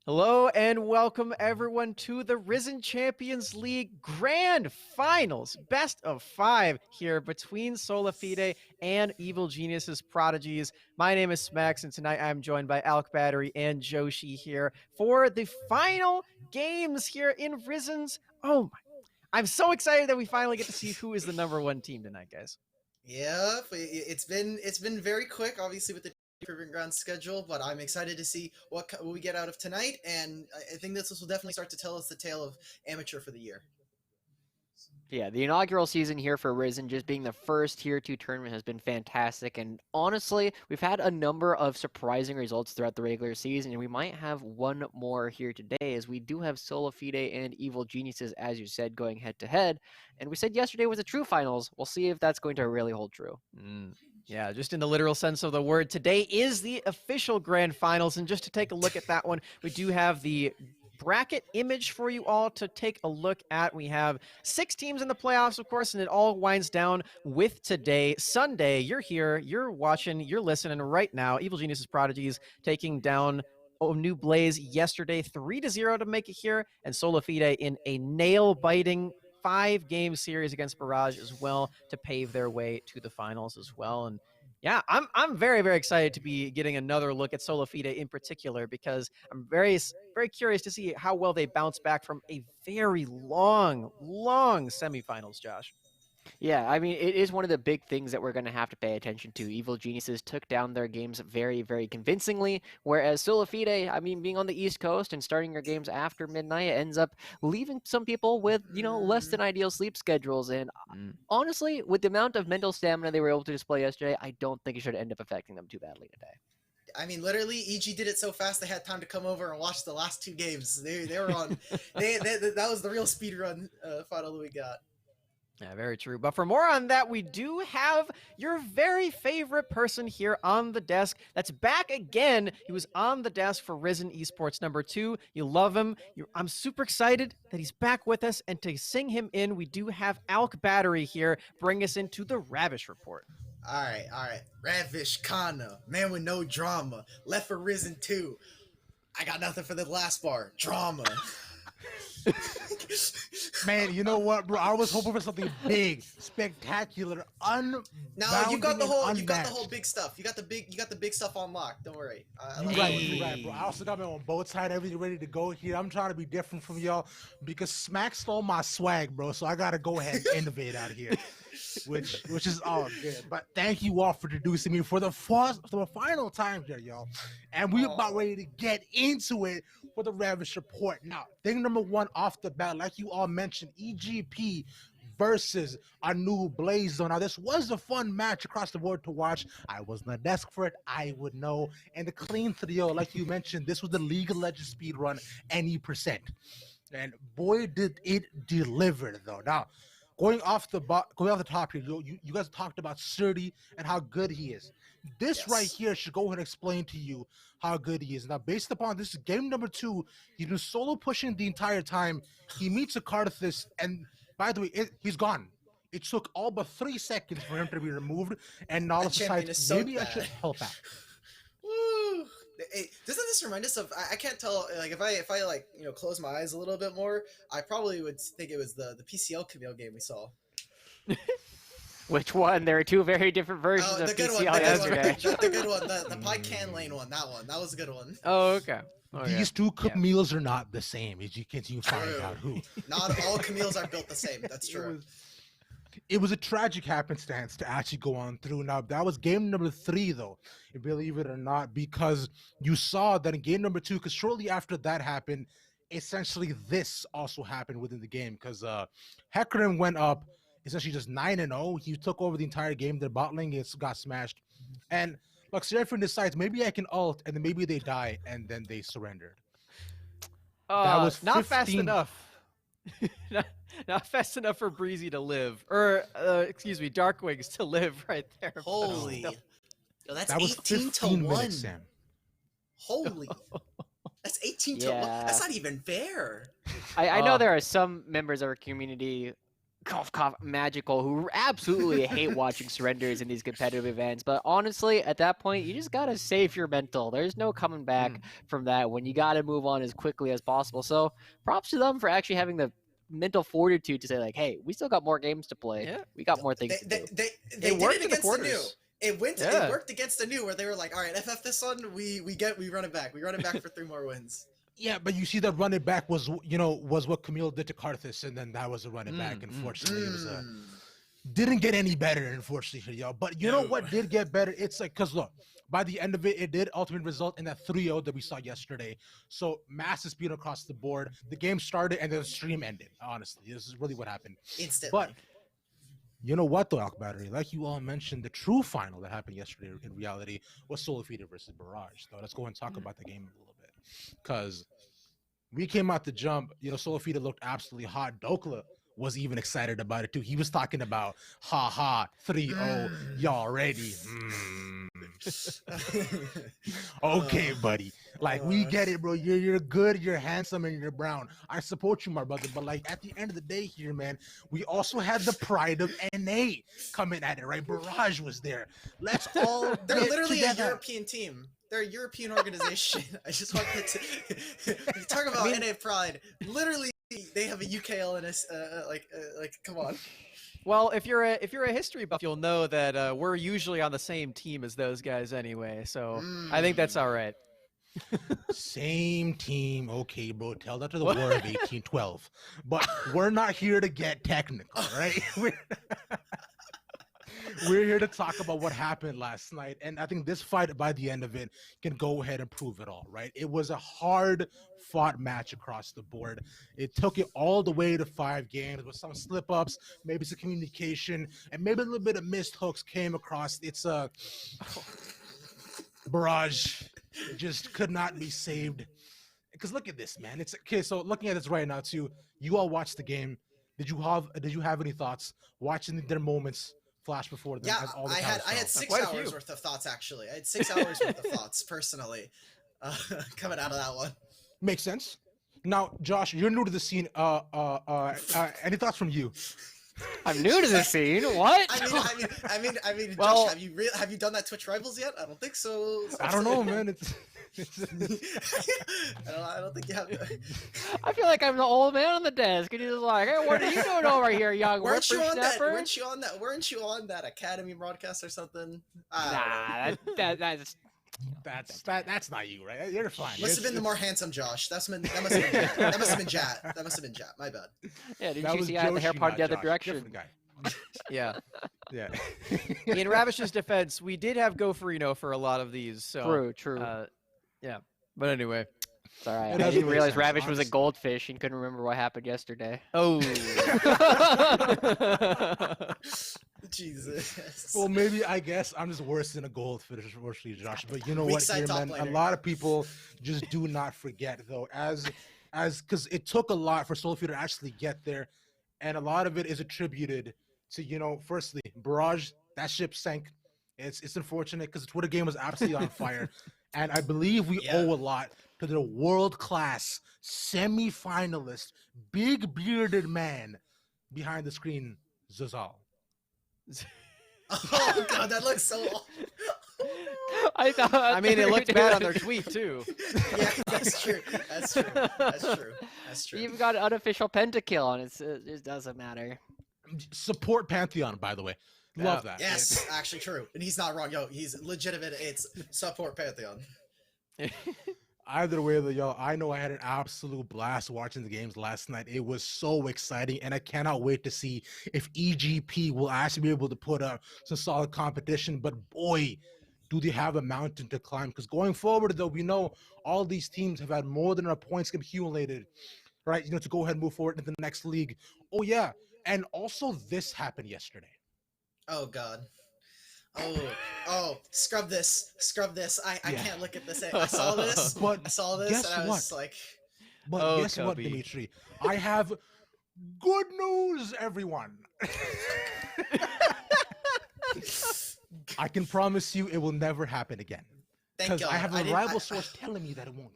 Hello and welcome everyone to the Risen Champions League Grand Finals, best of 5 here between SolaFide and Evil Genius's Prodigies. My name is Smax, and tonight I'm joined by Alk Battery and Joshi here for the final games here in Risen's. Oh my! I'm so excited that we finally get to see who is the #1 team tonight, guys. Yeah, it's been very quick, obviously with the Proving Ground schedule, but I'm excited to see what we get out of tonight, and I think this will definitely start to tell us the tale of amateur for the year. Yeah, the inaugural season here for Risen, just being the first Tier 2 tournament, has been fantastic. And honestly, we've had a number of surprising results throughout the regular season, and we might have one more here today, as we do have SolaFide and Evil Geniuses, as you said, going head-to-head. And we said yesterday was a true finals. We'll see if that's going to really hold true. Yeah, just in the literal sense of the word, today is the official grand finals. And just to take a look at that one, we do have the bracket image for you all to take a look at. We have 6 teams in the playoffs, of course, and it all winds down with today, Sunday. You're here, you're watching, you're listening right now. Evil Genius's Prodigies taking down New Blaze yesterday, 3-0 to make it here, and SolaFide in a nail-biting 5-game series against Barrage as well to pave their way to the finals as well. And yeah, I'm very, very excited to be getting another look at SolaFide in particular, because I'm very curious to see how well they bounce back from a very long semifinals, Josh. Yeah, I mean, it is one of the big things that we're going to have to pay attention to. Evil Geniuses took down their games very, very convincingly, whereas SolaFide, I mean, being on the East Coast and starting your games after midnight, ends up leaving some people with, less than ideal sleep schedules. And honestly, with the amount of mental stamina they were able to display yesterday, I don't think it should end up affecting them too badly today. I mean, literally, EG did it so fast they had time to come over and watch the last 2 games. They were on. That was the real speed run final that we got. Yeah, very true. But for more on that, we do have your very favorite person here on the desk that's back again. He was on the desk for Risen Esports #2. You love him. I'm super excited that he's back with us. And to sing him in, we do have Alk Battery here bring us into the Ravish Report. All right. Ravish Kana, man with no drama. Left for Risen 2. I got nothing for the last bar. Drama. Man, you know what, bro? I was hoping for something big, spectacular, No, you got the whole big stuff. You got the big stuff on lock. Don't worry. You right, bro. I also got my own bow tie, everything ready to go here. I'm trying to be different from y'all because Smack stole my swag, bro. So I gotta go ahead and innovate out here, which is all good. But thank you all for introducing me for the final time here, y'all. And we about ready to get into it for the Ravish Report. Now, thing number 1 off the bat, like you all mentioned, EGP versus our new Blaze Zone. Now, this was a fun match across the board to watch. I was on the desk for it. I would know. And the clean 3-0, like you mentioned, this was the League of Legends speed run any percent. And boy, did it deliver, though. Now, going off the top here, you guys talked about Surdy and how good he is. This right here should go ahead and explain to you how good he is. Now, based upon this game number 2, he's been solo pushing the entire time. He meets a Karthus, and by the way, he's gone. It took all but 3 seconds for him to be removed, and all decides maybe I should help out. Woo! Hey, doesn't this remind us of? I can't tell. Like if I like close my eyes a little bit more, I probably would think it was the PCL Camille game we saw. Which one? There are 2 very different versions of PCL yesterday. The good one, the Pie Can Lane one. That was a good one. Oh, okay. These 2 Camille's are not the same, as you can find out who. Not all Camille's are built the same. That's true. It was a tragic happenstance to actually go on through. Now, that was game number 3, though, believe it or not, because you saw that in game number 2, because shortly after that happened, essentially this also happened within the game, because Hecarim went up essentially just 9-0. He took over the entire game. Their bot lane got smashed. And look, Seraphine decides maybe I can ult, and then maybe they die, and then they surrendered. That was not fast enough. Not fast enough for Breezy to live, or excuse me, Darkwings to live right there. Holy, yo, that's that 18 to 1. Minutes, Sam. Holy, that's 18 to 1. That's not even fair. I know there are some members of our community cough, cough, Magical, who absolutely hate watching surrenders in these competitive events. But honestly, at that point, you just gotta save your mental. There's no coming back from that when you gotta move on as quickly as possible. So props to them for actually having the mental fortitude to say like, hey, we still got more games to play. Yeah. We got more things to do. They It did worked it in the against the new. quarters. It Yeah. worked against the new where they were like, all right, FF this one, we run it back. We run it back for 3 more wins. Yeah, but you see that running back was what Camille did to Karthus, and then that was a running back. Unfortunately, it was didn't get any better, unfortunately, y'all. But you know what did get better? It's like, because look, by the end of it, it did ultimately result in that 3-0 that we saw yesterday. So massive speed across the board. The game started and then the stream ended. Honestly, this is really what happened. Instantly. But you know what, though, Battery? Like you all mentioned, the true final that happened yesterday in reality was SolaFide versus Barrage. So let's go and talk about the game a little bit. Because we came out the jump, SolaFide looked absolutely hot. Dokla was even excited about it too. He was talking about, ha ha, 3-0, y'all ready. Okay, buddy. Like, we get it, bro. You're good, you're handsome, and you're brown. I support you, my brother. But like at the end of the day here, man, we also had the pride of NA coming at it, right? Barrage was there. Let's all They're get literally together. a European team. They're a European organization. I just want to you talk about NA pride. Literally, they have a UKL and a come on. Well, if you're a history buff, you'll know that we're usually on the same team as those guys anyway. So I think that's all right. Same team. Okay, bro. Tell that to the War of 1812. But we're not here to get technical, right? We're here to talk about what happened last night. And I think this fight, by the end of it, can go ahead and prove it all, right? It was a hard-fought match across the board. It took it all the way to 5 games with some slip-ups, maybe some communication, and maybe a little bit of missed hooks came across. It's a Barrage. It just could not be saved. Because look at this, man. It's okay. So looking at this right now, too, you all watched the game. Did you have any thoughts watching their moments flash before them? Yeah, I had 6 hours worth of thoughts actually. I had 6 hours worth of thoughts personally, coming out of that one. Makes sense. Now, Josh, you're new to the scene. Any thoughts from you? I'm new to the scene. What? I mean, Well, Josh, have you done that Twitch Rivals yet? I don't think so. I don't know, man. I don't think you have. I feel like I'm the old man on the desk, and he's like, "Hey, what are you doing over here, young Weren't you whippersnapper?" Weren't you on that Academy broadcast or something? Nah, that's not you, right? You're fine. Must have been the more handsome Josh. That must have been Jat. That must have been Jat. My bad. Yeah, didn't you see I had the hair part the other direction? Different guy. Yeah. Yeah. In Ravish's defense, we did have Goferino for a lot of these. So True. yeah. But anyway. It's all right. It I doesn't didn't make realize sense, Ravish was a honestly. goldfish and couldn't remember what happened yesterday. Oh. Jesus. Well, maybe I guess I'm just worse than a goldfish, unfortunately, Josh. But you know Weak what, side here, top man, laner. a lot of people just do not forget, though, as because it took a lot for SolaFide to actually get there, and a lot of it is attributed to, firstly, Barrage. That ship sank. It's unfortunate because the Twitter game was absolutely on fire, and I believe we owe a lot to the world-class semi-finalist, big bearded man behind the screen, Zazal. Oh god, that looks so. I mean, it looked bad on their tweet too. Yeah, that's true. That's true. You even got an unofficial pentakill, and it doesn't matter. Support Pantheon, by the way. Love that. Yes, actually true. And he's not wrong. Yo, he's legitimate. It's support Pantheon. Either way, though, y'all, I know I had an absolute blast watching the games last night. It was so exciting, and I cannot wait to see if EGP will actually be able to put up some solid competition. But boy, do they have a mountain to climb. Because going forward, though, we know all these teams have had more than enough points accumulated, right, to go ahead and move forward into the next league. Oh, yeah. And also this happened yesterday. Oh god. Oh, scrub this. I can't look at this. I saw this. But I saw this guess and I was what? like, But guess what, Cubby. Dimitri? I have good news, everyone. I can promise you it will never happen again. thank Because God. I have a didn't- reliable source telling me that it won't.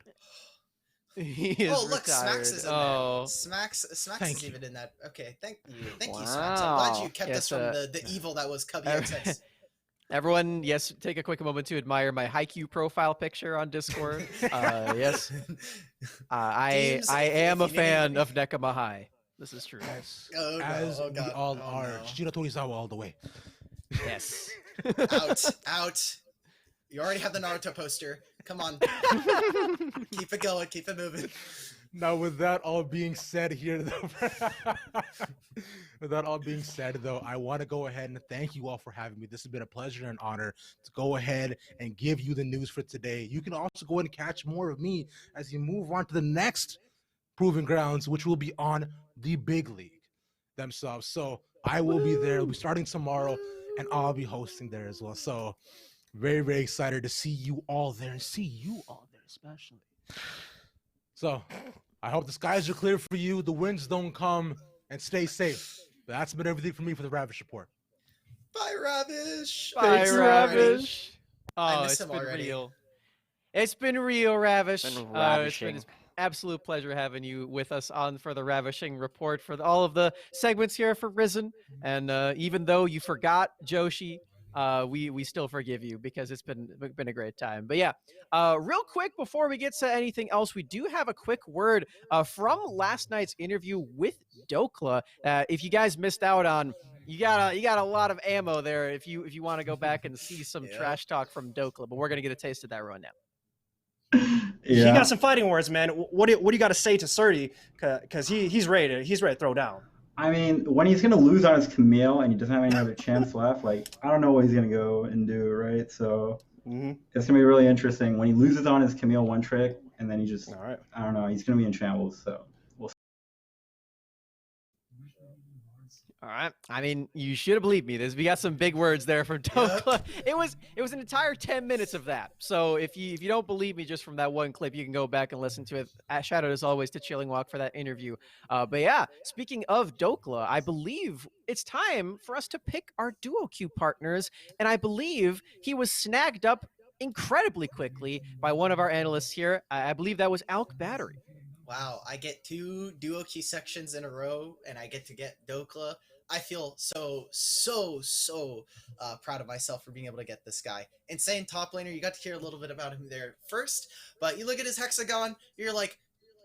He is Oh, look, retired. Smacks is in Oh, there. Smacks Thank is you. even in that. Okay, thank you, Smacks. I'm glad Wow. you kept Yes, us from the evil that was Cubby ev- XX. everyone, yes, take a quick moment to admire my Haikyuu profile picture on Discord. Yes, Teams, I if am a you need any- fan of Nekama High. This is true. Oh no! As Oh we god! all Oh are. no! Shiro Torizawa all the way. Yes. Out! Out! You already have the Naruto poster. Come on, keep it going, keep it moving. Now, with that all being said here, though, with that all being said, though, I want to go ahead and thank you all for having me. This has been a pleasure and honor to go ahead and give you the news for today. You can also go ahead and catch more of me as you move on to the next Proving Grounds, which will be on the big league themselves. So I will be there. We'll be starting tomorrow, and I'll be hosting there as well. So very, very excited to see you all there and see you all there, especially. So I hope the skies are clear for you, the winds don't come, and stay safe. But that's been everything for me for the Ravish Report. Bye, Ravish. Bye, Thanks, Ravish. I Oh, miss it's him been already. real. It's been real, Ravish. Been It's been ravishing. an absolute pleasure having you with us on for the Ravishing Report for all of the segments here for Risen. And even though you forgot Joshi, we still forgive you because it's been a great time. But yeah, real quick before we get to anything else, we do have a quick word from last night's interview with Dokla. If you guys missed out on, you got a lot of ammo there if you want to go back and see some Yep. trash talk from Dokla. But we're gonna get a taste of that right now. He got some fighting words, man. What do you got to say to Surdy? Because he's ready to throw down. I mean, when he's gonna lose on his Camille and he doesn't have any other chance left, like I don't know what he's gonna go and do, right? So it's gonna be really interesting when he loses on his Camille one trick and then he just, All right. I don't know, he's gonna be in shambles. So we'll see. All right. I mean, you should have believed me. We got some big words there from Dokla. It was an entire 10 minutes of that. So if you don't believe me just from that one clip, you can go back and listen to it. Shout out as always to Chilling Walk for that interview. But yeah, speaking of Dokla, I believe it's time for us to pick our duo queue partners, and I believe he was snagged up incredibly quickly by one of our analysts here. I believe that was Alk Battery. Wow, I get 2 duo key sections in a row, and I get to get Dokla. I feel so proud of myself for being able to get this guy. Insane top laner. You got to hear a little bit about him there first, but you look at his hexagon, you're like,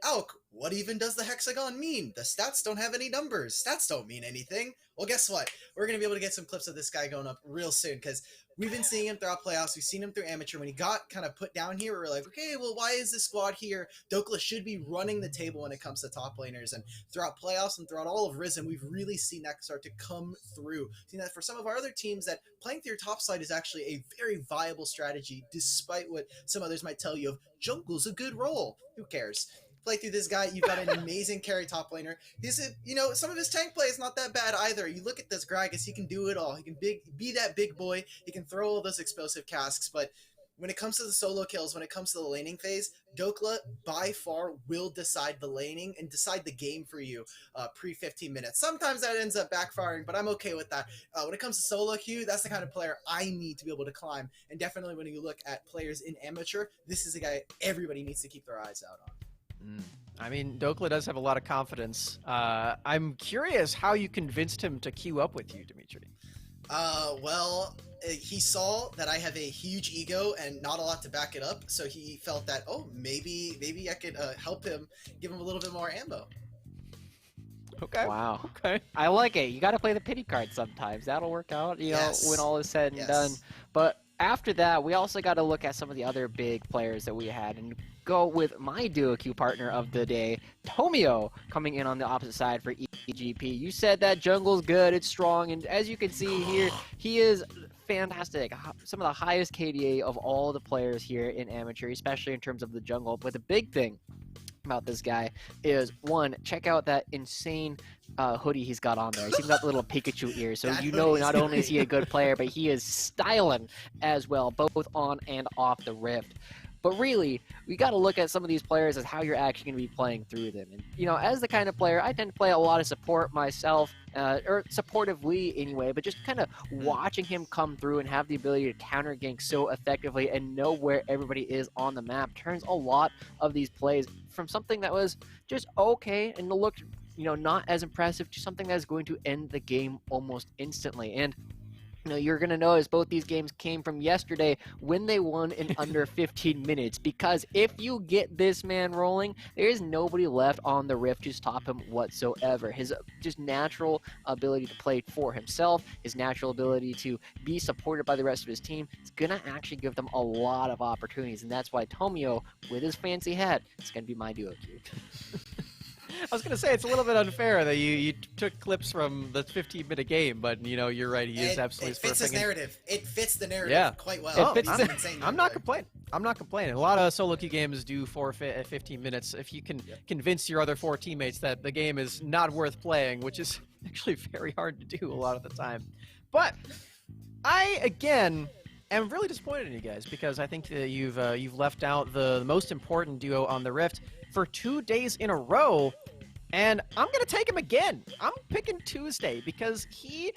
Alk, what even does the hexagon mean? The stats don't have any numbers. Stats don't mean anything. Well, guess what? We're going to be able to get some clips of this guy going up real soon because we've been seeing him throughout playoffs. We've seen him through amateur. When he got kind of put down here, we were like, okay, well, why is this squad here? Dokla should be running the table when it comes to top laners. And throughout playoffs and throughout all of Risen, we've really seen that start to come through. Seen that for some of our other teams that playing through your top side is actually a very viable strategy, despite what some others might tell you of jungle's a good role. Who cares? Play through this guy, you've got an amazing carry top laner. Some of his tank play is not that bad either. You look at this Gragas, he can do it all. He can be that big boy. He can throw all those explosive casks, but when it comes to the solo kills, when it comes to the laning phase, Dokla by far will decide the laning and decide the game for you pre 15 minutes. Sometimes that ends up backfiring, but I'm okay with that. When it comes to solo queue, that's the kind of player I need to be able to climb. And definitely when you look at players in amateur, this is a guy everybody needs to keep their eyes out on. I mean, Dokla does have a lot of confidence. I'm curious how you convinced him to queue up with you, Dimitri. Well, he saw that I have a huge ego and not a lot to back it up, so he felt that, oh, maybe I could help him, give him a little bit more ammo. Okay. Wow. Okay. I like it. You got to play the pity card sometimes. That'll work out, Yes. when all is said and Yes. done. But after that, we also got to look at some of the other big players that we had and go with my duo queue partner of the day, Tomio, coming in on the opposite side for EGP. You said that jungle's good, it's strong, and as you can see here, he is fantastic. Some of the highest KDA of all the players here in amateur, especially in terms of the jungle. But the big thing about this guy is, one, check out that insane hoodie he's got on there. He's even got the little Pikachu ears, so That you know hoodie is not only is he a great. good player, but he is styling as well, both on and off the Rift. But really, we got to look at some of these players as how you're actually going to be playing through them. And, you know, as the kind of player, I tend to play a lot of support myself, or supportively anyway, but just kind of watching him come through and have the ability to counter gank so effectively and know where everybody is on the map turns a lot of these plays from something that was just okay and looked, you know, not as impressive to something that is going to end the game almost instantly. And you know, you're going to notice both these games came from yesterday when they won in under 15 minutes. Because if you get this man rolling, there is nobody left on the Rift to stop him whatsoever. His just natural ability to play for himself, his natural ability to be supported by the rest of his team, is going to actually give them a lot of opportunities. And that's why Tomio, with his fancy hat, is going to be my duo queue. I was gonna say it's a little bit unfair that you took clips from the 15-minute game, but you know you're right. He is absolutely. It fits his narrative. It fits the narrative quite well. I'm not complaining. I'm not complaining. A lot of solo queue games do forfeit at 15 minutes if you can convince your other 4 teammates that the game is not worth playing, which is actually very hard to do a lot of the time. But I again am really disappointed in you guys because I think that you've left out the most important duo on the Rift for 2 days in a row, and I'm gonna take him again. I'm picking Tuesday because he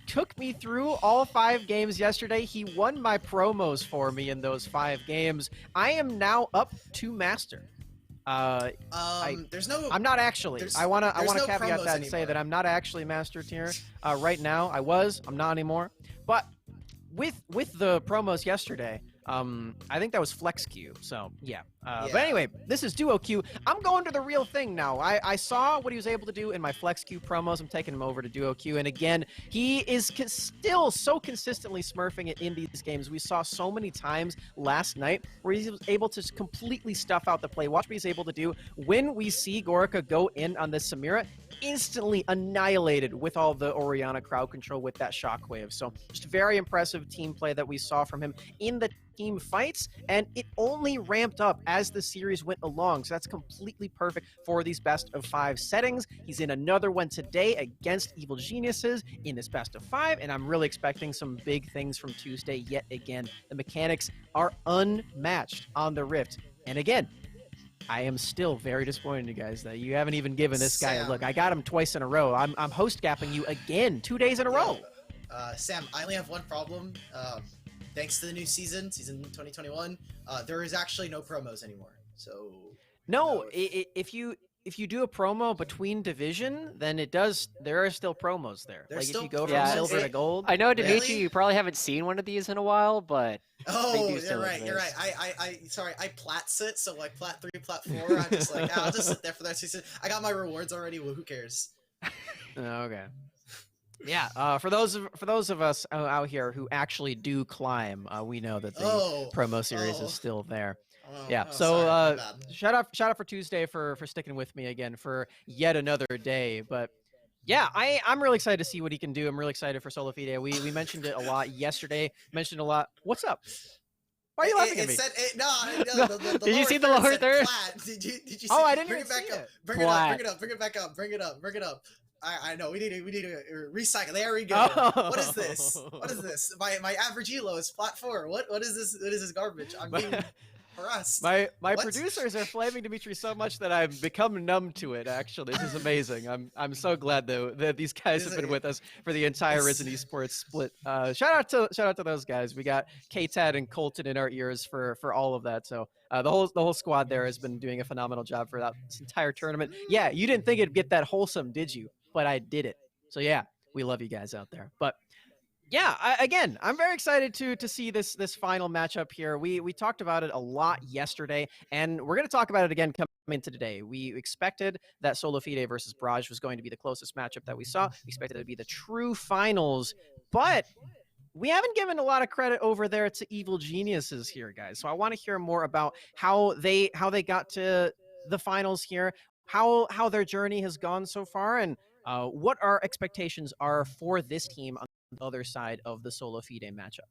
took me through all 5 games yesterday. He won my promos for me in those 5 games. I am now up to master. There's no. I'm not actually. I wanna no caveat that and anymore. say that I'm not actually master tier right now. I was. I'm not anymore. But with the promos yesterday, I think that was flex queue. So yeah. But anyway, this is duo queue. I'm going to the real thing now. I saw what he was able to do in my flex queue promos. I'm taking him over to duo queue, and again, he is still so consistently smurfing it in these games. We saw so many times last night where he was able to completely stuff out the play. Watch what he's able to do when we see Gorica go in on this Samira. Instantly annihilated with all the Orianna crowd control with that shockwave. So just very impressive team play that we saw from him in the team fights, and it only ramped up as the series went along. So that's completely perfect for these best of 5 settings. He's in another one today against Evil Geniuses in this best of 5, and I'm really expecting some big things from Tuesday yet again. The mechanics are unmatched on the Rift, and again, I am still very disappointed, you guys, that you haven't even given this guy a look. I got him twice in a row. I'm host gapping you again 2 days in a row. Sam, I only have one problem. Thanks to the new season 2021, there is actually no promos anymore. So no, if you do a promo between division, then there are still promos there. There's like if you still go from promos. silver to gold. I know, Dimitri, Really? you probably haven't seen one of these in a while, but oh, they do still you're right. You're right. exist. I plat sit, so like plat 3, plat 4. I'm just like, I'll just sit there for that season. I got my rewards already. Well, who cares? Okay. Yeah, for those of us out here who actually do climb, we know that the promo series is still there. Yeah, so shout out for Tuesday for sticking with me again for yet another day. But yeah, I'm really excited to see what he can do. I'm really excited for SolaFide. We mentioned it a lot yesterday. Mentioned a lot. What's up? Why are you laughing at me? The Did you see the lower third? Did you see? Oh, I didn't bring even it back see up. it. Bring it up. Bring it back up. Bring it up. I know we need to recycle. There we go. Oh. What is this? What is this? My average elo is flat 4. What is this? What is this garbage? I'm being harassed. My producers are flaming Dimitri so much that I've become numb to it. Actually, this is amazing. I'm so glad though that these guys have been with us for the entire Risen Esports split. Shout out to those guys. We got K-Tad and Colton in our ears for all of that. So the whole squad there has been doing a phenomenal job for this entire tournament. Yeah, you didn't think it'd get that wholesome, did you? But I did it. So yeah, we love you guys out there. But yeah, again, I'm very excited to see this final matchup here. We talked about it a lot yesterday, and we're going to talk about it again coming into today. We expected that SolaFide versus Prodigies was going to be the closest matchup that we saw. We expected it to be the true finals, but we haven't given a lot of credit over there to Evil Geniuses here, guys. So I want to hear more about how they got to the finals here, how their journey has gone so far, and what our expectations are for this team on the other side of the SolaFide matchup.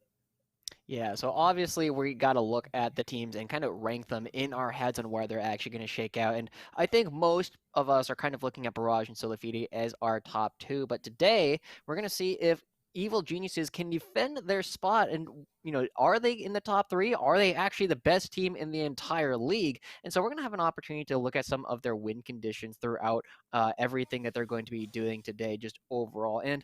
Yeah, so obviously we got to look at the teams and kind of rank them in our heads on where they're actually going to shake out. And I think most of us are kind of looking at Barrage and SolaFide as our top 2. But today we're going to see if Evil Geniuses can defend their spot, and are they in the top 3? Are they actually the best team in the entire league? And so we're going to have an opportunity to look at some of their win conditions throughout everything that they're going to be doing today, just overall. And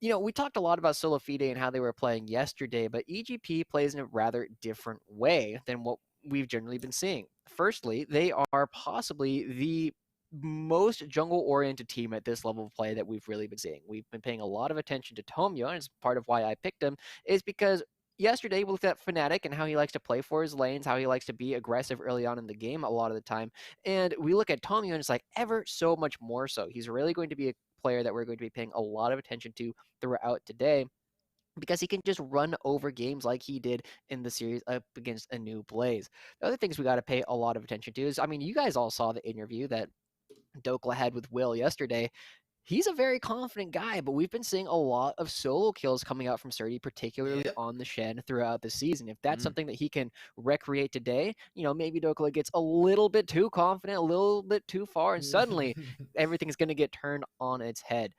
we talked a lot about SolaFide and how they were playing yesterday, but EGP plays in a rather different way than what we've generally been seeing. Firstly, they are possibly the most jungle-oriented team at this level of play that we've really been seeing. We've been paying a lot of attention to Tomio, and it's part of why I picked him, is because yesterday we looked at Fnatic and how he likes to play for his lanes, how he likes to be aggressive early on in the game a lot of the time. And we look at Tomio and it's like ever so much more so. He's really going to be a player that we're going to be paying a lot of attention to throughout today, because he can just run over games like he did in the series up against a new Blaze. The other things we got to pay a lot of attention to is, you guys all saw the interview that Dokla had with Will yesterday. He's a very confident guy, but we've been seeing a lot of solo kills coming out from Surdy, particularly on the Shen throughout the season. If that's something that he can recreate today, maybe Dokla gets a little bit too confident, a little bit too far, and suddenly everything's going to get turned on its head.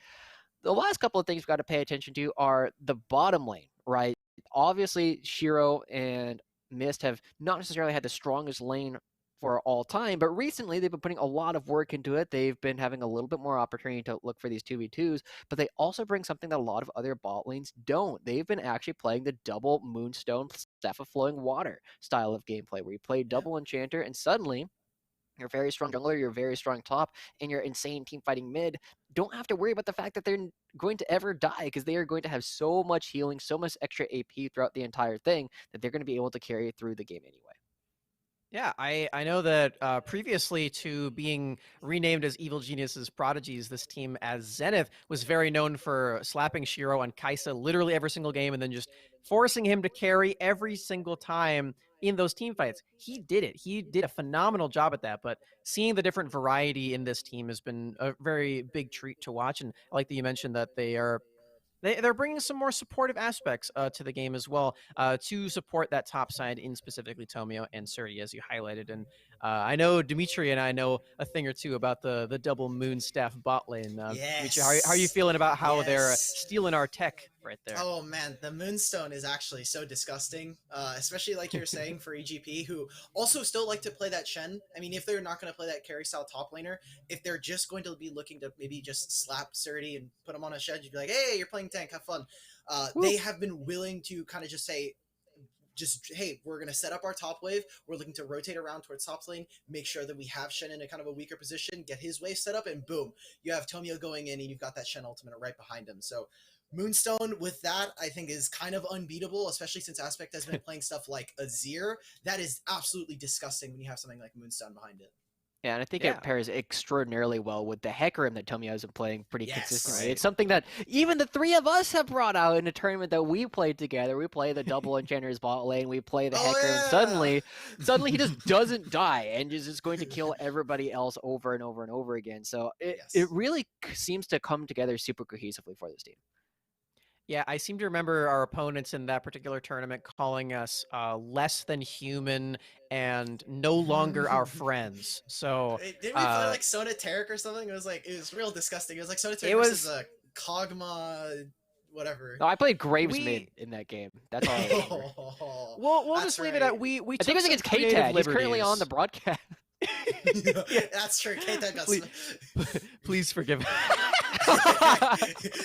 The last couple of things we've got to pay attention to are the bottom lane, right? Obviously, Shiro and Mist have not necessarily had the strongest lane for all time, but recently they've been putting a lot of work into it. They've been having a little bit more opportunity to look for these 2v2s, but they also bring something that a lot of other bot lanes don't. They've been actually playing the double Moonstone Staff of Flowing Water style of gameplay, where you play double Enchanter, and suddenly you're a very strong jungler, you're a very strong top, and you're insane team fighting mid. Don't have to worry about the fact that they're going to ever die, because they are going to have so much healing, so much extra AP throughout the entire thing, that they're going to be able to carry through the game anyway. Yeah, I know that previously to being renamed as Evil Genius's Prodigies, this team as Zenith was very known for slapping Shiro on Kaisa literally every single game and then just forcing him to carry every single time in those team fights. He did it. He did a phenomenal job at that, but seeing the different variety in this team has been a very big treat to watch. And I like that you mentioned that they're bringing some more supportive aspects to the game as well, to support that top side, in specifically Tomio and Surdy, as you highlighted. And I know Dimitri and I know a thing or two about the double Moonstaff bot lane. Yes. Dimitri, how are you feeling about how they're stealing our tech right there? Oh man, the Moonstone is actually so disgusting, especially like you're saying for EGP, who also still like to play that Shen. I mean, if they're not going to play that carry style top laner, if they're just going to be looking to maybe just slap Surdy and put him on a Shen, you'd be like, hey, you're playing tank, have fun. They have been willing to kind of just say, hey, we're going to set up our top wave. We're looking to rotate around towards top lane, make sure that we have Shen in a kind of a weaker position, get his wave set up, and boom, you have Tomio going in and you've got that Shen ultimate right behind him. So Moonstone with that, I think, is kind of unbeatable, especially since Aspect has been playing stuff like Azir. That is absolutely disgusting when you have something like Moonstone behind it. Yeah, and I think it pairs extraordinarily well with the Hecarim that Tomio has been playing pretty consistently. It's something that even the three of us have brought out in a tournament that we played together. We play the double Enchanter's bot lane, we play the Hecarim, and suddenly he just doesn't die and is just going to kill everybody else over and over and over again. So it really seems to come together super cohesively for this team. Yeah, I seem to remember our opponents in that particular tournament calling us less than human and no longer our friends. So didn't we play like Sona Tarek or something? It was real disgusting. It was like Sona Tarek versus Kog'Maw, whatever. No, I played Graves mid in that game. That's all I remember. We'll just leave it at we I think it was against K-Tag. He's currently on the broadcast. That's true. K-Tag got please forgive me.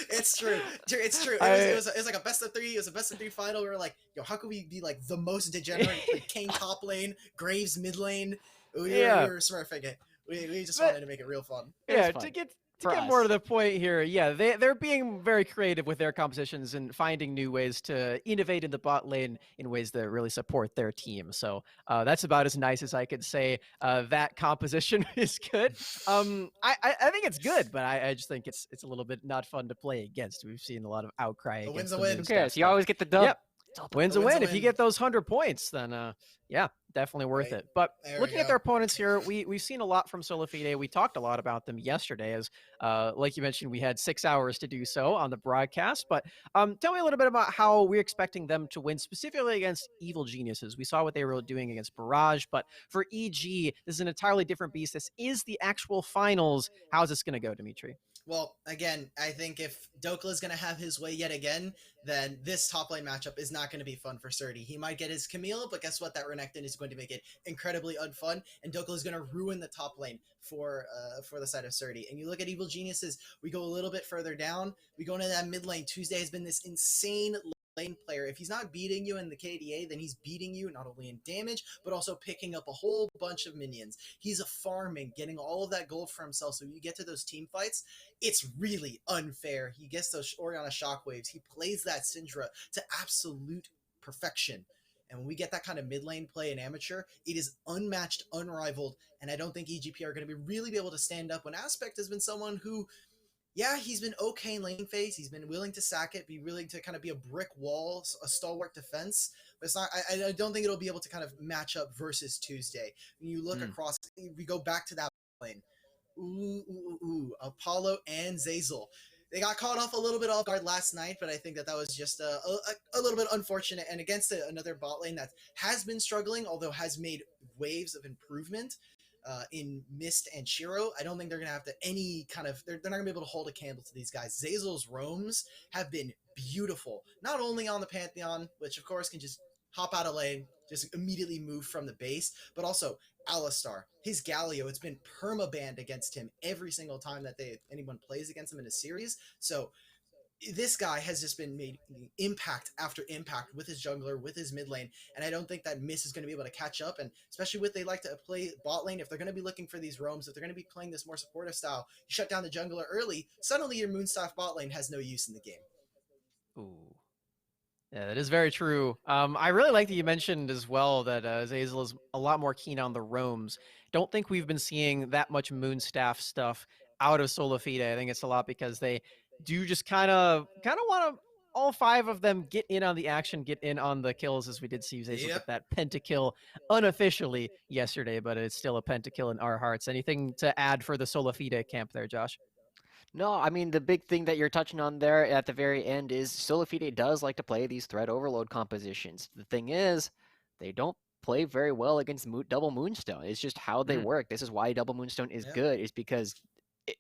It's true. It's true. It was like a best of 3. It was a best of 3 final. We were like, yo, how could we be like the most degenerate? Like Kane top lane, Graves mid lane. We were smart figure. We just wanted to make it real fun. Yeah, to get more to the point here, they're being very creative with their compositions and finding new ways to innovate in the bot lane in ways that really support their team. So that's about as nice as I could say. That composition is good. I think it's good, but I just think it's a little bit not fun to play against. We've seen a lot of outcry against win's the a win. Moonstaff. Who cares? You always get the dub. Yep. Win's a win. If you get those 100 points, then definitely worth it. But looking at their opponents here, we've seen a lot from SolaFide. We talked a lot about them yesterday, as like you mentioned, we had 6 hours to do so on the broadcast. But tell me a little bit about how we're expecting them to win, specifically against Evil Geniuses. We saw what they were doing against Barrage, but for EG, this is an entirely different beast. This is the actual finals. How's this going to go, Dimitri? Well, again, I think if Dokla is going to have his way yet again, then this top lane matchup is not going to be fun for Surdy. He might get his Camille, but guess what? That Renekton is going to make it incredibly unfun, and Dokla is going to ruin the top lane for the side of Surdy. And you look at Evil Geniuses, we go a little bit further down. We go into that mid lane. Tuesday has been this insane lane player. If he's not beating you in the KDA, then he's beating you not only in damage, but also picking up a whole bunch of minions. He's a farming, getting all of that gold for himself. So you get to those team fights, it's really unfair. He gets those Orianna shockwaves. He plays that Syndra to absolute perfection. And when we get that kind of mid lane play in amateur, it is unmatched, unrivaled, and I don't think EGP are going to really be able to stand up when Aspect has been someone who, yeah, he's been okay in lane phase. He's been willing to sack it, be willing to kind of be a brick wall, a stalwart defense. But it's not. I don't think it'll be able to kind of match up versus Tuesday. When you look across, we go back to that lane. Apollo and Zazel. They got caught off a little bit off guard last night, but I think that was just a little bit unfortunate. And against another bot lane that has been struggling, although has made waves of improvement in Mist and Shiro, I don't think they're going to have they're not going to be able to hold a candle to these guys. Zazel's roams have been beautiful, not only on the Pantheon, which of course can just hop out of lane, just immediately move from the base, but also Alistar, his Galio, it's been perma-banned against him every single time that anyone plays against him in a series. So this guy has just been made impact after impact with his jungler, with his mid lane, and I don't think that Miss is going to be able to catch up, and especially with they like to play bot lane, if they're going to be looking for these roams, if they're going to be playing this more supportive style, you shut down the jungler early, suddenly your Moonstaff bot lane has no use in the game. Ooh. Yeah, that is very true. I really like that you mentioned as well that Zazel is a lot more keen on the roams. Don't think we've been seeing that much Moonstaff stuff out of SolaFide. I think it's a lot because they do just kind of want to all five of them get in on the action, get in on the kills, as we did see Zazel get that pentakill unofficially yesterday, but it's still a pentakill in our hearts. Anything to add for the SolaFide camp there, Josh? No, I mean, the big thing that you're touching on there at the very end is SolaFide does like to play these threat overload compositions. The thing is, they don't play very well against double Moonstone. It's just how they work. This is why double Moonstone is good, is because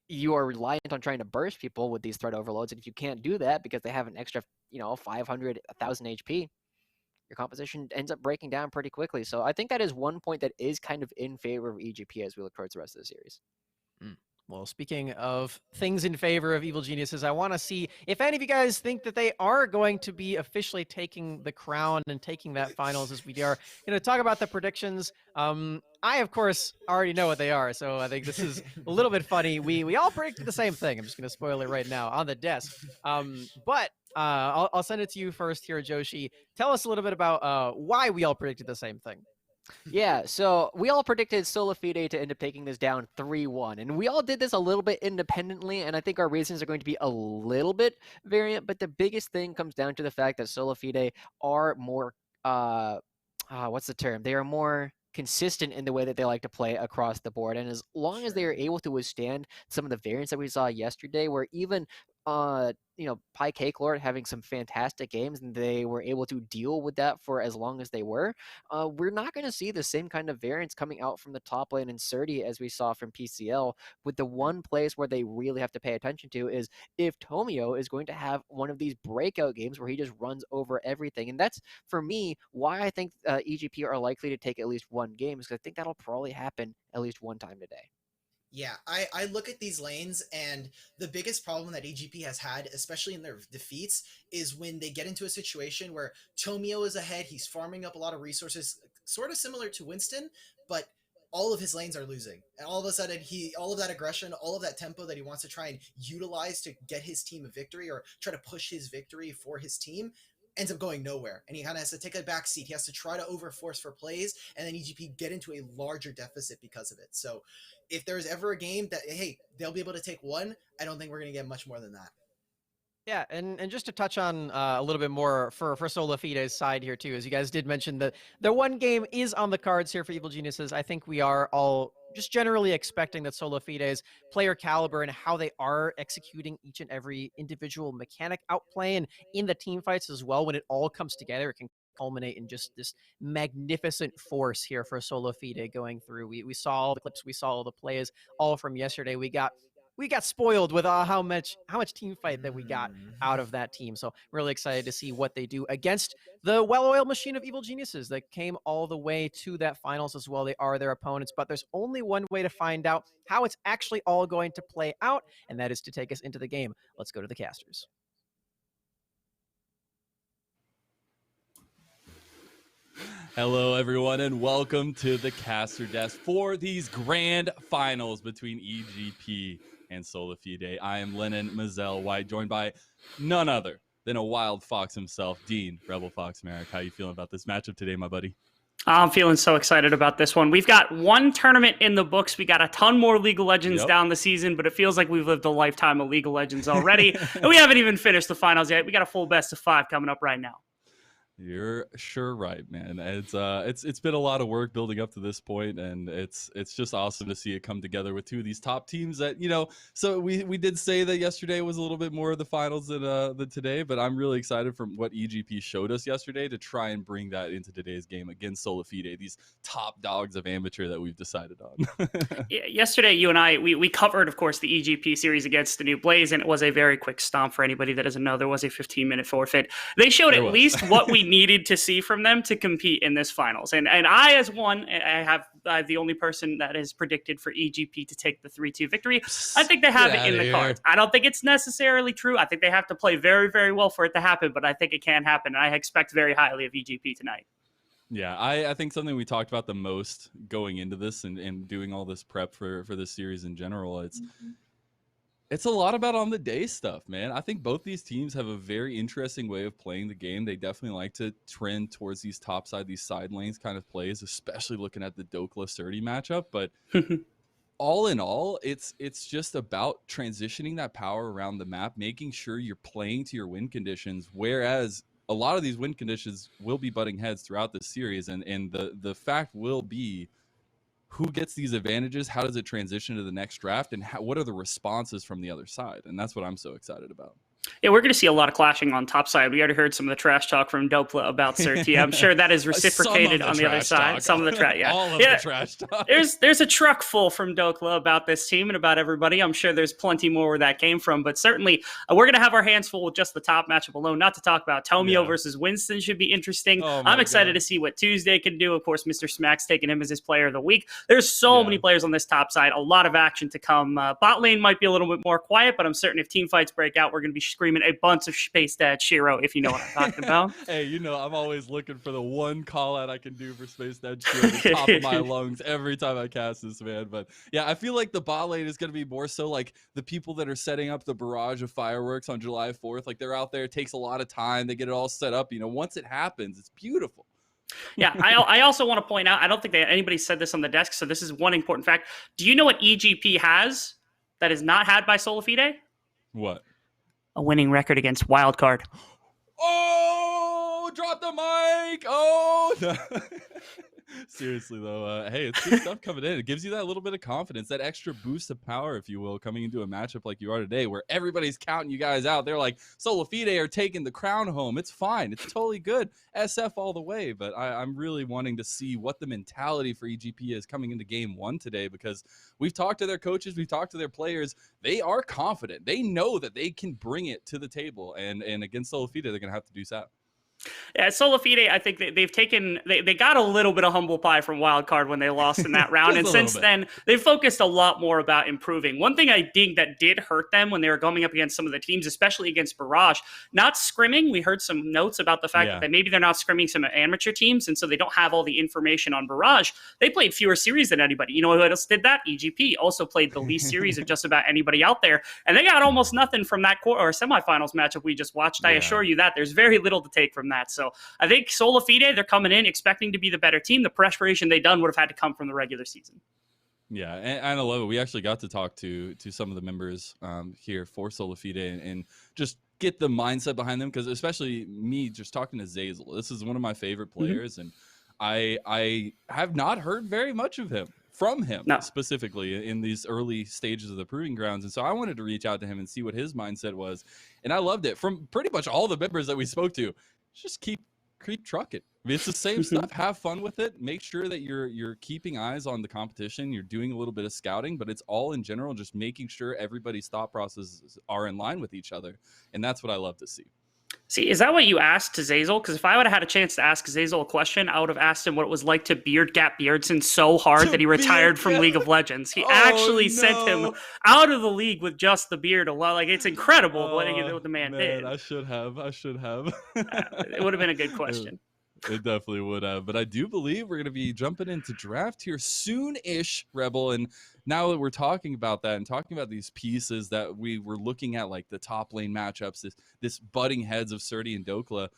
you are reliant on trying to burst people with these threat overloads, and if you can't do that because they have an extra, 500, 1,000 HP, your composition ends up breaking down pretty quickly. So I think that is one point that is kind of in favor of EGP as we look towards the rest of the series. Well, speaking of things in favor of Evil Geniuses, I want to see if any of you guys think that they are going to be officially taking the crown and taking that finals, as we are going to talk about the predictions. I, of course, already know what they are, so I think this is a little bit funny. We all predicted the same thing. I'm just going to spoil it right now on the desk. But I'll send it to you first here, Joshi. Tell us a little bit about why we all predicted the same thing. Yeah, so we all predicted SolaFide to end up taking this down 3-1, and we all did this a little bit independently, and I think our reasons are going to be a little bit variant, but the biggest thing comes down to the fact that SolaFide are more, what's the term? They are more consistent in the way that they like to play across the board, and as long as they are able to withstand some of the variants that we saw yesterday, where even Pi Cake Lord having some fantastic games, and they were able to deal with that for as long as they were. We're not going to see the same kind of variance coming out from the top lane in Surdy as we saw from PCL, with the one place where they really have to pay attention to is if Tomio is going to have one of these breakout games where he just runs over everything. And that's, for me, why I think EGP are likely to take at least one game, because I think that'll probably happen at least one time today. Yeah, I look at these lanes, and the biggest problem that EGP has had, especially in their defeats, is when they get into a situation where Tomio is ahead, he's farming up a lot of resources, sort of similar to Winston, but all of his lanes are losing. And all of a sudden, all of that aggression, all of that tempo that he wants to try and utilize to get his team a victory or try to push his victory for his team ends up going nowhere. And he kind of has to take a back seat. He has to try to overforce for plays, and then EGP get into a larger deficit because of it. So if there's ever a game that, hey, they'll be able to take one, I don't think we're going to get much more than that. Yeah, and just to touch on a little bit more for SolaFide's side here too, as you guys did mention that the one game is on the cards here for Evil Geniuses. I think we are all just generally expecting that SolaFide's player caliber and how they are executing each and every individual mechanic outplay and in the team fights as well, when it all comes together, it can culminate in just this magnificent force here for SolaFide going through. We saw all the clips, we saw all the plays all from yesterday. We got we got spoiled with how much team fight that we got out of that team. So really excited to see what they do against the well-oiled machine of Evil Geniuses that came all the way to that finals as well. They are their opponents, but there's only one way to find out how it's actually all going to play out, and that is to take us into the game. Let's go to the casters. Hello, everyone, and welcome to the caster desk for these grand finals between EGP and SolaFide. I am Lennon Mazel White, joined by none other than a wild fox himself, Dean Rebel Fox Merrick. How you feeling about this matchup today, my buddy? I'm feeling so excited about this one. We've got one tournament in the books. We got a ton more League of Legends down the season, but it feels like we've lived a lifetime of League of Legends already, and we haven't even finished the finals yet. We got a full best of 5 coming up right now. You're sure right, man. It's been a lot of work building up to this point, and it's just awesome to see it come together with two of these top teams that, you know, so we did say that yesterday was a little bit more of the finals than today, but I'm really excited from what EGP showed us yesterday to try and bring that into today's game against SolaFide, these top dogs of amateur that we've decided on. Yesterday, you and I, we covered, of course, the EGP series against the New Blaze, and it was a very quick stomp for anybody that doesn't know. There was a 15-minute forfeit. They showed at least what we needed to see from them to compete in this finals. And I, as one, I'm the only person that is predicted for EGP to take the 3-2 victory. I think they have it in the cards. I don't think it's necessarily true. I think they have to play very, very well for it to happen, but I think it can happen. I expect very highly of EGP tonight. Yeah, I think something we talked about the most going into this and doing all this prep for this series in general, it's a lot about on the day stuff, man. I think both these teams have a very interesting way of playing the game. They definitely like to trend towards these top side, these side lanes kind of plays, especially looking at the Dokla-Surdy matchup. But all in all, it's just about transitioning that power around the map, making sure you're playing to your win conditions, whereas a lot of these win conditions will be butting heads throughout this series. And the fact will be, who gets these advantages? How does it transition to the next draft? And what are the responses from the other side? And that's what I'm so excited about. Yeah, we're going to see a lot of clashing on top side. We already heard some of the trash talk from Dopla about Surti. I'm sure that is reciprocated on the other side. Some of the trash, yeah. All of the trash talk. There's a truck full from Dokla about this team and about everybody. I'm sure there's plenty more where that came from. But certainly, we're going to have our hands full with just the top matchup alone. Not to talk about Tomio versus Winston should be interesting. I'm excited to see what Tuesday can do. Of course, Mr. Smack's taking him as his player of the week. There's so many players on this top side. A lot of action to come. Bot lane might be a little bit more quiet, but I'm certain if team fights break out, we're going to be screaming a bunch of Space Dad Shiro, if you know what I'm talking about. Hey, you know, I'm always looking for the one call out I can do for Space Dad Shiro at the top of my lungs every time I cast this, man. But yeah, I feel like the bot lane is going to be more so like the people that are setting up the barrage of fireworks on July 4th. Like, they're out there. It takes a lot of time. They get it all set up. You know, once it happens, it's beautiful. Yeah, I also want to point out, I don't think anybody said this on the desk, so this is one important fact. Do you know what EGP has that is not had by SolaFide? What? A winning record against Wildcard. Oh, drop the mic. Oh, no. Seriously, though, hey, it's good stuff coming in. It gives you that little bit of confidence, that extra boost of power, if you will, coming into a matchup like you are today, where everybody's counting you guys out. They're like, SolaFide are taking the crown home. It's fine. It's totally good. SF all the way. But I'm really wanting to see what the mentality for EGP is coming into game one today, because we've talked to their coaches, we've talked to their players. They are confident. They know that they can bring it to the table. And against SolaFide, they're going to have to do that. Yeah, SolaFide, I think they've taken, they got a little bit of humble pie from Wildcard when they lost in that round. And since then, they've focused a lot more about improving. One thing I think that did hurt them when they were going up against some of the teams, especially against Barrage, not scrimming. We heard some notes about the fact that maybe they're not scrimming some amateur teams, and so they don't have all the information on Barrage. They played fewer series than anybody. You know who else did that? EGP also played the least series of just about anybody out there, and they got almost nothing from that or semifinals matchup we just watched. I assure you that there's very little to take from that. So I think SolaFide, they're coming in expecting to be the better team. The preparation they done would have had to come from the regular season. Yeah, and I love it. We actually got to talk to some of the members here for SolaFide and just get the mindset behind them, because especially me just talking to Zazel. This is one of my favorite players, and I have not heard very much of him. From him specifically in these early stages of the Proving Grounds. And so I wanted to reach out to him and see what his mindset was. And I loved it from pretty much all the members that we spoke to. Just keep keep trucking. I mean, it's the same stuff. Have fun with it. Make sure that you're keeping eyes on the competition. You're doing a little bit of scouting, but it's all in general just making sure everybody's thought processes are in line with each other, and that's what I love to see. See, is that what you asked to Zazel? Because if I would have had a chance to ask Zazel a question, I would have asked him what it was like to beard Gap Beardson so hard that he retired from League of Legends. He actually sent him out of the league with just the beard alone. Like, it's incredible what the man did. I should have. It would have been a good question. It definitely would have. But I do believe we're going to be jumping into draft here soon-ish, Rebel. And now that we're talking about that and talking about these pieces that we were looking at, like the top lane matchups, this butting heads of Surdy and Dokla,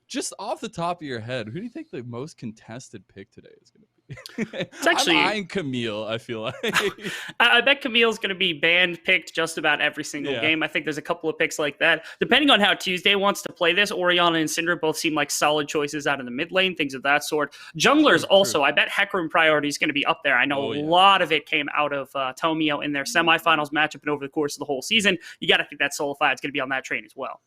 just off the top of your head, who do you think the most contested pick today is going to be? It's actually, I'm eyeing Camille, I feel like. I bet Camille's going to be band-picked just about every single game. I think there's a couple of picks like that. Depending on how Tuesday wants to play this, Orianna and Syndra both seem like solid choices out of the mid lane, things of that sort. Junglers also, I bet Hecarim priority is going to be up there. I know a lot of it came out of Tomio in their semifinals matchup and over the course of the whole season. You got to think that SolaFide is going to be on that train as well.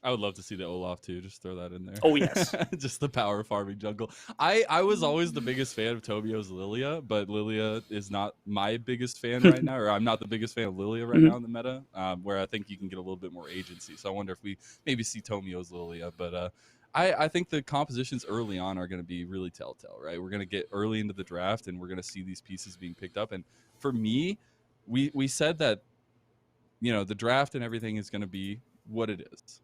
I would love to see the Olaf too. Just throw that in there. Oh, yes. Just the power farming jungle. I was always the biggest fan of Tomio's Lilia, but Lilia is not my biggest fan right now, or I'm not the biggest fan of Lilia right now in the meta, where I think you can get a little bit more agency. So I wonder if we maybe see Tomio's Lilia. But I think the compositions early on are going to be really telltale, right? We're going to get early into the draft, and we're going to see these pieces being picked up. And for me, we said that, you know, the draft and everything is going to be what it is.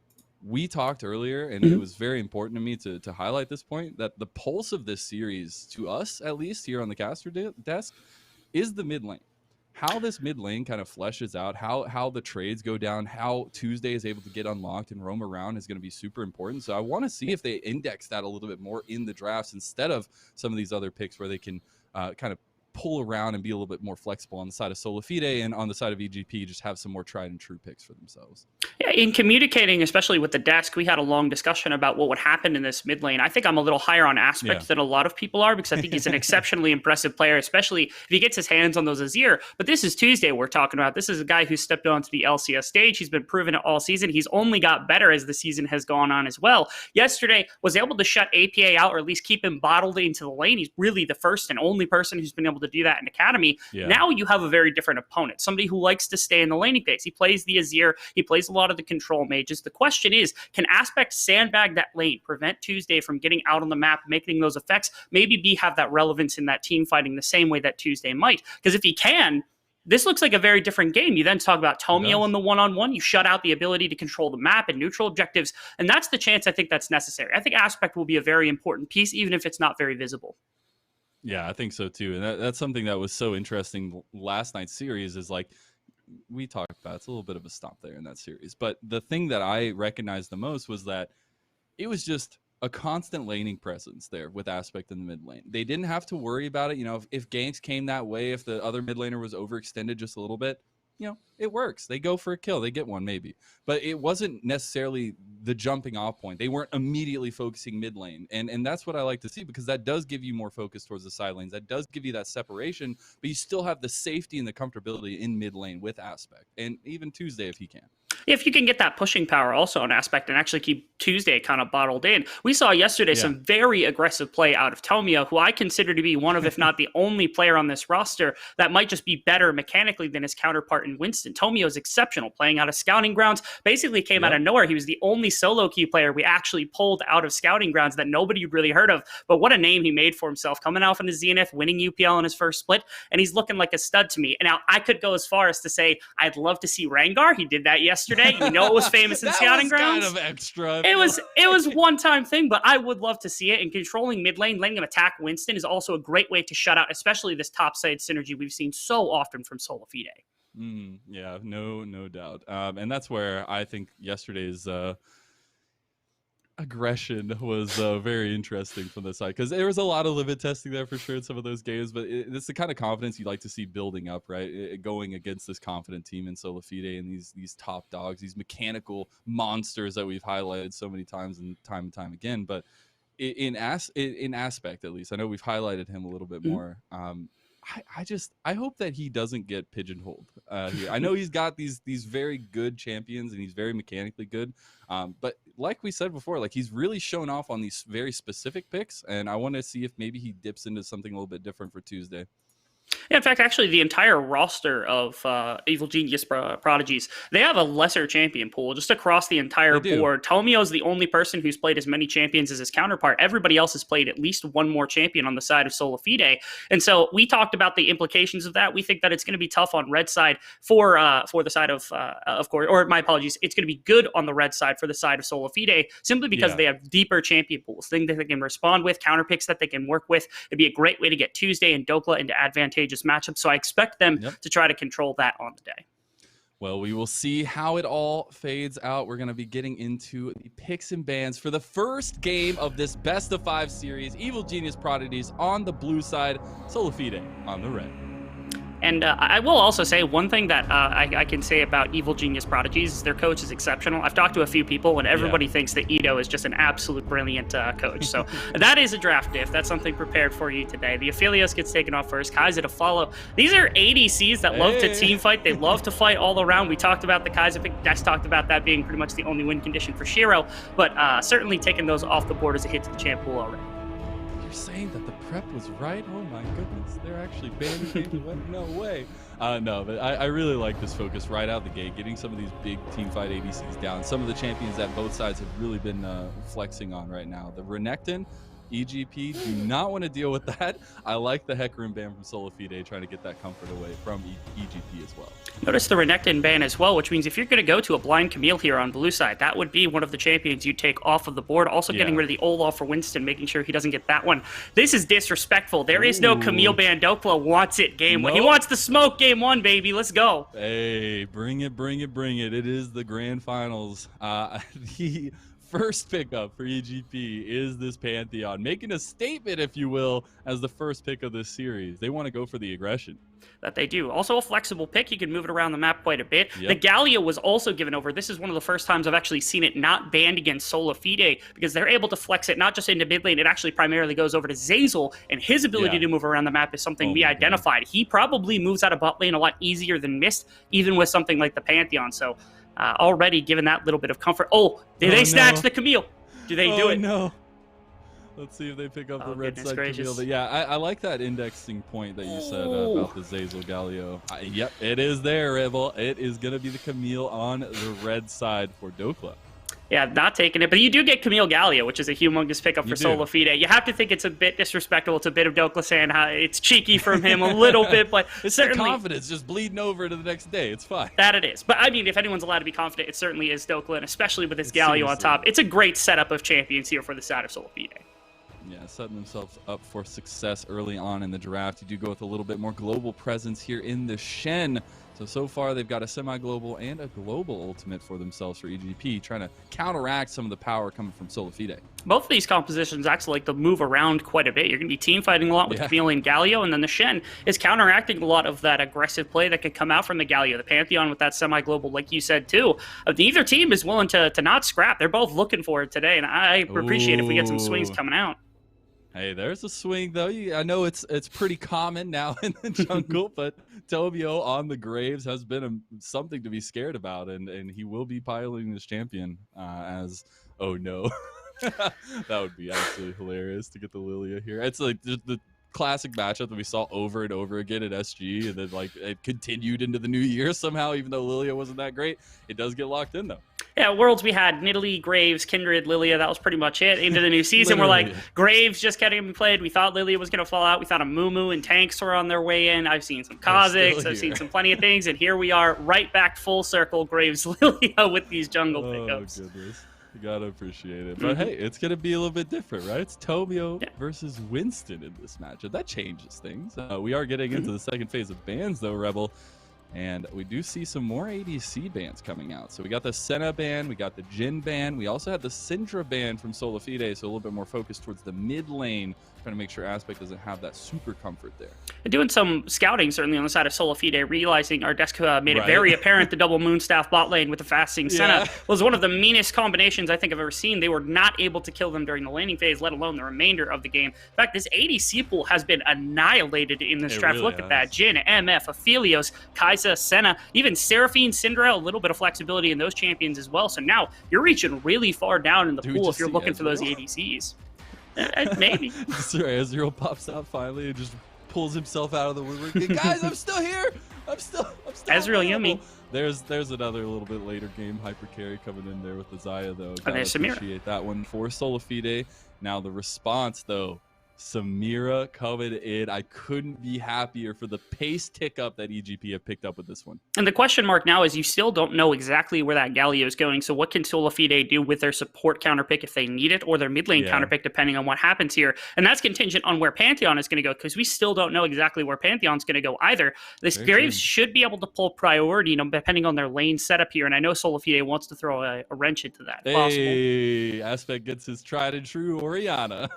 We talked earlier, and it was very important to me to highlight this point, that the pulse of this series, to us at least here on the caster desk, is the mid lane. How this mid lane kind of fleshes out, how the trades go down, how Tuesday is able to get unlocked and roam around is going to be super important. So I want to see if they index that a little bit more in the drafts instead of some of these other picks where they can kind of pull around and be a little bit more flexible on the side of SolaFide, and on the side of EGP just have some more tried and true picks for themselves. Yeah, in communicating, especially with the desk, we had a long discussion about what would happen in this mid lane. I think I'm a little higher on Aspect than a lot of people are, because I think he's an exceptionally impressive player, especially if he gets his hands on those Azir. But this is Tuesday we're talking about. This is a guy who stepped onto the LCS stage. He's been proven it all season. He's only got better as the season has gone on as well. Yesterday was able to shut APA out, or at least keep him bottled into the lane. He's really the first and only person who's been able to do that in Academy. Now you have a very different opponent, somebody who likes to stay in the laning phase. He plays the Azir. He plays a lot of the control mages. The question is, can Aspect sandbag that lane, prevent Tuesday from getting out on the map, making those effects, maybe have that relevance in that team fighting the same way that Tuesday might? Because if he can, this looks like a very different game. You then talk about Tomio in the one-on-one. You shut out the ability to control the map and neutral objectives, and that's the chance I think that's necessary. I think Aspect will be a very important piece, even if it's not very visible. Yeah, I think so too. And that's something that was so interesting last night's series, is like we talked about, it's a little bit of a stomp there in that series. But the thing that I recognized the most was that it was just a constant laning presence there with Aspect in the mid lane. They didn't have to worry about it. You know, if ganks came that way, if the other mid laner was overextended just a little bit, you know, it works. They go for a kill. They get one maybe. But it wasn't necessarily the jumping off point. They weren't immediately focusing mid lane. And that's what I like to see, because that does give you more focus towards the side lanes. That does give you that separation, but you still have the safety and the comfortability in mid lane with Aspect. And even Tuesday if he can. If you can get that pushing power also on Aspect and actually keep Tuesday kind of bottled in. We saw yesterday some very aggressive play out of Tomio, who I consider to be one of, if not the only player on this roster that might just be better mechanically than his counterpart in Winston. Tomio is exceptional, playing out of Scouting Grounds, basically came out of nowhere. He was the only solo queue player we actually pulled out of Scouting Grounds that nobody had really heard of, but what a name he made for himself, coming out from the Zenith, winning UPL in his first split, and he's looking like a stud to me. And now I could go as far as to say I'd love to see Rengar. He did that yesterday. You know, it was famous in Scouting Grounds. Kind of extra. It was one-time thing, but I would love to see it. And controlling mid lane, letting him attack Winston is also a great way to shut out, especially this top-side synergy we've seen so often from SolaFide. Yeah, no doubt. And that's where I think yesterday's aggression was very interesting from the side, because there was a lot of limit testing there for sure in some of those games, but it's the kind of confidence you like to see building up, right? Going against this confident team in SolaFide and these top dogs, these mechanical monsters that we've highlighted so many times and time again. But in Aspect, at least, I know we've highlighted him a little bit more. I hope that he doesn't get pigeonholed here. I know he's got these very good champions and he's very mechanically good, but like we said before, like he's really shown off on these very specific picks, and I want to see if maybe he dips into something a little bit different for Tuesday. Yeah, in fact, actually, the entire roster of Evil Genius Prodigies, they have a lesser champion pool just across the entire board. Tomio is the only person who's played as many champions as his counterpart. Everybody else has played at least one more champion on the side of SolaFide. And so we talked about the implications of that. We think that it's going to be tough on red side for the side of course, or my apologies, it's going to be good on the red side for the side of SolaFide, simply because they have deeper champion pools, things that they can respond with, counter picks that they can work with. It'd be a great way to get Tuesday and Dokla into advantageous matchups. So I expect them to try to control that on the day. Well, we will see how it all fades out. We're going to be getting into the picks and bans for the first game of this best of 5 series. Evil Genius Prodigies on the blue side, SolaFide on the red. And I will also say one thing that I can say about Evil Genius Prodigies is their coach is exceptional. I've talked to a few people, and everybody thinks that Ito is just an absolute brilliant coach. So that is a draft diff. That's something prepared for you today. The Aphelios gets taken off first. Kaiser to follow. These are ADCs that love to team fight. They love to fight all around. We talked about the Kaiser pick. Dex talked about that being pretty much the only win condition for Shiro, but certainly taking those off the board as a hit to the champ pool already. Saying that the prep was right. Oh my goodness, they're actually banning people. No way. No, but I really like this focus right out the gate, getting some of these big team fight ADCs down. Some of the champions that both sides have really been flexing on right now. The Renekton, EGP, do not want to deal with that. I like the Hecarim ban from SolaFide, trying to get that comfort away from EGP as well. Notice the Renekton ban as well, which means if you're going to go to a blind Camille here on blue side, that would be one of the champions you take off of the board. Also getting rid of the Olaf for Winston, making sure he doesn't get that one. This is disrespectful. There is no Camille ban. Dokla wants it game one. He wants the smoke game one, baby. Let's go. Hey, bring it, bring it, bring it. It is the grand finals. The first pickup for EGP is this Pantheon, making a statement, if you will, as the first pick of this series. They want to go for the aggression. That they do. Also a flexible pick. You can move it around the map quite a bit. The Gallia was also given over. This is one of the first times I've actually seen it not banned against SolaFide, because they're able to flex it not just into mid lane. It actually primarily goes over to Zazel, and his ability to move around the map is something we identified. He probably moves out of bot lane a lot easier than Mist, even with something like the Pantheon. So already given that little bit of comfort. Did they snatch the Camille? Do they do it? No. Let's see if they pick up the red side Camille. But yeah, I like that indexing point that you said about the Zazel Galio. Yep, it is there, Rebel. It is going to be the Camille on the red side for Dokla. Yeah, not taking it. But you do get Camille Gallia, which is a humongous pickup for SolaFide. You have to think it's a bit disrespectful. It's a bit of Dokla saying how it's cheeky from him a little bit, but it's certainly the confidence just bleeding over to the next day. It's fine. That it is. But I mean, if anyone's allowed to be confident, it certainly is Dokla, and especially with this Galio on top. It's a great setup of champions here for the side of SolaFide. Yeah, setting themselves up for success early on in the draft. You do go with a little bit more global presence here in the Shen. So far, they've got a semi-global and a global ultimate for themselves for EGP, trying to counteract some of the power coming from SolaFide. Both of these compositions actually like to move around quite a bit. You're going to be team fighting a lot with Camille and Galio, and then the Shen is counteracting a lot of that aggressive play that could come out from the Galio. The Pantheon with that semi-global, like you said, too. Neither team is willing to not scrap. They're both looking for it today, and I appreciate if we get some swings coming out. Hey, there's a swing, though. I know it's pretty common now in the jungle, but Tobio on the Graves has been something to be scared about, and he will be piloting this champion as, oh no. That would be absolutely hilarious to get the Lilia here. It's like the classic matchup that we saw over and over again at SG, and then like it continued into the new year somehow, even though Lilia wasn't that great. It does get locked in, though. Yeah, Worlds we had Nidalee, Graves, Kindred, Lilia. That was pretty much it. Into the new season, we're like, Graves just getting played. We thought Lilia was going to fall out. We thought a Mumu and Tanks were on their way in. I've seen some Kha'Zix. I've seen some plenty of things. And here we are right back full circle, Graves, Lilia with these jungle pickups. Oh, goodness. You got to appreciate it. But hey, it's going to be a little bit different, right? It's Tobio versus Winston in this matchup. That changes things. We are getting into the second phase of bans, though, Rebel. And we do see some more ADC bans coming out. So we got the Senna ban, we got the Jhin ban, we also had the Syndra ban from SolaFide, so a little bit more focused towards the mid lane, trying to make sure Aspect doesn't have that super comfort there. And doing some scouting, certainly on the side of SolaFide, realizing our desk made it very apparent the double Moonstaff bot lane with the fasting Senna was one of the meanest combinations I think I've ever seen. They were not able to kill them during the laning phase, let alone the remainder of the game. In fact, this ADC pool has been annihilated in this draft. Look at that. Jhin, MF, Aphelios, Kai'Sa, Orisa, Senna, even Seraphine, Syndra, a little bit of flexibility in those champions as well. So now you're reaching really far down in the pool if you're looking for those ADCs. Maybe. Sorry, Ezreal pops out finally and just pulls himself out of the woodwork. Guys, I'm still here. I'm still Ezreal available. Yumi. There's another little bit later game hyper carry coming in there with the Xayah though. And there's Samira. Appreciate that one for SolaFide. Now the response though. Samira coming in. I couldn't be happier for the pace tick up that EGP have picked up with this one. And the question mark now is you still don't know exactly where that Galio is going. So what can SolaFide do with their support counter pick if they need it, or their mid lane counter pick depending on what happens here? And that's contingent on where Pantheon is going to go, because we still don't know exactly where Pantheon's going to go either. This Graves should be able to pull priority, depending on their lane setup here. And I know SolaFide wants to throw a wrench into that. Hey, Aspect gets his tried and true Orianna.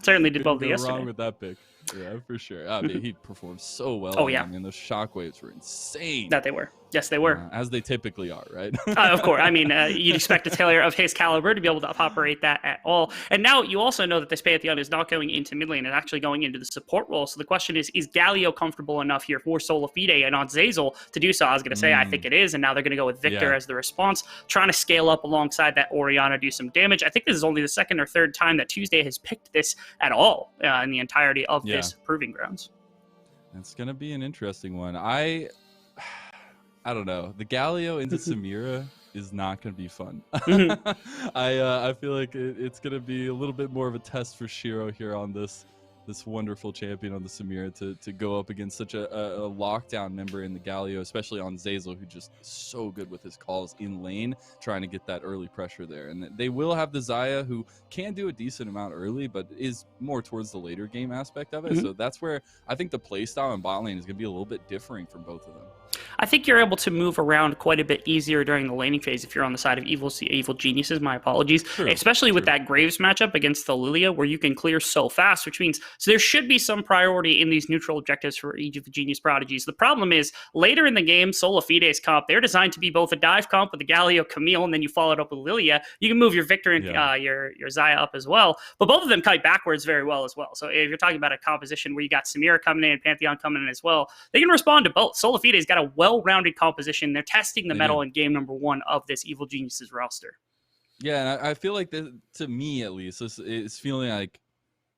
Certainly did both yesterday. wrong with that pick. Yeah, for sure. I mean, he performed so well. Oh, yeah. I mean, those shockwaves were insane. That they were. Yes, they were. As they typically are, right? Of course. I mean, you'd expect a Taylor of his caliber to be able to operate that at all. And now you also know that this Pantheon is not going into mid lane and actually going into the support role. So the question is Galio comfortable enough here for SolaFide and on Zeyzal to do so? I was going to say, I think it is. And now they're going to go with Victor as the response, trying to scale up alongside that Orianna, do some damage. I think this is only the second or third time that Tuesday has picked this at all in the entirety of this Proving Grounds. It's going to be an interesting one. I don't know. The Galio into Samira is not going to be fun. I feel like it's going to be a little bit more of a test for Shiro here on this wonderful champion on the Samira to go up against such a lockdown member in the Galio, especially on Zeyzal, who just is so good with his calls in lane, trying to get that early pressure there. And they will have the Xayah, who can do a decent amount early, but is more towards the later game aspect of it. So that's where I think the playstyle in bot lane is going to be a little bit differing from both of them. I think you're able to move around quite a bit easier during the laning phase if you're on the side of evil geniuses, my apologies, especially with that Graves matchup against the Lilia, where you can clear so fast, which means so there should be some priority in these neutral objectives for each of the Genius Prodigies. The problem is later in the game, SolaFide's comp, they're designed to be both a dive comp with the Galio Camille, and then you follow it up with Lilia. You can move your Victor and your Xayah up as well, but both of them kite backwards very well as well. So if you're talking about a composition where you got Samira coming in and Pantheon coming in as well, they can respond to both. SolaFide's got a well-rounded composition. They're testing the metal in game number 1 of this Evil Geniuses roster. Yeah, and I feel like to me at least, it's feeling like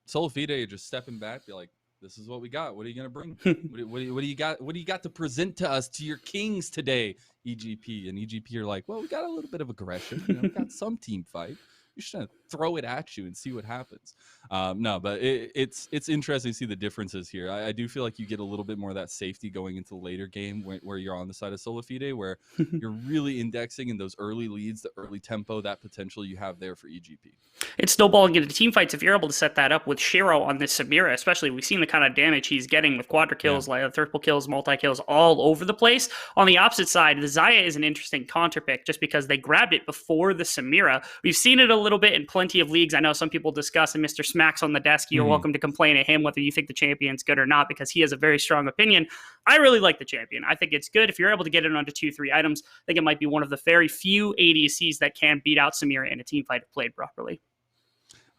SolaFide just stepping back, be like, this is what we got. What are you gonna bring? what do you got? What do you got to present to us, to your kings today, EGP? And EGP are like, well, we got a little bit of aggression. We got some team fight. You're just gonna throw it at you and see what happens. No, but it's interesting to see the differences here. I do feel like you get a little bit more of that safety going into the later game where you're on the side of SolaFide, where you're really indexing in those early leads, the early tempo, that potential you have there for EGP. It's snowballing into team fights if you're able to set that up with Shiro on this Samira, especially. We've seen the kind of damage he's getting with quadra kills, like triple kills, multi-kills all over the place. On the opposite side, the Xayah is an interesting counter pick just because they grabbed it before the Samira. We've seen it a little bit in plenty of leagues. I know some people discuss, and Mr. Smacks on the desk, you're welcome to complain at him whether you think the champion's good or not, because he has a very strong opinion. I really like the champion. I think it's good. If you're able to get it onto 2-3 items, I think it might be one of the very few ADCs that can beat out Samira in a team fight if played properly.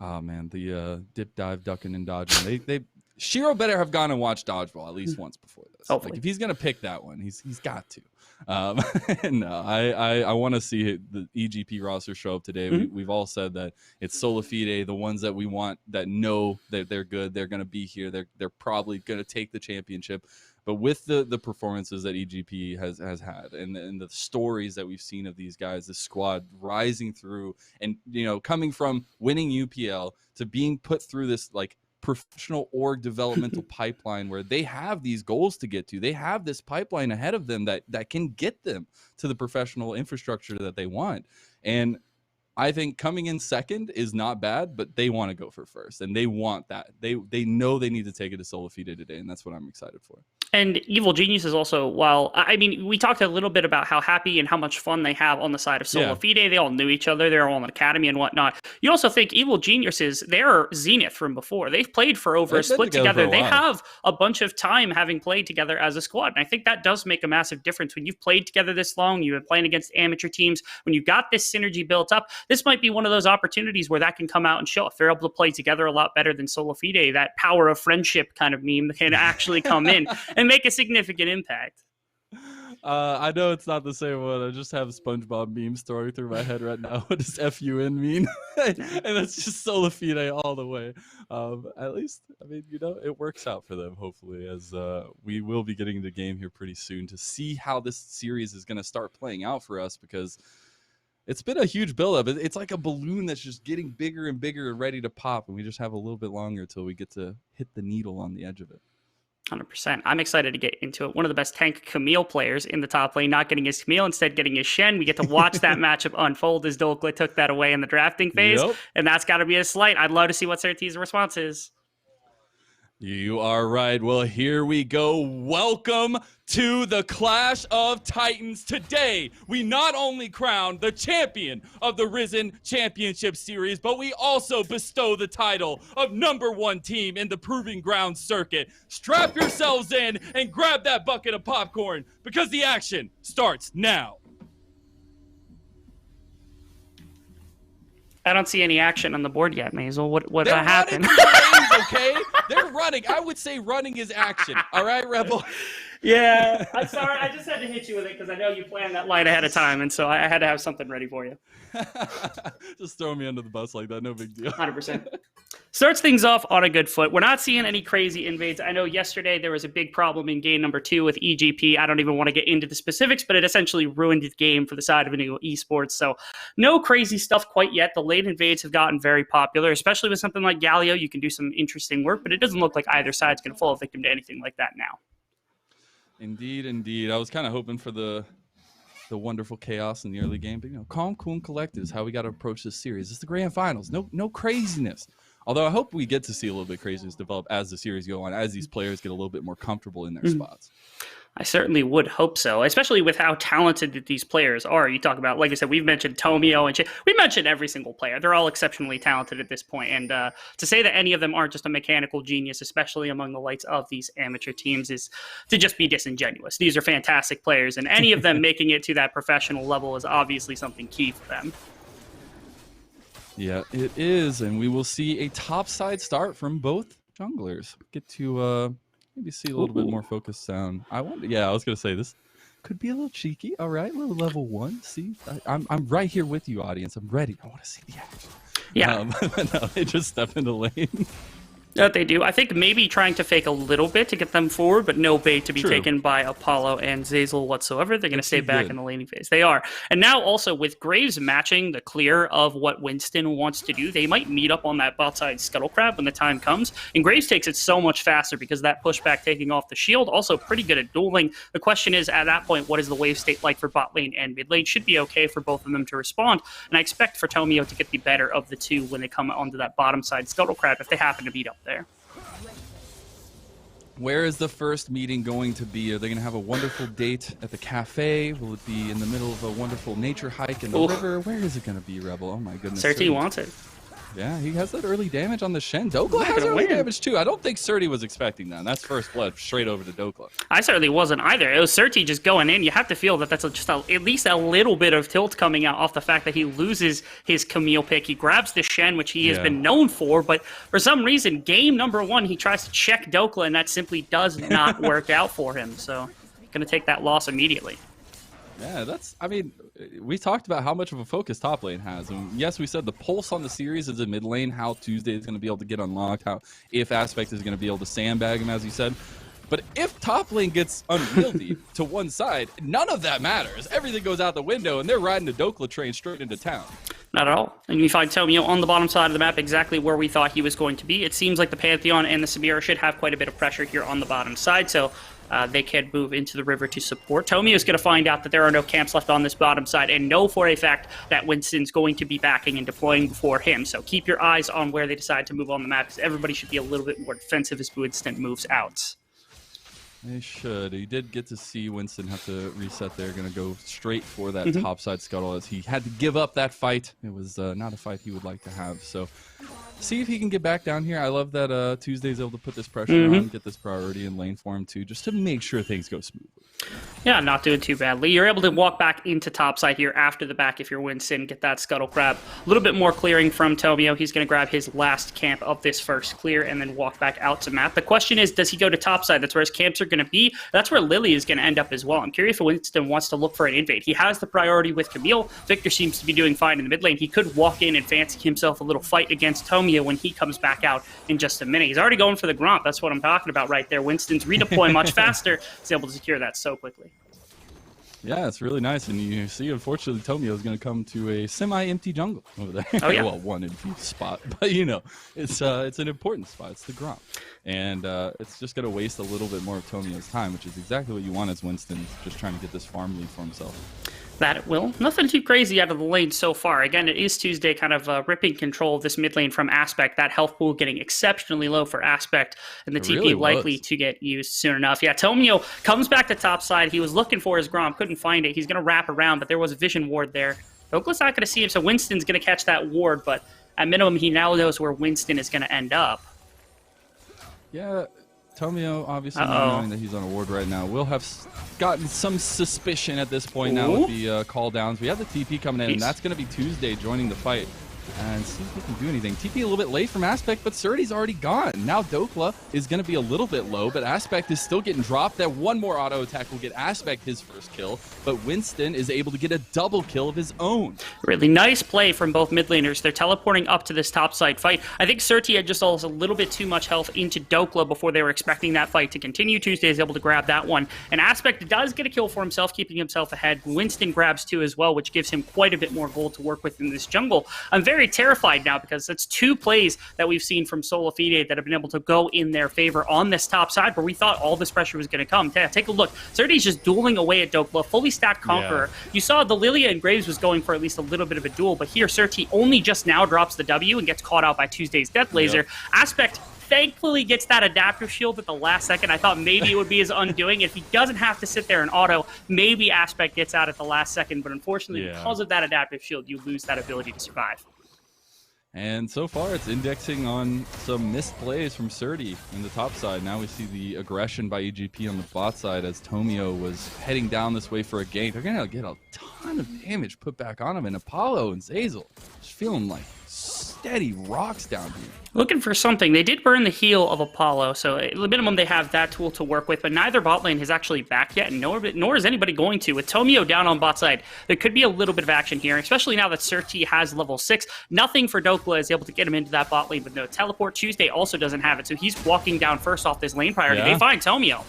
Oh man, the dip, dive, ducking, and dodging. They Shiro better have gone and watched Dodgeball at least once before this. Hopefully. Like, if he's gonna pick that one, he's got to. No, I want to see the EGP roster show up today. We've all said that it's SolaFide, the ones that we want, that know that they're good, they're gonna be here. They're probably gonna take the championship. But with the performances that EGP has had and the stories that we've seen of these guys, the squad rising through and, coming from winning UPL to being put through this like professional org developmental pipeline where they have these goals to get to. They have this pipeline ahead of them that can get them to the professional infrastructure that they want. And I think coming in second is not bad, but they want to go for first, and they want that. They know they need to take it to SolaFide today, and that's what I'm excited for. And Evil Genius is also, we talked a little bit about how happy and how much fun they have on the side of SolaFide. They all knew each other. They're all in an academy and whatnot. You also think Evil Geniuses, they're Zenith from before. They've played for over a split together. They have a bunch of time having played together as a squad. And I think that does make a massive difference. When you've played together this long, you've been playing against amateur teams, when you've got this synergy built up, this might be one of those opportunities where that can come out and show. If they're able to play together a lot better than SolaFide, that power of friendship kind of meme can actually come in and make a significant impact. I know it's not the same one. I just have SpongeBob memes throwing through my head right now. What does FUN mean? And that's just SolaFide all the way. At least, I mean, it works out for them, hopefully, as we will be getting the game here pretty soon to see how this series is going to start playing out for us, because it's been a huge buildup. It's like a balloon that's just getting bigger and bigger and ready to pop, and we just have a little bit longer till we get to hit the needle on the edge of it. 100%. I'm excited to get into it. One of the best tank Camille players in the top lane, not getting his Camille, instead getting his Shen. We get to watch that matchup unfold as Dokla took that away in the drafting phase. Yep. And that's got to be a slight. I'd love to see what Surti's response is. You are right. Well, here we go. Welcome to the Clash of Titans. Today, we not only crown the champion of the Risen Championship Series, but we also bestow the title of #1 team in the Proving Ground circuit. Strap yourselves in and grab that bucket of popcorn, because the action starts now. I don't see any action on the board yet, Maisel. What They're happened? running, okay? They're running. I would say running is action. All right, Rebel? Yeah, I'm sorry. I just had to hit you with it because I know you planned that line ahead of time, and so I had to have something ready for you. Just throw me under the bus like that. No big deal. 100%. Starts things off on a good foot. We're not seeing any crazy invades. I know yesterday there was a big problem in game number 2 with EGP. I don't even want to get into the specifics, but it essentially ruined the game for the side of a new Esports. So no crazy stuff quite yet. The late invades have gotten very popular, especially with something like Galio. You can do some interesting work, but it doesn't look like either side's going to fall victim to anything like that now. Indeed, indeed. I was kind of hoping for the wonderful chaos in the early game, but calm, cool, and collected is how we got to approach this series. It's the grand finals. No craziness. Although I hope we get to see a little bit of craziness develop as the series go on, as these players get a little bit more comfortable in their spots. I certainly would hope so, especially with how talented these players are. You talk about, like I said, we've mentioned Tomio and we mentioned every single player. They're all exceptionally talented at this point. And to say that any of them aren't just a mechanical genius, especially among the likes of these amateur teams, is to just be disingenuous. These are fantastic players, and any of them making it to that professional level is obviously something key for them. Yeah, it is, and we will see a topside start from both junglers. Get to maybe see a little bit more focused sound. I was gonna say this could be a little cheeky. All right, a little level 1. See, I'm right here with you, audience. I'm ready. I want to see the action. Yeah. No, they just step into lane. That they do. I think maybe trying to fake a little bit to get them forward, but no bait to be True. taken by Apollo and Zazel whatsoever. They're going to stay back in the laning phase. They are. And now also with Graves matching the clear of what Winston wants to do, they might meet up on that bot side Scuttle Crab when the time comes. And Graves takes it so much faster because that pushback taking off the shield, also pretty good at dueling. The question is, at that point, what is the wave state like for bot lane and mid lane? Should be okay for both of them to respond. And I expect for Tomio to get the better of the two when they come onto that bottom side Scuttle Crab if they happen to meet up there. Where is the first meeting going to be? Are they going to have a wonderful date at the cafe? Will it be in the middle of a wonderful nature hike in the river? Where is it going to be, Rebel? Oh my goodness. Surti wants it. Yeah, he has that early damage on the Shen. Dokla has early damage too. I don't think Surti was expecting that. That's first blood straight over to Dokla. I certainly wasn't either. It was Surti just going in. You have to feel that that's just at least a little bit of tilt coming out off the fact that he loses his Camille pick. He grabs the Shen, which he has been known for, but for some reason, game number 1, he tries to check Dokla, and that simply does not work out for him. So, going to take that loss immediately. Yeah, we talked about how much of a focus top lane has. And yes, we said the pulse on the series is in mid lane, how Tuesday is going to be able to get unlocked, how if Aspect is going to be able to sandbag him, as you said. But if top lane gets unwieldy to one side, none of that matters. Everything goes out the window, and they're riding the Dokla train straight into town. Not at all. And you find Tomio on the bottom side of the map exactly where we thought he was going to be. It seems like the Pantheon and the Samira should have quite a bit of pressure here on the bottom side, so they can move into the river to support. Tomio is going to find out that there are no camps left on this bottom side and know for a fact that Winston's going to be backing and deploying before him. So keep your eyes on where they decide to move on the map, because everybody should be a little bit more defensive as Winston moves out. They should. He did get to see Winston have to reset there. Going to go straight for that topside scuttle as he had to give up that fight. It was not a fight he would like to have. So see if he can get back down here. I love that Tuesday's able to put this pressure on, get this priority in lane for him too, just to make sure things go smoothly. Yeah, not doing too badly. You're able to walk back into topside here after the back if you're Winston, get that scuttle crab. A little bit more clearing from Tomio. He's going to grab his last camp of this first clear and then walk back out to map. The question is, does he go to topside? That's where his camps are going to be. That's where Lily is going to end up as well. I'm curious if Winston wants to look for an invade. He has the priority with Camille. Victor seems to be doing fine in the mid lane. He could walk in and fancy himself a little fight against Tomio when he comes back out in just a minute. He's already going for the Gromp. That's what I'm talking about right there. Winston's redeploying much faster. He's able to secure that so quickly. Yeah, it's really nice, and you see, unfortunately, Tomio is going to come to a semi-empty jungle over there. Oh, yeah. Well, one empty spot, but it's an important spot. It's the Gromp, and it's just going to waste a little bit more of Tomio's time, which is exactly what you want as Winston, just trying to get this farm lead for himself. That it will. Nothing too crazy out of the lane so far. Again, it is Tuesday, kind of ripping control of this mid lane from Aspect. That health pool getting exceptionally low for Aspect, and the TP really likely was. to get used soon enough. Yeah, Tomio comes back to top side. He was looking for his Grom, couldn't find it. He's going to wrap around, but there was a vision ward there. Oakla's not going to see him, so Winston's going to catch that ward, but at minimum, he now knows where Winston is going to end up. Yeah, Tomio, obviously not knowing that he's on a ward right now, will have gotten some suspicion at this point now with the call downs. We have the TP coming in, and that's going to be Tuesday joining the fight. And see if we can do anything. TP a little bit late from Aspect, but Surdy's already gone. Now Dokla is going to be a little bit low, but Aspect is still getting dropped. That one more auto attack will get Aspect his first kill, but Winston is able to get a double kill of his own. Really nice play from both mid laners. They're teleporting up to this top side fight. I think Surty had just lost a little bit too much health into Dokla before they were expecting that fight to continue. Tuesday is able to grab that one, and Aspect does get a kill for himself, keeping himself ahead. Winston grabs two as well, which gives him quite a bit more gold to work with in this jungle. I'm very terrified now because it's two plays that we've seen from SolaFide that have been able to go in their favor on this top side where we thought all this pressure was going to come. Take a look. Surdy's just dueling away at Dokla, fully stacked Conqueror. Yeah. You saw the Lilia and Graves was going for at least a little bit of a duel, but here Surty only just now drops the W and gets caught out by Tuesday's Death Laser. Yep. Aspect thankfully gets that adaptive shield at the last second. I thought maybe it would be his undoing. If he doesn't have to sit there and auto, maybe Aspect gets out at the last second, but unfortunately because of that adaptive shield, you lose that ability to survive. And so far, it's indexing on some missed plays from Surdy in the top side. Now we see the aggression by EGP on the bot side as Tomio was heading down this way for a gank. They're going to get a ton of damage put back on him, and Apollo and Zazel just feeling like steady rocks down here. Looking for something. They did burn the heal of Apollo, so at the minimum they have that tool to work with, but neither bot lane is actually back yet, and nor is anybody going to. With Tomio down on bot side, there could be a little bit of action here, especially now that Surty has level 6. Nothing for Dokla is able to get him into that bot lane, but no teleport. Tuesday also doesn't have it, so he's walking down first off this lane priority. They find Tomio.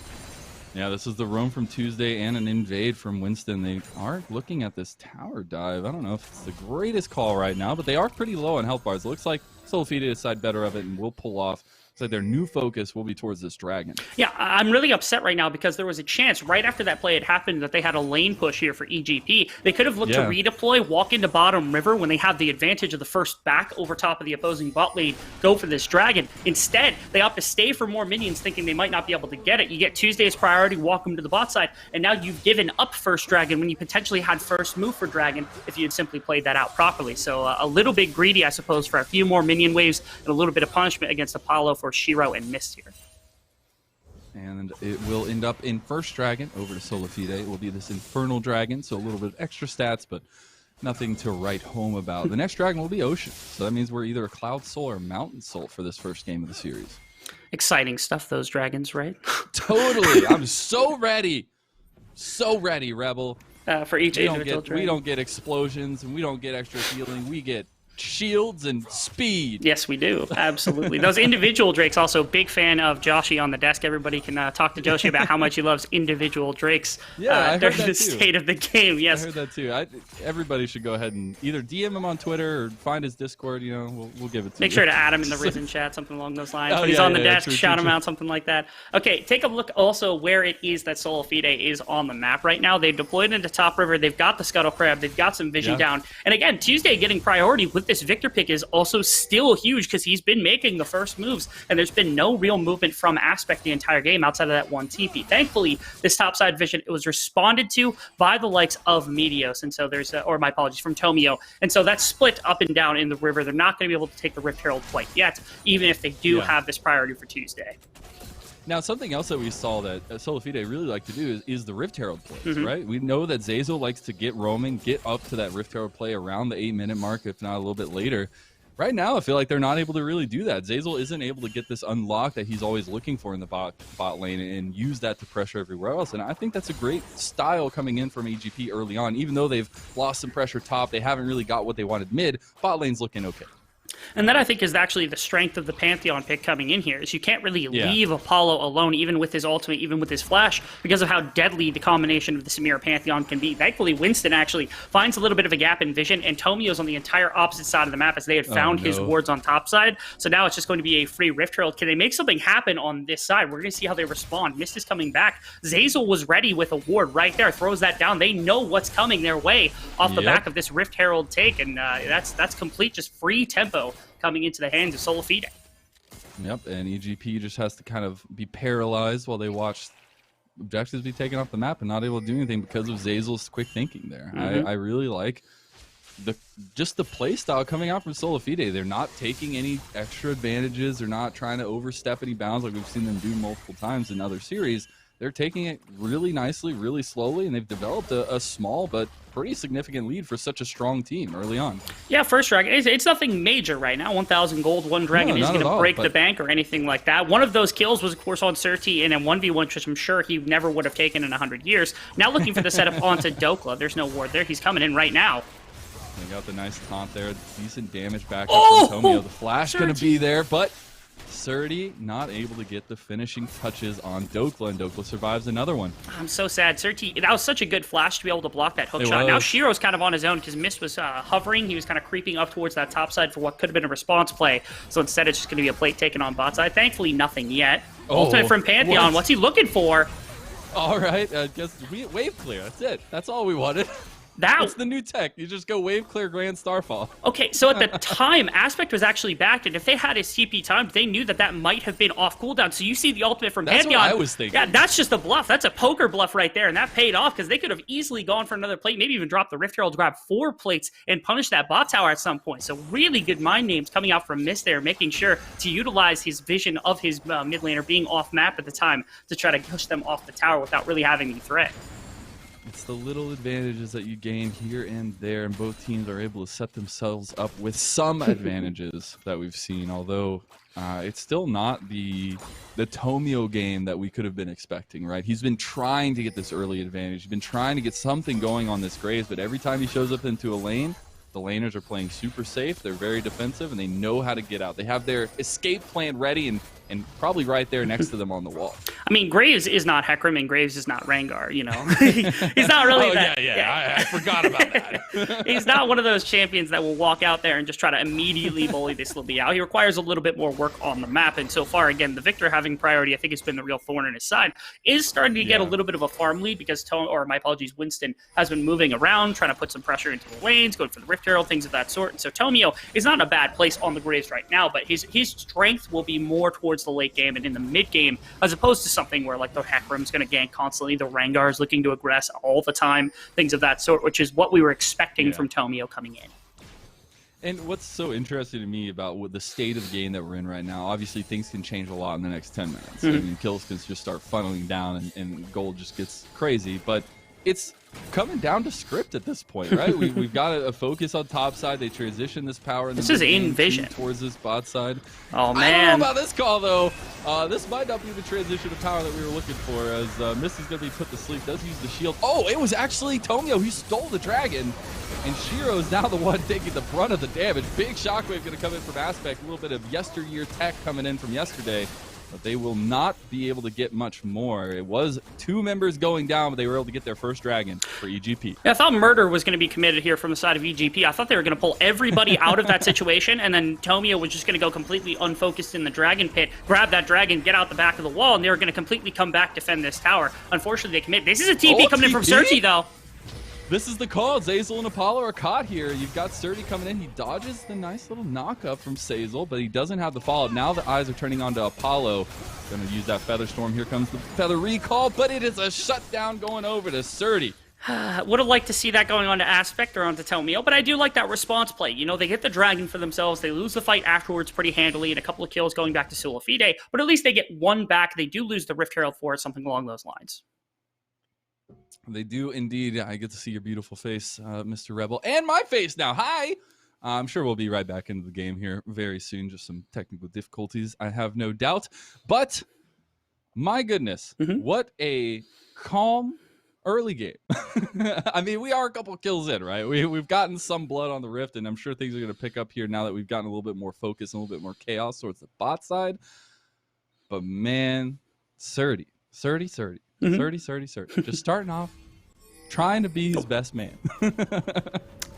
Yeah, this is the roam from Tuesday and an invade from Winston. They are looking at this tower dive. I don't know if it's the greatest call right now, but they are pretty low on health bars. It looks like SolaFide decide better of it and will pull off. So their new focus will be towards this dragon. Yeah, I'm really upset right now because there was a chance right after that play had happened that they had a lane push here for EGP. They could have looked to redeploy, walk into bottom river when they have the advantage of the first back over top of the opposing bot lane, go for this dragon. Instead, they opt to stay for more minions thinking they might not be able to get it. You get Tuesday's priority, walk them to the bot side, and now you've given up first dragon when you potentially had first move for dragon if you had simply played that out properly. So a little bit greedy, I suppose, for a few more minion waves and a little bit of punishment against Apollo for Shiro and Mist here. And it will end up in first dragon over to SolaFide. It will be this infernal dragon, so a little bit of extra stats, but nothing to write home about. The next dragon will be Ocean, so that means we're either a Cloud Soul or Mountain Soul for this first game of the series. Exciting stuff, those dragons, right? Totally. I'm so ready. So ready, Rebel. For each individual dragon. We don't get explosions, and we don't get extra healing. We get shields and speed. Yes, we do. Absolutely. Those individual Drakes, also big fan of Joshi on the desk. Everybody can talk to Joshi about how much he loves individual Drakes during the state of the game. Yes. I heard that too. Everybody should go ahead and either DM him on Twitter or find his Discord. You know, we'll give it to you. Make sure to add him in the Risen chat, something along those lines. When he's on the desk, shout him out, something like that. Okay, take a look also where it is that SolaFide is on the map right now. They've deployed into top river. They've got the Scuttle Crab. They've got some vision down. And again, Tuesday getting priority with this Victor pick is also still huge because he's been making the first moves and there's been no real movement from Aspect the entire game outside of that one TP. Thankfully, this topside vision, it was responded to by the likes of Meteos, and so there's or my apologies, from Tomio, and so that's split up and down in the river. They're not going to be able to take the Rift Herald quite yet, even if they do have this priority for Tuesday. Now, something else that we saw that SolaFide really like to do is the Rift Herald plays, right? We know that Zeyzal likes to get roaming, get up to that Rift Herald play around the 8-minute mark, if not a little bit later. Right now, I feel like they're not able to really do that. Zeyzal isn't able to get this unlock that he's always looking for in the bot lane and use that to pressure everywhere else. And I think that's a great style coming in from EGP early on. Even though they've lost some pressure top, they haven't really got what they wanted mid. Bot lane's looking okay. And that, I think, is actually the strength of the Pantheon pick coming in here, is you can't really leave Apollo alone, even with his ultimate, even with his flash, because of how deadly the combination of the Samira Pantheon can be. Thankfully, Winston actually finds a little bit of a gap in vision, and Tomio's on the entire opposite side of the map as they had found his wards on top side. So now it's just going to be a free Rift Herald. Can they make something happen on this side? We're going to see how they respond. Mist is coming back. Zeyzal was ready with a ward right there, throws that down. They know what's coming their way off the back of this Rift Herald take, and that's complete just free tempo coming into the hands of SolaFide. Yep, and EGP just has to kind of be paralyzed while they watch objectives be taken off the map and not able to do anything because of Zeyzal's quick thinking there. I really like just the play style coming out from SolaFide. They're not taking any extra advantages. They're not trying to overstep any bounds like we've seen them do multiple times in other series. They're taking it really nicely, really slowly, and they've developed a small but pretty significant lead for such a strong team early on. Yeah, first dragon, it's nothing major right now. 1,000 gold, one dragon isn't going to break the bank or anything like that. One of those kills was, of course, on Surti in a 1v1, which I'm sure he never would have taken in 100 years. Now looking for the setup onto Dokla. There's no ward there. He's coming in right now. They got the nice taunt there. Decent damage back up from Tomio. The flash going to be there, but Surti not able to get the finishing touches on Dokla, and Dokla survives another one. I'm so sad. Surti, that was such a good flash to be able to block that hook shot. Now Shiro's kind of on his own because Mist was hovering. He was kind of creeping up towards that top side for what could have been a response play. So instead, it's just going to be a plate taken on bot side. Thankfully, nothing yet. Ultimate from Pantheon. What's he looking for? All right, just wave clear. That's it. That's all we wanted. That's the new tech. You just go wave clear Grand Starfall. Okay, so at the time, Aspect was actually backed, and if they had his TP timed, they knew that might have been off cooldown. So you see the ultimate from Pantheon. That's what I was thinking. Yeah, that's just a bluff. That's a poker bluff right there, and that paid off because they could have easily gone for another plate, maybe even dropped the Rift Herald, grab 4 plates, and punish that bot tower at some point. So really good mind names coming out from Mist there, making sure to utilize his vision of his mid laner being off map at the time to try to push them off the tower without really having any threat. It's the little advantages that you gain here and there, and both teams are able to set themselves up with some advantages that we've seen, although it's still not the Tomio game that we could have been expecting, right? He's been trying to get this early advantage. He's been trying to get something going on this Graves, but every time he shows up into a lane, the laners are playing super safe. They're very defensive, and they know how to get out. They have their escape plan ready and probably right there next to them on the wall. I mean, Graves is not Hecarim, and Graves is not Rengar, you know. He's not really that. I forgot about that. He's not one of those champions that will walk out there and just try to immediately bully this little out. He requires a little bit more work on the map, and so far, again, the Victor having priority, I think, has been the real thorn in his side, is starting to get a little bit of a farm lead because Winston has been moving around, trying to put some pressure into the lanes, going for the Rift Herald, things of that sort. And so Tomio is not in a bad place on the Graves right now, but his strength will be more towards the late game and in the mid game, as opposed to something where like the Hecarim's going to gank constantly, the Rengar is looking to aggress all the time, things of that sort, which is what we were expecting from Tomio coming in. And what's so interesting to me about the state of the game that we're in right now, obviously things can change a lot in the next 10 minutes. I mean, kills can just start funneling down and gold just gets crazy, but it's coming down to script at this point, right? We've got a focus on top side. They transition this power in vision towards this bot side. Oh, man. I don't know about this call, though. This might not be the transition of power that we were looking for, as Mist is going to be put to sleep. Does use the shield. Oh, it was actually Tomio who stole the dragon, and Shiro is now the one taking the brunt of the damage. Big shockwave going to come in from Aspect. A little bit of yesteryear tech coming in from yesterday. But they will not be able to get much more. It was 2 members going down, but they were able to get their first dragon for EGP. Yeah, I thought murder was going to be committed here from the side of EGP. I thought they were going to pull everybody out of that situation, and then Tomio was just going to go completely unfocused in the dragon pit, grab that dragon, get out the back of the wall, and they were going to completely come back, defend this tower. Unfortunately, they commit. This is a TP coming in from Surti, though. This is the call. Zeyzal and Apollo are caught here. You've got Surti coming in. He dodges the nice little knock-up from Zeyzal, but he doesn't have the follow-up. Now the eyes are turning on to Apollo. Going to use that Feather Storm. Here comes the Feather Recall, but it is a shutdown going over to Surti. Would have liked to see that going on to Aspect or onto Tomio, but I do like that response play. You know, they get the Dragon for themselves, they lose the fight afterwards pretty handily, and a couple of kills going back to SolaFide, but at least they get one back. They do lose the Rift Herald for it, something along those lines. They do indeed. I get to see your beautiful face, Mr. Rebel, and my face now. Hi! I'm sure we'll be right back into the game here very soon. Just some technical difficulties, I have no doubt. But, my goodness, what a calm early game. I mean, we are a couple kills in, right? We've gotten some blood on the Rift, and I'm sure things are going to pick up here now that we've gotten a little bit more focus and a little bit more chaos towards the bot side. But man, Surdy. Just starting off, trying to be his best man.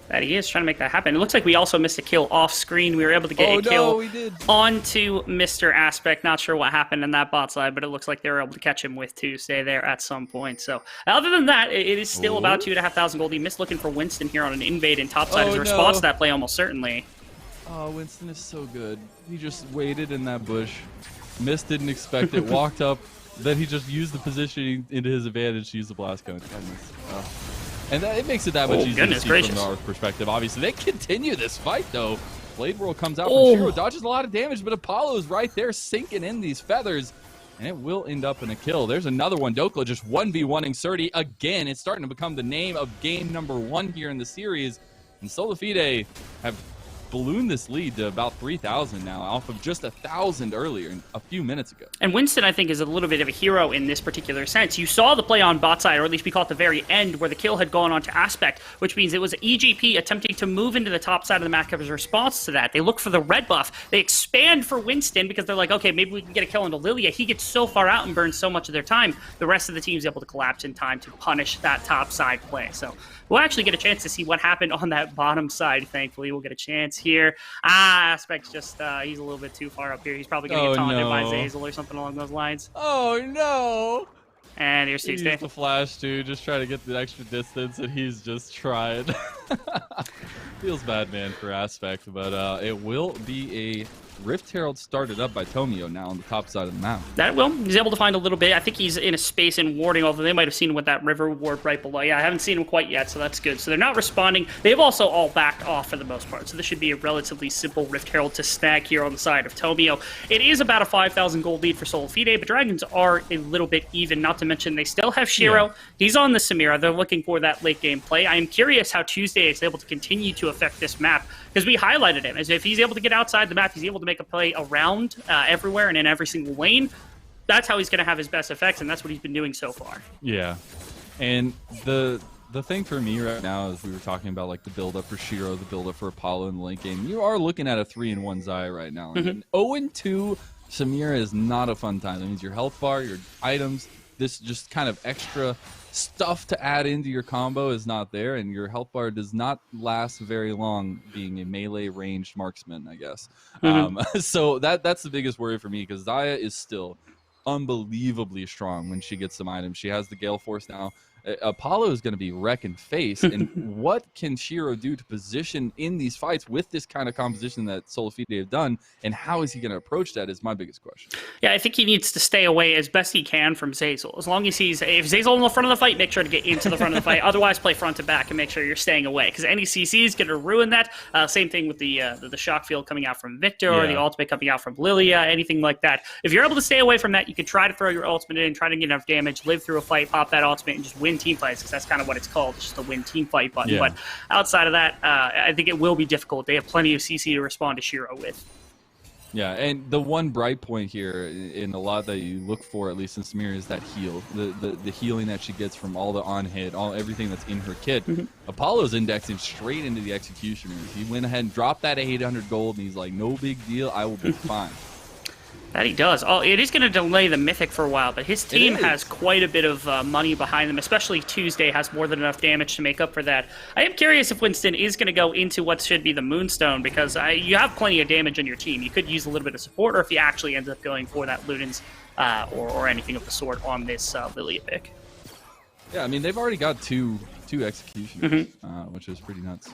That he is trying to make that happen. It looks like we also missed a kill off screen. We were able to get a kill onto Mr. Aspect. Not sure what happened in that bot side, but it looks like they were able to catch him with Tuesday there at some point. So other than that, it is still about 2,500 gold. He missed looking for Winston here on an invade in top side as a response to that play, almost certainly. Oh, Winston is so good. He just waited in that bush, missed, didn't expect it, walked up, then he just used the positioning into his advantage to use the blast cone. And it makes it that much easier to see from our perspective. Obviously, they continue this fight, though. Blade Whirl comes out from Shiro, dodges a lot of damage, but Apollo is right there sinking in these feathers, and it will end up in a kill. There's another one. Dokla just 1v1ing Surdy again. It's starting to become the name of game number 1 here in the series, and SolaFide have ballooned this lead to about 3,000 now, off of just 1,000 earlier, a few minutes ago. And Winston, I think, is a little bit of a hero in this particular sense. You saw the play on bot side, or at least we call it the very end, where the kill had gone on to Aspect, which means it was EGP attempting to move into the top side of the map as a response to that. They look for the red buff. They expand for Winston because they're like, okay, maybe we can get a kill into Lilia. He gets so far out and burns so much of their time. The rest of the team is able to collapse in time to punish that top side play. So we'll actually get a chance to see what happened on that bottom side, thankfully. We'll get a chance here. Aspect's just, he's a little bit too far up here. He's probably going to get taunted by Zeyzal or something along those lines. Oh, no! And here's Tuesday. He used the flash, too, just trying to get the extra distance, and he's just tried. Feels bad, man, for Aspect, but it will be a Rift Herald started up by Tomio now on the top side of the map. That will. He's able to find a little bit. I think he's in a space in warding, although they might have seen him with that river ward right below. Yeah, I haven't seen him quite yet, so that's good. So they're not responding. They've also all backed off for the most part, so this should be a relatively simple Rift Herald to snag here on the side of Tomio. It is about a 5,000 gold lead for SolaFide, but Dragons are a little bit even, not to mention they still have Shiro. Yeah. He's on the Samira. They're looking for that late game play. I am curious how Tuesday is able to continue to affect this map, because we highlighted him as if he's able to get outside the map, he's able to make a play around everywhere and in every single lane. That's how he's going to have his best effects, and that's what he's been doing so far. Yeah, and the thing for me right now is we were talking about like the build up for Shiro, the build up for Apollo in the late game. You are looking at a 3-1 Zaya right now. And 0-2 Samira is not a fun time. That means your health bar, your items, this just kind of extra stuff to add into your combo is not there, and your health bar does not last very long being a melee ranged marksman, I guess. So that's the biggest worry for me, because Zaya is still unbelievably strong when she gets some items. She has the Gale Force now. Apollo is going to be wrecking face, and what can Shiro do to position in these fights with this kind of composition that SolaFide have done, and how is he going to approach that is my biggest question. Yeah, I think he needs to stay away as best he can from Zeyzal. As long as if Zeyzal in the front of the fight, make sure to get into the front of the fight. Otherwise, play front to back and make sure you're staying away, because any CC is going to ruin that. Same thing with the shock field coming out from Victor, or the ultimate coming out from Lilia, anything like that. If you're able to stay away from that, you can try to throw your ultimate in, try to get enough damage, live through a fight, pop that ultimate, and just win team fights, because that's kind of what it's called. It's just a win team fight button. Yeah. But outside of that, I think it will be difficult. They have plenty of CC to respond to Shiro with. Yeah, and the one bright point here in a lot that you look for, at least in Samira, is that heal. The healing that she gets from all the on-hit, everything that's in her kit. Apollo's indexing straight into the executioners. He went ahead and dropped that 800 gold, and he's like, no big deal, I will be fine. That he does. Oh, it is going to delay the Mythic for a while, but his team has quite a bit of money behind them, especially Tuesday has more than enough damage to make up for that. I am curious if Winston is going to go into what should be the Moonstone, because you have plenty of damage on your team. You could use a little bit of support, or if he actually ends up going for that Ludens or anything of the sort on this Lilia pick. Yeah, I mean, they've already got two executioners, which is pretty nuts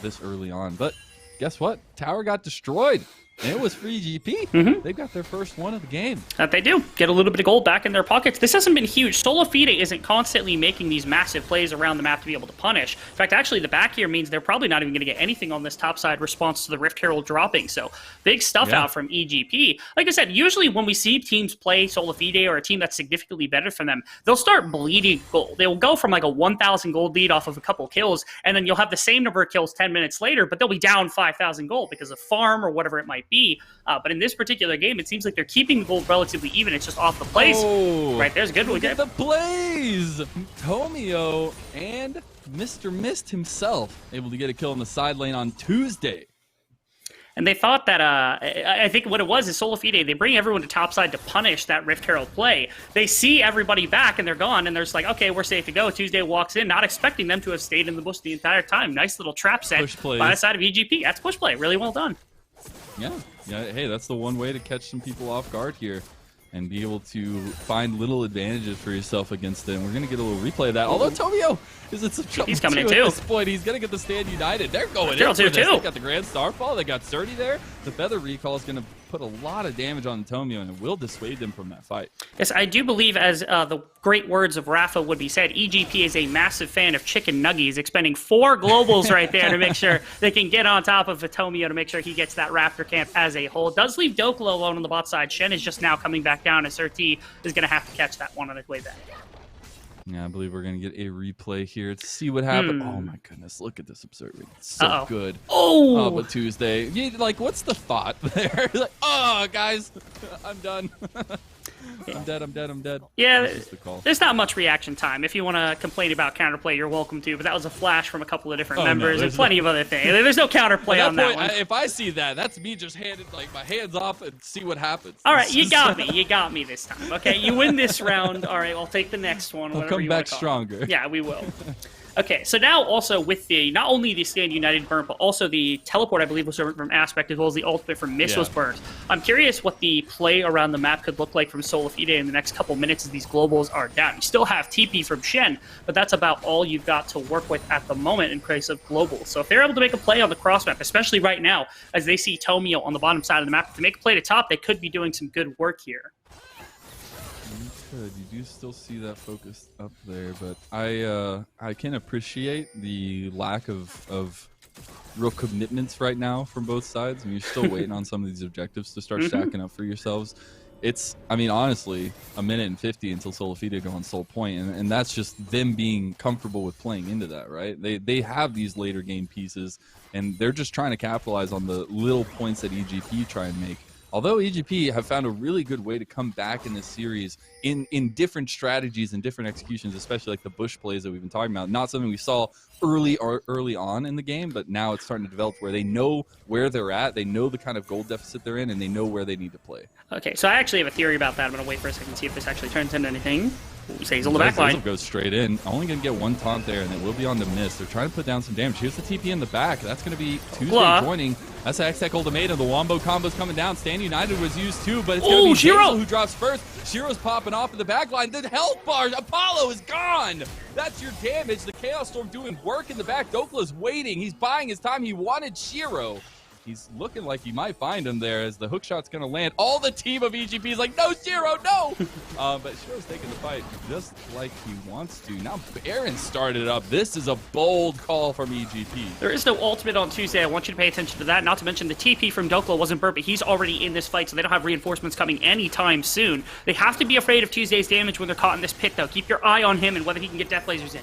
this early on. But guess what? Tower got destroyed. And it was free GP. They got their first one of the game. That they do. Get a little bit of gold back in their pockets. This hasn't been huge. SolaFide isn't constantly making these massive plays around the map to be able to punish. In fact, actually, the back here means they're probably not even going to get anything on this top side response to the Rift Herald dropping. So big stuff out from EGP. Like I said, usually when we see teams play SolaFide or a team that's significantly better than them, they'll start bleeding gold. They will go from like a 1,000 gold lead off of a couple kills, and then you'll have the same number of kills 10 minutes later, but they'll be down 5,000 gold because of farm or whatever it might be. But in this particular game, it seems like they're keeping the gold relatively even. It's just off the plays. Oh, right, there's a good one. Look at the plays! Tomio and Mr. Mist himself able to get a kill in the side lane on Tuesday. And they thought that, I think what it was is SolaFide, they bring everyone to topside to punish that Rift Herald play. They see everybody back and they're gone, and they're just like, okay, we're safe to go. Tuesday walks in, not expecting them to have stayed in the bush the entire time. Nice little trap set by the side of EGP. That's push play. Really well done. Yeah, hey, that's the one way to catch some people off guard here and be able to find little advantages for yourself against them. We're going to get a little replay of that. Although Tomio is in some trouble he's coming in too too. at this point. He's going to get the Stand United. They're going in for too. They got the Grand Starfall. They got Surdy there. The Feather Recall is going to put a lot of damage on Tomio, and it will dissuade them from that fight. Yes, I do believe, as the great words of Rafa would be said, EGP is a massive fan of chicken nuggies, expending 4 globals right there to make sure they can get on top of Tomio to make sure he gets that Raptor camp as a whole. It does leave Doklo alone on the bot side. Shen is just now coming back down, as Surti is going to have to catch that one on his way back. Yeah, I believe we're going to get a replay here to see what happened. Oh my goodness, look at this absurdity. It's so good. Oh, but Tuesday. Like, what's the thought there? Like, oh, guys, I'm done. I'm dead. Yeah, there's not much reaction time. If you want to complain about counterplay, you're welcome to, but that was a flash from a couple of different members and plenty of other things. There's no counterplay on that one. If I see that, that's me just handing like my hands off and see what happens. All right, you got me. You got me this time. Okay, you win this round. All right, I'll take the next one. I'll come back stronger. Yeah, we will. Okay, so now also with the, not only the Stand United burn, but also the teleport, I believe, was from Aspect, as well as the ultimate from Mist was burnt. I'm curious what the play around the map could look like from SolaFide in the next couple minutes as these globals are down. You still have TP from Shen, but that's about all you've got to work with at the moment in case of globals. So if they're able to make a play on the cross map, especially right now, as they see Tomio on the bottom side of the map, if they make a play to top, they could be doing some good work here. You do still see that focus up there, but I can appreciate the lack of real commitments right now from both sides. I mean, you're still waiting on some of these objectives to start stacking up for yourselves. It's, I mean, honestly, 1:50 until SolaFide go on Soul Point, and that's just them being comfortable with playing into that, right? They have these later game pieces, and they're just trying to capitalize on the little points that EGP try and make. Although EGP have found a really good way to come back in this series in different strategies and different executions, especially like the bush plays that we've been talking about. Not something we saw early on in the game, but now it's starting to develop where they know where they're at, they know the kind of gold deficit they're in, and they know where they need to play. Okay, so I actually have a theory about that. I'm going to wait for a second to see if this actually turns into anything. Says on the back line. Goes straight in. Only going to get one taunt there, and it will be on the Mist. They're trying to put down some damage. Here's the TP in the back. That's going to be Tuesday joining. That's the X-Tech ultimatum. The Wombo combo's coming down. Stand United was used too, but it's going to be Shiro who drops first. Shiro's popping off in the back line. The health bar, Apollo is gone. That's your damage. The Chaos Storm doing work in the back. Dokla's waiting. He's buying his time. He wanted Shiro. He's looking like he might find him there as the hookshot's going to land. All the team of EGP is like, no, Shiro, no! But Shiro's taking the fight just like he wants to. Now Baron started it up. This is a bold call from EGP. There is no ultimate on Tuesday. I want you to pay attention to that. Not to mention the TP from Doklo wasn't burnt, but he's already in this fight, so they don't have reinforcements coming anytime soon. They have to be afraid of Tuesday's damage when they're caught in this pit, though. Keep your eye on him and whether he can get death lasers in.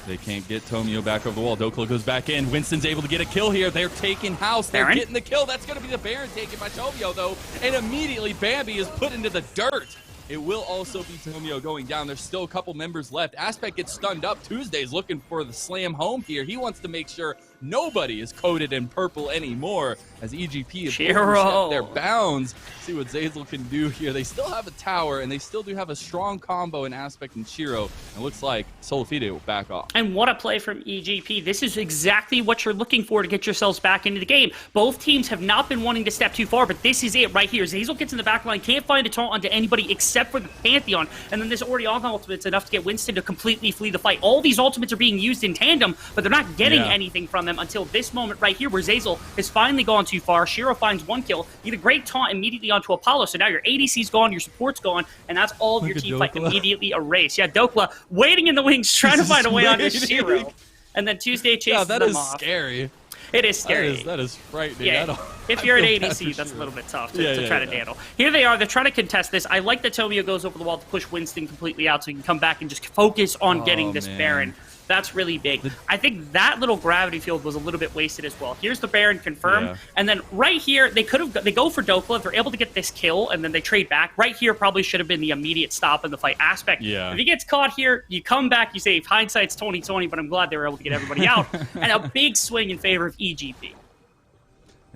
They can't get Tomio back over the wall. Doklo goes back in. Winston's able to get a kill here. They're taking house. They're getting the kill. That's going to be the Baron taken by Tomio, though. And immediately Bambi is put into the dirt. It will also be Tomio going down. There's still a couple members left. Aspect gets stunned up. Tuesday's looking for the slam home here. He wants to make sure nobody is coated in purple anymore as EGP is overstepped their bounds. See what Zeyzal can do here. They still have a tower, and they still do have a strong combo in Aspect and Shiro. It looks like SolaFide will back off. And what a play from EGP. This is exactly what you're looking for to get yourselves back into the game. Both teams have not been wanting to step too far, but this is it right here. Zeyzal gets in the back line, can't find a taunt onto anybody except for the Pantheon, and then this Orion ultimate's enough to get Winston to completely flee the fight. All these ultimates are being used in tandem, but they're not getting anything from them. them until this moment right here where Zeyzal has finally gone too far. Shiro finds 1 kill. You get a great taunt immediately onto Apollo, so now your ADC's gone, your support's gone, and that's all of your team fight immediately erased. Yeah, Dokla waiting in the wings, trying to find a way onto Shiro. And then Tuesday chases them off. That is scary. It is scary. That is frightening. Yeah, if you're an ADC, that's a little bit tough to try to handle. Here they are. They're trying to contest this. I like that Tomio goes over the wall to push Winston completely out so he can come back and just focus on getting this Baron. That's really big. I think that little gravity field was a little bit wasted as well. Here's the Baron confirmed. And then right here, they go for Dokla. They're able to get this kill, and then they trade back. Right here probably should have been the immediate stop in the fight aspect. If he gets caught here, you come back, you say, hindsight's 20/20, but I'm glad they were able to get everybody out. And a big swing in favor of EGP.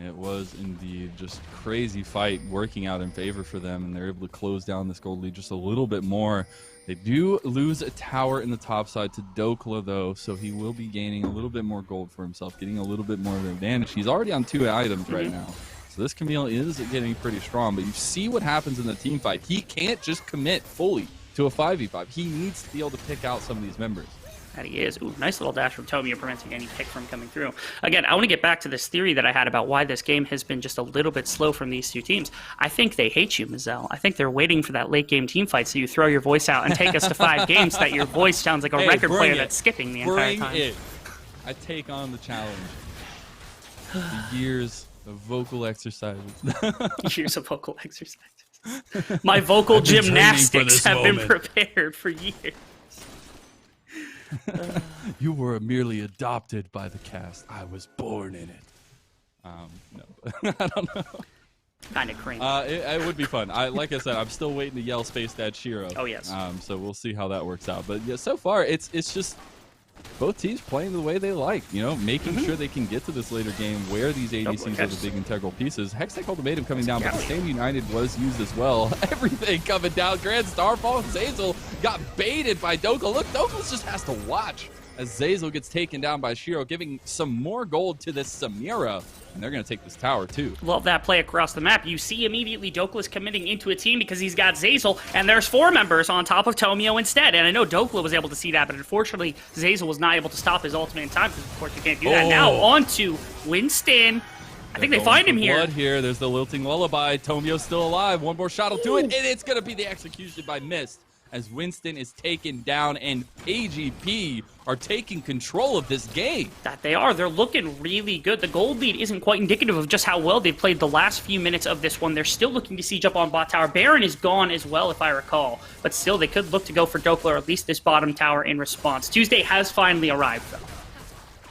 It was indeed just crazy fight working out in favor for them, and they're able to close down this gold lead just a little bit more. They do lose a tower in the top side to Dokla, though, so he will be gaining a little bit more gold for himself, getting a little bit more of an advantage. He's already on 2 items right now, so this Camille is getting pretty strong, but you see what happens in the team fight. He can't just commit fully to a 5v5. He needs to be able to pick out some of these members. That he is. Ooh, nice little dash from Tomio preventing any pick from coming through. Again, I want to get back to this theory that I had about why this game has been just a little bit slow from these 2 teams. I think they hate you, Mazel. I think they're waiting for that late game team fight so you throw your voice out and take us to 5 games so that your voice sounds like a record player that's skipping the entire time. Bring it. I take on the challenge. The years of vocal exercises. Years of vocal exercises. My vocal gymnastics have been prepared for years. You were merely adopted by the cast. I was born in it. No, I don't know. Kind of crazy. It would be fun. Like I said, I'm still waiting to yell Space Dad Shiro. Oh yes. So we'll see how that works out. But yeah, so far it's just both teams playing the way they like. You know, making sure they can get to this later game where these ADCs are the big integral pieces. Hextech Ultimatum coming down, but the Stand United was used as well. Everything coming down. Grand Starfall and Zeyzal got baited by Dokla. Look, Dokla just has to watch as Zeyzal gets taken down by Shiro, giving some more gold to this Samira. And they're going to take this tower, too. Love that play across the map. You see immediately Dokla's committing into a team because he's got Zeyzal, and there's 4 members on top of Tomio instead. And I know Dokla was able to see that, but unfortunately, Zeyzal was not able to stop his ultimate in time because, of course, you can't do that. Now on to Winston. I think they find him here. Blood here. There's the lilting lullaby. Tomio's still alive. One more shot will do it, and it's going to be the execution by Mist, as Winston is taken down, and AGP are taking control of this game. That they are. They're looking really good. The gold lead isn't quite indicative of just how well they've played the last few minutes of this one. They're still looking to siege up on bot tower. Baron is gone as well, if I recall. But still, they could look to go for Dokla, or at least this bottom tower in response. Tuesday has finally arrived, though.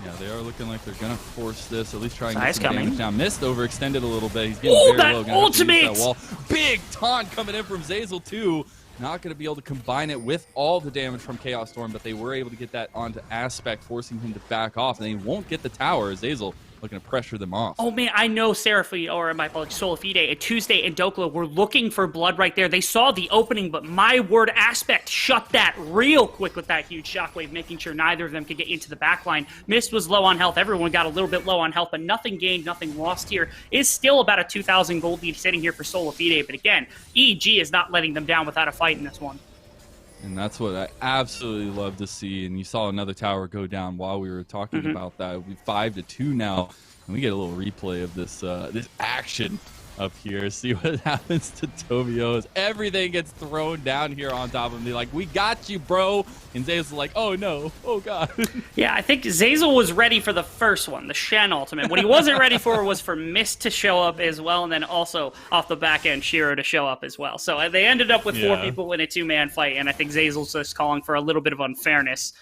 Yeah, they are looking like they're going to force this, at least try and get some damage down. Mist overextended a little bit. He's getting very low. Ultimate! That wall. Big taunt coming in from Zeyzal, too. Not going to be able to combine it with all the damage from Chaos Storm, but they were able to get that onto Aspect, forcing him to back off, and they won't get the tower. Zeyzal looking to pressure them off. Oh man, I know SolaFide, or my apologies, SolaFide, and Tuesday and Dokla were looking for blood right there. They saw the opening, but my word, Aspect shut that real quick with that huge shockwave, making sure neither of them could get into the backline. Mist was low on health. Everyone got a little bit low on health, but nothing gained, nothing lost here. It's still about a 2,000 gold lead sitting here for SolaFide, but again, EG is not letting them down without a fight in this one. And that's what I absolutely love to see. And you saw another tower go down while we were talking about that. It'll be 5-2 now. And we get a little replay of this this action up here. See what happens to Tomio as everything gets thrown down here on top of him. They're like, we got you, bro. And Zeyzal's like, oh no, oh god. Yeah, I think Zeyzal was ready for the first one, the Shen ultimate. What he wasn't ready for was for Mist to show up as well, and then also off the back end, Shiro to show up as well. So they ended up with 4 people in a 2-man fight, and I think Zeyzal's just calling for a little bit of unfairness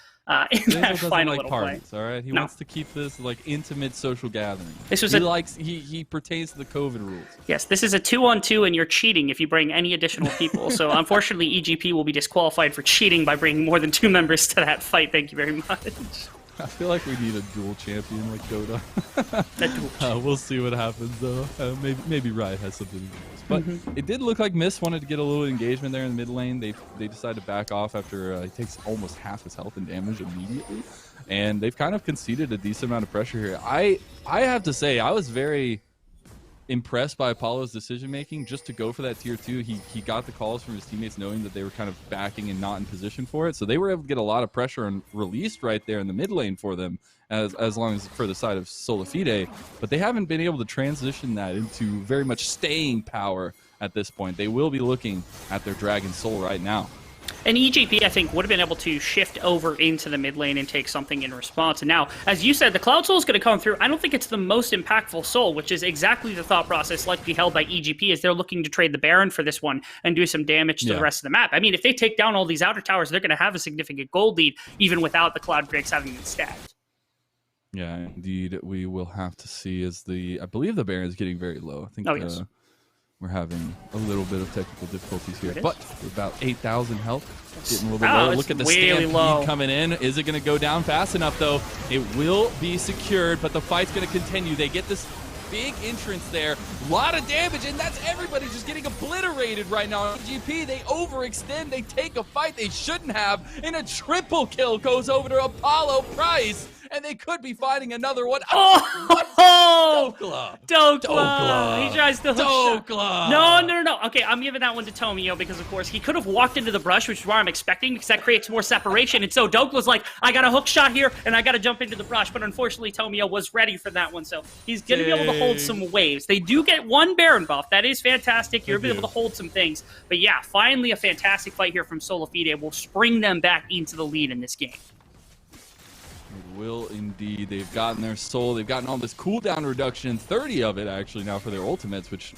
in that final little parties, play. All right, he wants to keep this like intimate social gathering. This was he pertains to the COVID rules. Yes, this is a 2-on-2, and you're cheating if you bring any additional people. So unfortunately, EGP will be disqualified for cheating by bringing more than 2 members to that fight. Thank you very much. I feel like we need a dual champion like Dota. We'll see what happens though. Maybe Riot has something to do with this. But it did look like Mist wanted to get a little engagement there in the mid lane. They decided to back off after he takes almost half his health and damage immediately. And they've kind of conceded a decent amount of pressure here. I have to say, I was very impressed by Apollo's decision making just to go for that tier 2. He got the calls from his teammates knowing that they were kind of backing and not in position for it, so they were able to get a lot of pressure and released right there in the mid lane for them, as long as for the side of SolaFide, but they haven't been able to transition that into very much staying power at this point. They will be looking at their Dragon Soul right now. And EGP, I think, would have been able to shift over into the mid lane and take something in response. And now, as you said, the Cloud Soul is going to come through. I don't think it's the most impactful soul, which is exactly the thought process likely held by EGP, as they're looking to trade the Baron for this one and do some damage to the rest of the map. I mean, if they take down all these outer towers, they're going to have a significant gold lead, even without the Cloud Breaks having been stacked. Yeah, indeed, we will have to see as I believe the Baron is getting very low. I think yes. We're having a little bit of technical difficulties here, but we're about 8,000 health. Getting a little bit lower. Look at the stampede coming in. Is it going to go down fast enough, though? It will be secured, but the fight's going to continue. They get this big entrance there. A lot of damage, and that's everybody just getting obliterated right now. EGP, they overextend. They take a fight they shouldn't have, and a triple kill goes over to Apollo Price. And they could be finding another one. Oh! Dokla! He tries to hook Dokla! shot. No. Okay, I'm giving that one to Tomio because, of course, he could have walked into the brush, which is what I'm expecting, because that creates more separation. And so Dokla's like, I got a hook shot here, and I got to jump into the brush. But unfortunately, Tomio was ready for that one, so he's going to be able to hold some waves. They do get one Baron buff. That is fantastic. You're able to hold some things. But yeah, finally a fantastic fight here from SolaFide will spring them back into the lead in this game. It will indeed. They've gotten their soul. They've gotten all this cooldown reduction, 30 of it actually now for their ultimates, which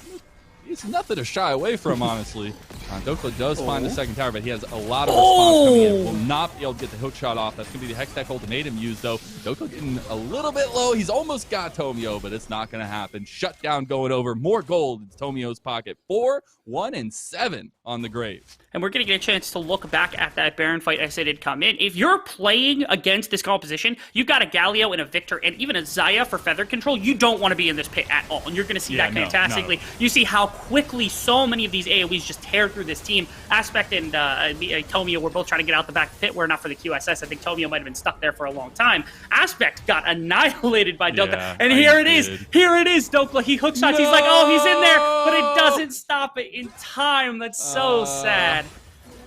is nothing to shy away from, honestly. Dokla does find the second tower, but he has a lot of response coming in. Will not be able to get the hook shot off. That's going to be the Hextech ultimatum used, though. Dokla getting a little bit low. He's almost got Tomio, but it's not going to happen. Shutdown going over. More gold in Tomio's pocket. 4, 1, and 7 on the Graves. And we're going to get a chance to look back at that Baron fight as it had come in. If you're playing against this composition, you've got a Galio and a Victor and even a Xayah for feather control. You don't want to be in this pit at all. And you're going to see that fantastically. You see how quickly so many of these AoEs just tear through this team. Aspect and Tomio were both trying to get out the back pit, where not for the QSS. I think Tomio might have been stuck there for a long time. Aspect got annihilated by Dokla. And here it is. Here it is, Dokla. He hook shots. He's like, oh, he's in there. But it doesn't stop it in time. That's so sad.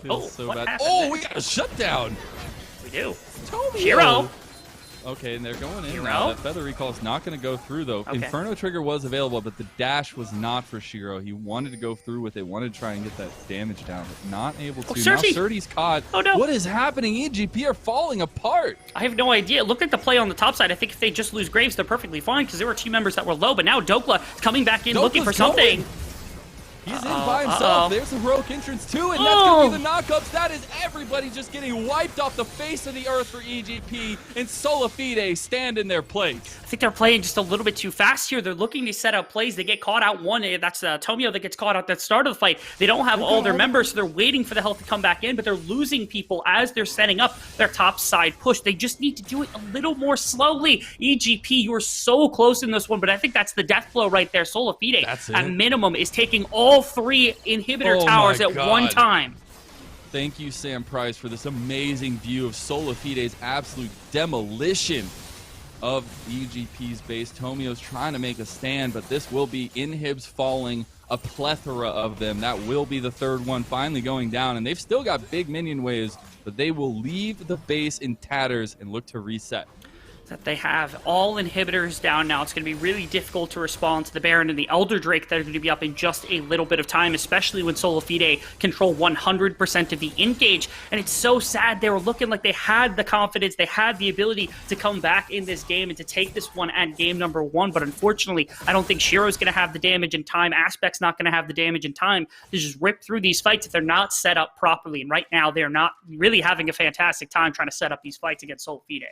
So bad. Happened? We got a shutdown. We do. Tomio. Shiro. Okay, and they're going in now. That feather recall is not going to go through, though. Okay. Inferno trigger was available, but the dash was not for Shiro. He wanted to go through with it, wanted to try and get that damage down, but not able to. Now Surdy's caught. Oh, no. What is happening? EGP are falling apart. I have no idea. It looked like the play on the top side. I think if they just lose Graves, they're perfectly fine, because there were team members that were low, but now Dokla is coming back in looking for something. He's in by himself. There's a heroic entrance too, and that's going to be the knockups. That is everybody just getting wiped off the face of the earth for EGP, and SolaFide stand in their place. I think they're playing just a little bit too fast here. They're looking to set up plays. They get caught out one. That's Tomio that gets caught out at the start of the fight. They don't have all their members, so they're waiting for the health to come back in, but they're losing people as they're setting up their top side push. They just need to do it a little more slowly. EGP, you were so close in this one, but I think that's the death blow right there. SolaFide, at minimum, is taking all 3 inhibitor towers at one time. Thank you, Sam Price, for this amazing view of SolaFide's absolute demolition of EGP's base. Tomio's trying to make a stand, but this will be inhibs falling, a plethora of them. That will be the third one finally going down, and they've still got big minion waves, but they will leave the base in tatters and look to reset. That they have all inhibitors down now. It's going to be really difficult to respond to the Baron and the Elder Drake that are going to be up in just a little bit of time, especially when SolaFide control 100% of the engage. And it's so sad. They were looking like they had the confidence, they had the ability to come back in this game and to take this one at game number 1. But unfortunately, I don't think Shiro's going to have the damage in time. Aspect's not going to have the damage in time to just rip through these fights if they're not set up properly. And right now, they're not really having a fantastic time trying to set up these fights against SolaFide.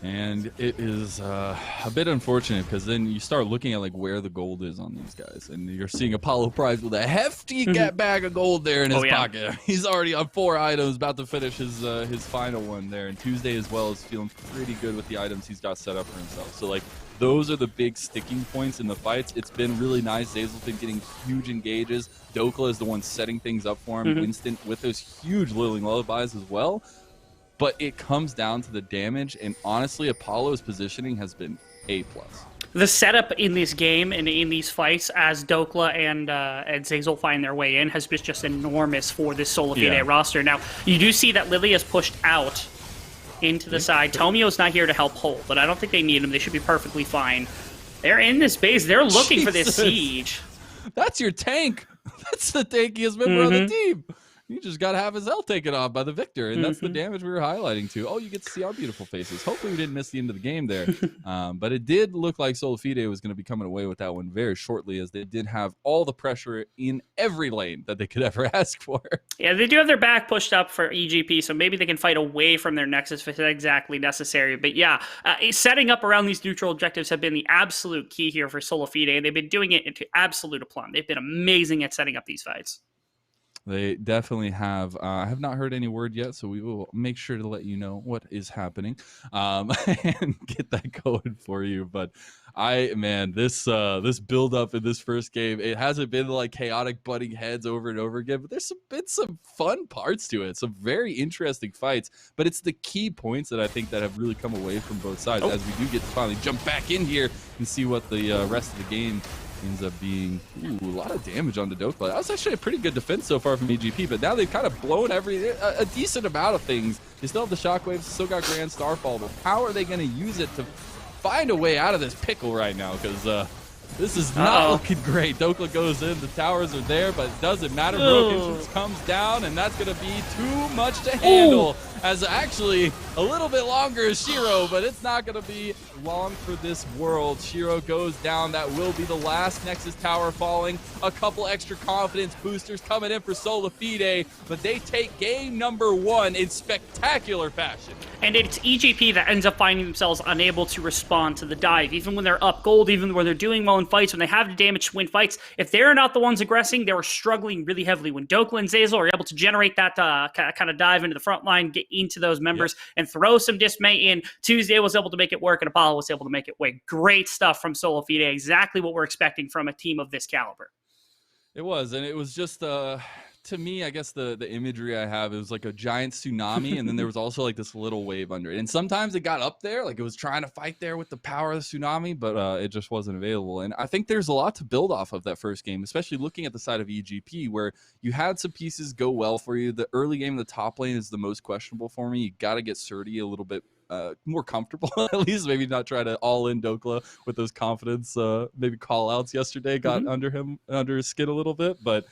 And it is a bit unfortunate, because then you start looking at like where the gold is on these guys, and you're seeing Apollo Price with a hefty bag of gold there in his pocket. He's already on 4 items, about to finish his final one there. And Tuesday as well is feeling pretty good with the items he's got set up for himself. So like those are the big sticking points in the fights. It's been really nice. Zazel's been getting huge engages. Dokla is the one setting things up for him. Winston with those huge Lilling Lullabies as well. But it comes down to the damage, and honestly, Apollo's positioning has been A+. the setup in this game and in these fights as Dokla and Zeyzal find their way in has been just enormous for this SolaFide roster. Now, you do see that Lily has pushed out into the side. Tomio's not here to help hold, but I don't think they need him. They should be perfectly fine. They're in this base. They're looking for this siege. That's your tank. That's the tankiest member of the team. You just got to have his health taken off by the victor, and that's the damage we were highlighting to. Oh, you get to see our beautiful faces. Hopefully we didn't miss the end of the game there. But it did look like SolaFide was going to be coming away with that one very shortly, as they did have all the pressure in every lane that they could ever ask for. Yeah, they do have their back pushed up for EGP, so maybe they can fight away from their Nexus if it's exactly necessary. But yeah, setting up around these neutral objectives have been the absolute key here for SolaFide, and they've been doing it into absolute aplomb. They've been amazing at setting up these fights. They definitely have. I have not heard any word yet, so we will make sure to let you know what is happening and get that going for you. But this build up in this first game, it hasn't been like chaotic butting heads over and over again, but there's been some fun parts to it, some very interesting fights. But it's the key points that I think that have really come away from both sides, as we do get to finally jump back in here and see what the rest of the game ends up being. A lot of damage on the Dokla. That was actually a pretty good defense so far from EGP, but now they've kind of blown a decent amount of things. They still have the Shockwaves, still got Grand Starfall, but how are they going to use it to find a way out of this pickle right now? Because this is not looking great. Dokla goes in, the towers are there, but it doesn't matter. Broken comes down, and that's going to be too much to handle. As actually a little bit longer is Shiro, but it's not going to be long for this world. Shiro goes down. That will be the last Nexus tower falling. A couple extra confidence boosters coming in for SolaFide, but they take game number 1 in spectacular fashion. And it's EGP that ends up finding themselves unable to respond to the dive, even when they're up gold, even when they're doing well in fights, when they have the damage to win fights. If they're not the ones aggressing, they were struggling really heavily. When Dokla and Zeyzal are able to generate that kind of dive into the front line, get into those members, and throw some dismay in, Tuesday was able to make it work, and Apollo was able to make it work. Great stuff from SolaFide, exactly what we're expecting from a team of this caliber. It was, and it was just to me, I guess the imagery I have, it was like a giant tsunami, and then there was also like this little wave under it. And sometimes it got up there, like it was trying to fight there with the power of the tsunami, but it just wasn't available. And I think there's a lot to build off of that first game, especially looking at the side of EGP, where you had some pieces go well for you. The early game in the top lane is the most questionable for me. You got to get Surdy a little bit more comfortable, at least maybe not try to all in Dokla with those confidence maybe call outs yesterday got under his skin a little bit. But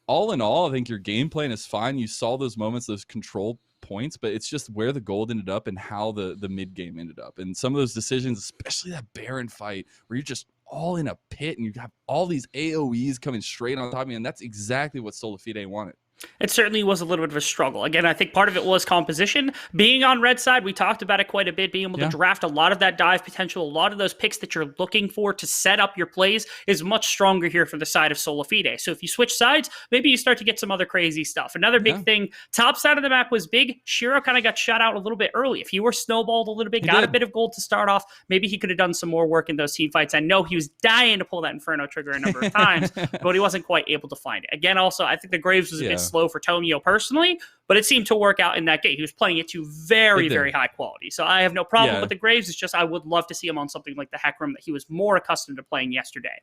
all in all, I think your game plan is fine. You saw those moments, those control points, but it's just where the gold ended up and how the mid game ended up. And some of those decisions, especially that Baron fight where you're just all in a pit and you have all these AoEs coming straight on top of you, and that's exactly what SolaFide wanted. It certainly was a little bit of a struggle. Again, I think part of it was composition. Being on red side, we talked about it quite a bit, being able to draft a lot of that dive potential, a lot of those picks that you're looking for to set up your plays is much stronger here for the side of SolaFide. So if you switch sides, maybe you start to get some other crazy stuff. Another big thing, top side of the map was big. Shiro kind of got shut out a little bit early. If he were snowballed a little bit, got a bit of gold to start off, maybe he could have done some more work in those team fights. I know he was dying to pull that Inferno trigger a number of times, but he wasn't quite able to find it. Again, also, I think the Graves was a bit slow for Tomio personally, but it seemed to work out in that game. He was playing it to very, very high quality. So I have no problem with the Graves. It's just I would love to see him on something like the Heck Room that he was more accustomed to playing yesterday.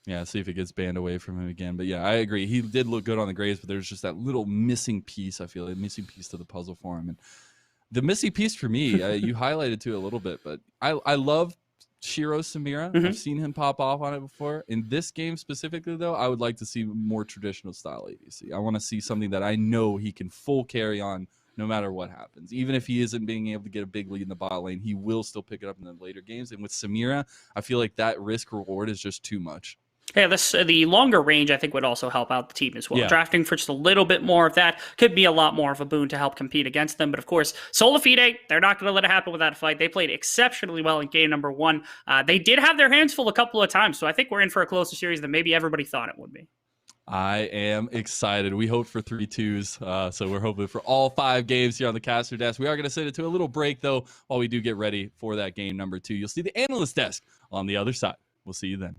Yeah, see if it gets banned away from him again. But yeah, I agree. He did look good on the Graves, but there's just that little missing piece, I feel like, missing piece to the puzzle for him. And the missing piece for me, you highlighted to it a little bit, but I love Shiro Samira. I've seen him pop off on it before. In this game specifically, though, I would like to see more traditional style ADC. I want to see something that I know he can full carry on no matter what happens. Even if he isn't being able to get a big lead in the bot lane, he will still pick it up in the later games. And with Samira, I feel like that risk reward is just too much. Yeah, the longer range, I think, would also help out the team as well. Drafting for just a little bit more of that could be a lot more of a boon to help compete against them. But of course, SolaFide, they're not going to let it happen without a fight. They played exceptionally well in game number 1. They did have their hands full a couple of times, so I think we're in for a closer series than maybe everybody thought it would be. I am excited. We hope for 3-2s, so we're hoping for all 5 games here on the caster desk. We are going to send it to a little break, though, while we do get ready for that game number 2. You'll see the analyst desk on the other side. We'll see you then.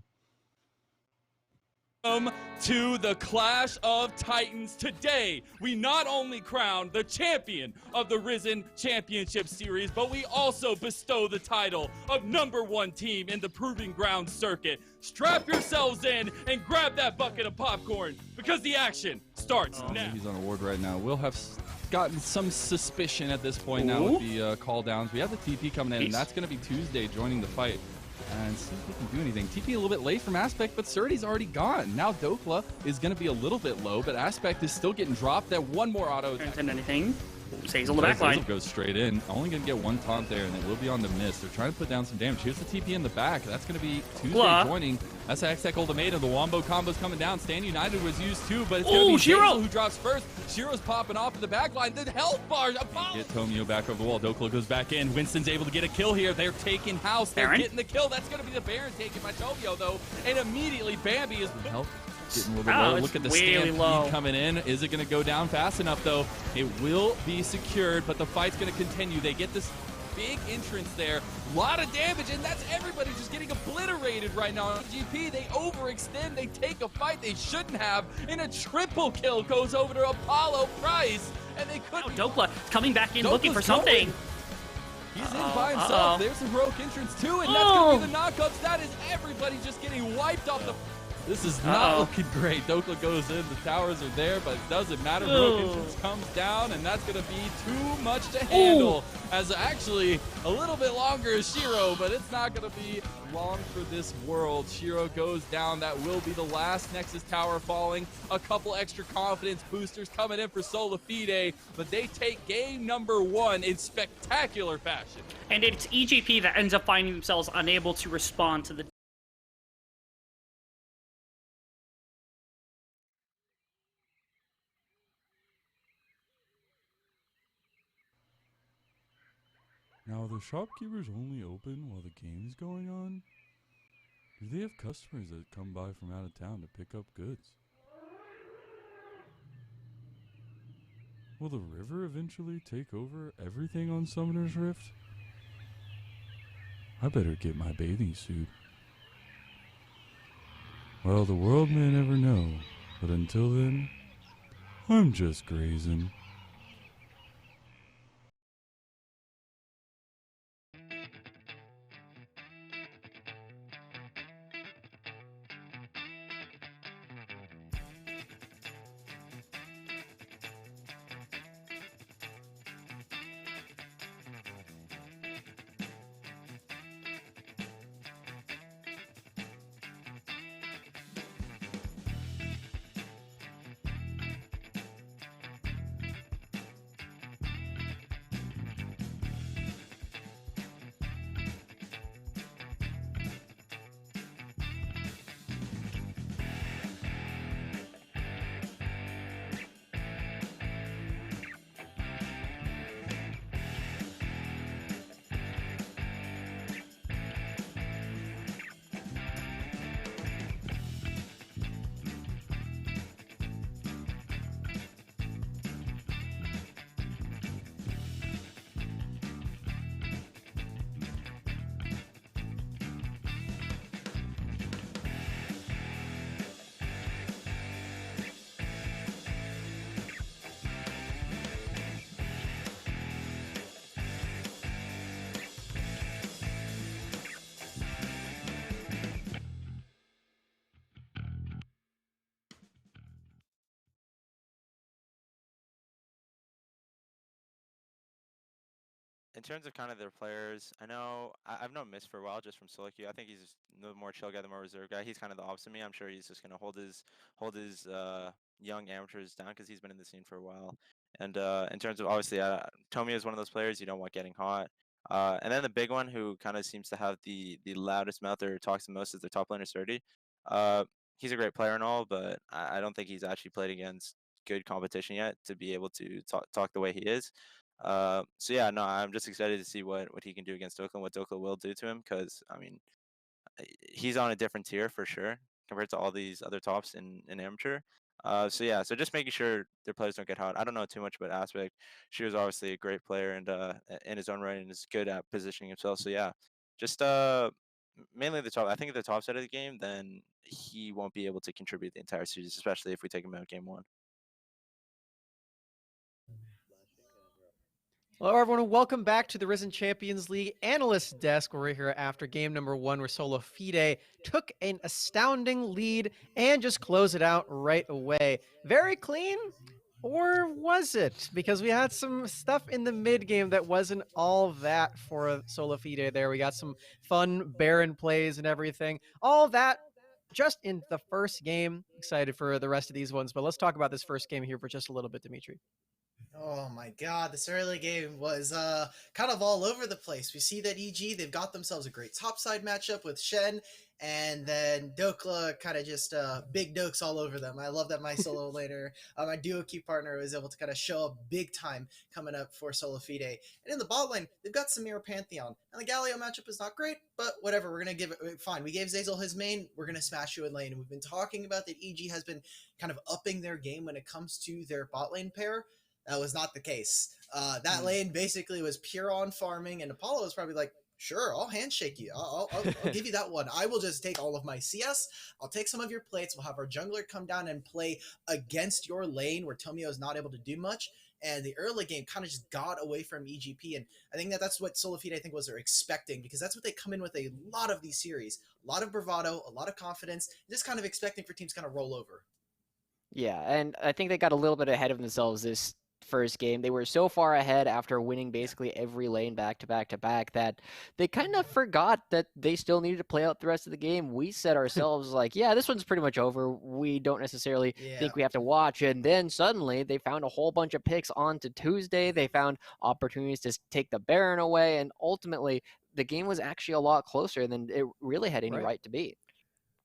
Welcome to the Clash of Titans. Today, we not only crown the champion of the Risen Championship Series, but we also bestow the title of #1 team in the Proving Ground circuit. Strap yourselves in and grab that bucket of popcorn because the action starts now. He's on a ward right now. We'll have gotten some suspicion at this point now with the call downs. We have the TP coming in, and that's going to be Tuesday joining the fight. And see if we can do anything. TP a little bit late from Aspect, but Surdy's already gone. Now Dokla is going to be a little bit low, but Aspect is still getting dropped. That one more auto attack. Turns into anything. Says on the back line. Goes straight in. Only going to get one taunt there, and it will be on the miss. They're trying to put down some damage. Here's the TP in the back. That's going to be Tuesday joining. That's X-Tech Ultimatum. The Wombo combo's coming down. Stand United was used too, but it's going to be Shiro who drops first. Shiro's popping off in the back line. The health bar. Get Tomio back over the wall. Dokla goes back in. Winston's able to get a kill here. They're taking house. They're getting the kill. That's going to be the Baron taken by Tomio, though. And immediately Bambi is health. Getting a little bit low. Look at the stampede coming in. Is it going to go down fast enough, though? It will be secured, but the fight's going to continue. They get this big entrance there. A lot of damage, and that's everybody just getting obliterated right now. GP, they overextend. They take a fight they shouldn't have, and a triple kill goes over to Apollo Price, and they couldn't. Dokla coming back in looking for something. He's in by himself. There's a heroic entrance, too, and that's going to be the knockups. That is everybody just getting wiped off the... This is not looking great. Dokla goes in. The towers are there, but it doesn't matter. Heroic entrance comes down, and that's going to be too much to handle. As actually a little bit longer is Shiro, but it's not going to be long for this world. Shiro goes down. That will be the last Nexus tower falling. A couple extra confidence boosters coming in for SolaFide, but they take game #1 in spectacular fashion. And it's EGP that ends up finding themselves unable to respond to the Now, are the shopkeepers only open while the game's going on? Do they have customers that come by from out of town to pick up goods? Will the river eventually take over everything on Summoner's Rift? I better get my bathing suit. Well, the world may never know, but until then, I'm just grazing. In terms of kind of their players, I know I've known Mist for a while just from solo queue. I think he's the more chill guy, the more reserved guy. He's kind of the opposite of me. I'm sure he's just gonna hold his young amateurs down because he's been in the scene for a while. And in terms of obviously, Tomio is one of those players you don't want getting hot. And then the big one who kind of seems to have the loudest mouth or talks the most is the top laner Surdy. He's a great player and all, but I don't think he's actually played against good competition yet to be able to talk the way he is. So yeah, no, I'm just excited to see what he can do against Dokla and what Dokla will do to him, because I mean, he's on a different tier for sure compared to all these other tops in amateur. So yeah, so just making sure their players don't get hot. I don't know too much about Aspect. She was obviously a great player and in his own right and is good at positioning himself. So yeah, just mainly the top. I think at the top side of the game, then he won't be able to contribute the entire series, especially if we take him out game 1. Hello, everyone. Welcome back to the Risen Champions League Analyst Desk. We're here after game number 1, where SolaFide took an astounding lead and just closed it out right away. Very clean, or was it? Because we had some stuff in the mid game that wasn't all that for SolaFide there. We got some fun Baron plays and everything. All that just in the first game. Excited for the rest of these ones, but let's talk about this first game here for just a little bit, Dimitri. Oh my god, this early game was kind of all over the place. We see that EG, they've got themselves a great topside matchup with Shen, and then Dokla kind of just big dokes all over them. I love that my solo laner, my duo key partner was able to kind of show up big time coming up for SolaFide. And in the bot lane, they've got Samira Pantheon. And the Galio matchup is not great, but whatever, we're going to give it, fine. We gave Zazel his main, we're going to smash you in lane. And we've been talking about that EG has been kind of upping their game when it comes to their bot lane pair. That was not the case. That lane basically was pure on farming, and Apollo was probably like, sure, I'll handshake you. I'll give you that one. I will just take all of my CS. I'll take some of your plates. We'll have our jungler come down and play against your lane where Tomio is not able to do much. And the early game kind of just got away from EGP. And I think that's what SolaFide, I think, was they're expecting, because that's what they come in with a lot of these series. A lot of bravado, a lot of confidence, just kind of expecting for teams to kind of roll over. Yeah, and I think they got a little bit ahead of themselves this first game. They were so far ahead after winning basically every lane back to back to back that they kind of forgot that they still needed to play out the rest of the game. We said ourselves like, yeah, this one's pretty much over. We don't necessarily think we have to watch. And then suddenly they found a whole bunch of picks onto Tuesday. They found opportunities to take the Baron away. And ultimately the game was actually a lot closer than it really had any right to be.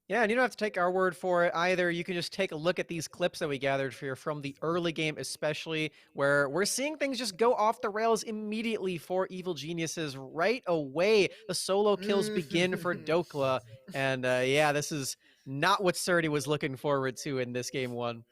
Yeah, and you don't have to take our word for it either. You can just take a look at these clips that we gathered here from the early game, especially, where we're seeing things just go off the rails immediately for Evil Geniuses right away. The solo kills begin for Dokla, and yeah, this is not what Surdy was looking forward to in this game 1.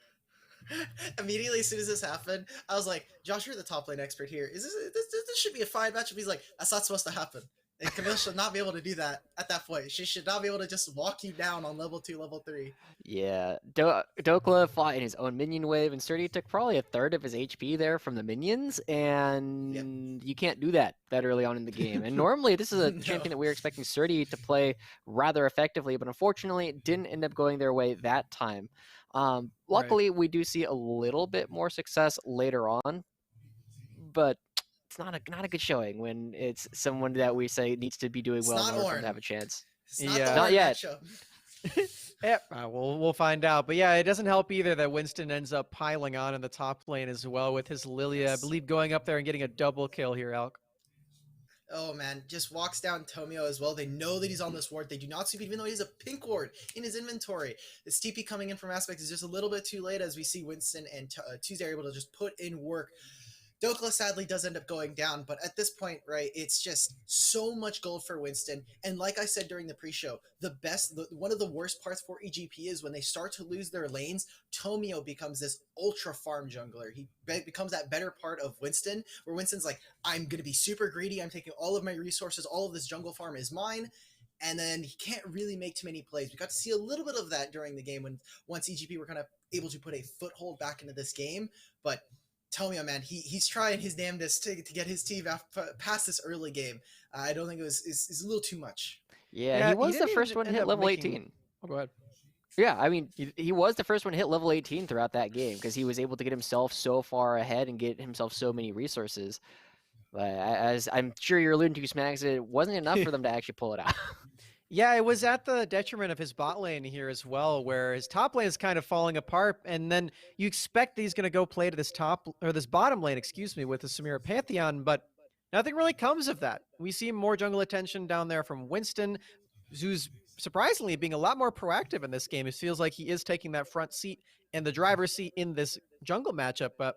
Immediately as soon as this happened, I was like, Josh, you're the top lane expert here. Is this should be a fine matchup? He's like, that's not supposed to happen. And Camille should not be able to do that at that point. She should not be able to just walk you down on level 2, level 3. Yeah, Dokla fought in his own minion wave, and Surdy took probably a third of his HP there from the minions, and you can't do that early on in the game. And normally this is a champion that we were expecting Surdy to play rather effectively, but unfortunately it didn't end up going their way that time. Luckily, we do see a little bit more success later on, but it's not a good showing when it's someone that we say needs to be doing well in order for them to have a chance. Not yet. Yep, we'll find out. But yeah, it doesn't help either that Winston ends up piling on in the top lane as well with his Lilia, I believe, going up there and getting a double kill here, Alk. Oh man, just walks down Tomio as well. They know that he's on this ward. They do not sweep, even though he has a pink ward in his inventory. This TP coming in from Aspect is just a little bit too late, as we see Winston and Tuesday are able to just put in work. Dokla sadly does end up going down, but at this point, right, it's just so much gold for Winston. And like I said during the pre-show, one of the worst parts for EGP is when they start to lose their lanes, Tomio becomes this ultra farm jungler. He becomes that better part of Winston, where Winston's like, I'm going to be super greedy. I'm taking all of my resources. All of this jungle farm is mine. And then he can't really make too many plays. We got to see a little bit of that during the game once EGP were kind of able to put a foothold back into this game. But Tomio, man, he's trying his damnedest to get his team past this early game. I don't think it's a little too much. Yeah, he was the first one to hit level 18. Oh, go ahead. Yeah, I mean, he was the first one to hit level 18 throughout that game because he was able to get himself so far ahead and get himself so many resources. But as I'm sure you're alluding to, Smacks, it wasn't enough for them to actually pull it out. Yeah, it was at the detriment of his bot lane here as well, where his top lane is kind of falling apart, and then you expect that he's going to go play to this this bottom lane, with the Samira Pantheon, but nothing really comes of that. We see more jungle attention down there from Winston, who's surprisingly being a lot more proactive in this game. It feels like he is taking that front seat and the driver's seat in this jungle matchup, but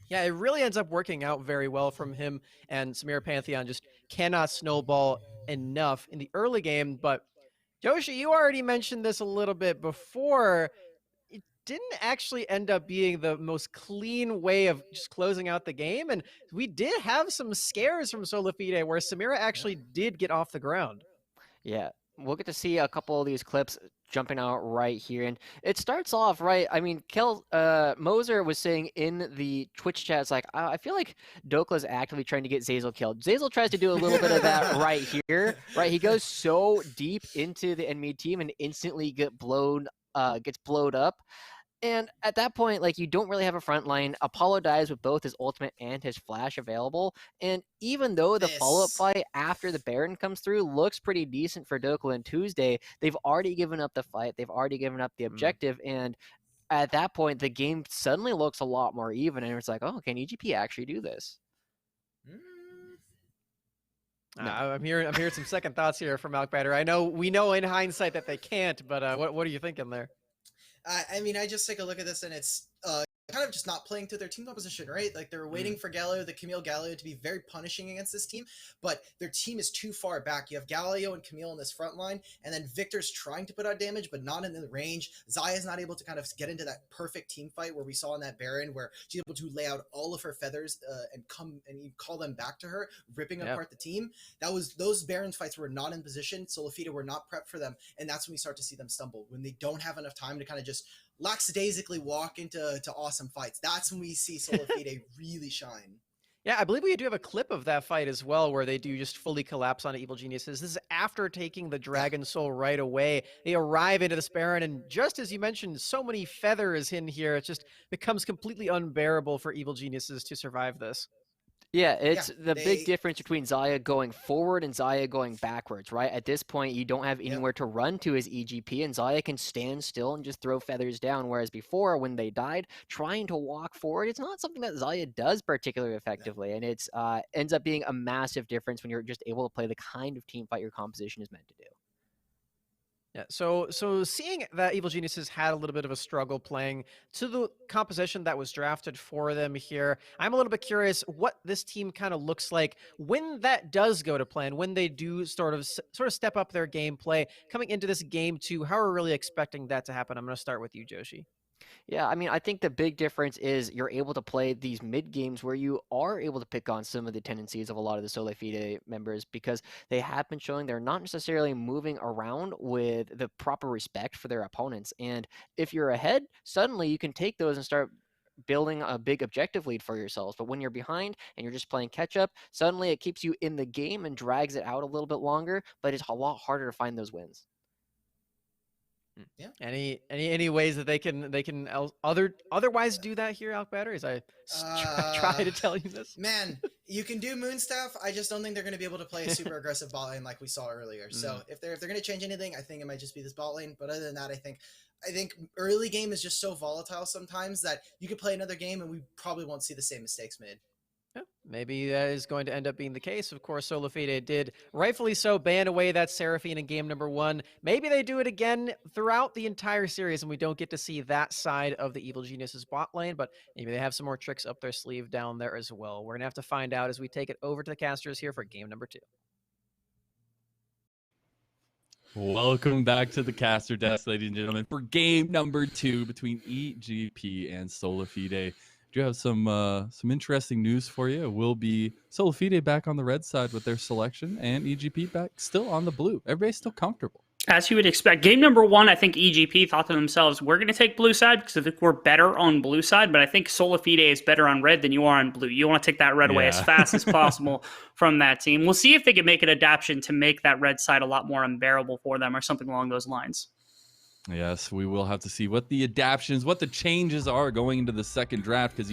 yeah, it really ends up working out very well from him, and Samira Pantheon just cannot snowball enough in the early game. But Joshi, you already mentioned this a little bit before. It didn't actually end up being the most clean way of just closing out the game, and we did have some scares from SolaFide where Samira actually did get off the ground. Yeah, we'll get to see a couple of these clips jumping out right here, and it starts off right. I mean, Moser was saying in the Twitch chat, it's like, I feel like Dokla's actively trying to get Zazel killed. Zazel tries to do a little bit of that right here, right? He goes so deep into the enemy team and instantly gets blowed up. And at that point, like, you don't really have a front line. Apollo dies with both his ultimate and his flash available. And even though the follow-up fight after the Baron comes through looks pretty decent for Dokla and Tuesday, they've already given up the fight. They've already given up the objective. And at that point, the game suddenly looks a lot more even. And it's like, oh, can EGP actually do this? No. I'm hearing some second thoughts here from Alkbader. We know in hindsight that they can't, but what are you thinking there? I mean, I just take a look at this, and it's kind of just not playing to their team composition, right? Like, they're waiting for Galio, the Camille Galio, to be very punishing against this team, but their team is too far back. You have Galio and Camille in this front line, and then Victor's trying to put out damage, but not in the range. Zaya's not able to kind of get into that perfect team fight where we saw in that Baron, where she's able to lay out all of her feathers and come and you call them back to her, ripping apart the team. Those Baron fights were not in position. SolaFide were not prepped for them, and that's when we start to see them stumble, when they don't have enough time to kind of just lackadaisically walk into awesome fights. That's when we see SolaFide really shine. Yeah, I believe we do have a clip of that fight as well, where they do just fully collapse on Evil Geniuses. This is after taking the Dragon Soul right away. They arrive into this Baron, and just as you mentioned, so many feathers in here, it just becomes completely unbearable for Evil Geniuses to survive this. Yeah, it's the big difference between Xayah going forward and Xayah going backwards, right? At this point, you don't have anywhere to run to as EGP, and Xayah can stand still and just throw feathers down, whereas before, when they died, trying to walk forward, it's not something that Xayah does particularly effectively, and it's ends up being a massive difference when you're just able to play the kind of team fight your composition is meant to do. Yeah, so seeing that Evil Geniuses had a little bit of a struggle playing to the composition that was drafted for them here, I'm a little bit curious what this team kind of looks like when that does go to plan, when they do sort of step up their gameplay coming into this game too. How are we really expecting that to happen? I'm going to start with you, Joshi. Yeah, I mean, I think the big difference is you're able to play these mid games where you are able to pick on some of the tendencies of a lot of the SolaFide members, because they have been showing they're not necessarily moving around with the proper respect for their opponents. And if you're ahead, suddenly you can take those and start building a big objective lead for yourselves. But when you're behind and you're just playing catch up, suddenly it keeps you in the game and drags it out a little bit longer, but it's a lot harder to find those wins. Yeah. Any ways that they can otherwise do that here, Alkbader? As I try to tell you this, man, you can do Moonstaff. I just don't think they're going to be able to play a super aggressive bot lane like we saw earlier. So if they're going to change anything, I think it might just be this bot lane. But other than that, I think early game is just so volatile sometimes that you could play another game and we probably won't see the same mistakes made. Yeah, maybe that is going to end up being the case. Of course, SolaFide did, rightfully so, ban away that Seraphine in game number 1. Maybe they do it again throughout the entire series and we don't get to see that side of the Evil Geniuses bot lane, but maybe they have some more tricks up their sleeve down there as well. We're going to have to find out as we take it over to the casters here for game number 2. Welcome back to the caster desk, ladies and gentlemen, for game number 2 between EGP and SolaFide. Do have some interesting news for you. It will be SolaFide back on the red side with their selection, and EGP back still on the blue. Everybody's still comfortable. As you would expect. Game number 1, I think EGP thought to themselves, we're going to take blue side because I think we're better on blue side, but I think SolaFide is better on red than you are on blue. You want to take that red away as fast as possible from that team. We'll see if they can make an adaptation to make that red side a lot more unbearable for them or something along those lines. Yes, we will have to see what the adaptions, what the changes are going into the second draft, because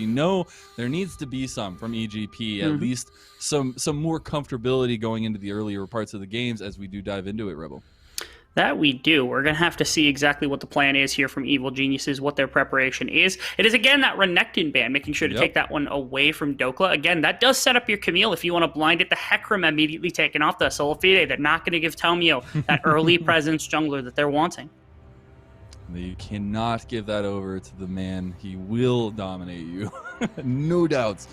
there needs to be some from EGP, at least some more comfortability going into the earlier parts of the games as we do dive into it, Rebel. That we do. We're going to have to see exactly what the plan is here from Evil Geniuses, what their preparation is. It is, again, that Renekton ban, making sure to take that one away from Dokla. Again, that does set up your Camille if you want to blind it. The Hecarim immediately taken off the SolaFide. They're not going to give Telmio that early presence jungler that they're wanting. You cannot give that over to the man. He will dominate you. No doubts.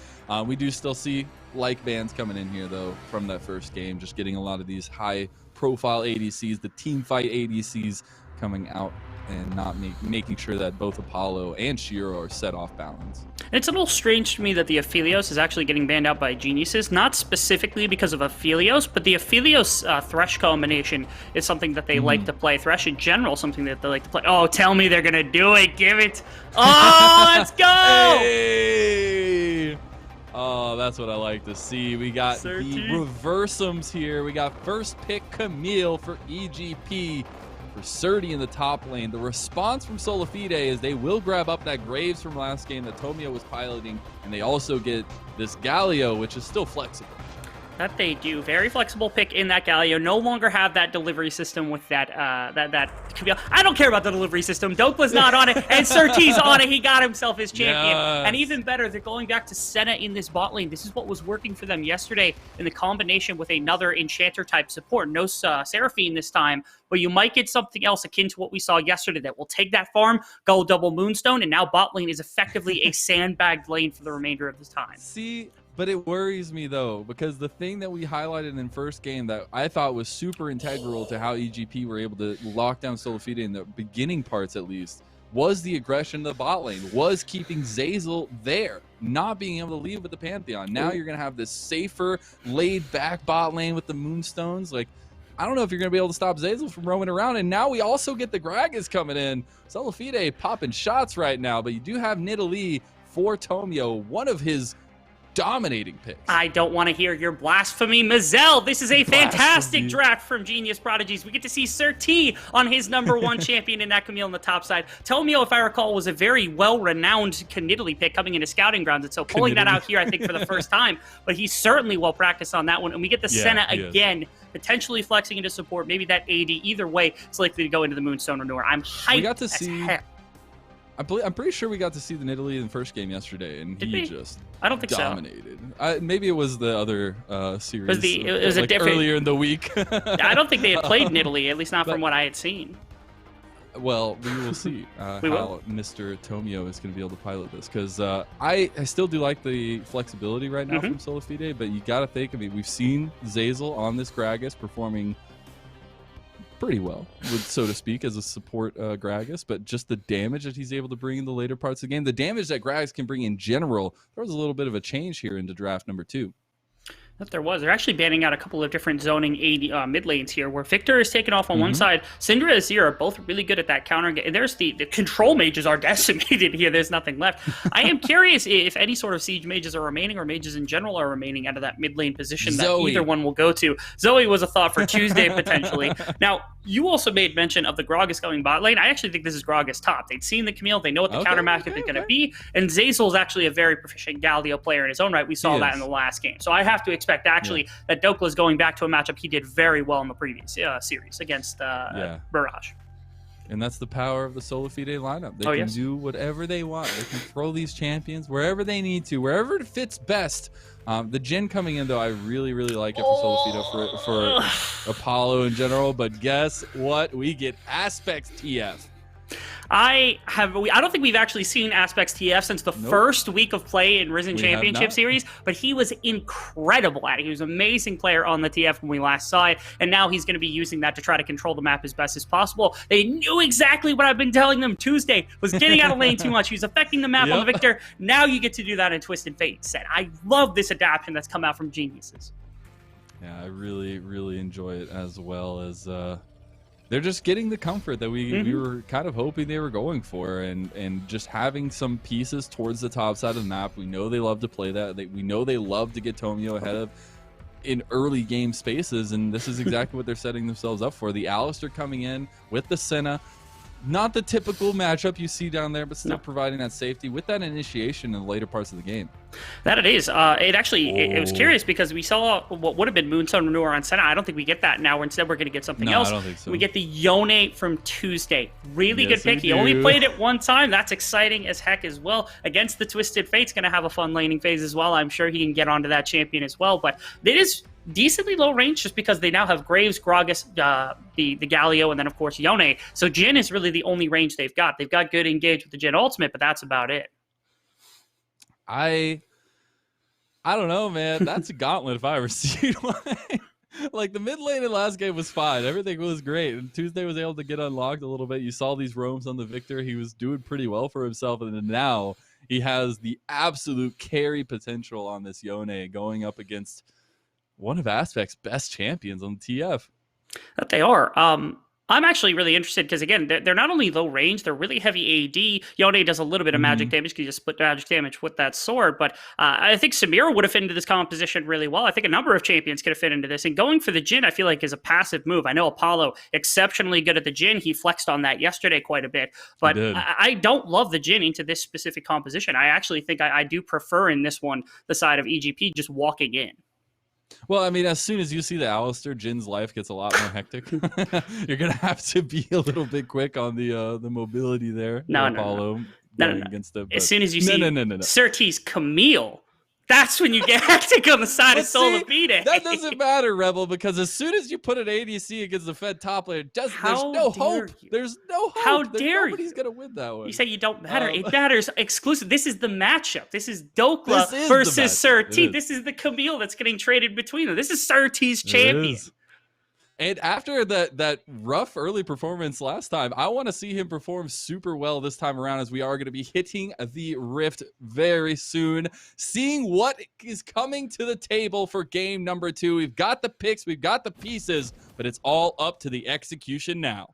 We do still see like bans coming in here, though, from that first game. Just getting a lot of these high-profile ADCs, the team fight ADCs coming out and not making sure that both Apollo and Shiro are set off balance. And it's a little strange to me that the Aphelios is actually getting banned out by Geniuses, not specifically because of Aphelios, but the Aphelios Thresh combination is something that they like to play. Thresh in general, something that they like to play. Oh, tell me they're going to do it. Give it. Oh, let's go. Hey! Oh, that's what I like to see. We got the reversums here. We got first pick Camille for EGP. For Surdy in the top lane. The response from SolaFide is they will grab up that Graves from last game that Tomio was piloting, and they also get this Galio, which is still flexible. That they do. Very flexible pick in that Galio. No longer have that delivery system with that I don't care about the delivery system. Dokla's not on it, and Surtees on it. He got himself his champion. Yes. And even better, they're going back to Senna in this bot lane. This is what was working for them yesterday in the combination with another Enchanter type support. No Seraphine this time, but you might get something else akin to what we saw yesterday that will take that farm, go double Moonstone, and now bot lane is effectively a sandbagged lane for the remainder of the time. See, but it worries me, though, because the thing that we highlighted in first game that I thought was super integral to how EGP were able to lock down SolaFide in the beginning parts, at least, was the aggression in the bot lane, was keeping Zeyzal there, not being able to leave with the Pantheon. Now you're going to have this safer, laid-back bot lane with the Moonstones. Like, I don't know if you're going to be able to stop Zeyzal from roaming around. And now we also get the Gragas coming in. SolaFide popping shots right now, but you do have Nidalee for Tomio, one of his dominating picks. I don't want to hear your blasphemy, Mazel. This is a fantastic draft from Genius Prodigies. We get to see Sir T on his #1 champion in that Camille on the top side. Tomio, if I recall, was a very well-renowned Nidalee pick coming into Scouting Grounds, and so pulling that out here, I think, for the first time. But he's certainly well-practiced on that one, and we get the Senna again, potentially flexing into support, maybe that AD. Either way, it's likely to go into the Moonstone Renewal. I'm hyped. We got to see. I'm pretty sure we got to see the Nidalee in the first game yesterday, and he just I don't think dominated. Maybe it was the other series. It was like a different earlier in the week. I don't think they had played Nidalee, at least not from what I had seen. Well, we will see how Mr. Tomio is going to be able to pilot this, because I still do like the flexibility right now from SolaFide, but you got to think, I mean, we've seen Zeyzal on this Gragas performing pretty well, so to speak, as a support Gragas, but just the damage that he's able to bring in the later parts of the game, the damage that Gragas can bring in general, there was a little bit of a change here into draft number 2. That there was. They're actually banning out a couple of different zoning AD, mid lanes here, where Victor is taken off on one side. Syndra and Azir are both really good at that counter. And there's the control mages are decimated here. There's nothing left. I am curious if any sort of siege mages are remaining, or mages in general are remaining out of that mid lane position that either one will go to. Zoe was a thought for Tuesday, potentially. Now, you also made mention of the Gragas going bot lane. I actually think this is Gragas top. They'd seen the Camille. They know what the counter matchup is going to be. And Zeyzal is actually a very proficient Galio player in his own right. We saw that in the last game. So I have to expect actually that Dokla is going back to a matchup he did very well in the previous series against Barrage. And that's the power of the SolaFide lineup. They can do whatever they want. They can throw these champions wherever they need to, wherever it fits best. The Jhin coming in, though, I really, really like it for SolaFide, for Apollo in general. But guess what? We get Aspects TF. I don't think we've actually seen Aspects TF since the first week of play in Risen Championship Series, but he was incredible at it. He was an amazing player on the TF when we last saw it, and now he's going to be using that to try to control the map as best as possible. They knew exactly what I've been telling them Tuesday, was getting out of lane too much. He was affecting the map on the Victor. Now you get to do that in Twisted Fate set. I love this adaptation that's come out from Geniuses. Yeah, I really, really enjoy it, as well as they're just getting the comfort that we were kind of hoping they were going for, and just having some pieces towards the top side of the map. We know they love to play that. We know they love to get Tomio ahead of in early game spaces, and this is exactly what they're setting themselves up for. The Alistair coming in with the Senna. Not the typical matchup you see down there, but still providing that safety with that initiation in the later parts of the game. That it is. It was curious because we saw what would have been Moonstone Renewal on Senna. I don't think we get that now. Instead, we're going to get something else. I don't think so. We get the Yone from Tuesday. Really good pick. He only played it one time. That's exciting as heck as well. Against the Twisted Fate's going to have a fun laning phase as well. I'm sure he can get onto that champion as well. But it is decently low range just because they now have Graves, Gragas, the Galio, and then, of course, Yone. So Jhin is really the only range they've got. They've got good engage with the Jhin ultimate, but that's about it. I don't know, man. That's a gauntlet if I ever seen one. Like the mid lane in last game was fine. Everything was great. And Tuesday was able to get unlocked a little bit. You saw these roams on the Victor. He was doing pretty well for himself. And then now he has the absolute carry potential on this Yone going up against one of Aspect's best champions on TF. That they are. I'm actually really interested because, again, they're not only low range, they're really heavy AD. Yone does a little bit of magic damage because you just split magic damage with that sword. But I think Samira would have fit into this composition really well. I think a number of champions could have fit into this. And going for the Jhin, I feel like, is a passive move. I know Apollo, exceptionally good at the Jhin. He flexed on that yesterday quite a bit. But I don't love the Jhin into this specific composition. I actually think I do prefer in this one the side of EGP just walking in. Well, I mean, as soon as you see the Alistair, Jin's life gets a lot more hectic. You're gonna have to be a little bit quick on the mobility there. No. Against it, as soon as you see Surtees Camille, that's when you get hectic on the side of SolaFide. That doesn't matter, Rebel, because as soon as you put an ADC against the Fed top laner, there's no hope. There's no hope. How dare you? Nobody's gonna win that one. You say you don't matter. It matters exclusive. This is the matchup. This is Dokla versus Surtees. This is the Camille that's getting traded between them. This is Surtees champion. And after that rough early performance last time, I want to see him perform super well this time around, as we are going to be hitting the Rift very soon, seeing what is coming to the table for game number 2. We've got the picks, we've got the pieces, but it's all up to the execution now.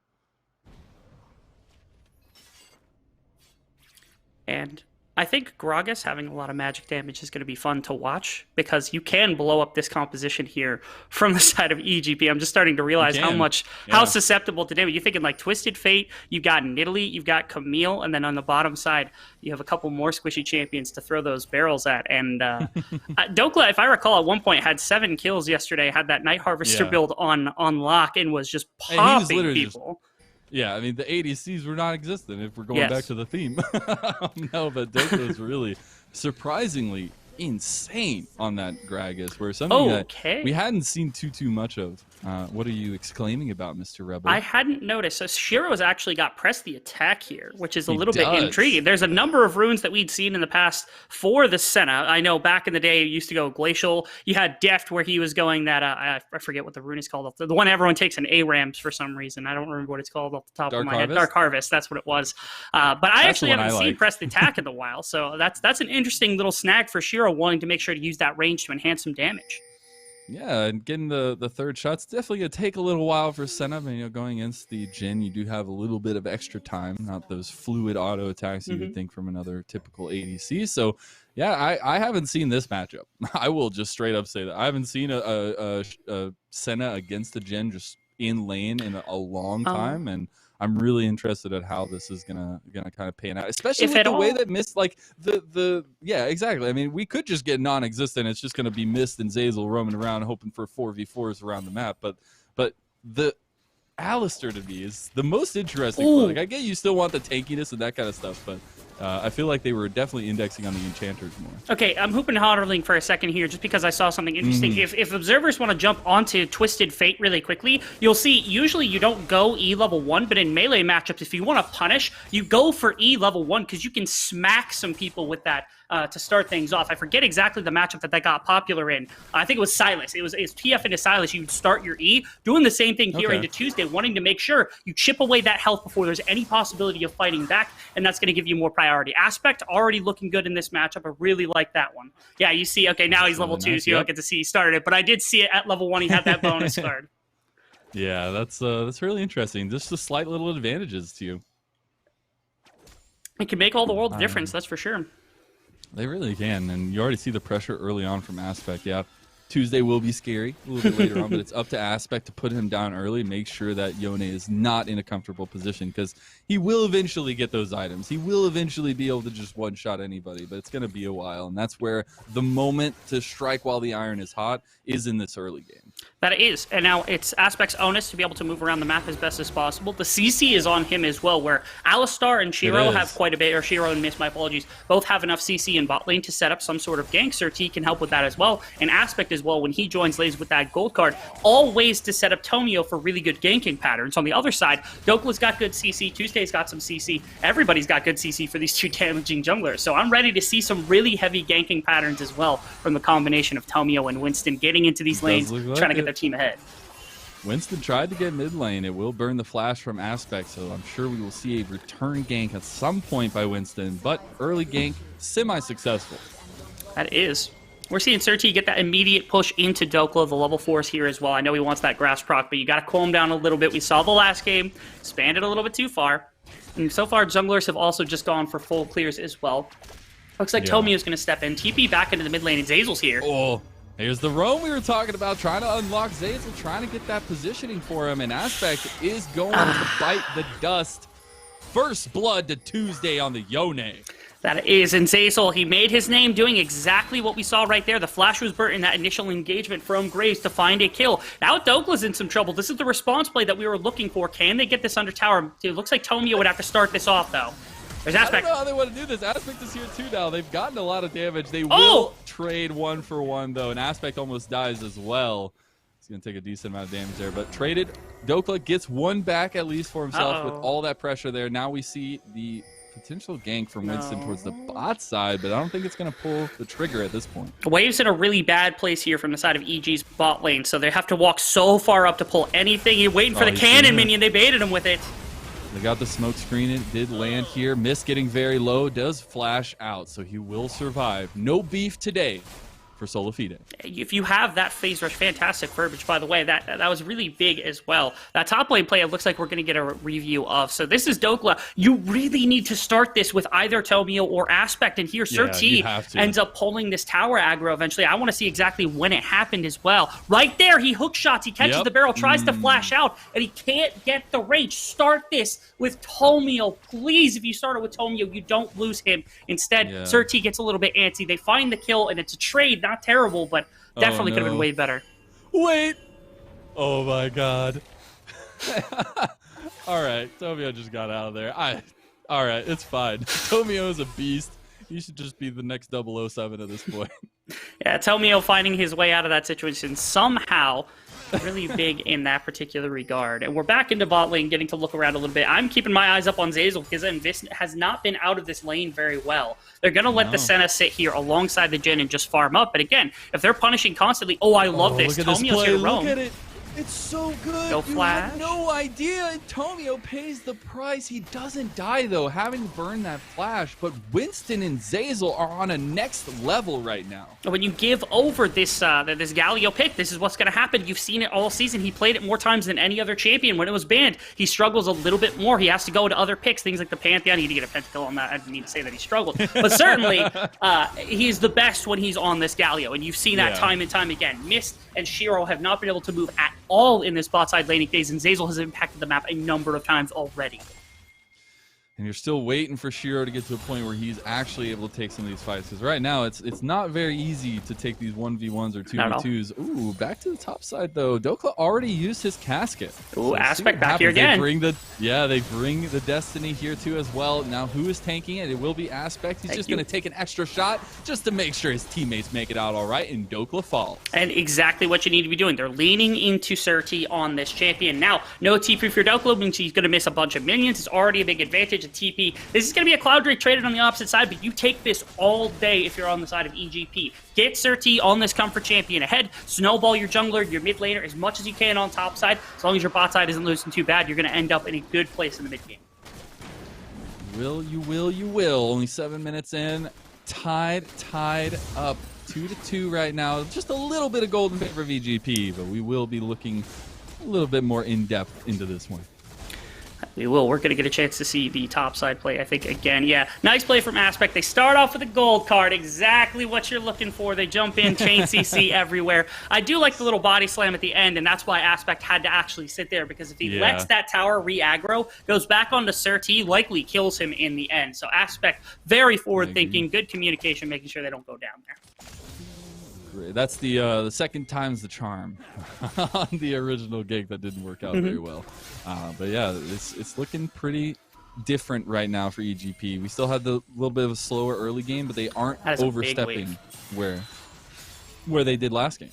And I think Gragas having a lot of magic damage is going to be fun to watch, because you can blow up this composition here from the side of EGP. I'm just starting to realize how susceptible to damage. You're thinking like Twisted Fate, you've got Nidalee, you've got Camille, and then on the bottom side, you have a couple more squishy champions to throw those barrels at. And Dokla, if I recall, at one point had 7 kills yesterday, had that Night Harvester build on lock, and was just popping people. Yeah, I mean, the ADCs were non-existent if we're going back to the theme. No, but Dokla is really surprisingly insane on that Gragas, where something that we hadn't seen too much of. What are you exclaiming about, Mr. Rebel? I hadn't noticed. So Shiro's actually got press the attack here, which is a little bit intriguing. There's a number of runes that we'd seen in the past for the Senna. I know back in the day, it used to go Glacial. You had Deft, where he was going that, I forget what the rune is called. The one everyone takes in ARAMs for some reason. I don't remember what it's called off the top of my head. Dark Harvest, that's what it was. But I actually haven't seen press the attack in a while. So that's an interesting little snag for Shiro, wanting to make sure to use that range to enhance some damage. Yeah, and getting the third shot's definitely going to take a little while for Senna. And, going against the Jhin, you do have a little bit of extra time, not those fluid auto attacks you would think from another typical ADC. So, yeah, I haven't seen this matchup. I will just straight up say that. I haven't seen a Senna against the Jhin just in lane in a long time, and I'm really interested at how this is gonna kind of pan out, especially with the way that Mist, like exactly. I mean, we could just get non-existent. It's just gonna be Mist and Zeyzal roaming around hoping for 4v4s around the map. But the Alistair to me is the most interesting play. Like, I get you still want the tankiness and that kind of stuff, but I feel like they were definitely indexing on the enchanters more. Okay, I'm hooping hodling for a second here just because I saw something interesting. If observers want to jump onto Twisted Fate really quickly, you'll see usually you don't go E level 1, but in melee matchups, if you want to punish, you go for E level 1 because you can smack some people with that to start things off. I forget exactly the matchup that got popular in. I think it was Silas. It was TF into Silas. You start your E, doing the same thing here into Tuesday, wanting to make sure you chip away that health before there's any possibility of fighting back, and that's going to give you more priority. Aspect already looking good in this matchup. I really like that one. Yeah, you see, now he's level 2, so you don't get to see he started it, but I did see it at level 1. He had that bonus card. Yeah, that's really interesting. Just the slight little advantages to you. It can make all the world of difference, that's for sure. They really can, and you already see the pressure early on from Aspect. Yeah, Tuesday will be scary a little bit later on, but it's up to Aspect to put him down early, make sure that Yone is not in a comfortable position, because he will eventually get those items. He will eventually be able to just one-shot anybody, but it's going to be a while, and that's where the moment to strike while the iron is hot is in this early game. That is, and now it's Aspect's onus to be able to move around the map as best as possible. The CC is on him as well, where Alistar and Shiro have quite a bit, or Shiro and Mist, my apologies, both have enough CC in bot lane to set up some sort of gank. Surtees can help with that as well, and Aspect is as well when he joins lanes with that gold card. All ways to set up Tomio for really good ganking patterns. On the other side, Dokla's got good CC, Tuesday's got some CC, everybody's got good CC for these two damaging junglers. So I'm ready to see some really heavy ganking patterns as well from the combination of Tomio and Winston getting into these lanes, trying to get their team ahead. Winston tried to get mid lane. It will burn the flash from Aspect, so I'm sure we will see a return gank at some point by Winston, but early gank, semi-successful. That is. We're seeing Surti get that immediate push into Dokla, the level 4s here as well. I know he wants that grass proc, but you got to cool him down a little bit. We saw the last game, expanded a little bit too far. And so far, junglers have also just gone for full clears as well. Looks like Tomio's going to step in. TP back into the mid lane, and Zazel's here. Oh, here's the roam we were talking about, trying to unlock Zazel, trying to get that positioning for him, and Aspect is going to bite the dust. First blood to Tuesday on the Yone. That is, and Zazel, he made his name doing exactly what we saw right there. The flash was burnt in that initial engagement from Graves to find a kill. Now Dokla's in some trouble. This is the response play that we were looking for. Can they get this under tower? It looks like Tomio would have to start this off, though. There's Aspect. I don't know how they want to do this. Aspect is here too now. They've gotten a lot of damage. They will trade 1 for 1, though, and Aspect almost dies as well. He's going to take a decent amount of damage there, but traded. Dokla gets 1 back at least for himself with all that pressure there. Now we see the potential gank from Winston towards the bot side, but I don't think it's going to pull the trigger at this point. Wave's in a really bad place here from the side of EG's bot lane, so they have to walk so far up to pull anything. He's waiting for the cannon minion. They baited him with it. They got the smoke screen. It did land here. Miss getting very low. Does flash out, so he will survive. No beef today for SolaFide. If you have that phase rush, fantastic verbiage, by the way. That was really big as well. That top lane play, it looks like we're going to get a review of. So this is Dokla. You really need to start this with either Tomio or Aspect. And here, Surti ends up pulling this tower aggro eventually. I want to see exactly when it happened as well. Right there, he hook shots. He catches the barrel, tries to flash out, and he can't get the range. Start this with Tomio. Please, if you start it with Tomio, you don't lose him. Instead, Surti gets a little bit antsy. They find the kill, and it's a trade. Not terrible, but definitely could have been way better. Wait! Oh my god. Alright, Tomio just got out of there. Alright, it's fine. Tomio is a beast. He should just be the next 007 at this point. Yeah, Tomio finding his way out of that situation somehow. Really big in that particular regard. And we're back into bot lane, getting to look around a little bit. I'm keeping my eyes up on Zazel because Invis has not been out of this lane very well. They're going to let the Senna sit here alongside the Jhin and just farm up. But again, if they're punishing constantly, I love this. Tomio's here to roam. Look at it. It's so good. Go flash. You have no idea. And Tomio pays the price. He doesn't die, though, having burned that flash. But Winston and Zazel are on a next level right now. When you give over this this Galio pick, this is what's going to happen. You've seen it all season. He played it more times than any other champion. When it was banned, he struggles a little bit more. He has to go to other picks, things like the Pantheon. He need to get a pentakill on that. I didn't need to say that he struggled. But certainly, he's the best when he's on this Galio. And you've seen that time and time again. Mist and Shiro have not been able to move at all in this bot side laning phase, and Zazel has impacted the map a number of times already. And you're still waiting for Shiro to get to a point where he's actually able to take some of these fights. Because right now, it's not very easy to take these 1v1s or 2v2s. Ooh, back to the top side, though. Dokla already used his casket. Ooh, so Aspect back here again. They bring the Destiny here, too, as well. Now, who is tanking it? It will be Aspect. He's just going to take an extra shot just to make sure his teammates make it out all right, and Dokla falls. And exactly what you need to be doing. They're leaning into Surti on this champion. Now, no TP for Dokla means he's going to miss a bunch of minions. It's already a big advantage. TP. This is going to be a Cloud Drake traded on the opposite side, but you take this all day if you're on the side of EGP. Get Surti on this comfort champion ahead. Snowball your jungler, your mid laner as much as you can on top side. As long as your bot side isn't losing too bad, you're going to end up in a good place in the mid game. You will. Only 7 minutes in. Tied up. 2-2 right now. Just a little bit of gold in favor of EGP, but we will be looking a little bit more in-depth into this one. We will. We're going to get a chance to see the top side play, I think, again. Yeah, nice play from Aspect. They start off with a gold card, exactly what you're looking for. They jump in, chain CC everywhere. I do like the little body slam at the end, and that's why Aspect had to actually sit there, because if he lets that tower re-aggro, goes back onto Surti, likely kills him in the end. So Aspect, very forward-thinking, good communication, making sure they don't go down there. That's the second time's the charm on the original gig that didn't work out very well. But yeah, it's looking pretty different right now for EGP. We still had the little bit of a slower early game, but they aren't overstepping where they did last game.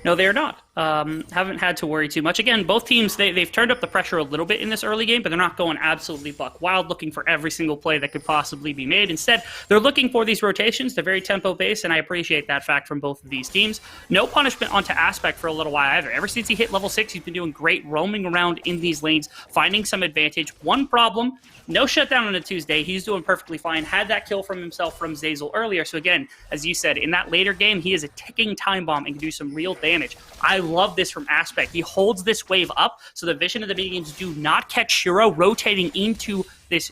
No, they're not. Haven't had to worry too much. Again, both teams, they've turned up the pressure a little bit in this early game, but they're not going absolutely buck wild, looking for every single play that could possibly be made. Instead, they're looking for these rotations. They're very tempo-based, and I appreciate that fact from both of these teams. No punishment onto Aspect for a little while either. Ever since he hit level 6, he's been doing great roaming around in these lanes, finding some advantage. One problem, no shutdown on a Tuesday. He's doing perfectly fine. Had that kill from himself from Zeyzal earlier. So again, as you said, in that later game, he is a ticking time bomb and can do some real damage. I love this from Aspect. He holds this wave up so the vision of the minions do not catch Shiro rotating into this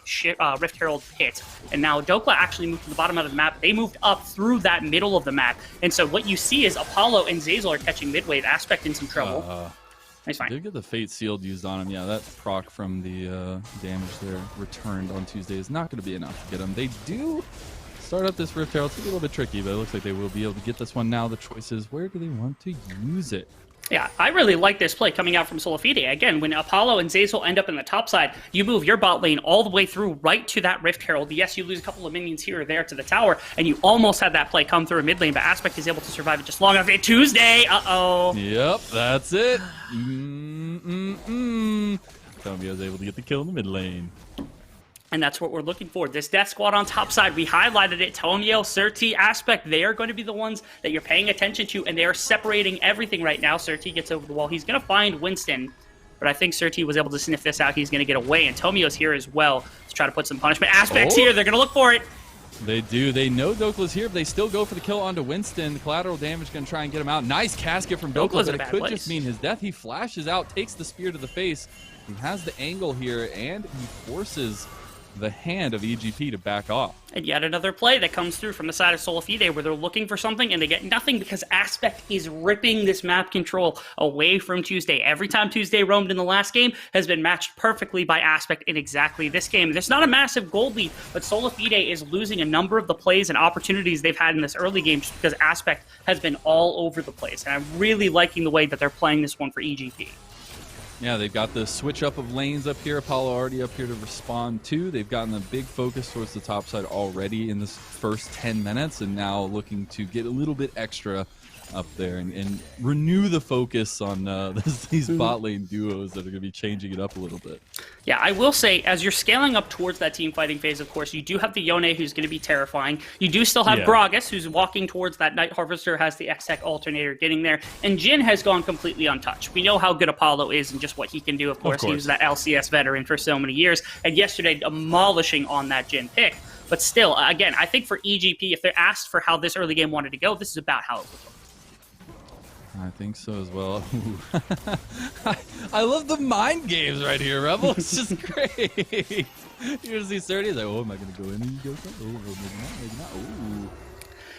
Rift Herald pit. And now Dokla actually moved to the bottom of the map. They moved up through that middle of the map. And so what you see is Apollo and Zeyzal are catching mid-wave. Aspect in some trouble. He's fine. Did get the Fate Sealed used on him. Yeah, that proc from the damage there returned on Tuesday is not going to be enough to get him. They do start up this Rift Herald. It's a little bit tricky, but it looks like they will be able to get this one now. The choice is, where do they want to use it? Yeah, I really like this play coming out from SolaFide. Again, when Apollo and Zeyzal end up in the top side, you move your bot lane all the way through right to that Rift Herald. Yes, you lose a couple of minions here or there to the tower, and you almost had that play come through in mid lane, but Aspect is able to survive it just long enough. Tuesday, uh-oh. Yep, that's it. Tomio was able to get the kill in the mid lane. And that's what we're looking for. This Death Squad on top side, we highlighted it. Tomio, Surti, Aspect, they are going to be the ones that you're paying attention to, and they are separating everything right now. Surti gets over the wall. He's going to find Winston, but I think Surti was able to sniff this out. He's going to get away, and Tomio's here as well to try to put some punishment. Aspect's here. They're going to look for it. They do. They know Dokla's here, but they still go for the kill onto Winston. The collateral damage going to try and get him out. Nice casket from Dokla, but it could just mean his death. He flashes out, takes the spear to the face. He has the angle here, and he forces the hand of EGP to back off. And yet another play that comes through from the side of SolaFide where they're looking for something and they get nothing because Aspect is ripping this map control away from Tuesday. Every time Tuesday roamed in the last game has been matched perfectly by Aspect in exactly this game. There's not a massive gold lead, but SolaFide is losing a number of the plays and opportunities they've had in this early game just because Aspect has been all over the place. And I'm really liking the way that they're playing this one for EGP. Yeah, they've got the switch up of lanes up here. Apollo already up here to respond to. They've gotten a big focus towards the top side already in this first 10 minutes, and now looking to get a little bit extra up there and renew the focus on these bot lane duos that are going to be changing it up a little bit. Yeah, I will say, as you're scaling up towards that team fighting phase, of course, you do have the Yone, who's going to be terrifying. You do still have Gragas, who's walking towards that Night Harvester, has the X-Tech alternator getting there, and Jin has gone completely untouched. We know how good Apollo is and just what he can do. Of course, he was that LCS veteran for so many years, and yesterday demolishing on that Jin pick. But still, again, I think for EGP, if they're asked for how this early game wanted to go, this is about how it would go. I think so as well. I love the mind games right here, Rebel. It's just great. You see 30, he's like, oh, am I going to go in and go? Oh, maybe not. Ooh.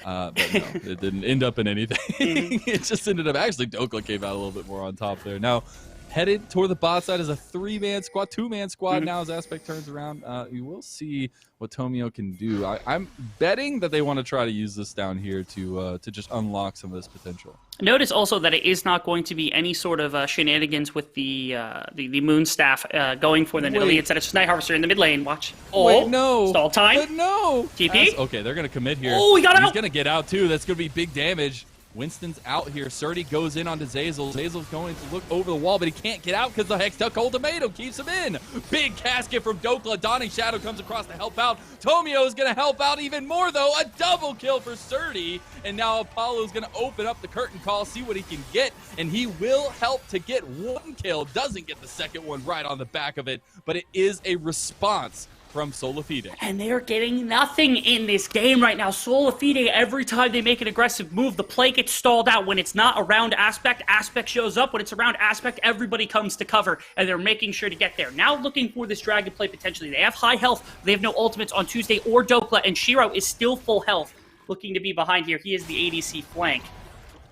But no, it didn't end up in anything. It just ended up, actually, Dokla came out a little bit more on top there. Now, headed toward the bot side as a 3-man squad, 2-man squad now as Aspect turns around. You will see what Tomio can do. I'm betting that they want to try to use this down here to just unlock some of this potential. Notice also that it is not going to be any sort of shenanigans with the Moon Staff going for the Nidalee instead of just Night Harvester in the mid lane. Watch. Oh, wait, no. Stall time. But no. TP. Okay, they're going to commit here. Oh, he got out. He's going to get out too. That's going to be big damage. Winston's out here. Surti goes in onto Zeyzal. Zeyzal's going to look over the wall, but he can't get out because the Hextech Ultimatum keeps him in. Big casket from Dokla. Dawning Shadow comes across to help out. Tomio is going to help out even more, though. A double kill for Surti. And now Apollo's going to open up the curtain call, see what he can get, and he will help to get one kill. Doesn't get the second one right on the back of it, but it is a response from SolaFide. And they're getting nothing in this game right now. SolaFide, every time they make an aggressive move, the play gets stalled out. When it's not around Aspect, Aspect shows up. When it's around Aspect, everybody comes to cover, and they're making sure to get there. Now looking for this Dragon play potentially. They have high health. They have no ultimates on Tuesday or Dokla, and Shiro is still full health. Looking to be behind here. He is the ADC flank.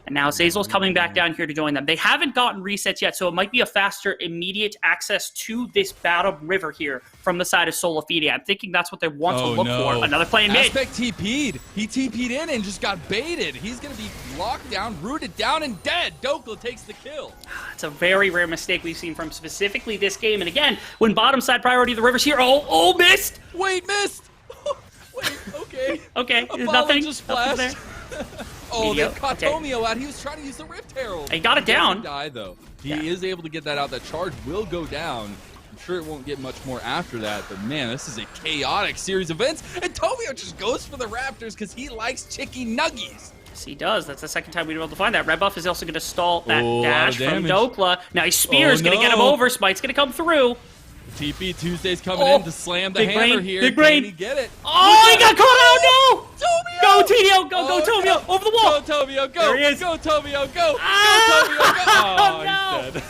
And now Zeyzal's coming back down here to join them. They haven't gotten resets yet, so it might be a faster, immediate access to this battle river here from the side of SolaFide. I'm thinking that's what they want to look for. Another play in mid. Aspect TP'd. He TP'd in and just got baited. He's going to be locked down, rooted down, and dead. Dokla takes the kill. It's a very rare mistake we've seen from specifically this game. And again, when bottom side priority of the river's here, oh, missed! Wait, missed! Wait, okay. Okay, Apollo nothing. Just splashed. Oh, Meteor, they caught okay. Tomio out. He was trying to use the Rift Herald. He got it down. Doesn't die, though. He is able to get that out. That charge will go down. I'm sure it won't get much more after that, but man, this is a chaotic series of events. And Tomio just goes for the Raptors because he likes chicken nuggies. Yes, he does. That's the second time we've been able to find that. Red buff is also going to stall that Oh, dash from Dokla. Now his spear is going to get him no. over. Smite's going to come through. TP Tuesday's coming in to slam the big hammer brain, here. big brain. Can he get it? Oh, he got caught out. No! Tomio! Go, Tito! Go, Oh, Tomio! no. Over the wall! Go, Tomio, go! There he is. Go, Tomio, go! Ah! Go, Tomio, go! Oh, No. he's dead.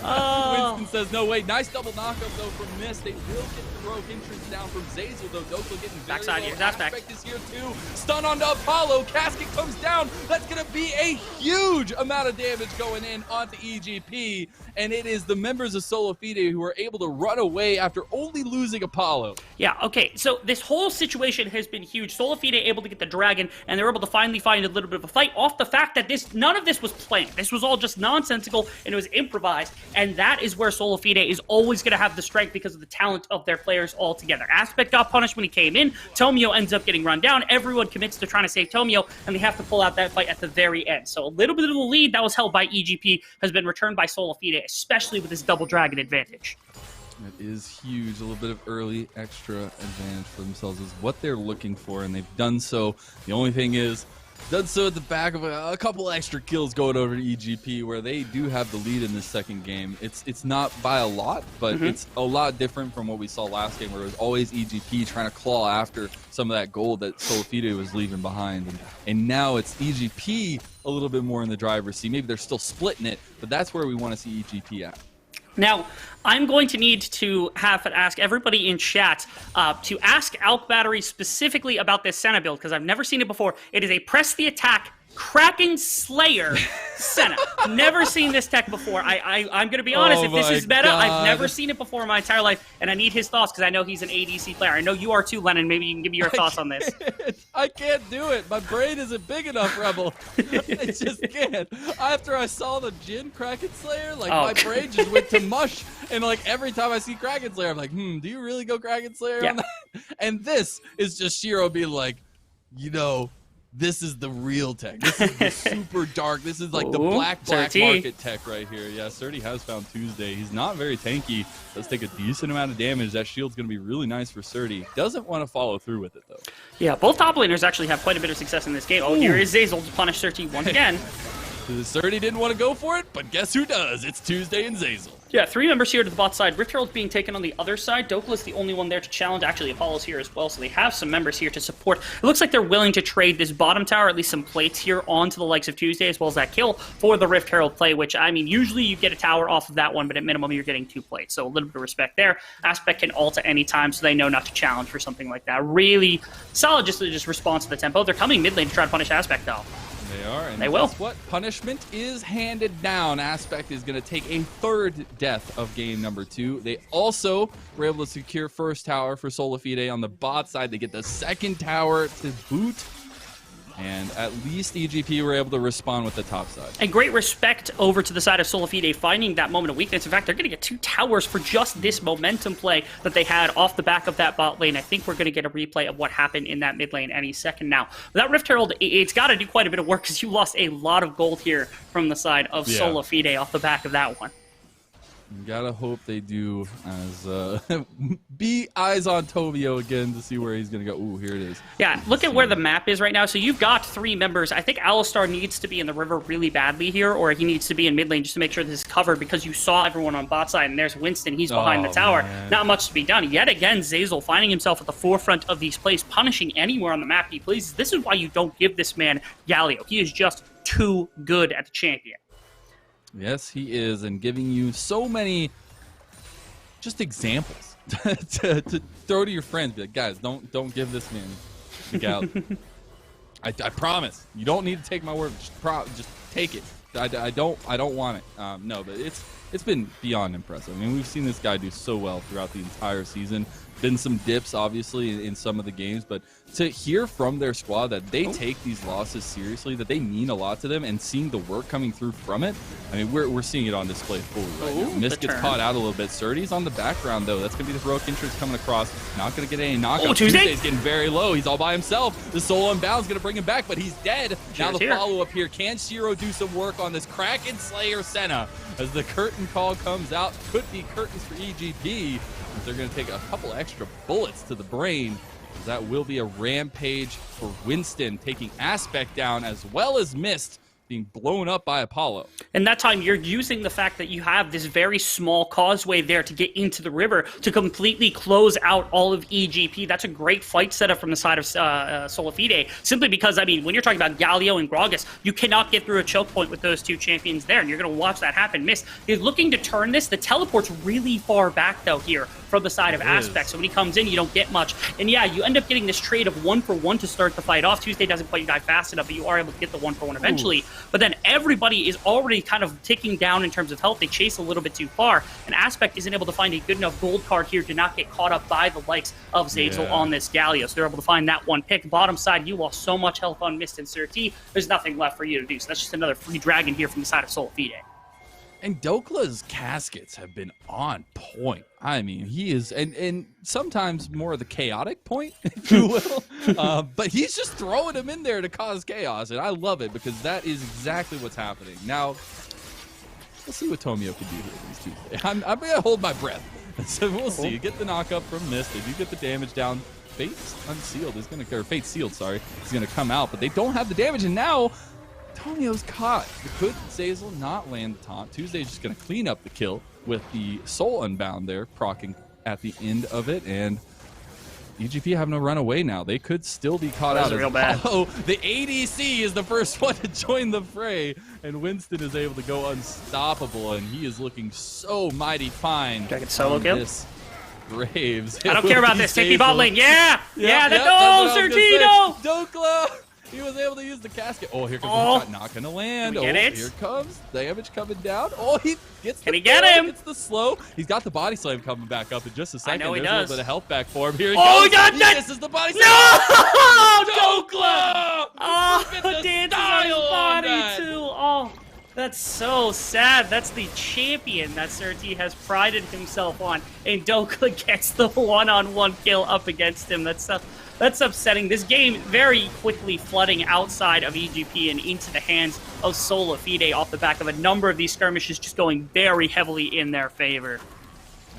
Oh. Winston says no. Wait, nice double knockup though from Mist. They will get the heroic entrance down from Zazel though. Dokla getting very Backside low. here, that's back. Aspect is here too. Stun onto Apollo. Casket comes down. That's gonna be a huge amount of damage going in onto EGP, and it is the members of SolaFide who are able to run away after only losing Apollo. Yeah, okay, so this whole situation has been huge. SolaFide able to get the dragon, and they're able to finally find a little bit of a fight off the fact that none of this was planned. This was all just nonsensical, and it was improvised, and that is where SolaFide is always going to have the strength because of the talent of their players all together. Aspect got punished when he came in. Tomio ends up getting run down. Everyone commits to trying to save Tomio, and they have to pull out that fight at the very end. So a little bit of the lead that was held by EGP has been returned by SolaFide, especially with this double dragon advantage. It is huge. A little bit of early extra advantage for themselves is what they're looking for, and they've done so. The only thing is, done so at the back of a couple extra kills going over to EGP, where they do have the lead in this second game. It's not by a lot, but it's a lot different from what we saw last game, where it was always EGP trying to claw after some of that gold that SolaFide was leaving behind. And now it's EGP a little bit more in the driver's seat. Maybe they're still splitting it, but that's where we want to see EGP at. Now, I'm going to need to ask everybody in chat to ask Alk Battery specifically about this Senna build, because I've never seen it before. It is a press the attack Kraken Slayer Senna. Never seen this tech before. I'm going to be honest, if this is meta, I've never seen it before in my entire life, and I need his thoughts because I know he's an ADC player. I know you are too, Lennon. Maybe you can give me your thoughts on this. I can't do it. My brain isn't big enough, Rebel. I just can't. After I saw the Jhin Kraken Slayer, my brain just went to mush. And every time I see Kraken Slayer, I'm like, do you really go Kraken Slayer on that? And this is just Shiro being like, this is the real tech. This is the super dark. This is like the black market tech right here. Yeah, Surdy has found Tuesday. He's not very tanky. Does take a decent amount of damage. That shield's going to be really nice for Surdy. Doesn't want to follow through with it, though. Yeah, both top laners actually have quite a bit of success in this game. Oh, here is Zazel to punish Surdy once again. Surdy didn't want to go for it, but guess who does? It's Tuesday and Zazel. Yeah, 3 members here to the bot side. Rift Herald's being taken on the other side. Dokla's the only one there to challenge. Actually, Apollo's here as well, so they have some members here to support. It looks like they're willing to trade this bottom tower, at least some plates here, onto the likes of Tuesday, as well as that kill for the Rift Herald play, which, I mean, usually you get a tower off of that one, but at minimum you're getting 2 plates, so a little bit of respect there. Aspect can ult at any time, so they know not to challenge for something like that. Really solid just response to the tempo. They're coming mid lane to try to punish Aspect, though. They are, and they will. Guess what? Punishment is handed down. Aspect is going to take a 3rd death of game number 2. They also were able to secure first tower for SolaFide on the bot side. They get the 2nd tower to boot. And at least EGP were able to respond with the top side. And great respect over to the side of SolaFide, finding that moment of weakness. In fact, they're going to get 2 towers for just this momentum play that they had off the back of that bot lane. I think we're going to get a replay of what happened in that mid lane any second now. But that Rift Herald, it's got to do quite a bit of work because you lost a lot of gold here from the side of SolaFide off the back of that one. You gotta hope they do as be eyes on Tomio again to see where he's gonna go. Ooh, here it is. Yeah, look at where the map is right now. So you've got 3 members. I think Alistar needs to be in the river really badly here, or he needs to be in mid lane just to make sure this is covered because you saw everyone on bot side, and there's Winston. He's behind the tower. Man. Not much to be done. Yet again, Zazel finding himself at the forefront of these plays, punishing anywhere on the map he pleases. This is why you don't give this man Galio. He is just too good at the champion. Yes, he is, and giving you so many just examples to throw to your friends. Be like, guys, don't give this man the Galio. I promise. You don't need to take my word. Just take it. I don't want it. No, but it's been beyond impressive. I mean, we've seen this guy do so well throughout the entire season. been some dips, obviously, in some of the games, but to hear from their squad that they take these losses seriously, that they mean a lot to them, and seeing the work coming through from it, I mean, we're seeing it on display fully right now. Mist gets caught out a little bit. Surdy's on the background, though. That's going to be the heroic entrance coming across. Not going to get any knockup. Tuesday's getting very low. He's all by himself. The Soul Unbound's going to bring him back, but he's dead. Now the follow-up here. Can Shiro do some work on this Kraken Slayer Senna? As the curtain call comes out, could be curtains for EGP. They're going to take a couple extra bullets to the brain. That will be a rampage for Winston, taking Aspect down as well as Mist being blown up by Apollo. And that time, you're using the fact that you have this very small causeway there to get into the river to completely close out all of EGP. That's a great fight setup from the side of SolaFide, simply because, I mean, when you're talking about Galio and Gragas, you cannot get through a choke point with those two champions there, and you're going to watch that happen. Mist is looking to turn this. The teleport's really far back, though, here from the side of Aspect, so when he comes in, you don't get much. And yeah, you end up getting this trade of 1-for-1 to start the fight off. Tuesday doesn't quite die fast enough, but you are able to get the 1-for-1 eventually. But then everybody is already kind of ticking down in terms of health. They chase a little bit too far, and Aspect isn't able to find a good enough gold card here to not get caught up by the likes of Zazel on this Galio. So they're able to find that one pick. Bottom side, you lost so much health on Mist and Surti. There's nothing left for you to do. So that's just another free dragon here from the side of SolaFide. And Dokla's caskets have been on point. I mean, he is, and sometimes more of the chaotic point, if you will. But he's just throwing them in there to cause chaos, and I love it because that is exactly what's happening. Now, let's see what Tomio can do here this Tuesday. I'm going to hold my breath. So we'll see. Get the knockup from Mist. They do get the damage down. Fate's unsealed is going to, or Fate's sealed, sorry, is going to come out, but they don't have the damage, and now Tomio's caught. Could Zazel not land the taunt? Tuesday's just going to clean up the kill with the Soul Unbound there, procking at the end of it, and EGP have no run away now. They could still be caught out. Real bad. Oh, the ADC is the first one to join the fray, and Winston is able to go unstoppable, and he is looking so mighty fine. Did I get solo kill? Graves. I don't care about this. Take me bot lane. Yeah! Sertino! Dokla! He was able to use the casket. Oh, here comes the shot. Not going to land. Get it? Here comes damage coming down. Oh, he gets Can he get him? Gets the slow. He's got the body slam coming back up in just a second. I know he There's does. a little bit of health back for him. Here he goes. He got that. misses the body slam. No! Dokla! Oh, dances on his body, too. Oh, that's so sad. That's the champion that Surti has prided himself on. And Dokla gets the one-on-one kill up against him. That's upsetting. This game very quickly flooding outside of EGP and into the hands of SolaFide off the back of a number of these skirmishes just going very heavily in their favor.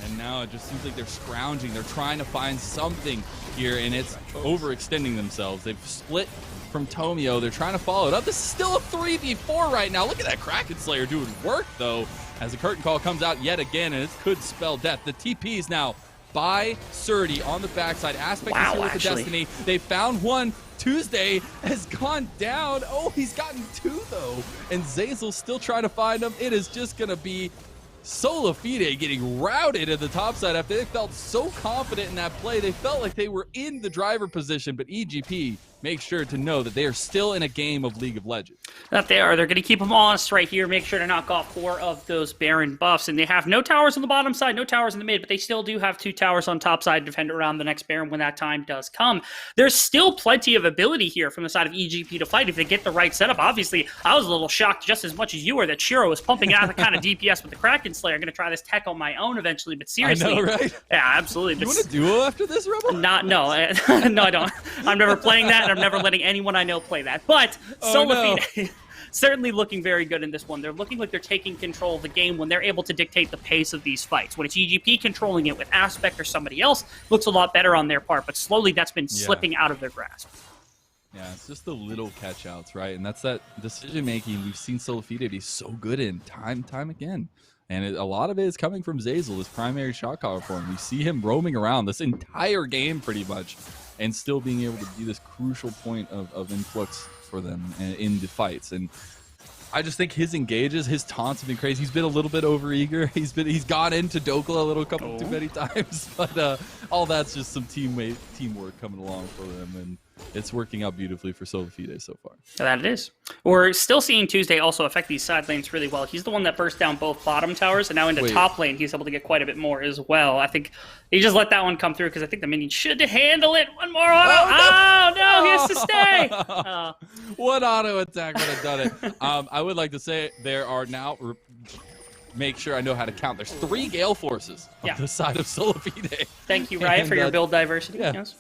And now it just seems like they're scrounging. They're trying to find something here, and it's overextending themselves. They've split from Tomio. They're trying to follow it up. This is still a 3v4 right now. Look at that Kraken Slayer doing work, though, as the curtain call comes out yet again, and it could spell death. The TP's now by Surdy on the backside. Aspect is here with the Destiny. They found one. Tuesday has gone down. Oh, he's gotten two, though. And Zazel's still trying to find him. It is just going to be SolaFide getting routed at the top side after they felt so confident in that play. They felt like they were in the driver position, but EGP make sure to know that they are still in a game of League of Legends. That they are. They're going to keep them honest right here, make sure to knock off 4 of those Baron buffs. And they have no towers on the bottom side, no towers in the mid, but they still do have 2 towers on top side to defend around the next Baron when that time does come. There's still plenty of ability here from the side of EGP to fight if they get the right setup. Obviously, I was a little shocked just as much as you were that Shiro was pumping out the kind of DPS with the Kraken Slayer. I'm going to try this tech on my own eventually, but seriously. I know, right? Yeah, absolutely. You want a duo after this, Rebel? No, no, I don't. I'm never playing that, and I'm never letting anyone I know play that. But SolaFide certainly looking very good in this one. They're looking like they're taking control of the game when they're able to dictate the pace of these fights. When it's EGP controlling it with Aspect or somebody else, looks a lot better on their part, but slowly that's been slipping out of their grasp. Yeah, it's just the little catch-outs, right? And that's that decision-making we've seen SolaFide be so good in time again. And a lot of it is coming from Zazel, his primary shot caller for him. We see him roaming around this entire game pretty much and still being able to be this crucial point of influx for them in the fights. And I just think his engages, his taunts have been crazy. He's been a little bit overeager. He's got into Dokla a couple too many times. But all that's just some teamwork coming along for them. And it's working out beautifully for SolaFide so far. That it is. We're still seeing Tuesday also affect these side lanes really well. He's the one that burst down both bottom towers, and now into top lane, he's able to get quite a bit more as well. I think he just let that one come through because I think the minion should handle it. One more auto. Oh, no, he has to stay. One auto attack would have done it. I would like to say there are now... Make sure I know how to count. There's 3 Gale Forces on the side of SolaFide. Thank you, Riot, for your build diversity. Yeah. Yes.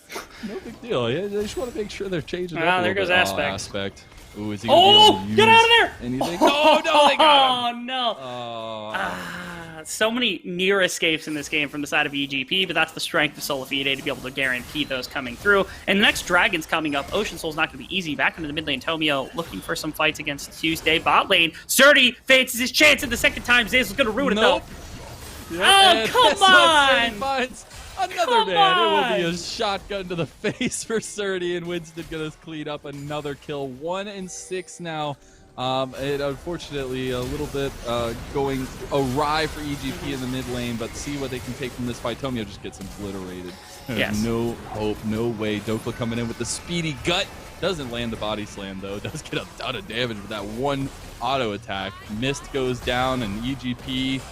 No big deal. Yeah, they just want to make sure they're changing it up. Ah, a there little goes bit. Aspect. Ooh, is he gonna be able to get out of use there! Anything? Oh, no, they got him! Oh, no. Oh. So many near escapes in this game from the side of EGP, but that's the strength of SolaFide to be able to guarantee those coming through. And the next Dragon's coming up. Ocean Soul's not going to be easy. Back into the mid lane, Tomio looking for some fights against Tuesday. Bot lane, Sturdy fancies his chance, and the second time, Zazel's going to ruin it, though. Oh, come on! Finds another man. It will be a shotgun to the face for Surdy, and Winston going to clean up another kill. 1 and 6 now. It unfortunately a little bit going awry for EGP in the mid lane, but see what they can take from this fight. Tomio just gets obliterated. There's no hope, no way. Dokla coming in with the speedy gut. Doesn't land the body slam, though. Does get a ton of damage with that one auto attack. Mist goes down, and EGP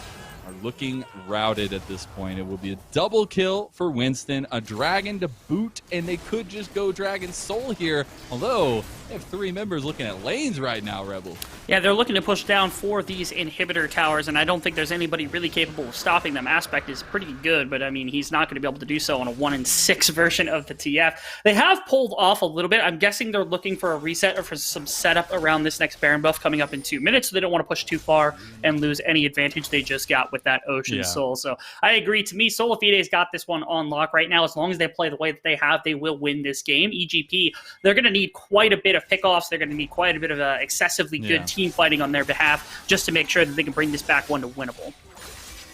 are looking routed at this point. It will be a double kill for Winston, a dragon to boot, and they could just go Dragon Soul here, although they have 3 members looking at lanes right now, Rebel. Yeah, they're looking to push down 4 of these inhibitor towers, and I don't think there's anybody really capable of stopping them. Aspect is pretty good, but I mean, he's not going to be able to do so on a 1 and 6 version of the TF. They have pulled off a little bit. I'm guessing they're looking for a reset or for some setup around this next Baron buff coming up in 2 minutes, so they don't want to push too far and lose any advantage they just got with that Ocean Soul. So I agree. To me, SolaFide's got this one on lock right now. As long as they play the way that they have, they will win this game. EGP, they're going to need quite a bit of pickoffs. They're going to need quite a bit of excessively good team fighting on their behalf just to make sure that they can bring this back one to winnable.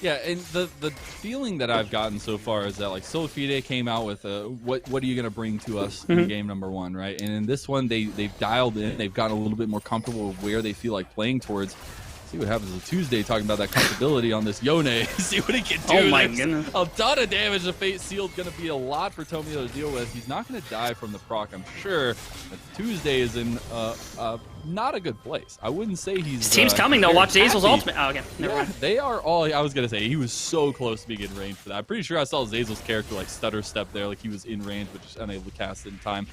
Yeah, and the feeling that I've gotten so far is that like SolaFide came out with what are you going to bring to us in game number 1, right? And in this one, they've dialed in. They've gotten a little bit more comfortable with where they feel like playing towards. See what happens with Tuesday talking about that comfortability on this Yone. See what he can do. Oh my goodness. A ton of damage. The Fate Sealed going to be a lot for Tomio to deal with. He's not going to die from the proc, I'm sure. But Tuesday is in not a good place. I wouldn't say he's... His team's coming, though. Watch Zazel's ultimate. Oh, okay. Never mind. They are all... I was going to say, he was so close to being in range for that. I'm pretty sure I saw Zazel's character like stutter step there, like he was in range, but just unable to cast it in time.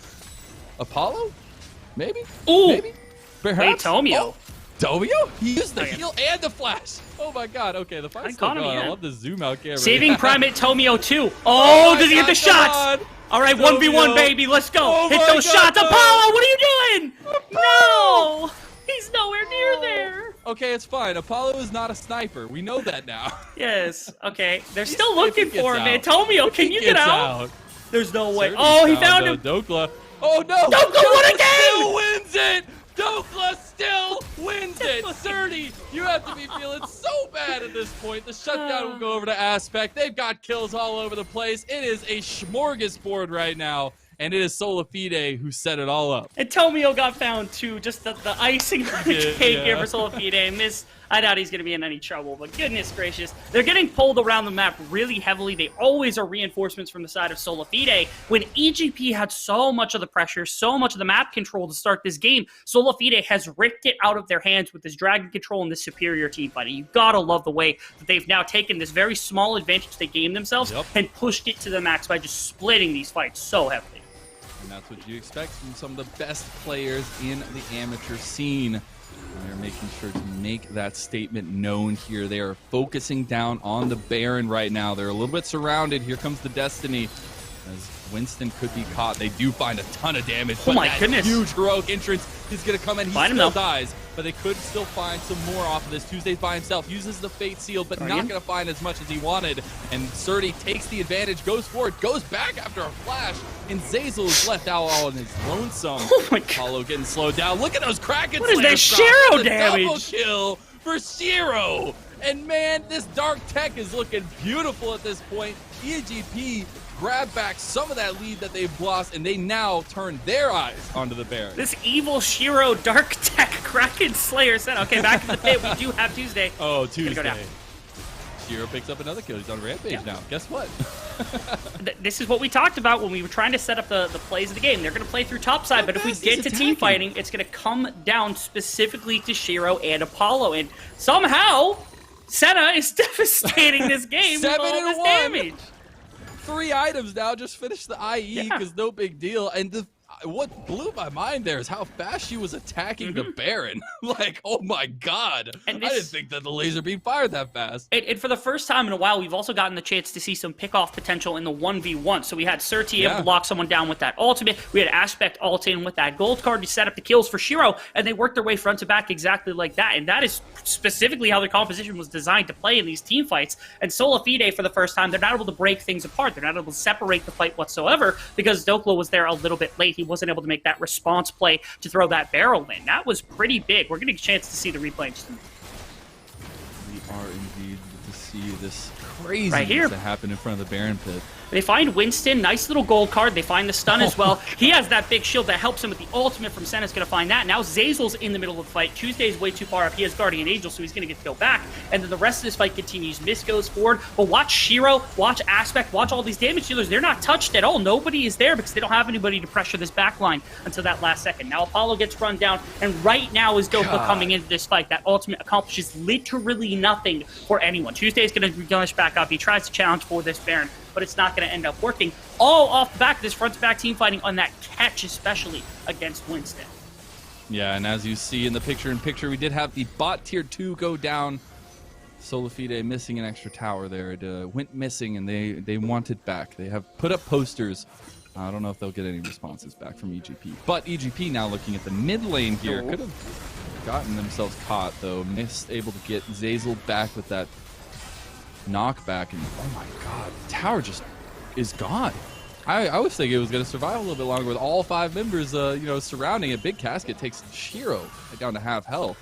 Apollo? Maybe? Ooh! Maybe? Perhaps? Hey, Tomio. Oh. Tomio? He used the heal and the flash. Oh my god. Okay, the fight's still going. I love the zoom out camera. Saving Primate Tomio too. Oh, does he get the shots? All right, Tomio. 1v1, baby. Let's go. Oh Hit those shots. no. Apollo, what are you doing? No. He's nowhere near there. Okay, it's fine. Apollo is not a sniper. We know that now. Yes. Okay. They're still looking for him, man. Tomio, can you get out? There's no way. Certainly Oh, he found him. Dokla. Oh no. Dokla, what a game! Still wins it. Dokla still wins it. 30. You have to be feeling so bad at this point. The shutdown will go over to Aspect. They've got kills all over the place. It is a smorgasbord right now. And it is SolaFide who set it all up. And Tomio got found too. Just the icing on the cake here for SolaFide. And this, I doubt he's going to be in any trouble. But goodness gracious, they're getting pulled around the map really heavily. They always are reinforcements from the side of SolaFide. When EGP had so much of the pressure, so much of the map control to start this game, SolaFide has ripped it out of their hands with this dragon control and this superior team fighting. You gotta love the way that they've now taken this very small advantage they gained themselves and pushed it to the max by just splitting these fights so heavily. And that's what you expect from some of the best players in the amateur scene. They're making sure to make that statement known here. They are focusing down on the Baron right now. They're a little bit surrounded. Here comes the Destiny. As Winston could be caught. They do find a ton of damage. Oh my goodness. Huge heroic entrance. He's going to come in. He still dies. But they could still find some more off of this. Tuesday by himself. Uses the Fate Seal, but not going to find as much as he wanted. And Surdy takes the advantage. Goes forward. Goes back after a flash. And Zazel is left out all on his lonesome. Oh my god. Apollo getting slowed down. Look at those Kraken What is that Shiro damage? Double kill for Shiro. And man, this Dark Tech is looking beautiful at this point. EGP grab back some of that lead that they've lost, and they now turn their eyes onto the Baron. This evil Shiro Dark Tech Kraken Slayer set. Okay, back in the pit, we do have Tuesday. Oh, Tuesday. Go down. Shiro picks up another kill. He's on Rampage now. Guess what? This is what we talked about when we were trying to set up the plays of the game. They're going to play through topside, but if we get to team fighting, it's going to come down specifically to Shiro and Apollo. And somehow, Senna is devastating this game with all this damage. 3 items now, just finished the IE because no big deal. And what blew my mind there is how fast she was attacking the Baron. Like, oh my god. And I didn't think that the laser beam fired that fast. And for the first time in a while, we've also gotten the chance to see some pick-off potential in the 1v1. So we had Surti able to lock someone down with that ultimate. We had Aspect ult in with that gold card to set up the kills for Shiro, and they worked their way front to back exactly like that. And that is specifically how the composition was designed to play in these team fights. And SolaFide, for the first time, they're not able to break things apart. They're not able to separate the fight whatsoever because Doklo was there a little bit late. He wasn't able to make that response play to throw that barrel in. That was pretty big. We're getting a chance to see the replay in just a minute. We are indeed to see this craziness that happened in front of the Baron pit. They find Winston, nice little gold card. They find the stun as well. He has that big shield that helps him with the ultimate from Senna's going to find that. Now Zazel's in the middle of the fight. Tuesday's way too far up. He has Guardian Angel, so he's going to get to go back. And then the rest of this fight continues. Mist goes forward. But watch Shiro, watch Aspect, watch all these damage dealers. They're not touched at all. Nobody is there because they don't have anybody to pressure this backline until that last second. Now Apollo gets run down. And right now is Dokla coming into this fight. That ultimate accomplishes literally nothing for anyone. Tuesday's going to gush back up. He tries to challenge for this Baron, but it's not going to end up working. All off the back of this front-to-back team fighting on that catch, especially against Winston. Yeah, and as you see in the picture-in-picture, we did have the bot tier 2 go down. SolaFide missing an extra tower there. It went missing, and they want it back. They have put up posters. I don't know if they'll get any responses back from EGP. But EGP now looking at the mid lane here. Could have gotten themselves caught, though. Mist able to get Zazel back with that knockback, and oh my god, tower just is gone. I was thinking it was going to survive a little bit longer with all 5 members surrounding it. Big Casket takes Shiro down to half health,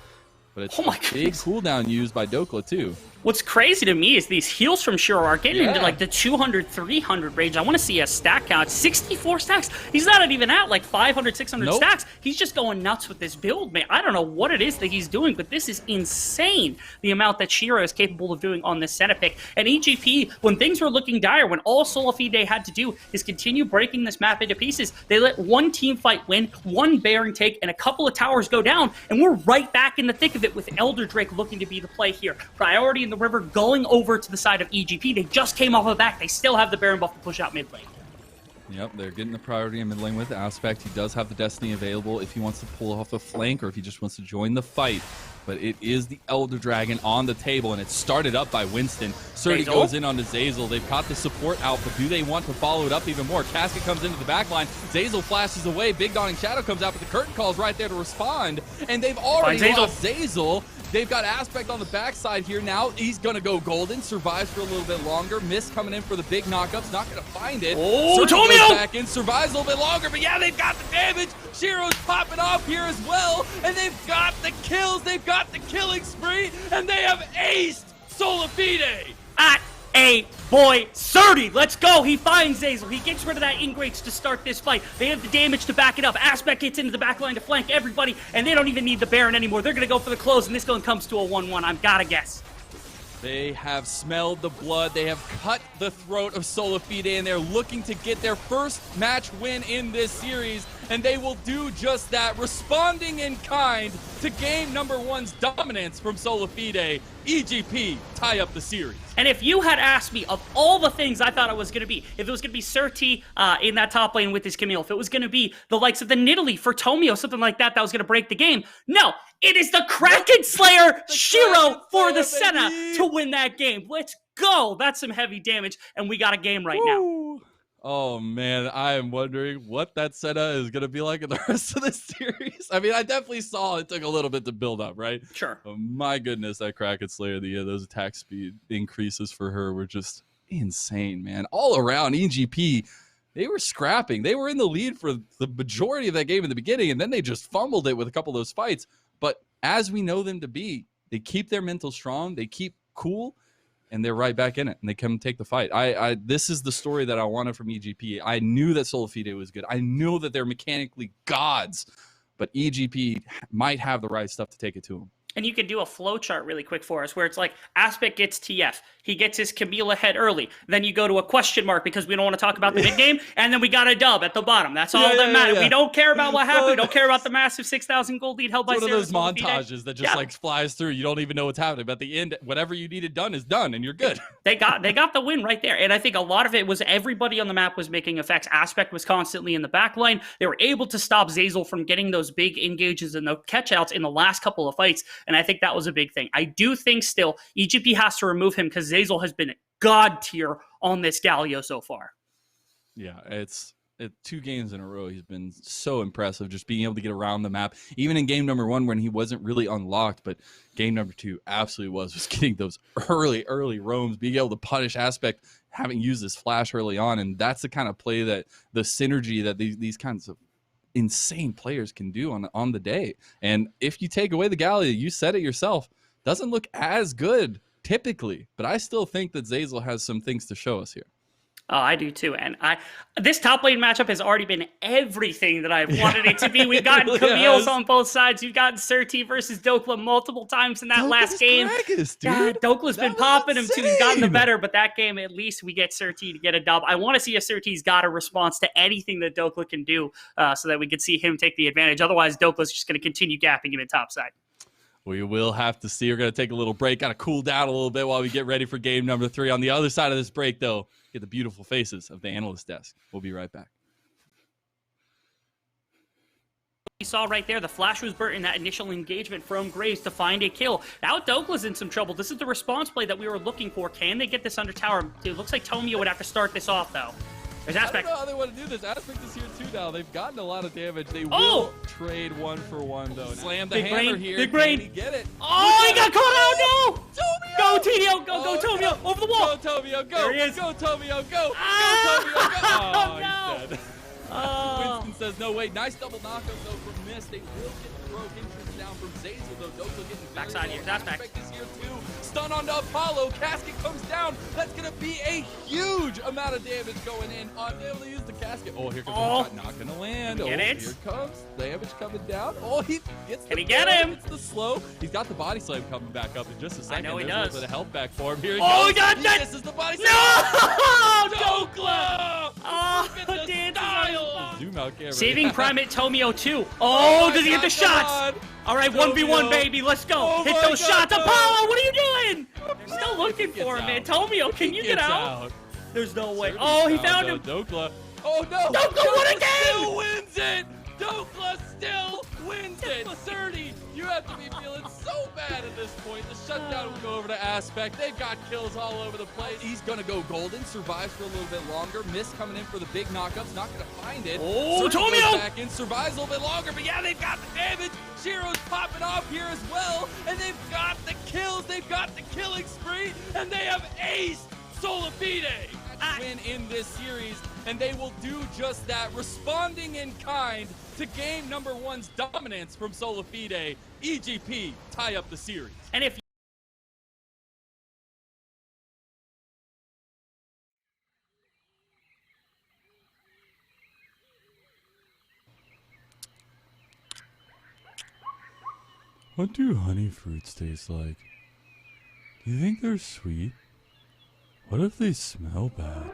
but it's a big cooldown used by Dokla too. What's crazy to me is these heals from Shiro are getting into like the 200, 300 range. I want to see a stack count. 64 stacks. He's not even at like 500, 600 stacks. He's just going nuts with this build, man. I don't know what it is that he's doing, but this is insane, the amount that Shiro is capable of doing on this Senna pick. And EGP, when things were looking dire, when all SolaFide had to do is continue breaking this map into pieces, they let one team fight win, one Baron take, and a couple of towers go down, and we're right back in the thick of it with Elder Drake looking to be the play here. Priority in the river going over to the side of EGP. They just came off of back. They still have the Baron buff to push out mid lane. Yep, they're getting the priority in mid lane with Aspect. He does have the Destiny available if he wants to pull off a flank or if he just wants to join the fight. But it is the Elder Dragon on the table, and it's started up by Winston. Surti goes in onto Zazel. They've got the support out, but do they want to follow it up even more? Casket comes into the back line. Zazel flashes away. Big Dawning Shadow comes out, but the Curtain Call is right there to respond. And they've already lost Zazel. They've got Aspect on the backside here now. He's going to go golden. Survives for a little bit longer. Mist coming in for the big knockups. Not going to find it. Oh, Tomio goes back in. Survives a little bit longer. But yeah, they've got the damage. Shiro's popping off here as well. And they've got the kills. They've got the killing spree. And they have aced SolaFide. At a boy, Surti, let's go. He finds Zazel. He gets rid of that Ingrates to start this fight. They have the damage to back it up. Aspect gets into the back line to flank everybody, and they don't even need the Baron anymore. They're going to go for the close, and this one comes to a 1-1. I've got to guess. They have smelled the blood. They have cut the throat of SolaFide, and they're looking to get their first match win in this series, and they will do just that, responding in kind to game number 1's dominance from SolaFide. EGP tie up the series. And if you had asked me of all the things I thought it was going to be, if it was going to be Surti in that top lane with his Camille, if it was going to be the likes of the Nidalee for Tomio, something like that was going to break the game, no, it is the Kraken Slayer Shiro for the Senna to win that game. Let's go. That's some heavy damage, and we got a game right now. Oh, man, I am wondering what that Senna is going to be like in the rest of this series. I mean, I definitely saw it took a little bit to build up, right? Sure. Oh, my goodness, that Kraken Slayer, those attack speed increases for her were just insane, man. All around, EGP, they were scrapping. They were in the lead for the majority of that game in the beginning, and then they just fumbled it with a couple of those fights. But as we know them to be, they keep their mental strong, they keep cool, and they're right back in it, and they come take the fight. This is the story that I wanted from EGP. I knew that SolaFide was good. I knew that they're mechanically gods, but EGP might have the right stuff to take it to them. And you can do a flow chart really quick for us where it's like Aspect gets TF. He gets his Camille ahead early. Then you go to a question mark because we don't want to talk about the mid game. And then we got a dub at the bottom. That's all that matters. We don't care about what happened. We don't care about the massive 6,000 gold lead held by It's one of those Sarah montages that just like flies through. You don't even know what's happening. But at the end, whatever you needed done is done, and you're good. They got the win right there. And I think a lot of it was everybody on the map was making effects. Aspect was constantly in the back line. They were able to stop Zeyzal from getting those big engages and the catch-outs in the last couple of fights. And I think that was a big thing. I do think still EGP has to remove him because Zeyzal has been god tier on this Galio so far. Yeah, it's 2 games in a row. He's been so impressive just being able to get around the map. Even in game number 1 when he wasn't really unlocked, but game number 2 absolutely was getting those early roams, being able to punish Aspect, having used this flash early on. And that's the kind of play that the synergy that these kinds of insane players can do on the day. And if you take away the Galio, you said it yourself, doesn't look as good typically, but I still think that Zeyzal has some things to show us here. Oh, I do too. And this top lane matchup has already been everything that I've wanted it to be. We've gotten Camille's on both sides. You've gotten Surti versus Dokla multiple times in that last game. Dokla's been popping him too. He's gotten the better, but that game, at least we get Surti to get a dub. I want to see if Surti's got a response to anything that Dokla can do so that we can see him take the advantage. Otherwise, Dokla's just going to continue gapping him in top side. We will have to see. We're going to take a little break, got to cool down a little bit while we get ready for game number 3. On the other side of this break, though, get the beautiful faces of the analyst desk. We'll be right back. You saw right there, the flash was burnt in that initial engagement from Graves to find a kill. Now Dokla's in some trouble. This is the response play that we were looking for. Can they get this under tower? It looks like Tomio would have to start this off, though. There's Aspect. I don't know how they want to do this. Aspect is here too now. They've gotten a lot of damage. They will trade 1 for 1 though. Slam the hammer here. Big brain. Can he get it? Oh, he got caught out. No. Tomio. Go TDO. Go Tomio. Over the wall. Go Tomio. Go. There he is. Go Tomio. Go. Go Tomio. Go. Oh, no. He's dead. Winston says no. Wait. Nice double knockout though from Mist. They will get the rogue entrance down from Zeyzal though. Dokla getting backside here. That's back. Aspect is here too. Stun onto Apollo. Casket comes down. That's going to be a huge amount of damage going in. Unable to use the casket. Oh, here comes the shot. Not going to land. Get it? Here comes damage coming down. Oh, he gets Can he get him? It's the slow. He's got the body slam coming back up in just a second. I know he There's does. a little bit of health back for him. Here he Oh, goes. he got that. This is the body slam. No! Dokla! Oh, Dan. Zoom out camera. Saving Primate Tomio too. Oh, does he hit the shots? All right, 1v1, baby. Let's go. Hit those shots. Apollo, what are you doing? They're still looking for him, man. Tomio, can you get out? There's no way. Oh, he found him. Dokla. Oh, no. Dokla won again. Still wins it. Dokla still wins it. 30. You have to be feeling so bad at this point. The shutdown will go over to Aspect. They've got kills all over the place. He's going to go golden. Survives for a little bit longer. Mist coming in for the big knockups. Not going to find it. Oh, Tomio Tomio. back in. Survives a little bit longer. But yeah, they've got the damage. Shiro's popping off here as well. And they've got the kills. They've got the killing spree. And they have aced SolaFide. Win in this series, and they will do just that, responding in kind to game number 1's dominance from SolaFide. EGP tie up the series. And if What do honey fruits taste like? Do you think they're sweet? What if they smell bad?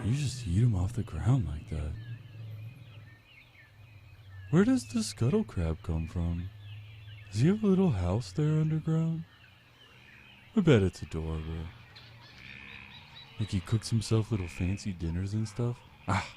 You just eat them off the ground like that. Where does the scuttle crab come from? Does he have a little house there underground? I bet it's adorable. Like he cooks himself little fancy dinners and stuff. Ah.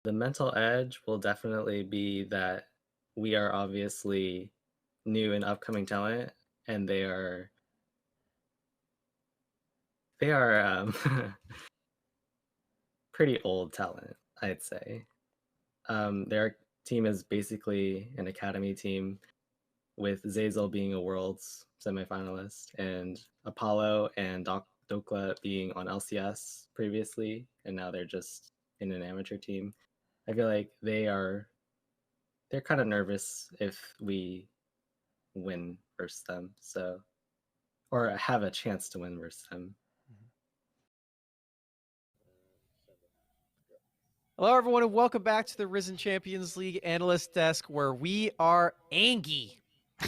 The mental edge will definitely be that we are obviously new and upcoming talent, and they are pretty old talent, I'd say. Their team is basically an academy team, with Zazel being a Worlds semifinalist, and Apollo and Dokla being on LCS previously, and now they're just in an amateur team. I feel like they're kind of nervous if we win versus them, so, or have a chance to win versus them. Hello, everyone, and welcome back to the Risen Champions League Analyst Desk, where we are Angie,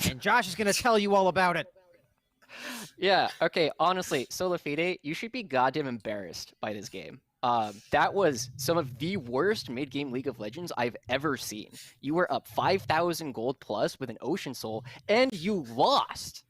and Josh is going to tell you all about it. Yeah, okay, honestly, SolaFide, you should be goddamn embarrassed by this game. That was some of the worst mid-game League of Legends I've ever seen. You were up 5,000 gold plus with an Ocean Soul, and you lost.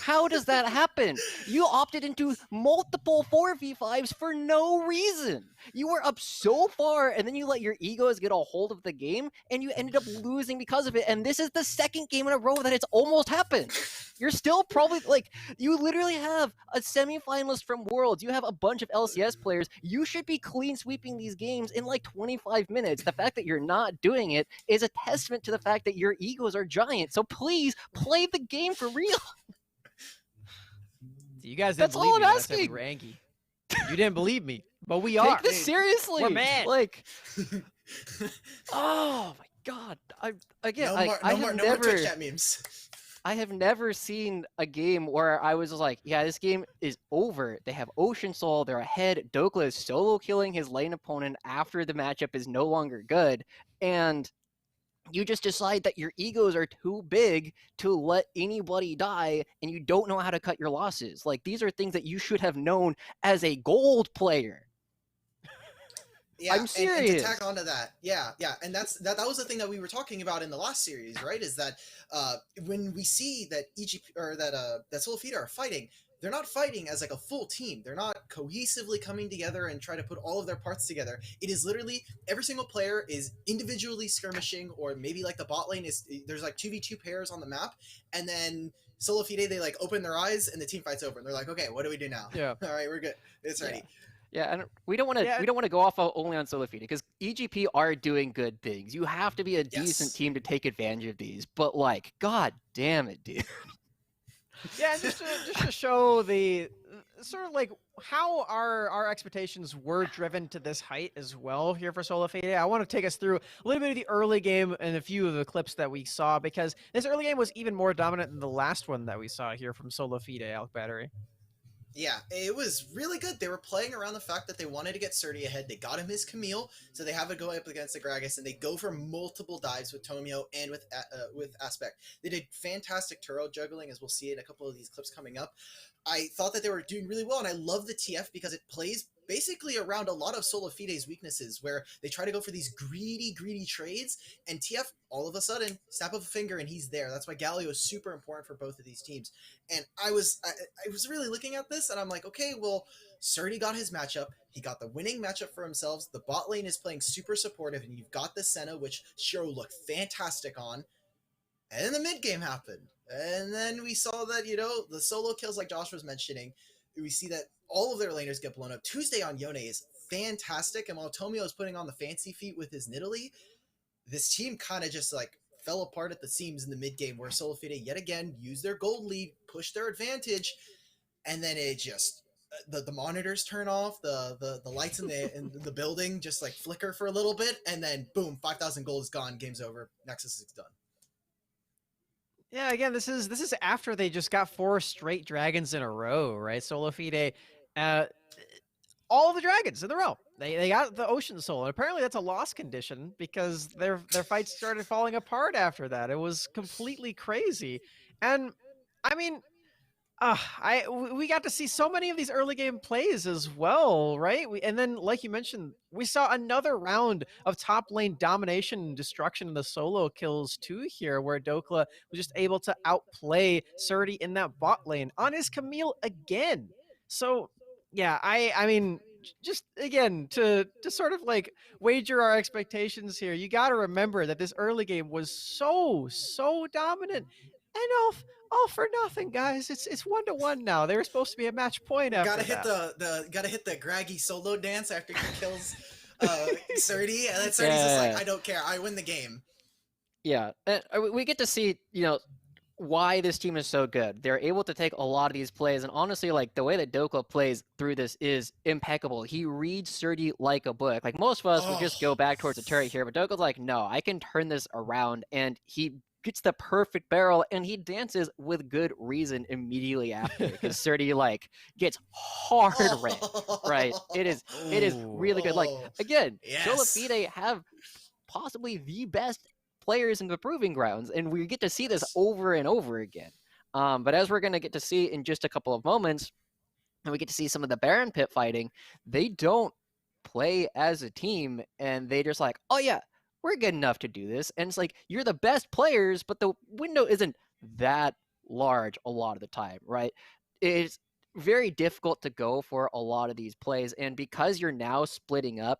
How does that happen? You opted into multiple 4v5s for no reason. You were up so far, and then you let your egos get a hold of the game, and you ended up losing because of it. And this is the second game in a row that it's almost happened. You're still probably, like, you literally have a semifinalist from Worlds. You have a bunch of LCS players. You should be clean sweeping these games in like 25 minutes. The fact that you're not doing it is a testament to the fact that your egos are giant. So please play the game for real. You guys didn't believe me when I said we were Angie. You didn't believe me, but we are. Take this seriously. We're mad. Like, oh my god! No more Twitch chat memes. I have never seen a game where I was like, yeah, this game is over. They have Ocean Soul. They're ahead. Dokla is solo killing his lane opponent after the matchup is no longer good, and you just decide that your egos are too big to let anybody die, and you don't know how to cut your losses. Like, these are things that you should have known as a gold player. Yeah, I'm serious. And to tack onto that, yeah, and that was the thing that we were talking about in the last series, right? Is that when we see that EGP or that SolaFide are fighting, they're not fighting as like a full team. They're not cohesively coming together and try to put all of their parts together. It is literally every single player is individually skirmishing, or maybe like the bot lane is there's like 2v2 pairs on the map, and then SolaFide, they like open their eyes and the team fights over, and they're like, okay, what do we do now? Yeah. All right, we're good. It's ready. Yeah, and we don't want to go off only on SolaFide, because EGP are doing good things. You have to be a decent team to take advantage of these. But like, god damn it, dude. Yeah, and just to show the sort of like how our expectations were driven to this height as well here for SolaFide, I want to take us through a little bit of the early game and a few of the clips that we saw, because this early game was even more dominant than the last one that we saw here from SolaFide, Alec Battery. Yeah, it was really good. They were playing around the fact that they wanted to get Surdy ahead. They got him his Camille, so they have it go up against the Gragas, and they go for multiple dives with Tomio and with Aspect. They did fantastic turret juggling, as we'll see in a couple of these clips coming up. I thought that they were doing really well, and I love the TF because it plays basically around a lot of SolaFide's weaknesses, where they try to go for these greedy trades, and TF, all of a sudden, snap of a finger, and he's there. That's why Galio is super important for both of these teams. And I was really looking at this, and I'm like, okay, well, Surdy got his matchup. He got the winning matchup for himself. The bot lane is playing super supportive, and you've got the Senna, which Shiro looked fantastic on. And then the mid game happened. And then we saw that, the solo kills, like Josh was mentioning, we see that all of their laners get blown up. Tuesday on Yone is fantastic, and while Tomio is putting on the fancy feet with his Nidalee, this team kind of just like fell apart at the seams in the mid game, where SolaFide yet again used their gold lead, pushed their advantage, and then it just the monitors turn off, the lights in the building just like flicker for a little bit, and then boom, 5,000 gold is gone, game's over, Nexus is done. Yeah, again, this is after they just got 4 straight dragons in a row, right? SolaFide, all the dragons in a row. They got the Ocean Soul, and apparently that's a loss condition, because their fights started falling apart after that. It was completely crazy, and I mean, we got to see so many of these early game plays as well, right? And then, like you mentioned, we saw another round of top lane domination and destruction in the solo kills too here, where Dokla was just able to outplay Surdy in that bot lane on his Camille again. So, yeah, I mean, just again to sort of like wager our expectations here, you got to remember that this early game was so dominant, and all for nothing, guys. It's 1-1 now. They were supposed to be a match point after Gotta hit that. gotta hit the Graggy solo dance after he kills Surdy, and then Surdy's just like, I don't care, I win the game. Yeah, and we get to see, why this team is so good. They're able to take a lot of these plays, and honestly, like, the way that Dokla plays through this is impeccable. He reads Surdy like a book. Like, most of us would just go back towards the turret here, but Dokla's like, no, I can turn this around, and he gets the perfect barrel, and he dances with good reason immediately after, because Surdy, like, gets hard red, right? It is really good. Like, again, Yes. SolaFide have possibly the best players in the proving grounds, and we get to see this over and over again. But as we're going to get to see in just a couple of moments, and we get to see some of the Baron pit fighting, they don't play as a team, and they just like, oh yeah, we're good enough to do this. And it's like, you're the best players, but the window isn't that large a lot of the time, right? It's very difficult to go for a lot of these plays, and because you're now splitting up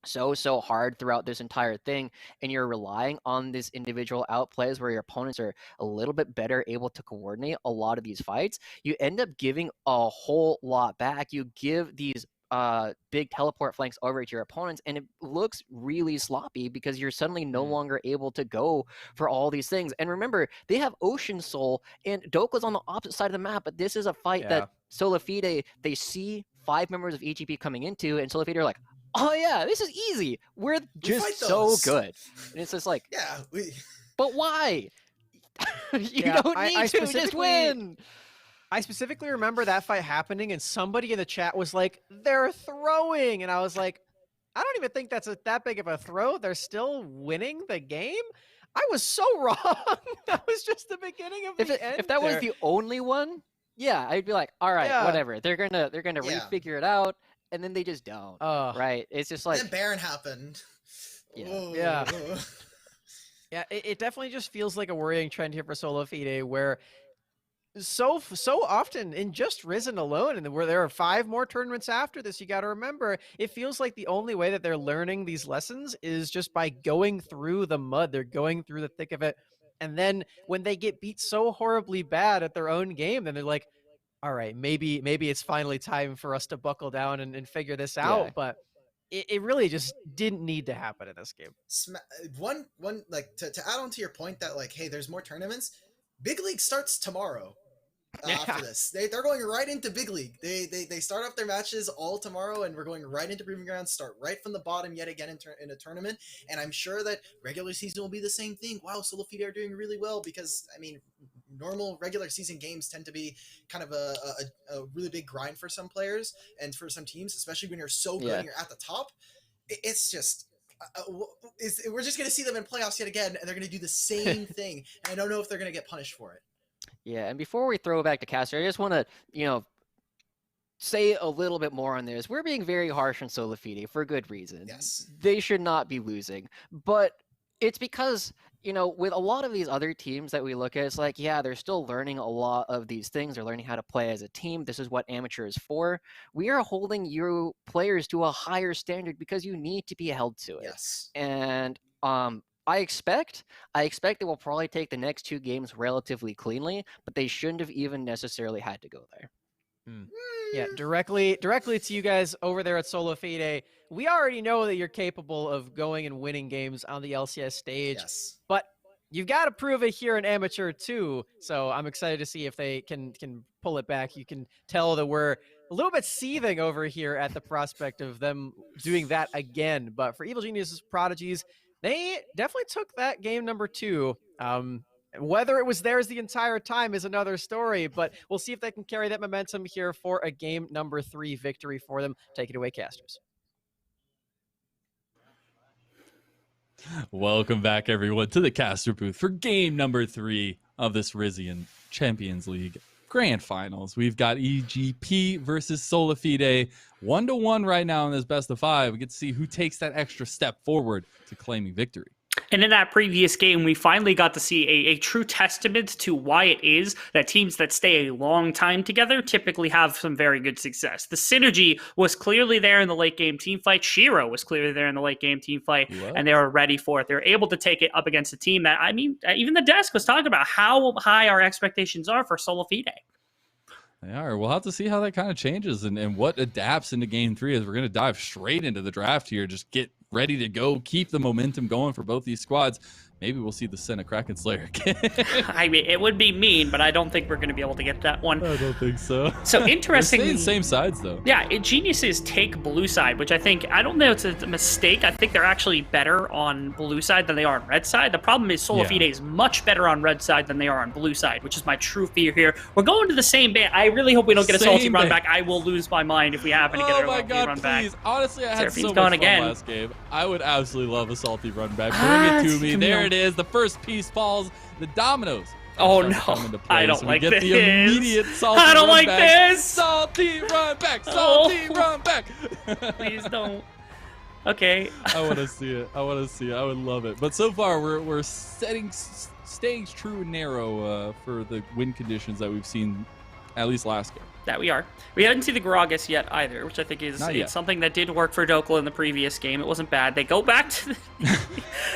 so hard throughout this entire thing, and you're relying on this individual outplays where your opponents are a little bit better able to coordinate a lot of these fights, you end up giving a whole lot back. You give these big teleport flanks over to your opponents, and it looks really sloppy because you're suddenly no longer able to go for all these things. And remember, they have Ocean Soul, and Dokla's on the opposite side of the map, but this is a fight that SolaFide, they see 5 members of EGP coming into, and SolaFide are like, oh yeah, this is easy. We're just so good. And it's just like, yeah, but why? You don't need to just win. I specifically remember that fight happening, and somebody in the chat was like, they're throwing. And I was like, I don't even think that's that big of a throw. They're still winning the game. I was so wrong. That was just the beginning of the end. If that was the only one, yeah, I'd be like, all right, whatever. They're gonna refigure it out. And then they just don't. Right? It's just like, then Baron happened. Yeah. Yeah, it definitely just feels like a worrying trend here for SolaFide, where so often in just Risen alone, and where there are 5 more tournaments after this, you got to remember, it feels like the only way that they're learning these lessons is just by going through the mud. They're going through the thick of it. And then when they get beat so horribly bad at their own game, then they're like, all right, maybe it's finally time for us to buckle down and figure this out. But it really just didn't need to happen in this game. One like to add on to your point that, like, hey, there's more tournaments. Big League starts tomorrow. After this, they're going right into Big League. They start off their matches all tomorrow, and we're going right into Proving Grounds. Start right from the bottom yet again in a tournament. And I'm sure that regular season will be the same thing. Wow, SolaFide are doing really well, because I mean, normal regular season games tend to be kind of a really big grind for some players and for some teams, especially when you're so good and you're at the top. It's just we're just going to see them in playoffs yet again, and they're going to do the same thing. And I don't know if they're going to get punished for it. Yeah, and before we throw it back to Caster, I just want to, say a little bit more on this. We're being very harsh on SolaFide for good reason. Yes. They should not be losing. But it's because, with a lot of these other teams that we look at, it's like, yeah, they're still learning a lot of these things. They're learning how to play as a team. This is what amateur is for. We are holding you players to a higher standard because you need to be held to it. Yes. And I expect they will probably take the next 2 games relatively cleanly, but they shouldn't have even necessarily had to go there. Yeah, directly to you guys over there at SolaFide. We already know that you're capable of going and winning games on the LCS stage, but you've got to prove it here in amateur too. So I'm excited to see if they can pull it back. You can tell that we're a little bit seething over here at the prospect of them doing that again. But for Evil Geniuses Prodigies, they definitely took that game number 2. Whether it was theirs the entire time is another story, but we'll see if they can carry that momentum here for a game number 3 victory for them. Take it away, casters. Welcome back, everyone, to the caster booth for game number 3 of this Rizian Champions League Grand Finals. We've got EGP versus SolaFide, 1-1 right now in this best of 5. We get to see who takes that extra step forward to claiming victory. And in that previous game, we finally got to see a true testament to why it is that teams that stay a long time together typically have some very good success. The synergy was clearly there in the late game team fight. Shiro was clearly there in the late game team fight, and they were ready for it. They were able to take it up against a team that, I mean, even the desk was talking about how high our expectations are for SolaFide. They are. We'll have to see how that kind of changes and what adapts into game 3 as we're going to dive straight into the draft here. Just get ready to go. Keep the momentum going for both these squads. Maybe we'll see the Senna Kraken Slayer again. I mean, it would be mean, but I don't think we're going to be able to get that one. I don't think so. So interesting. Same sides, though. Yeah, Geniuses take blue side, which I don't know it's a mistake. I think they're actually better on blue side than they are on red side. The problem is SolaFide is much better on red side than they are on blue side, which is my true fear here. We're going to the same band. I really hope we don't get a salty run back. I will lose my mind if we happen to get a run back. Please. Honestly, I had so much fun last game. I would absolutely love a salty run back. Bring it to me. There it is. The first piece falls. The dominoes. Oh no! I don't like this. The immediate salty I don't run like back. this. Salty run back. Salty run back. Please don't. Okay. I want to see it. I would love it. But so far, we're staying true and narrow for the win conditions that we've seen at least last game. That we are. We haven't seen the Gragas yet either, which I think is something that did work for Dokla in the previous game. It wasn't bad. They go back to the...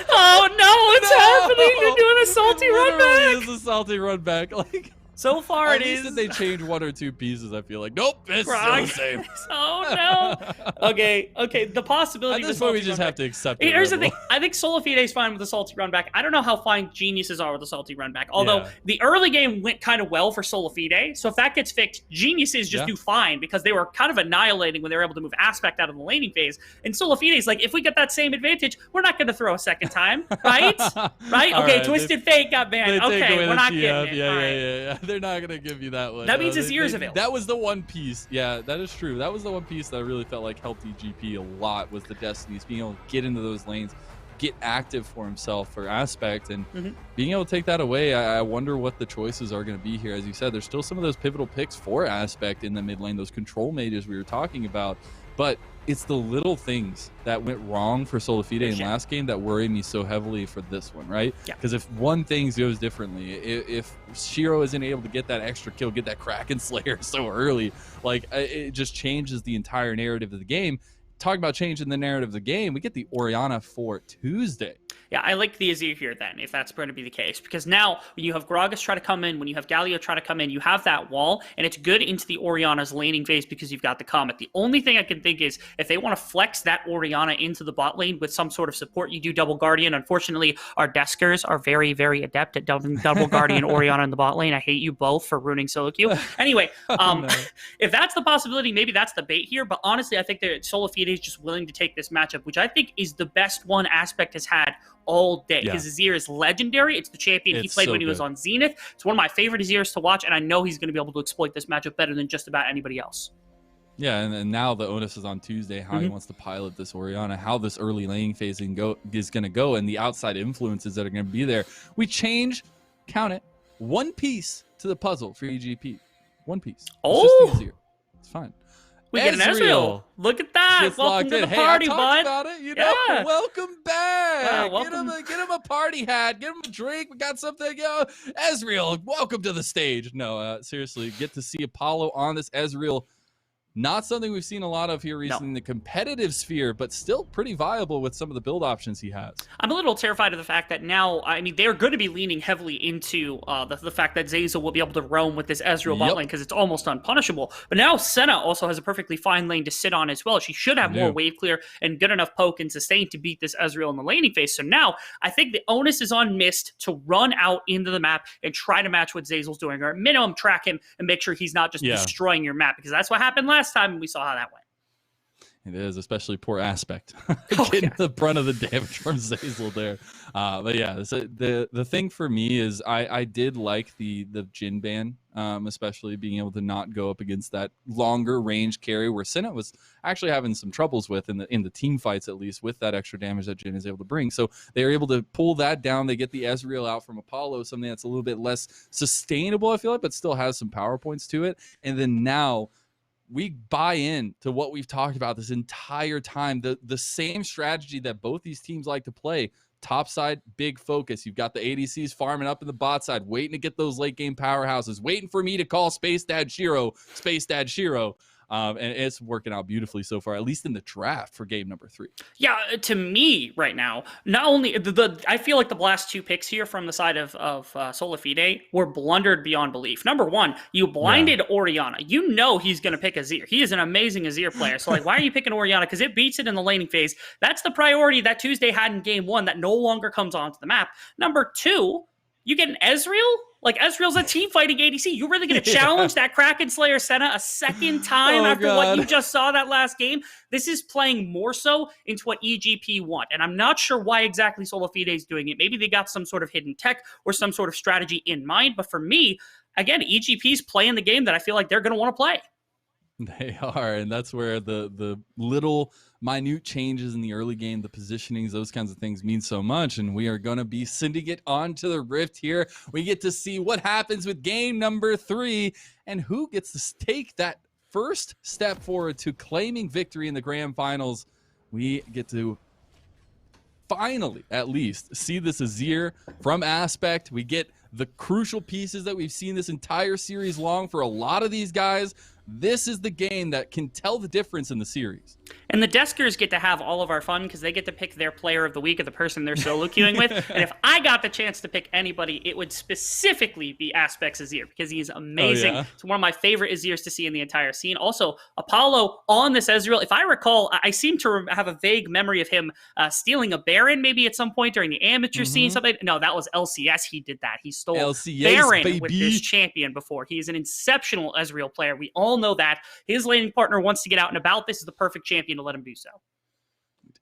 Oh no, it's happening! They're doing a salty run back! It is a salty run back. Like, so far it is. At least they change one or two pieces, I feel like. Nope, it's still the same. Oh no. Okay. The possibility. At this point, we just have to accept it. Here's the thing. I think SolaFide is fine with the salty run back. I don't know how fine Geniuses are with the salty run back. Although the early game went kind of well for SolaFide, so if that gets fixed, Geniuses just do fine because they were kind of annihilating when they were able to move Aspect out of the laning phase. And SolaFide is like, if we get that same advantage, we're not going to throw a second time, right? Right? Okay. Right, Twisted Fate got banned. Okay, we're not getting it. Yeah. They're not going to give you that one. That means his ears available. That was the one piece. Yeah, that is true. That was the one piece that I really felt like helped EGP a lot was the Destinies being able to get into those lanes, get active for himself for Aspect, and being able to take that away. I wonder what the choices are going to be here. As you said, there's still some of those pivotal picks for Aspect in the mid lane, those control mages we were talking about, but it's the little things that went wrong for SolaFide in last game that worry me so heavily for this one, right? Because if one thing goes differently, if Shiro isn't able to get that extra kill, get that Kraken Slayer so early, like it just changes the entire narrative of the game. Talk about changing the narrative of the game, we get the Orianna for Tuesday. Yeah, I like the Azir here then, if that's going to be the case. Because now, when you have Gragas try to come in, when you have Galio try to come in, you have that wall, and it's good into the Orianna's laning phase because you've got the Comet. The only thing I can think is, if they want to flex that Orianna into the bot lane with some sort of support, you do Double Guardian. Unfortunately, our Deskers are very, very adept at Double Guardian Orianna in the bot lane. I hate you both for ruining solo queue. Anyway, if that's the possibility, maybe that's the bait here. But honestly, I think that SolaFide is just willing to take this matchup, which I think is the best one Aspect has had all day. His Azir is legendary. It's the champion he played when he was on Zenith. It's one of my favorite Azirs to watch, and I know he's going to be able to exploit this matchup better than just about anybody else. Yeah, and now the onus is on Tuesday, how he wants to pilot this Orianna, how this early laning phase is going to go, and the outside influences that are going to be there. We change, count it, one piece to the puzzle for EGP. One piece. Oh! It's just easier. It's fine. We get an Ezreal. Look at that. Welcome to the party, bud. About it, you know? Yeah. Welcome back. Welcome. Get him a party hat. Get him a drink. We got something. Ezreal, welcome to the stage. No, seriously, get to see Apollo on this Ezreal. Not something we've seen a lot of here recently in the competitive sphere, but still pretty viable with some of the build options he has. I'm a little terrified of the fact that now, I mean, they're going to be leaning heavily into the fact that Zeyzal will be able to roam with this Ezreal bot lane because it's almost unpunishable. But now Senna also has a perfectly fine lane to sit on as well. She should have more wave clear and good enough poke and sustain to beat this Ezreal in the laning phase. So now I think the onus is on Mist to run out into the map and try to match what Zeyzal's doing, or at minimum track him and make sure he's not just destroying your map, because that's what happened last time, and we saw how that went. It is, especially poor Aspect getting the brunt of the damage from Zeyzal there. But yeah, the thing for me is I did like the Jhin ban, especially being able to not go up against that longer range carry where Senna was actually having some troubles with in the team fights, at least with that extra damage that Jhin is able to bring. So they are able to pull that down. They get the Ezreal out from Apollo, something that's a little bit less sustainable, I feel like, but still has some power points to it. And then now we buy in to what we've talked about this entire time. The same strategy that both these teams like to play, top side, big focus. You've got the ADCs farming up in the bot side, waiting to get those late game powerhouses, waiting for me to call Space Dad Shiro. And it's working out beautifully so far, at least in the draft for game number 3. Yeah, to me right now, not only I feel like the last 2 picks here from the side of SolaFide were blundered beyond belief. Number 1, you blinded Orianna. You know he's going to pick Azir. He is an amazing Azir player. So like, why are you picking Orianna? Because it beats it in the laning phase. That's the priority that Tuesday had in game 1 that no longer comes onto the map. Number 2, you get an Ezreal? Like, Ezreal's a team-fighting ADC. You're really going to challenge that Kraken Slayer Senna a second time after what you just saw that last game? This is playing more so into what EGP want. And I'm not sure why exactly SolaFide is doing it. Maybe they got some sort of hidden tech or some sort of strategy in mind. But for me, again, EGP's playing the game that I feel like they're going to want to play. They are, and that's where the little minute changes in the early game, the positionings, those kinds of things mean so much. And we are going to be sending it on to the Rift here. We get to see what happens with game number 3 and who gets to take that first step forward to claiming victory in the grand finals. We get to finally, at least, see this Azir from Aspect. We get the crucial pieces that we've seen this entire series long for a lot of these guys. This is the game that can tell the difference in the series. And the Deskers get to have all of our fun because they get to pick their player of the week or the person they're solo queuing with. And if I got the chance to pick anybody, it would specifically be Aspects Azir because he's amazing. It's one of my favorite Azirs to see in the entire scene. Also, Apollo on this Ezreal, if I recall, I seem to have a vague memory of him stealing a Baron maybe at some point during the amateur scene. Something. No, that was LCS. He did that. He stole LCS, Baron with this champion before. He is an exceptional Ezreal player. We all know that. His laning partner wants to get out and about. This is the perfect champion to let him do so.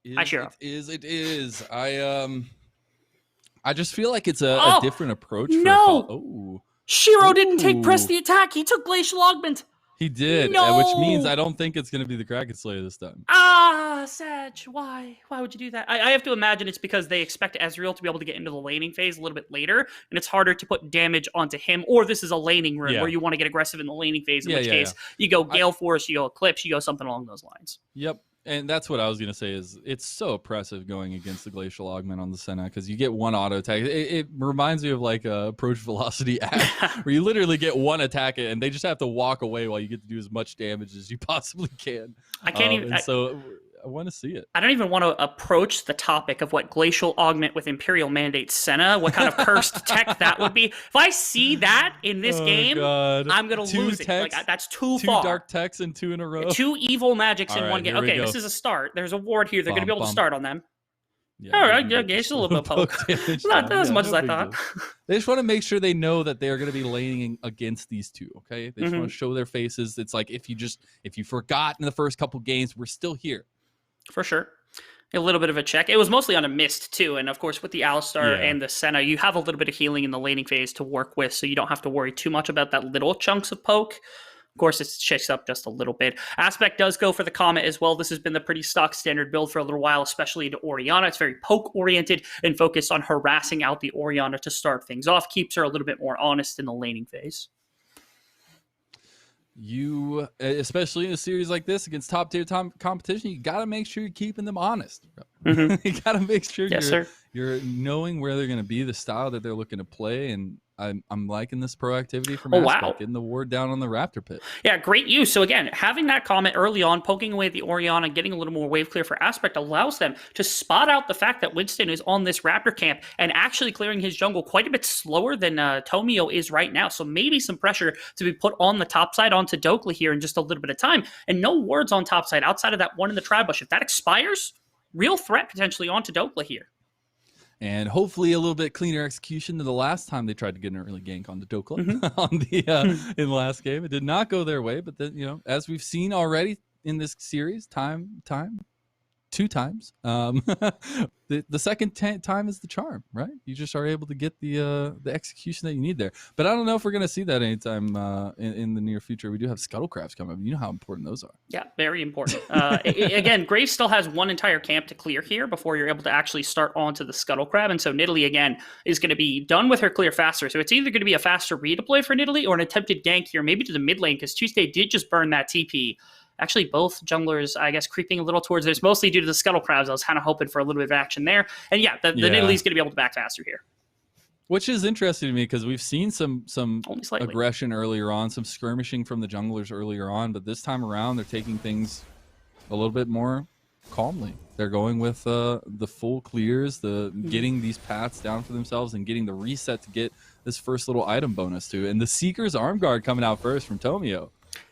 It is. I just feel like it's a different approach. Shiro didn't press the attack. He took Glacial Augment. He did, which means I don't think it's going to be the Kraken Slayer this time. Sag, why? Why would you do that? I have to imagine it's because they expect Ezreal to be able to get into the laning phase a little bit later, and it's harder to put damage onto him, or this is a laning room where you want to get aggressive in the laning phase, in which case you go Gale Force, you go Eclipse, you go something along those lines. Yep. And that's what I was going to say is it's so oppressive going against the Glacial Augment on the Senna because you get one auto attack. It reminds me of like a approach velocity act where you literally get one attack and they just have to walk away while you get to do as much damage as you possibly can. I can't even. So I want to see it. I don't even want to approach the topic of what Glacial Augment with Imperial Mandate Senna, what kind of cursed tech that would be. If I see that in this game, I'm going to lose it. Like, that's too far. 2 dark techs and 2 in a row. 2 evil magics in one game. Okay, this is a start. There's a ward here. They're going to be able to start on them. All right, it's a little bit of poke. Not as much as I thought. They just want to make sure they know that they are going to be laning against these 2, okay? They just want to show their faces. It's like if you forgot in the first couple games, we're still here. For sure. A little bit of a check. It was mostly on a mist, too. And, of course, with the Alistar and the Senna, you have a little bit of healing in the laning phase to work with, so you don't have to worry too much about that little chunks of poke. Of course, it shakes up just a little bit. Aspect does go for the Comet as well. This has been the pretty stock standard build for a little while, especially into Orianna. It's very poke-oriented and focused on harassing out the Orianna to start things off. Keeps her a little bit more honest in the laning phase. You, especially in a series like this against top tier competition, you got to make sure you're keeping them honest. You got to make sure you're knowing where they're going to be, the style that they're looking to play, and I'm liking this proactivity from Aspect, getting the ward down on the Raptor pit. Yeah, great use. So again, having that Comet early on, poking away the Orianna, getting a little more wave clear for Aspect allows them to spot out the fact that Winston is on this Raptor camp and actually clearing his jungle quite a bit slower than Tomio is right now. So maybe some pressure to be put on the top side onto Dokla here in just a little bit of time. And no wards on top side outside of that one in the Tribe Bush. If that expires, real threat potentially onto Dokla here. And hopefully a little bit cleaner execution than the last time they tried to get an early gank on the Dokla on the in the last game. It did not go their way, but then as we've seen already in this series, 2 times. The second time is the charm, right? You just are able to get the execution that you need there. But I don't know if we're going to see that anytime in the near future. We do have Scuttlecrafts coming up. You know how important those are. Yeah, very important. Again, Graves still has one entire camp to clear here before you're able to actually start onto the Scuttlecrab. And so Nidalee, again, is going to be done with her clear faster. So it's either going to be a faster redeploy for Nidalee or an attempted gank here, maybe to the mid lane, because Tuesday did just burn that TP. Actually, both junglers, I guess, creeping a little towards this, mostly due to the scuttle crabs. I was kind of hoping for a little bit of action there. And yeah, the Nidalee's going to be able to back faster here. Which is interesting to me because we've seen some aggression earlier on, some skirmishing from the junglers earlier on, but this time around they're taking things a little bit more calmly. They're going with the full clears, getting these paths down for themselves and getting the reset to get this first little item bonus too. And the Seeker's Arm Guard coming out first from Tomio.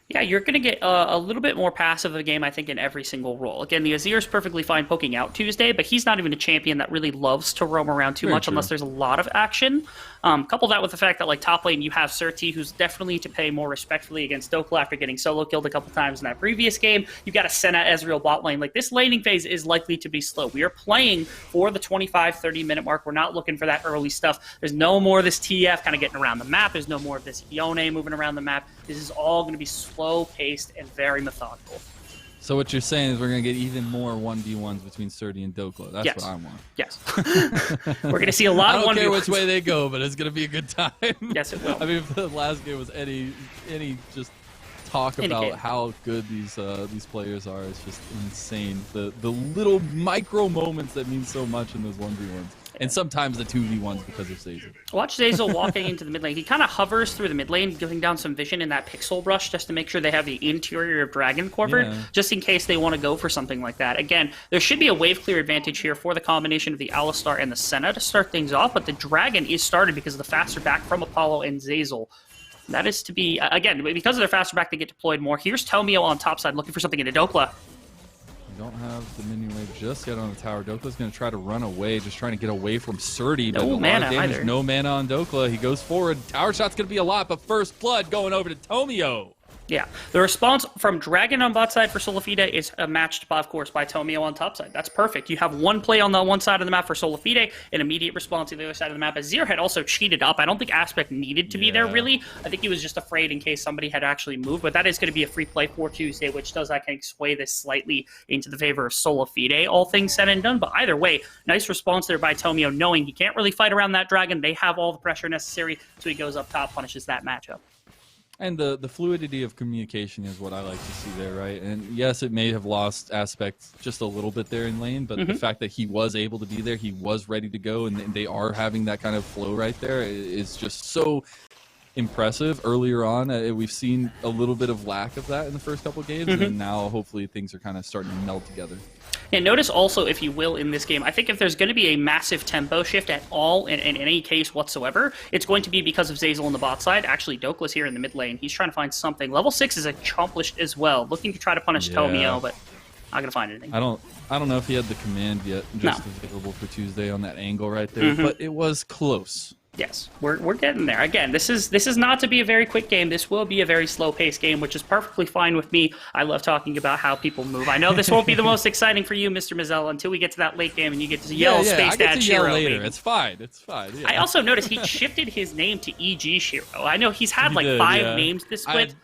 Yeah, you're going to get a little bit more passive of the game, I think, in every single role. Again, the Azir's perfectly fine poking out Tuesday, but he's not even a champion that really loves to roam around too much unless there's a lot of action. Couple that with the fact that, like, top lane, you have Surti, who's definitely to pay more respectfully against Dokla after getting solo killed a couple times in that previous game. You've got a Senna Ezreal bot lane. Like, this laning phase is likely to be slow. We are playing for the 25-30 minute mark. We're not looking for that early stuff. There's no more of this TF kind of getting around the map. There's no more of this Yone moving around the map. This is all going to be slow-paced and very methodical. So what you're saying is we're going to get even more 1v1s between Surti and Dokla. That's what I want. Yes. We're going to see a lot of 1v1s. I don't care which way they go, but it's going to be a good time. Yes, it will. I mean, if the last game was any just talk about how good these players are, it's just insane. The little micro moments that mean so much in those 1v1s. And sometimes the 2v1s because of Zazel. Watch Zazel walking into the mid lane. He kind of hovers through the mid lane, giving down some vision in that pixel brush just to make sure they have the interior of Dragon covered, just in case they want to go for something like that. Again, there should be a wave clear advantage here for the combination of the Alistar and the Senna to start things off, but the Dragon is started because of the faster back from Apollo and Zazel. That is to be, again, because of their faster back, they get deployed more. Here's Tomio on top side looking for something into Dokla. Don't have the minion wave just yet on the tower. Dokla's going to try to run away, just trying to get away from Surti. No mana either. No mana on Dokla. He goes forward. Tower shot's going to be a lot, but first blood going over to Tomio. Yeah, the response from Dragon on bot side for SolaFide is matched, of course, by Tomio on top side. That's perfect. You have one play on the one side of the map for SolaFide, an immediate response on the other side of the map. Azir had also cheated up. I don't think Aspect needed to be there, really. I think he was just afraid in case somebody had actually moved, but that is going to be a free play for Tuesday, which does, I think, sway this slightly into the favor of SolaFide, all things said and done. But either way, nice response there by Tomio, knowing he can't really fight around that Dragon. They have all the pressure necessary, so he goes up top, punishes that matchup. And the fluidity of communication is what I like to see there, right? And yes, it may have lost aspects just a little bit there in lane, but the fact that he was able to be there, he was ready to go, and they are having that kind of flow right there is just so impressive. Earlier on, we've seen a little bit of lack of that in the first couple games, and now hopefully things are kind of starting to meld together. And notice also, if you will, in this game, I think if there's going to be a massive tempo shift at all, in any case whatsoever, it's going to be because of Zazel on the bot side. Actually, Dokla's here in the mid lane. He's trying to find something. Level 6 is accomplished as well, looking to try to punish Tomio, but not going to find anything. I don't know if he had the command yet just available for Tuesday on that angle right there, but it was close. Yes, we're getting there. Again, this is not to be a very quick game. This will be a very slow-paced game, which is perfectly fine with me. I love talking about how people move. I know this won't be the most exciting for you, Mr. Mazzella, until we get to that late game and you get to yell Space Dad Shiro. Later. It's fine. It's fine. Yeah. I also noticed he shifted his name to EG Shiro. I know he's had like 5 names this split.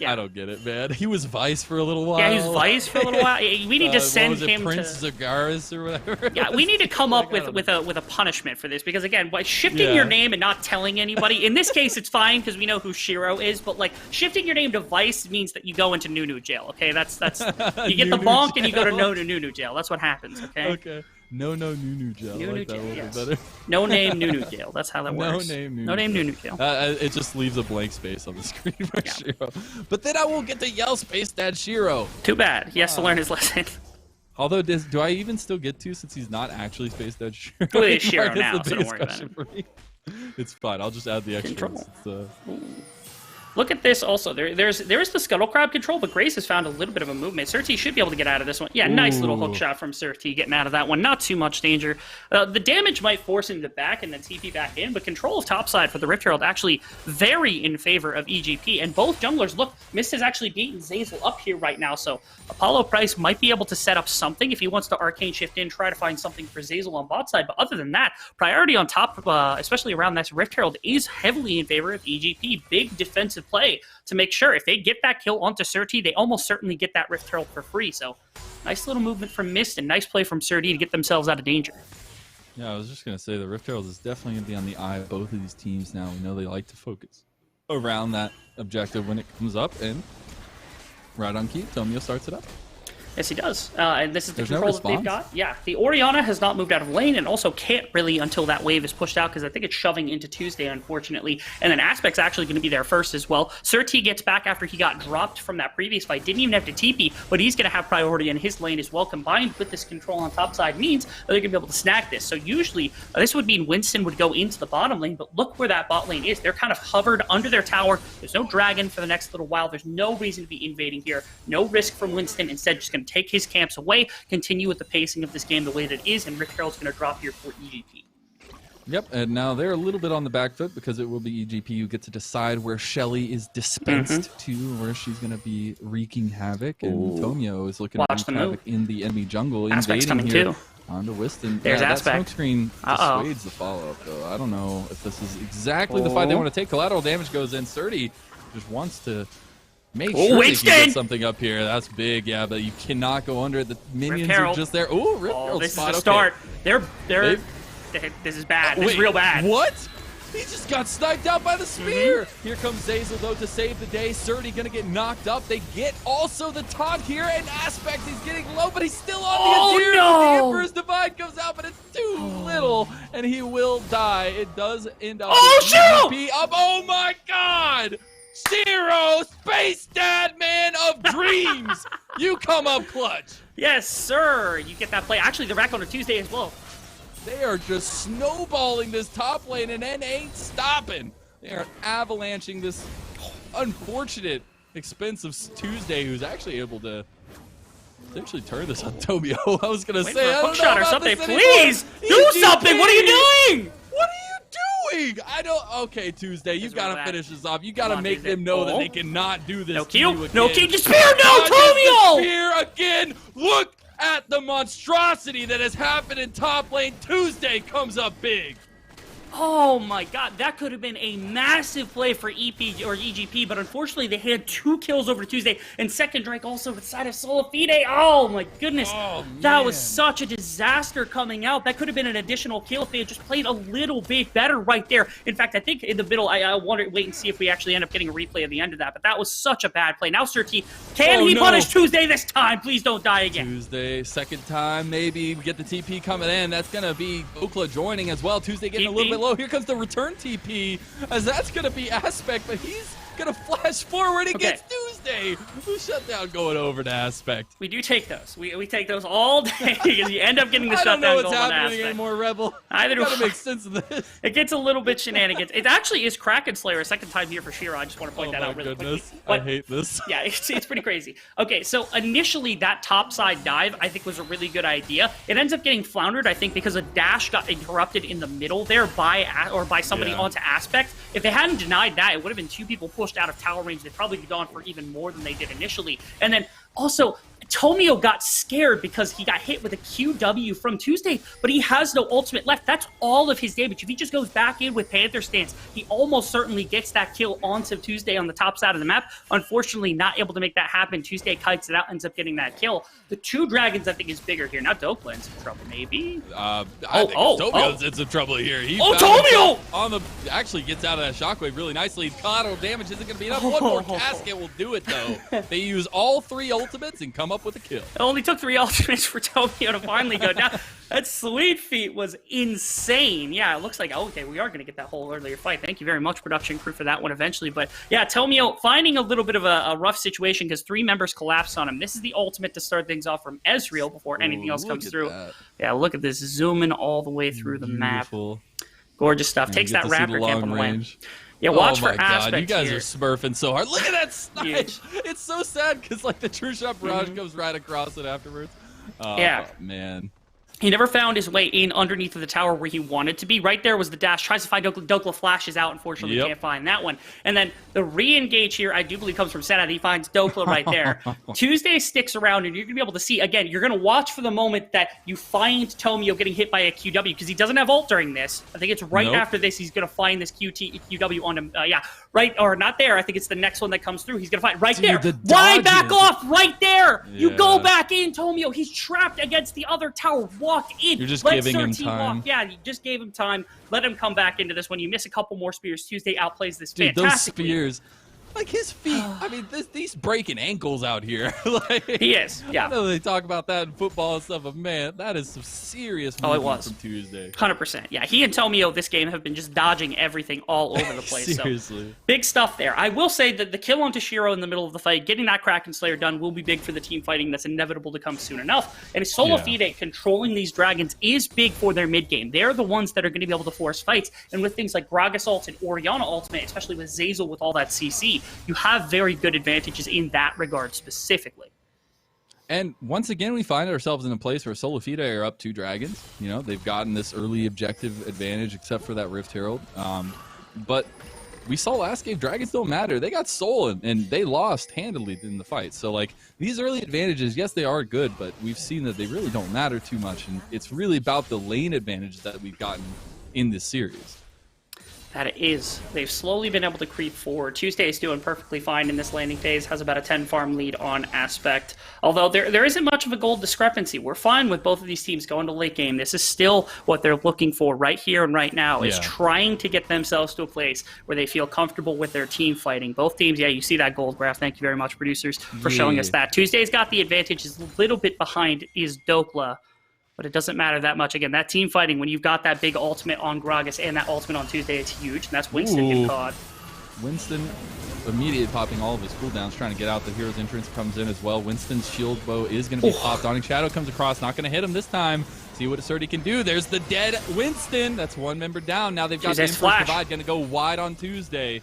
I don't get it, man. He was Vice for a little while. Yeah, he was Vice for a little while. We need to send him Prince to Zagaris or whatever. Yeah, we need to come up with a punishment for this, because again, by shifting your name and not telling anybody, in this case it's fine because we know who Shiro is, but like shifting your name to Vice means that you go into Nunu jail. Okay, that's you get the bonk and you go to Nunu jail. That's what happens. Okay. Okay. No Nunu jail. Nunu I like that jail, a little yes. bit better. No name Nunu jail. That's how that works. No name Nunu jail. It just leaves a blank space on the screen for Shiro. But then I won't get to yell Space Dad Shiro. Too bad. He has to learn his lesson. Although, do I even still get to, since he's not actually Space Dad Shiro? Well, it is Shiro now, so don't worry about it. It's fine. I'll just add the extra. Look at this also. There's the Scuttle Crab control, but Grace has found a little bit of a movement. Surti should be able to get out of this one. Yeah, nice little hook shot from Surti getting out of that one. Not too much danger. The damage might force him to back and then TP back in, but control of topside for the Rift Herald actually very in favor of EGP. And both junglers, look, Mist has actually beaten Zazel up here right now, so Apollo Price might be able to set up something if he wants to Arcane Shift in, try to find something for Zazel on bot side. But other than that, priority on top, especially around this Rift Herald, is heavily in favor of EGP. Big defensive play to make sure if they get that kill onto Surti, they almost certainly get that Rift Herald for free. So nice little movement from Mist and nice play from Surti to get themselves out of danger. Yeah, I was just going to say the Rift Herald is definitely going to be on the eye of both of these teams now. We know they like to focus around that objective when it comes up, and Right on key. Tomio starts it up. Yes, he does. And this is the There's no control that they've response. got. Yeah, the Orianna has not moved out of lane and also can't really until that wave is pushed out because I think it's shoving into Tuesday, unfortunately. And then Aspect's actually going to be there first as well. Surti gets back after he got dropped from that previous fight. Didn't even have to TP, but he's going to have priority in his lane as well. Combined with this control on top side means that they're going to be able to snag this. So usually this would mean Winston would go into the bottom lane, but look where that bot lane is. They're kind of hovered under their tower. There's no dragon for the next little while. There's no reason to be invading here. No risk from Winston. Instead, just going to take his camps away, continue with the pacing of this game the way that it is, and Rick Carroll's going to drop here for EGP. Yep, and now they're a little bit on the back foot because it will be EGP who gets to decide where Shelly is dispensed to, where she's going to be wreaking havoc, and Tomio is looking to wreak havoc in the enemy jungle, Aspect's invading coming here too. onto Winston. There's that Aspect. smoke screen dissuades the follow-up, though. I don't know if this is exactly the fight they want to take. Collateral damage goes in. Surti just wants to make sure they can get something up here. That's big, yeah, but you cannot go under it. The minions are just there. Ooh, Rip Carroll's this spot. is a start. This is bad. This is real bad. What? He just got sniped out by the spear. Here comes Zazel, though, to save the day. Surti gonna get knocked up. They get also the taunt here, and Aspect is getting low, but he's still on the Azir. The Emperor's Divide comes out, but it's too little, and he will die. It does end up with EGP up. Oh my god! Zero, Space Dad Man of Dreams! You come up clutch. Yes, sir. You get that play. Actually, they're back on a Tuesday as well. They are just snowballing this top lane, and N ain't stopping. They are avalanching this unfortunate, expensive Tuesday, who's actually able to potentially turn this on Tomio. I was going to say, I don't know or about something. this Please anymore. do something. What are you doing? What are you doing? I don't. Okay, Tuesday, you got to finish this off. You got to make them know that they cannot do this. No to Q. you again. No Q. Just spear. No, Tomio. Spear again. Look at the monstrosity that has happened in top lane. Tuesday comes up big. Oh my god, that could have been a massive play for EP or EGP, but unfortunately they had 2 kills over Tuesday, and second Drake also with the side of SolaFide. Oh my goodness, that was such a disaster coming out. That could have been an additional kill if they had just played a little bit better right there. In fact, I think in the middle, I want to wait and see if we actually end up getting a replay at the end of that, but that was such a bad play. Now Surti, can he punish Tuesday this time? Please don't die again. Tuesday, second time, maybe we get the TP coming in. That's going to be Okla joining as well. Tuesday getting a little bit low. Here comes the return TP, as that's going to be Aspect, but he's going to flash forward against Tuesday, who shut down going over to Aspect. We do take those. We take those all day because you end up getting the shutdown goal on Aspect. I don't know what's happening anymore, Rebel. Either do I. Gotta make sense of this. It gets a little bit shenanigans. It actually is Kraken Slayer, a second time here for Shira. I just want to point that out really quickly. I hate this. Yeah, it's pretty crazy. Okay, so initially that topside dive I think was a really good idea. It ends up getting floundered, I think, because a dash got interrupted in the middle there by somebody onto Aspect. If they hadn't denied that, it would have been 2 people pushed out of tower range. They'd probably gone for even more than they did initially. And then also, Tomio got scared because he got hit with a QW from Tuesday, but he has no ultimate left. That's all of his damage. If he just goes back in with Panther stance, he almost certainly gets that kill onto Tuesday on the top side of the map. Unfortunately, not able to make that happen. Tuesday kites it out, ends up getting that kill. The 2 dragons, I think, is bigger here. Now Dokla in some trouble, maybe? I think Tomio's in some trouble here. Tomio! Actually gets out of that shockwave really nicely. Collateral damage isn't going to be enough. One more casket will do it, though. They use all 3 ultimates and come up with a kill. It only took 3 ultimates for Tomio to finally go down. That Sweet Feet was insane. Yeah, it looks like, okay, we are going to get that whole earlier fight. Thank you very much, production crew, for that one eventually. But yeah, Tomio finding a little bit of a rough situation because 3 members collapsed on him. This is the ultimate to start things off from Ezreal before anything else comes through. Yeah, look at this. Zooming all the way through the map. Gorgeous stuff. Takes that Raptor camp on the way. Yeah, watch for Aspect. God, you guys here. are smurfing so hard. Look at that snipe. It's so sad because like the True Shot Barrage goes right across it afterwards. Yeah. Man. He never found his way in underneath of the tower where he wanted to be. Right there was the dash. Tries to find Dokla. Dokla flashes out. Unfortunately, can't find that one. And then the re-engage here, I do believe, comes from Senat. He finds Dokla right there. Tuesday sticks around, and you're going to be able to see, again, you're going to watch for the moment that you find Tomio getting hit by a QW, because he doesn't have ult during this. I think it's right after this he's going to find this QW on him. Right, or not there. I think it's the next one that comes through. He's going to find right there. Why back off right there? You go back in, Tomio. He's trapped against the other tower. Walk in. You're just giving him time. Yeah, you just gave him time. Let him come back into this one. You miss a couple more spears. Tuesday outplays this fantastically. Those spears. Like his feet, I mean, he's breaking ankles out here. Like, He is, yeah. I know they talk about that in football and stuff, but man, that is some serious movement from Tuesday. 100%. Yeah, he and Tomio this game have been just dodging everything all over the place. Seriously. So, big stuff there. I will say that the kill on Toshiro in the middle of the fight, getting that Kraken Slayer done will be big for the team fighting. That's inevitable to come soon enough. And SolaFide controlling these dragons is big for their mid game. They're the ones that are going to be able to force fights. And with things like Gragas ult and Orianna ultimate, especially with Zeyzal with all that CC, you have very good advantages in that regard specifically. And once again, we find ourselves in a place where SolaFide are up 2 dragons. You know, they've gotten this early objective advantage except for that Rift Herald. But we saw last game, dragons don't matter. They got stolen, and they lost handily in the fight. So, like, these early advantages, yes, they are good, but we've seen that they really don't matter too much. And it's really about the lane advantage that we've gotten in this series. That it is. They've slowly been able to creep forward. Tuesday is doing perfectly fine in this landing phase, has about a 10 farm lead on Aspect. Although there isn't much of a gold discrepancy. We're fine with both of these teams going to late game. This is still what they're looking for right here and right now, is trying to get themselves to a place where they feel comfortable with their team fighting. Both teams, you see that gold graph. Thank you very much, producers, for showing us that. Tuesday's got the advantage, is a little bit behind is Dokla. But it doesn't matter that much. Again, that team fighting, when you've got that big ultimate on Gragas and that ultimate on Tuesday, it's huge. And that's Winston getting caught. Winston immediately popping all of his cooldowns, trying to get out. The hero's entrance comes in as well. Winston's shield bow is going to be popped. Dawning Shadow comes across, not going to hit him this time. See what Asserti can do. There's the dead Winston. That's 1 member down. Now they've got the Emperor's Divide, going to go wide on Tuesday.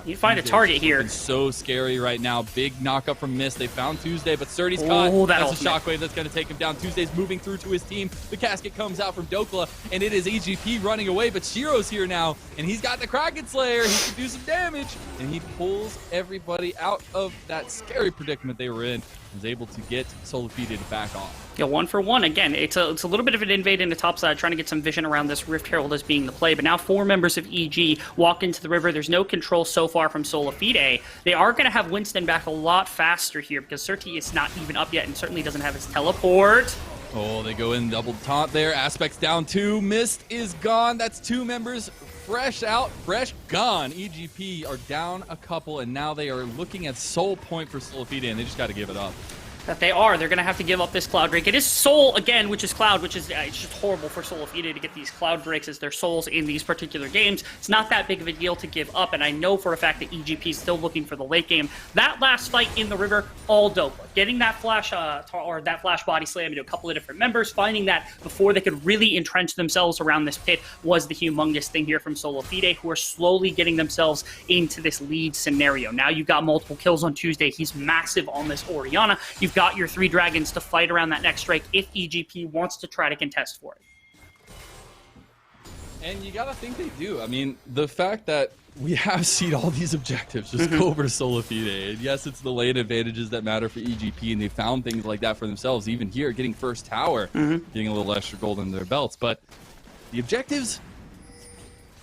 You find a target here. It's so scary right now. Big knockup from Mist. They found Tuesday, but Surdy's caught. That's a shockwave that's going to take him down. Tuesday's moving through to his team. The casket comes out from Dokla, and it is EGP running away, but Shiro's here now, and he's got the Kraken Slayer. He can do some damage, and he pulls everybody out of that scary predicament they were in. Was able to get SolaFide to back off. Yeah, 1 for 1. Again, it's a little bit of an invade into topside, trying to get some vision around this Rift Herald as being the play. But now 4 members of EG walk into the river. There's no control so far from SolaFide. They are going to have Winston back a lot faster here because Surti is not even up yet and certainly doesn't have his teleport. Oh, they go in double taunt there. Aspect's down 2. Mist is gone. That's 2 members. Fresh out, fresh gone. EGP are down a couple, and now they are looking at Soul Point for SolaFide, and they just got to give it up. That they are. They're going to have to give up this Cloud Drake. It is Soul, again, which is Cloud, which is it's just horrible for SolaFide to get these Cloud Drakes as their souls in these particular games. It's not that big of a deal to give up, and I know for a fact that EGP is still looking for the late game. That last fight in the river, all dope. Getting that flash that flash body slam into a couple of different members, finding that before they could really entrench themselves around this pit was the humongous thing here from SolaFide, who are slowly getting themselves into this lead scenario. Now you've got multiple kills on Tuesday. He's massive on this Orianna. You've got your 3 dragons to fight around that next strike if EGP wants to try to contest for it. And you gotta think they do. I mean, the fact that we have seen all these objectives just go over to SolaFide. And yes, it's the lane advantages that matter for EGP, and they found things like that for themselves. Even here, getting first tower, getting a little extra gold in their belts. But the objectives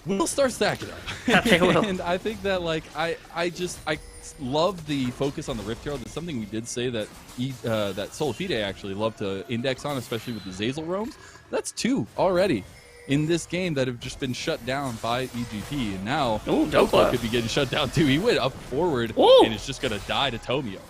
will start stacking up. Yeah, they will. And I think that, like, I love the focus on the Rift Herald. It's something we did say that that SolaFide actually love to index on, especially with the Zeyzal roams. That's 2 already in this game that have just been shut down by EGP, and now Dokla could be getting shut down too. He went up forward, and it's just going to die to Tomio.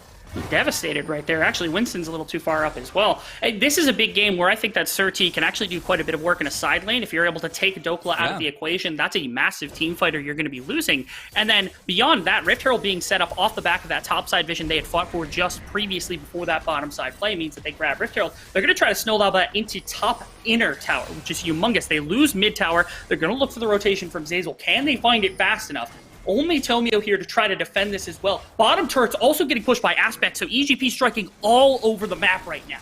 Devastated right there. Actually, Winston's a little too far up as well. This is a big game where I think that Surti can actually do quite a bit of work in a side lane. If you're able to take Dokla out of the equation, that's a massive team fighter you're going to be losing. And then beyond that, Rift Herald being set up off the back of that top side vision they had fought for just previously before that bottom side play means that they grab Rift Herald. They're going to try to snowball that into top inner tower, which is humongous. They lose mid tower. They're going to look for the rotation from Zeyzal. Can they find it fast enough? Only Tomio here to try to defend this as well. Bottom turret's also getting pushed by Aspect, so EGP striking all over the map right now.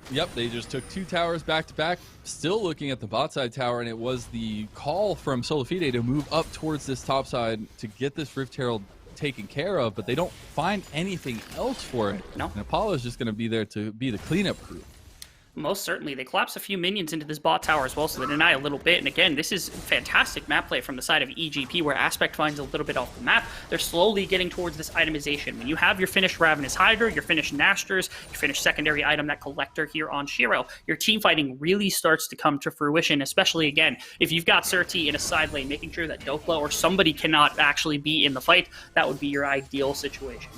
Yep, they just took 2 towers back to back. Still looking at the bot side tower, and it was the call from SolaFide to move up towards this top side to get this Rift Herald taken care of, but they don't find anything else for it. No. And Apollo's just going to be there to be the cleanup crew. Most certainly. They collapse a few minions into this bot tower as well, so they deny a little bit. And again, this is fantastic map play from the side of EGP, where Aspect finds a little bit off the map. They're slowly getting towards this itemization. When you have your finished Ravenous Hydra, your finished Nasters, your finished secondary item, that Collector here on Shiro, your team fighting really starts to come to fruition, especially, again, if you've got Surti in a side lane, making sure that Dokla or somebody cannot actually be in the fight. That would be your ideal situation.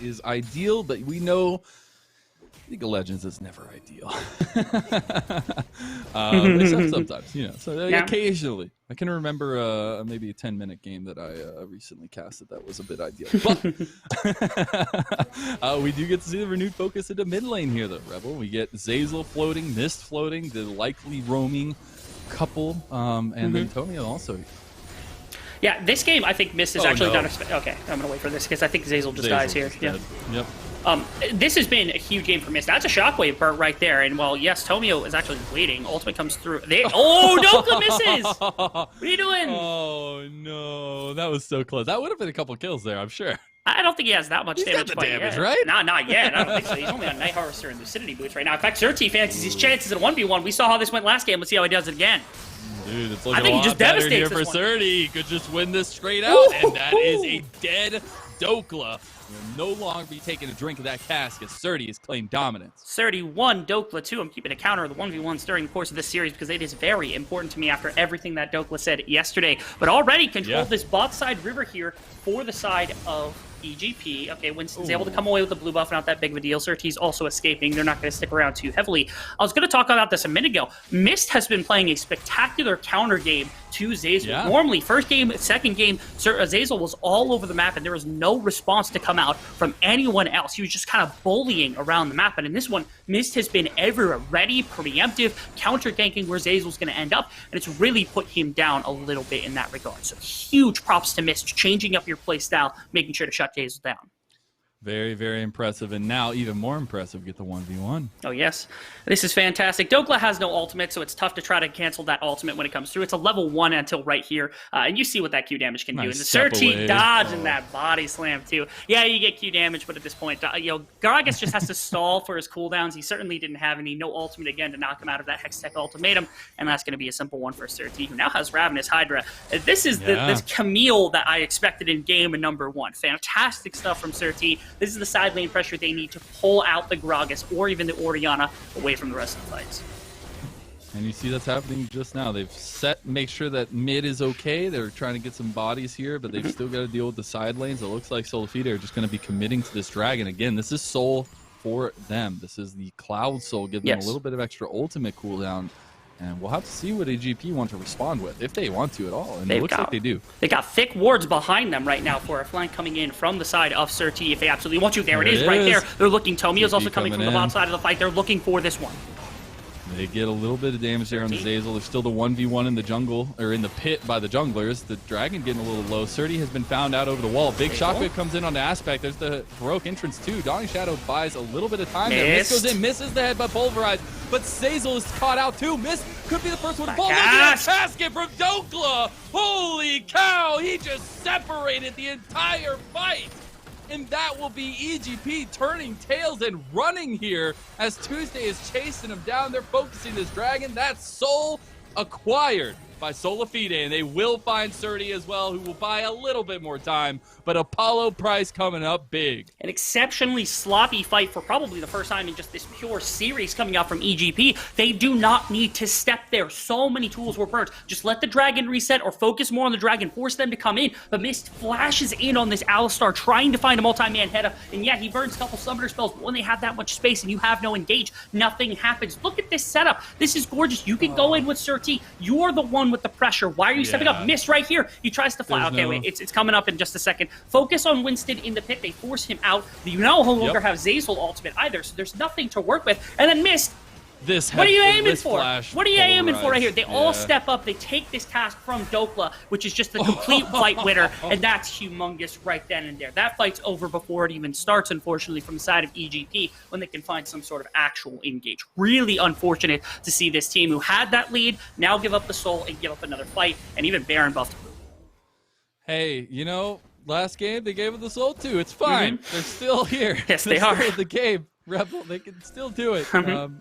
Is ideal, but we know League of Legends is never ideal. Except sometimes, you know. So occasionally, I can remember maybe a 10-minute game that I recently casted that was a bit ideal. But we do get to see the renewed focus into mid lane here, though. Rebel, we get Zeyzal floating, Mist floating, the likely roaming couple, and then Tomio also. Yeah, this game, I think Mist is actually done. Okay, I'm gonna wait for this because I think Zeyzal just dies here. Yeah. Yep. This has been a huge game for Mist. That's a shockwave burst right there. And while, yes, Tomio is actually waiting, Ultimate comes through. Dokla misses! What are you doing? Oh, no. That was so close. That would have been a couple kills there, I'm sure. I don't think he has that much damage. He's got the damage, yet. right? Not yet. I don't think so. He's only on Night Harvester and Lucidity Boots right now. In fact, Surti fancies his chances at a 1v1. We saw how this went last game. Let's see how he does it again. Dude, it's looking a lot better here for Surti. He could just win this straight out, and that is a dead Dokla. Will no longer be taking a drink of that cask as Surti has claimed dominance. Surti 1, Dokla 2. I'm keeping a counter of the 1v1s during the course of this series because it is very important to me after everything that Dokla said yesterday. But already controlled this bot side river here for the side of EGP. Okay, Winston's able to come away with the blue buff, not that big of a deal. Surti's also escaping. They're not going to stick around too heavily. I was going to talk about this a minute ago. Mist has been playing a spectacular counter game to Zeyzal. Normally, first game, second game, Zeyzal was all over the map, and there was no response to come out from anyone else. He was just kind of bullying around the map. And in this one, Mist has been everywhere, ready, preemptive, counter ganking where Zeyzal's going to end up, and it's really put him down a little bit in that regard. So huge props to Mist, changing up your play style, making sure to shut Zeyzal down. Very, very impressive. And now, even more impressive, get the 1v1. Oh, yes. This is fantastic. Dokla has no ultimate, so it's tough to try to cancel that ultimate when it comes through. It's a level 1 until right here, and you see what that Q damage can do. And the Surti dodging that body slam, too. Yeah, you get Q damage, but at this point, Gragas just has to stall for his cooldowns. He certainly didn't have any. No ultimate, again, to knock him out of that Hextech ultimatum, and that's going to be a simple one for Surti, who now has Ravenous Hydra. This is this Camille that I expected in game number 1. Fantastic stuff from Surti. This is the side lane pressure they need to pull out the Gragas or even the Orianna away from the rest of the fights. And you see that's happening just now. They've make sure that mid is okay. They're trying to get some bodies here, but they've still got to deal with the side lanes. It looks like SolaFide are just going to be committing to this dragon. Again, this is Soul for them. This is the Cloud Soul. Give them a little bit of extra ultimate cooldown. And we'll have to see what AGP want to respond with, if they want to at all. And it looks like they do. They got thick wards behind them right now for a flank coming in from the side of Surti if they absolutely want to. There it is, right there. They're looking. Tomio's also coming from the bottom side of the fight. They're looking for this one. They get a little bit of damage there on the Zeyzal. There's still the 1v1 in the jungle, or in the pit by the junglers. The dragon getting a little low. Surti has been found out over the wall. Big shockwave comes in on the Aspect. There's the heroic entrance too. Dawning Shadow buys a little bit of time there. Mist goes in, misses the head by Pulverized, but Zeyzal is caught out too. Mist could be the first one to fall. Look at that basket from Dokla! Holy cow! He just separated the entire fight! And that will be EGP turning tails and running here as Tuesday is chasing him down. They're focusing this dragon. That's Soul acquired by SolaFide, and they will find Surti as well, who will buy a little bit more time, but Apollo price coming up big. An exceptionally sloppy fight for probably the first time in just this pure series coming out from EGP. They do not need to step there. So many tools were burnt. Just let the dragon reset or focus more on the dragon, force them to come in, but Mist flashes in on this Alistar trying to find a multi-man head up, and yeah, he burns a couple summoner spells, but when they have that much space and you have no engage, nothing happens. Look at this setup. This is gorgeous. You can go in with Surti. You're the one with the pressure. Why are you stepping up? Mist right here. He tries to fly. Wait. It's coming up in just a second. Focus on Winston in the pit. They force him out. You no longer have Zeyzal ultimate either, so there's nothing to work with. And then Mist. What are you aiming for? What are you aiming for right here? They all step up. They take this task from Dokla, which is just a complete fight winner, and that's humongous right then and there. That fight's over before it even starts, unfortunately, from the side of EGP, when they can find some sort of actual engage. Really unfortunate to see this team who had that lead now give up the soul and give up another fight, and even Baron buffed. Hey, last game they gave it the soul too. It's fine. They're still here. Yes, they are. Still in the game. Rebel. They can still do it,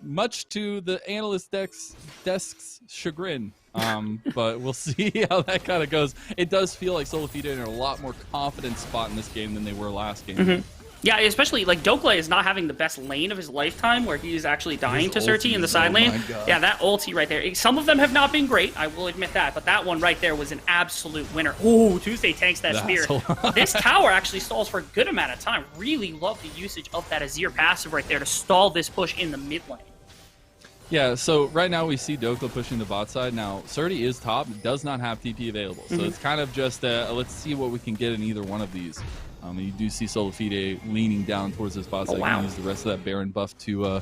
much to the analyst desk's chagrin. But we'll see how that kind of goes. It does feel like SolaFide are in a lot more confident spot in this game than they were last game. Yeah, especially like Dokla is not having the best lane of his lifetime, where he is actually dying to Surti in the side lane. Yeah, that ulti right there. Some of them have not been great, I will admit that, but that one right there was an absolute winner. Oh, Tuesday tanks that spear. This tower actually stalls for a good amount of time. Really love the usage of that Azir passive right there to stall this push in the mid lane. Yeah, so right now we see Dokla pushing the bot side. Now, Surti is top, does not have TP available. So it's kind of just, let's see what we can get in either one of these. And you do see SolaFide leaning down towards this bot side. Use the rest of that Baron buff to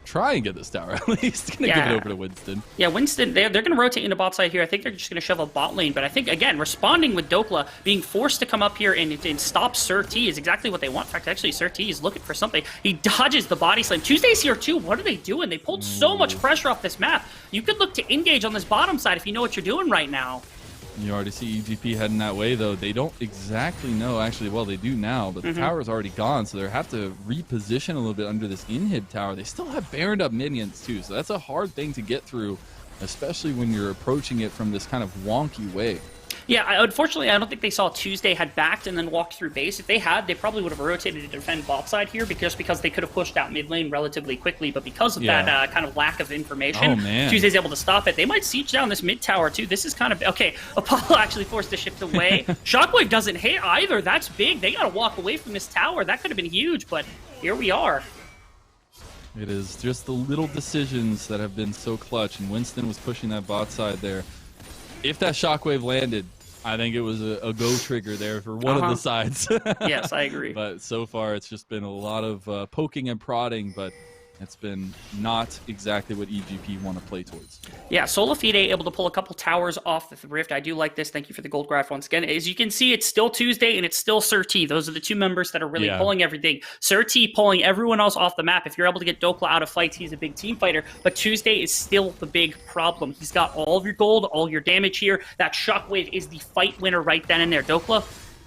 try and get this tower at least. Gonna give it over to Winston. Yeah, Winston, they're going to rotate into bot side here. I think they're just going to shove a bot lane. But I think, again, responding with Dokla, being forced to come up here and stop Surti is exactly what they want. In fact, actually, Surti is looking for something. He dodges the body slam. Tuesday's here, too. What are they doing? They pulled so much pressure off this map. You could look to engage on this bottom side if you know what you're doing right now. You already see EGP heading that way, though. They don't exactly know. Actually, well, they do now, but the tower's already gone, so they have to reposition a little bit under this inhib tower. They still have baroned up minions, too, so that's a hard thing to get through, especially when you're approaching it from this kind of wonky way. Yeah, unfortunately, I don't think they saw Tuesday had backed and then walked through base. If they had, they probably would have rotated to defend bot side here because they could have pushed out mid lane relatively quickly. But because of that kind of lack of information, Tuesday's able to stop it. They might siege down this mid tower, too. This is kind of... Okay, Apollo actually forced to shift away. Shockwave doesn't hit either. That's big. They got to walk away from this tower. That could have been huge, but here we are. It is just the little decisions that have been so clutch, and Winston was pushing that bot side there. If that Shockwave landed, I think it was a go trigger there for one of the sides. Yes, I agree. But so far, it's just been a lot of poking and prodding, but it's been not exactly what EGP want to play towards. Yeah, SolaFide able to pull a couple towers off the Rift. I do like this. Thank you for the gold graph once again. As you can see, it's still Tuesday and it's still Surti. Those are the two members that are really pulling everything. Surti pulling everyone else off the map. If you're able to get Dokla out of fights, he's a big team fighter. But Tuesday is still the big problem. He's got all of your gold, all your damage here. That Shockwave is the fight winner right then and there. Dokla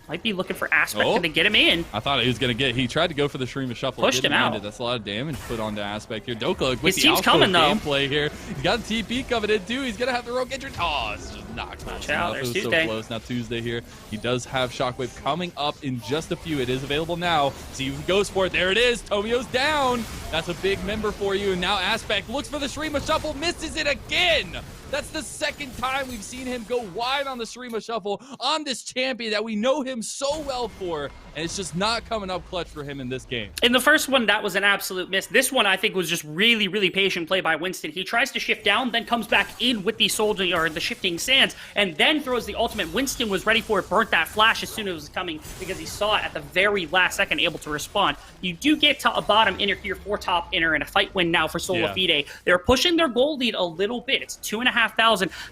might be looking for Aspect to get him in. I thought he was going to get... He tried to go for the Shurima Shuffle. Pushed him out. That's a lot of damage put onto Aspect here. Dokla with his team's coming, though. Gameplay here. He's got a TP coming in, too. He's going to have the rogue entry. Oh, it's just not close. Watch out. There's Tuesday. So close. Now Tuesday here. He does have Shockwave coming up in just a few. It is available now. See if he goes for it. There it is. Tomio's down. That's a big member for you. And now Aspect looks for the Shurima Shuffle. Misses it again. That's the second time we've seen him go wide on the Shurima Shuffle on this champion that we know him so well for, and it's just not coming up clutch for him in this game. In the first one, that was an absolute miss. This one, I think, was just really, really patient play by Winston. He tries to shift down, then comes back in with the soldier or the shifting sands, and then throws the ultimate. Winston was ready for it, burnt that flash as soon as it was coming because he saw it at the very last second, able to respond. You do get to a bottom inner here for top inner and a fight win now for SolaFide. They're pushing their goal lead a little bit. It's 2,500.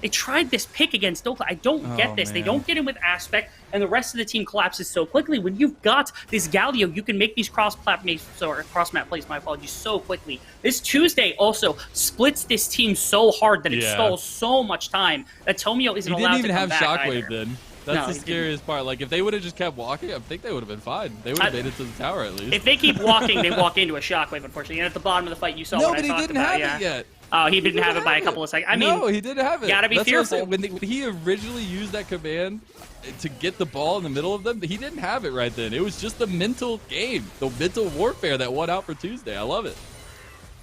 They tried this pick against Dokla. I don't get this. They don't get him with Aspect, and the rest of the team collapses so quickly. When you've got this Galio, you can make these cross-map plays, my apologies, so quickly. This Tuesday also splits this team so hard that it stalls so much time that Tomio isn't allowed to come back either. He didn't even have Shockwave then. That's the scariest part. Like, if they would have just kept walking, I think they would have been fine. They would have made it to the tower at least. If they keep walking, they walk into a Shockwave, unfortunately. And at the bottom of the fight, you saw what I talked about. No, but he didn't have it yet. Oh, he didn't have it by a couple of seconds. I mean, no, he didn't have it. Gotta be fearful. When he originally used that command to get the ball in the middle of them, he didn't have it right then. It was just the mental game, the mental warfare that won out for Tuesday. I love it.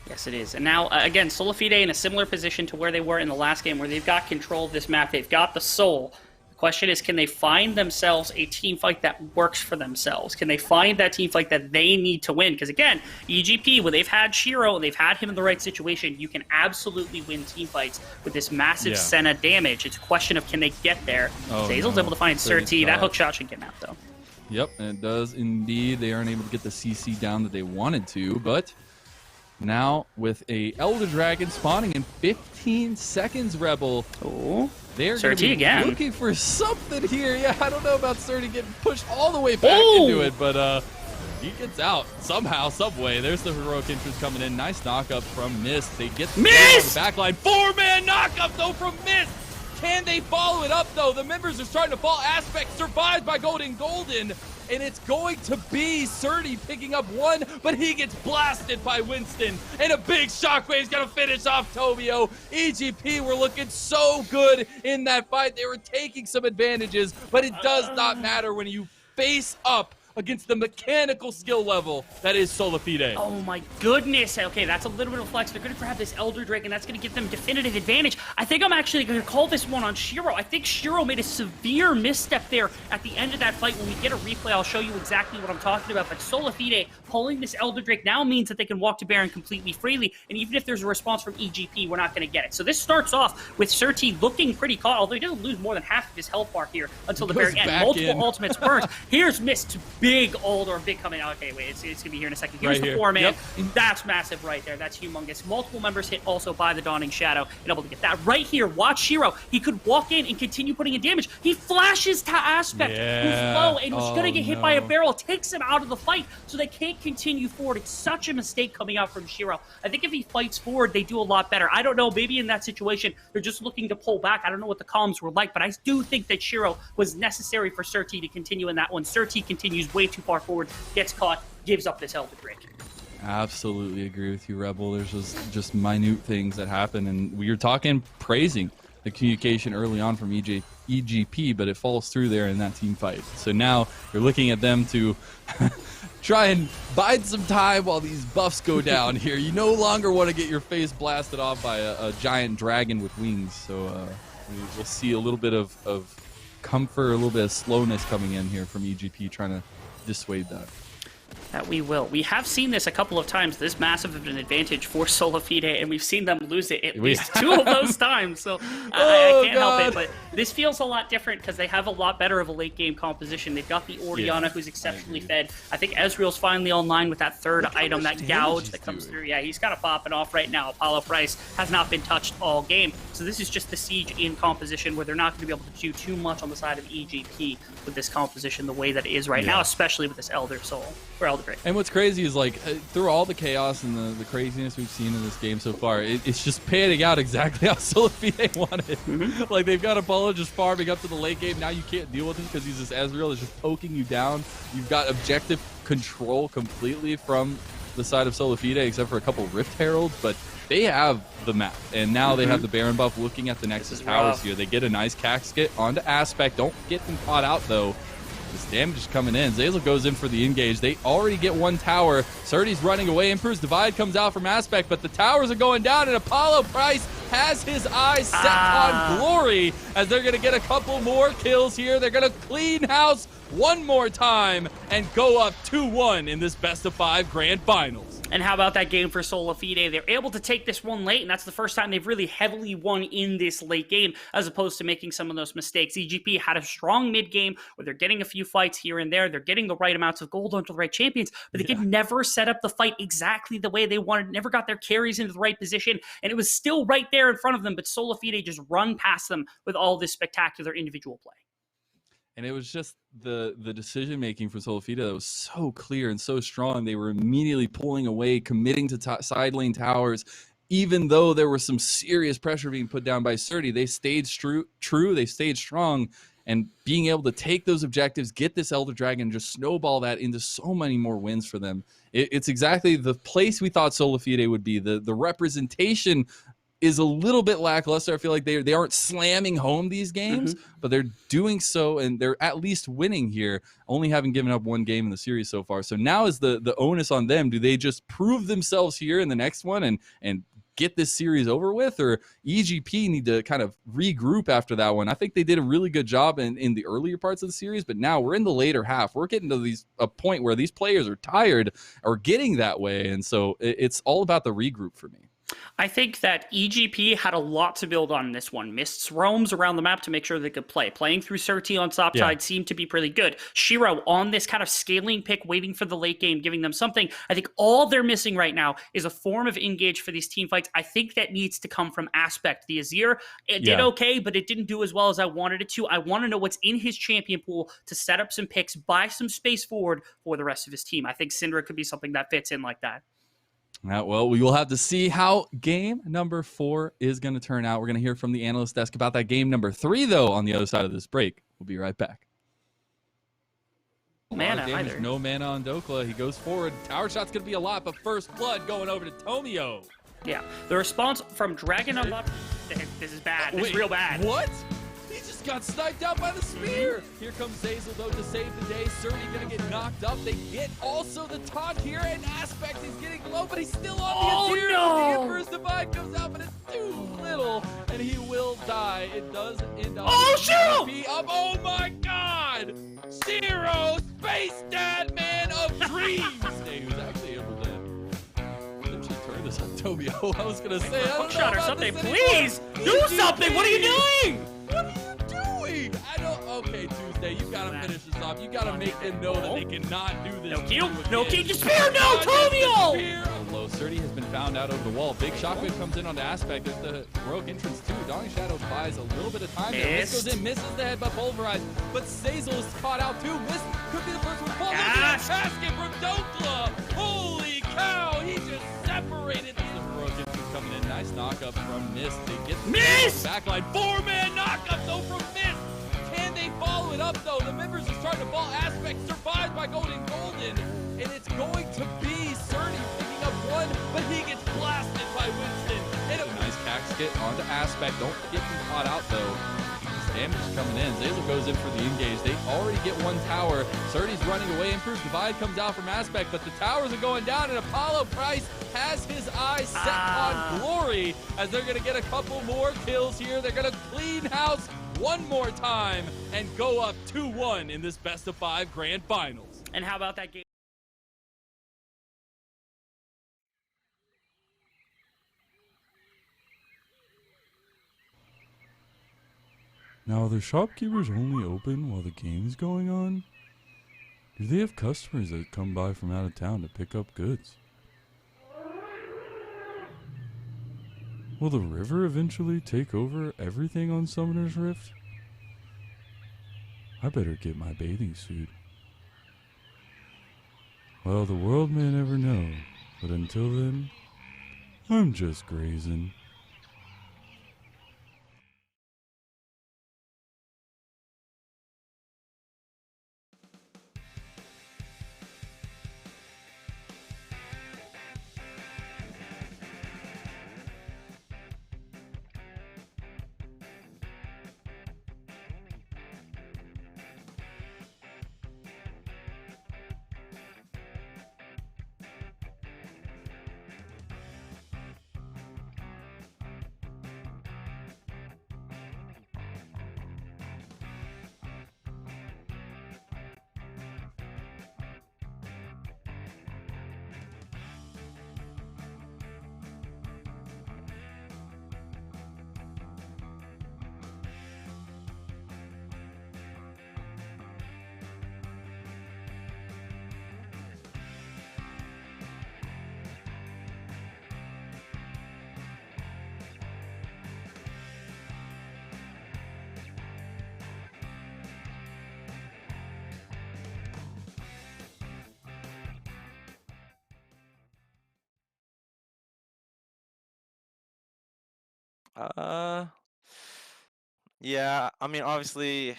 Yes, it is. And now, again, SolaFide in a similar position to where they were in the last game, where they've got control of this map. They've got the soul. Question is, can they find themselves a team fight that works for themselves? Can they find that team fight that they need to win? Because again, EGP, when they've had Shiro and they've had him in the right situation, you can absolutely win team fights with this massive Senna damage. It's a question of can they get there. Zazel's able to find Surti. That hook shot should get him out, though. Yep, and it does indeed. They aren't able to get the CC down that they wanted to, but now with a Elder Dragon spawning in 15 seconds, Rebel. They're going to be looking for something here. Yeah, I don't know about Surti getting pushed all the way back into it, but he gets out somehow, some way. There's the heroic entrance coming in. Nice knock-up from Mist. They get the back line. 4-man knock-up, though, from Mist. Can they follow it up, though? The members are starting to fall. Aspect survived by Golden. and it's going to be Surdy picking up one, but he gets blasted by Winston, and a big shockwave's gonna finish off Tobio. EGP were looking so good in that fight. They were taking some advantages, but it does not matter when you face up against the mechanical skill level that is SolaFide. Oh my goodness. Okay, that's a little bit of flex. They're going to grab this Elder Drake, and that's going to give them definitive advantage. I think I'm actually going to call this one on Shiro. I think Shiro made a severe misstep there at the end of that fight. When we get a replay, I'll show you exactly what I'm talking about. But SolaFide pulling this Elder Drake now means that they can walk to Baron completely freely. And even if there's a response from EGP, we're not going to get it. So this starts off with Surti looking pretty caught, although he doesn't lose more than half of his health bar here until the very end. Multiple ultimates burns. Here's missed. Big ult or big coming out. Okay, wait, it's going to be here in a second. Here's the 4-man. Yep. That's massive right there. That's humongous. Multiple members hit also by the Dawning Shadow and able to get that. Right here, watch Shiro. He could walk in and continue putting in damage. He flashes to Aspect, who's low and was going to get hit by a barrel. Takes him out of the fight, so they can't continue forward. It's such a mistake coming out from Shiro. I think if he fights forward, they do a lot better. I don't know, maybe in that situation, they're just looking to pull back. I don't know what the columns were like, but I do think that Shiro was necessary for Surti to continue in that one. Surti continues way too far forward, gets caught, gives up this Elder Drake. Absolutely agree with you, Rebel. There's just minute things that happen, and we were praising the communication early on from EGP, but it falls through there in that team fight. So now you're looking at them to try and bide some time while these buffs go down here. You no longer want to get your face blasted off by a giant dragon with wings. So we'll see a little bit of comfort, a little bit of slowness coming in here from EGP trying to dissuade that. That we will. We have seen this a couple of times, this massive of an advantage for SolaFide, and we've seen them lose it at least 2 of those times, so I can't help it. But this feels a lot different because they have a lot better of a late-game composition. They've got the Oriana, who's exceptionally fed. I think Ezreal's finally online with that third item, that gouge that comes through. Yeah, he's kind of popping off right now. Apollo Price has not been touched all game, so this is just the Siege in composition where they're not going to be able to do too much on the side of EGP with this composition the way that it is right now, especially with this Elder Soul, or Elder Drake. And what's crazy is, like, through all the chaos and the craziness we've seen in this game so far, it's just panning out exactly how SolaFide wanted. Like, they've got Apollo just farming up to the late game. Now you can't deal with him because he's this Ezreal that's just poking you down. You've got objective control completely from the side of SolaFide, except for a couple Rift Heralds, but they have the map. And now they have the Baron buff looking at the Nexus towers here. They get a nice casket onto Aspect. Don't get them caught out, though. This damage is coming in. Zazel goes in for the engage. They already get one tower. Surdy's running away. Emperor's Divide comes out from Aspect, but the towers are going down, and Apollo Price has his eyes set on glory as they're going to get a couple more kills here. They're going to clean house one more time and go up 2-1 in this best-of-5 grand finals. And how about that game for SolaFide? They're able to take this one late, and that's the first time they've really heavily won in this late game, as opposed to making some of those mistakes. EGP had a strong mid-game where they're getting a few fights here and there. They're getting the right amounts of gold onto the right champions, but they could never set up the fight exactly the way they wanted, never got their carries into the right position, and it was still right there in front of them, but SolaFide just run past them with all this spectacular individual play. And it was just the decision making for SolaFide that was so clear and so strong. They were immediately pulling away, committing to side lane towers, even though there was some serious pressure being put down by Surdy. They stayed true. They stayed strong, and being able to take those objectives, get this Elder Dragon, just snowball that into so many more wins for them. It's exactly the place we thought SolaFide would be. The representation is a little bit lackluster. I feel like they aren't slamming home these games, but they're doing so, and they're at least winning here, only having given up one game in the series so far. So now is the onus on them. Do they just prove themselves here in the next one and get this series over with, or EGP need to kind of regroup after that one? I think they did a really good job in the earlier parts of the series, but now we're in the later half. We're getting to a point where these players are tired or getting that way, and so it's all about the regroup for me. I think that EGP had a lot to build on in this one. Mists roams around the map to make sure they could play. Playing through Surti on top side seemed to be pretty good. Shiro on this kind of scaling pick, waiting for the late game, giving them something. I think all they're missing right now is a form of engage for these team fights. I think that needs to come from Aspect. The Azir, it did okay, but it didn't do as well as I wanted it to. I want to know what's in his champion pool to set up some picks, buy some space forward for the rest of his team. I think Syndra could be something that fits in like that. Well, we will have to see how game number 4 is going to turn out. We're going to hear from the analyst desk about that game number 3, though, on the other side of this break. We'll be right back. mana damage, either. no mana on Dokla. He goes forward. Tower shot's gonna be a lot, but first blood going over to Tomio. Yeah, the response from Dragon on bot. This is bad. This is real bad. What? He just got sniped out by the spear. Here comes Zazel though to save the day. Surly gonna get knocked up. They get also the taunt here, and Aspect is getting low, but he's still on the Azir. No! The Emperor's Divide comes out, but it's too little, and he will die. It does end up. Oh, shoot! Oh my God! Zero Space Dad Man of Dreams. Hey, who's actually able to potentially turn this on Tomio. I was gonna say, I don't know Shot or about something, this please anymore. do something. What are you doing? What are you doing? I don't. Okay, Tuesday, you gotta finish this off. You gotta make them know that they cannot do this. No kill. to you No again. kill. Just spear. No, Tomio. Low Surdy has been found out over the wall. Big shockwave comes in on the Aspect. There's the heroic entrance too. Dawning Shadow buys a little bit of time there. Miss goes in, misses the head by Pulverized, but Zazel is caught out too. Miss could be the first one. Fall Yes. basket from Dokla. Holy cow! He just separated. There's the heroic entrance coming in. Nice knockup from Miss. They get the Miss! backline. 4-man knockup though from Miss. Can they follow it up though? The members are starting to fall. Aspect survived by Golden, and it's going to be Surdy picking up one, but he gets blasted by Winston. And a nice casket onto Aspect. Don't get him caught out though. This damage is coming in. Zazel goes in for the engage. They already get one tower. Surdy's running away. Improves Divide comes out from Aspect, but the towers are going down, and Apollo Price has his eyes set on Glory as they're going to get a couple more kills here. They're going to clean house one more time and go up 2-1 in this best of 5 grand finals. And how about that game? Now, are the shopkeepers only open while the game's going on? Do they have customers that come by from out of town to pick up goods? Will the river eventually take over everything on Summoner's Rift? I better get my bathing suit. Well, the world may never know, but until then, I'm just grazing. Yeah, I mean, obviously,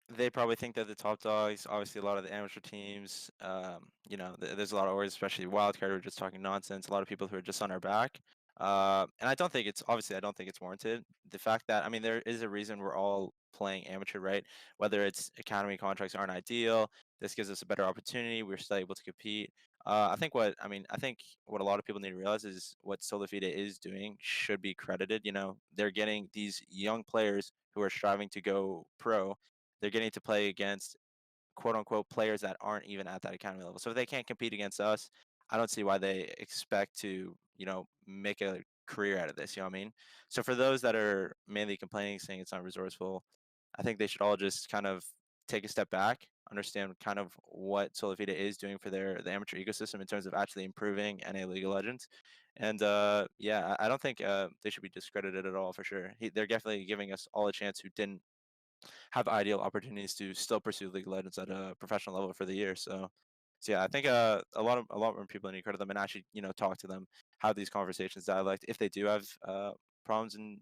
they probably think they're the top dogs. Obviously, a lot of the amateur teams, there's a lot of worries, especially Wildcard, who are just talking nonsense. A lot of people who are just on our back. And I don't think it's warranted. The fact that, I mean, there is a reason we're all playing amateur, right? Whether it's academy contracts aren't ideal, this gives us a better opportunity. We're still able to compete. I think what a lot of people need to realize is what SolaFide is doing should be credited. They're getting these young players who are striving to go pro. They're getting to play against quote unquote players that aren't even at that academy level. So if they can't compete against us, I don't see why they expect to, make a career out of this. You know what I mean? So for those that are mainly complaining, saying it's not resourceful, I think they should all just kind of take a step back, understand kind of what SolaFide is doing for the amateur ecosystem in terms of actually improving NA League of Legends. And I don't think they should be discredited at all for sure. They're definitely giving us all a chance who didn't have ideal opportunities to still pursue League of Legends at a professional level for the year. So yeah, I think a lot more people need to credit them and actually talk to them, have these conversations, dialect if they do have problems and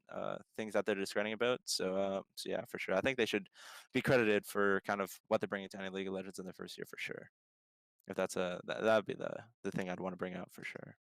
things that they're discrediting about. So yeah, for sure. I think they should be credited for kind of what they're bringing to any League of Legends in their first year for sure. If that's that would be the thing I'd want to bring out for sure.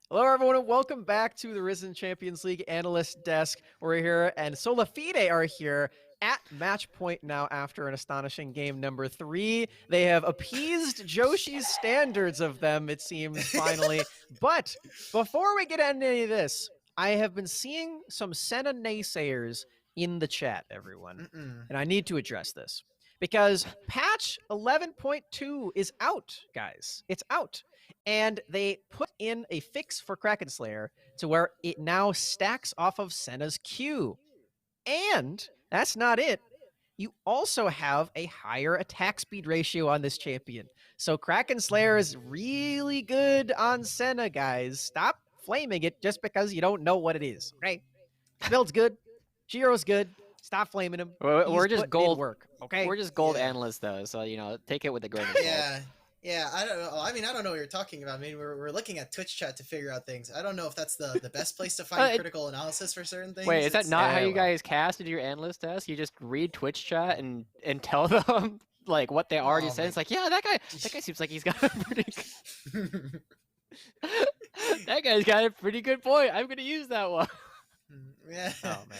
Hello, everyone, and welcome back to the Risen Champions League Analyst Desk. We're here, and SolaFide are here at match point now after an astonishing game number 3. They have appeased Joshi's standards of them, it seems, finally. But before we get into any of this, I have been seeing some Senna naysayers in the chat, everyone. And I need to address this. Because patch 11.2 is out, guys. It's out. And they put in a fix for Kraken Slayer to where it now stacks off of Senna's Q. And that's not it. You also have a higher attack speed ratio on this champion. So Kraken Slayer is really good on Senna, guys. Stop flaming it just because you don't know what it is, okay? Build's good. Shiro's good. Stop flaming him. We're just gold work, okay? We're just gold analysts, though, so take it with a grain of salt. Yeah, I don't know. I mean, I don't know what you're talking about. I mean, we're looking at Twitch chat to figure out things. I don't know if that's the best place to find critical analysis for certain things. Wait, is that not how you guys casted your analyst test? You just read Twitch chat and tell them like what they already said. It's like, yeah, that guy seems like he's got a pretty that guy's got a pretty good point. I'm gonna use that one. Yeah. Oh man.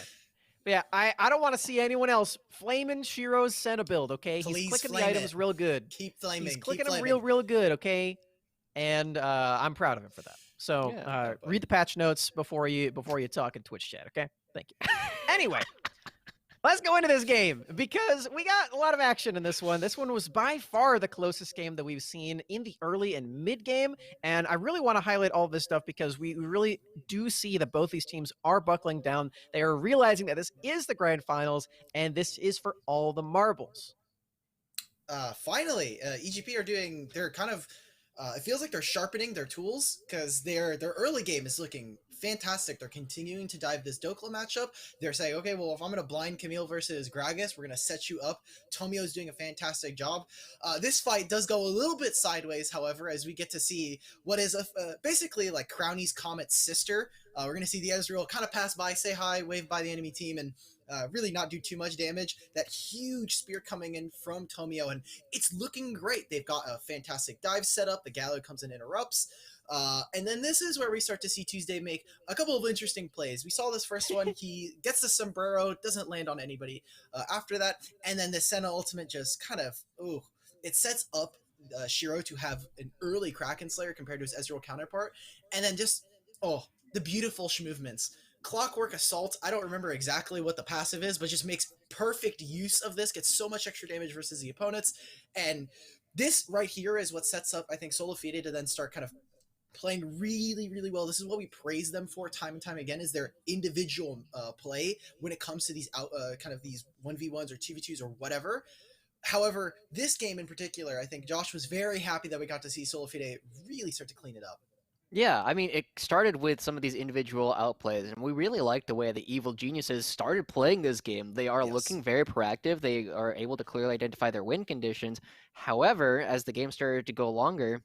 But yeah, I don't want to see anyone else flaming Shiro's Senna build, okay? Please he's clicking flame the items it. real good. Keep flaming. He's clicking keep them flaming. real good, okay? And I'm proud of him for that. So read the patch notes before you talk in Twitch chat, okay? Thank you. Anyway, let's go into this game because we got a lot of action in this one. This one was by far the closest game that we've seen in the early and mid game. And I really want to highlight all this stuff because we really do see that both these teams are buckling down. They are realizing that this is the grand finals and this is for all the marbles. Finally, EGP are doing, they're kind of, it feels like they're sharpening their tools because their early game is looking fantastic. They're continuing to dive this Dokla matchup. They're saying, okay, well, if I'm going to blind Camille versus Gragas, we're going to set you up. Tomio's doing a fantastic job. This fight does go a little bit sideways, however, as we get to see what is basically like Crowny's Comet's sister. We're going to see the Ezreal kind of pass by, say hi, wave by the enemy team, and really not do too much damage. That huge spear coming in from Tomio, and it's looking great. They've got a fantastic dive setup. The Gallo comes and interrupts. And then this is where we start to see Tuesday make a couple of interesting plays. We saw this first one. He gets the sombrero, doesn't land on anybody after that. And then the Senna ultimate just kind of, it sets up Shiro to have an early Kraken Slayer compared to his Ezreal counterpart. And then just, the beautiful movements. Clockwork Assault, I don't remember exactly what the passive is, but just makes perfect use of this, gets so much extra damage versus the opponents. And this right here is what sets up, I think, SolaFide to then start kind of playing really, really well. This is what we praise them for time and time again, is their individual play when it comes to these kind of these 1v1s or 2v2s or whatever. However, this game in particular, I think Josh was very happy that we got to see SolaFide really start to clean it up. Yeah, I mean, it started with some of these individual outplays, and we really like the way the Evil Geniuses started playing this game. They are looking very proactive. They are able to clearly identify their win conditions. However, as the game started to go longer,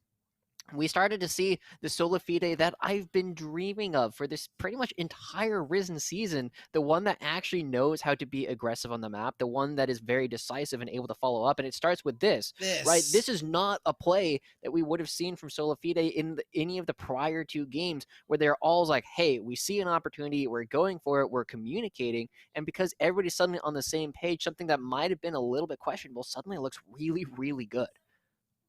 we started to see the SolaFide that I've been dreaming of for this pretty much entire Risen season, the one that actually knows how to be aggressive on the map, the one that is very decisive and able to follow up. And it starts with this. Right? This is not a play that we would have seen from SolaFide in any of the prior 2 games where they're all like, hey, we see an opportunity, we're going for it, we're communicating. And because everybody's suddenly on the same page, something that might have been a little bit questionable suddenly looks really, really good.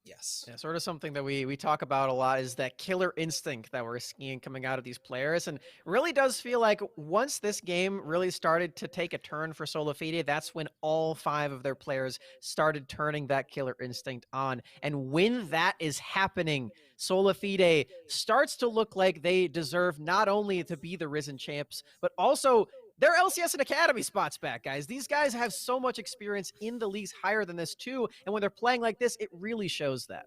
Yes. Yeah, sort of something that we talk about a lot is that killer instinct that we're seeing coming out of these players. And really does feel like once this game really started to take a turn for SolaFide, that's when all 5 of their players started turning that killer instinct on. And when that is happening, SolaFide starts to look like they deserve not only to be the Risen champs, but also their LCS and Academy spots back, guys. These guys have so much experience in the leagues higher than this too, and when they're playing like this, it really shows that.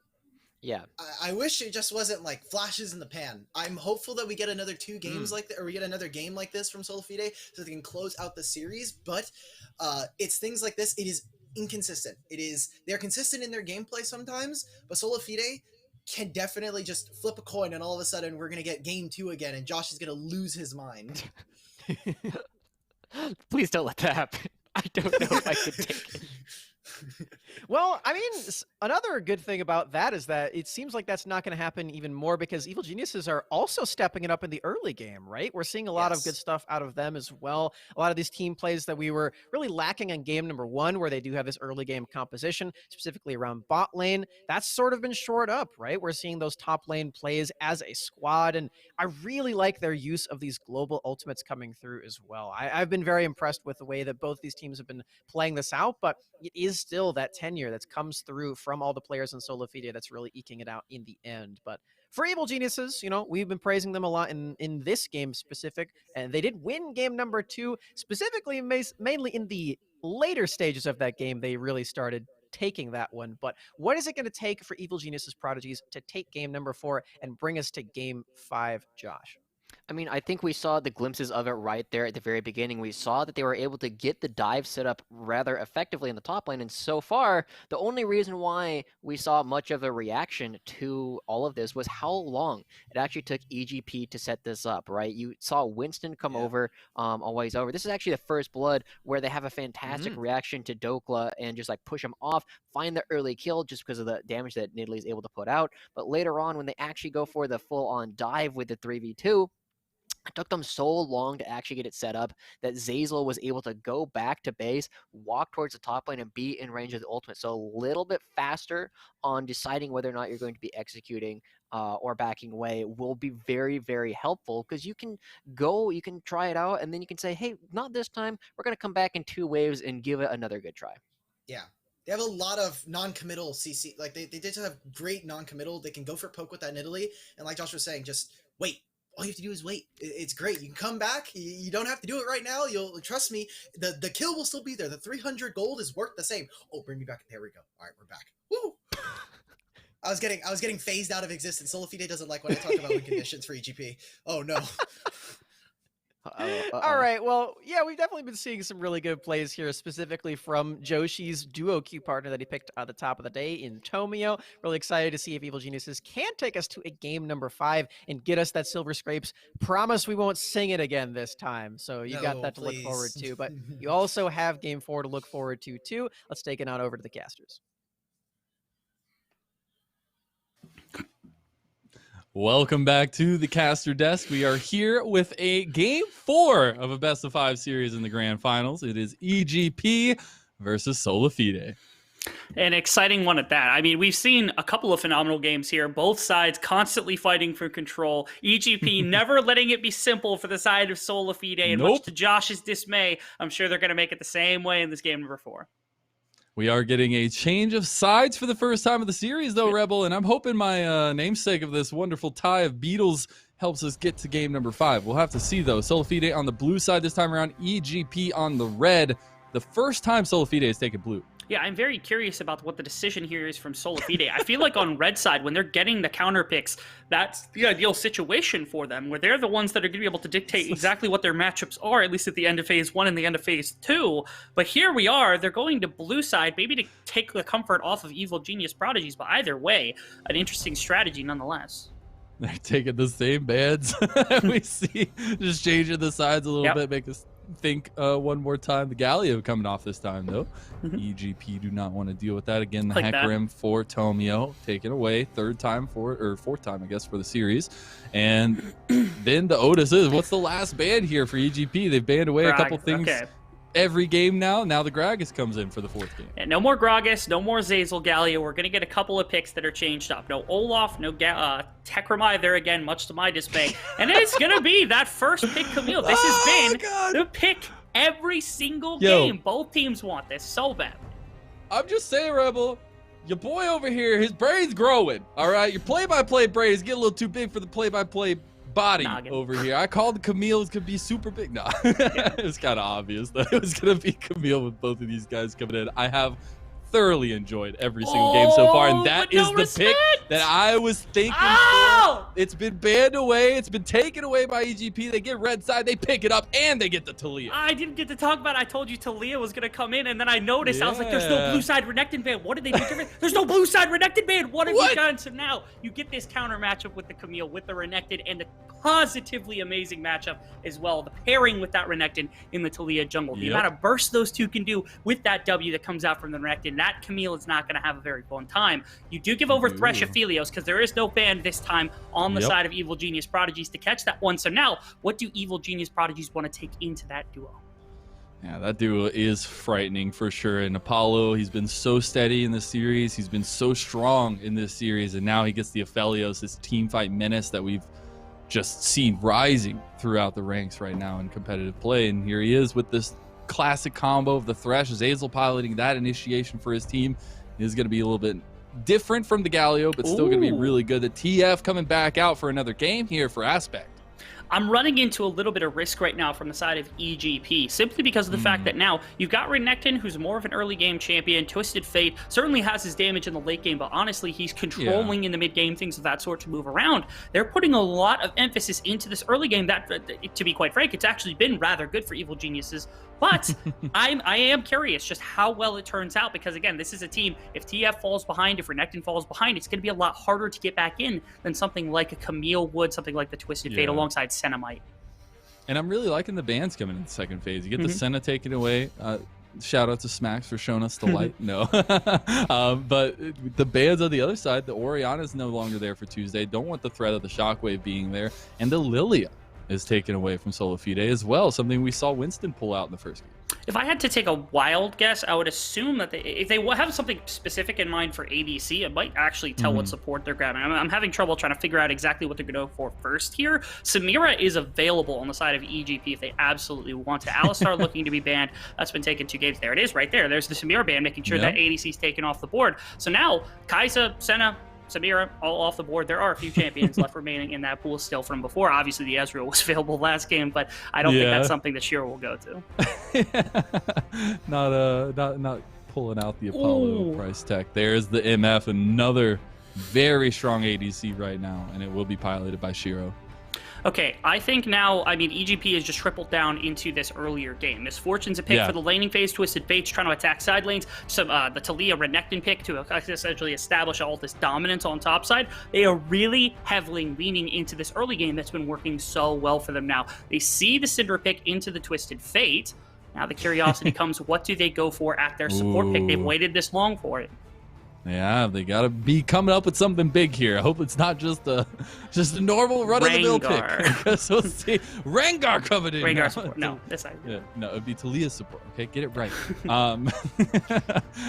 Yeah. I wish it just wasn't like flashes in the pan. I'm hopeful that we get another 2 games like that, or we get another game like this from SolaFide so they can close out the series. But it's things like this. It is inconsistent. They're consistent in their gameplay sometimes, but SolaFide can definitely just flip a coin and all of a sudden we're going to get game 2 again and Josh is going to lose his mind. Please don't let that happen. I don't know if I could take it. Well, I mean, another good thing about that is that it seems like that's not going to happen even more because Evil Geniuses are also stepping it up in the early game, right? We're seeing a lot of good stuff out of them as well. A lot of these team plays that we were really lacking on game number 1, where they do have this early game composition, specifically around bot lane. That's sort of been shored up, right? We're seeing those top lane plays as a squad, and I really like their use of these global ultimates coming through as well. I've been very impressed with the way that both these teams have been playing this out, but it is still that tenure that comes through from all the players in SolaFide that's really eking it out in the end. But for Evil Geniuses, you know, we've been praising them a lot in this game specific, and they did win game number 2, specifically mainly in the later stages of that game. They really started taking that one. But what is it going to take for Evil Geniuses Prodigies to take game number 4 and bring us to game 5, Josh? I mean, I think we saw the glimpses of it right there at the very beginning. We saw that they were able to get the dive set up rather effectively in the top lane. And so far, the only reason why we saw much of a reaction to all of this was how long it actually took EGP to set this up, right? You saw Winston come over a ways over. This is actually the first blood where they have a fantastic reaction to Dokla and just like push him off, find the early kill just because of the damage that Nidalee is able to put out. But later on, when they actually go for the full-on dive with the 3v2, it took them so long to actually get it set up that Zeyzal was able to go back to base, walk towards the top lane, and be in range of the ultimate. So a little bit faster on deciding whether or not you're going to be executing or backing away will be very, very helpful, because you can go, you can try it out, and then you can say, hey, not this time. We're going to come back in 2 waves and give it another good try. Yeah. They have a lot of non-committal CC. Like, they did have great non-committal. They can go for poke with that Nidalee. And like Josh was saying, just wait. All you have to do is wait. It's great. You can come back. You don't have to do it right now. You'll trust me. The kill will still be there. The 300 gold is worth the same. Oh, bring me back. There we go. All right, we're back. Woo! I was getting phased out of existence. SolaFide doesn't like when I talk about win conditions for EGP. Oh no. All right, well, yeah, we've definitely been seeing some really good plays here, specifically from Joshi's duo queue partner that he picked at the top of the day in Tomio. Really excited to see if Evil Geniuses can take us to a game number 5 and get us that silver scrapes. Promise we won't sing it again this time, so you got that to look forward to. But you also have game 4 to look forward to too. Let's take it on over to the casters. Welcome back to the caster desk. We are here with a game 4 of a best of 5 series in the grand finals. It is EGP versus SolaFide. An exciting one at that. I mean, we've seen a couple of phenomenal games here. Both sides constantly fighting for control. EGP never letting it be simple for the side of SolaFide. And much to Josh's dismay, I'm sure they're going to make it the same way in this game number 4. We are getting a change of sides for the first time of the series, though, Rebel, and I'm hoping my namesake of this wonderful tie of Beatles helps us get to game number 5. We'll have to see, though. SolaFide on the blue side this time around, EGP on the red. The first time SolaFide has taken blue. Yeah, I'm very curious about what the decision here is from SolaFide. I feel like on red side, when they're getting the counter picks, that's the ideal situation for them, where they're the ones that are going to be able to dictate exactly what their matchups are, at least at the end of phase 1 and the end of phase 2. But here we are, they're going to blue side, maybe to take the comfort off of Evil Genius Prodigies, but either way, an interesting strategy nonetheless. They're taking the same beds. We see just changing the sides a little bit, make us think one more time. The Galio coming off this time, though. EGP do not want to deal with that. Again, the Hecarim for Tomio taken away. 4th time, I guess, for the series. And then the Otis is. What's the last ban here for EGP? They've banned away a couple things. Every game now. Now the Gragas comes in for the 4th game. And no more Gragas, no more Zeyzal Galio. We're going to get a couple of picks that are changed up. No Olaf, no Tekramai there again, much to my dismay. And it's going to be that first pick, Camille. This has been the pick every single game. Both teams want this so bad. I'm just saying, Rebel, your boy over here, his brain's growing. All right, your play-by-play brain is getting a little too big for the play-by-play body over here. I called the Camille's could be super big. No, it was kind of obvious that it was going to be Camille with both of these guys coming in. I have thoroughly enjoyed every single game so far, and that is the pick that I was thinking for. It's been banned away. It's been taken away by EGP. They get red side. They pick it up, and they get the Talia. I didn't get to talk about it. I told you Talia was going to come in, and then I noticed. I was like, there's no blue side Renekton ban. What did they do different? There's no blue side Renekton ban. What have you done? So now you get this counter matchup with the Camille, with the Renekton, and the positively amazing matchup as well. The pairing with that Renekton in the Talia jungle. The amount of burst those two can do with that W that comes out from the Renekton, that Camille is not going to have a very fun time. You do give over Thresh Aphelios because there is no ban this time on the side of Evil Genius Prodigies to catch that one. So now, what do Evil Genius Prodigies want to take into that duo? Yeah, that duo is frightening for sure. And Apollo, he's been so steady in this series. He's been so strong in this series. And now he gets the Aphelios, this team fight menace that we've just seen rising throughout the ranks right now in competitive play. And here he is with this classic combo of the Thresh. Zazel piloting that initiation for his team is going to be a little bit different from the Galio, but still going to be really good. The TF coming back out for another game here for Aspect. I'm running into a little bit of risk right now from the side of EGP, simply because of the fact that now you've got Renekton, who's more of an early game champion. Twisted Fate certainly has his damage in the late game, but honestly, he's controlling in the mid game, things of that sort to move around. They're putting a lot of emphasis into this early game that, to be quite frank, it's actually been rather good for Evil Geniuses. But I am curious just how well it turns out, because again, this is a team, if TF falls behind, if Renekton falls behind, it's going to be a lot harder to get back in than something like a Camille would, something like the Twisted Fate alongside Senna. And I'm really liking the bans coming in the second phase. You get the Senna taken away. Shout out to Smacks for showing us the light. No. But the bans on the other side, the Oriana is no longer there for Tuesday. Don't want the threat of the Shockwave being there. And the Lilia is taken away from SolaFide as well, something we saw Winston pull out in the first game. If I had to take a wild guess, I would assume that if they have something specific in mind for ADC, it might actually tell what support they're grabbing. I'm having trouble trying to figure out exactly what they're going to go for first here. Samira is available on the side of EGP if they absolutely want to. Alistar looking to be banned. That's been taken 2 games. There it is right there. There's the Samira ban, making sure that ADC is taken off the board. So now, Kai'Sa, Senna, Samira, all off the board. There are a few champions left remaining in that pool still from before. Obviously, the Ezreal was available last game, but I don't think that's something that Shiro will go to. Not pulling out the Apollo price tag. There's the MF, another very strong ADC right now, and it will be piloted by Shiro. Okay, I think now, EGP has just tripled down into this earlier game. Misfortune's a pick for the laning phase. Twisted Fate's trying to attack side lanes. So the Talia Renekton pick to essentially establish all this dominance on top side. They are really heavily leaning into this early game that's been working so well for them now. They see the Syndra pick into the Twisted Fate. Now the curiosity comes, what do they go for at their support pick? They've waited this long for it. Yeah, they gotta be coming up with something big here. I hope it's not just a normal run-of-the-mill pick. Because we'll see Rengar coming in. Rengar support. No, that's not. Yeah, no, it'd be Talia's support. Okay, get it right.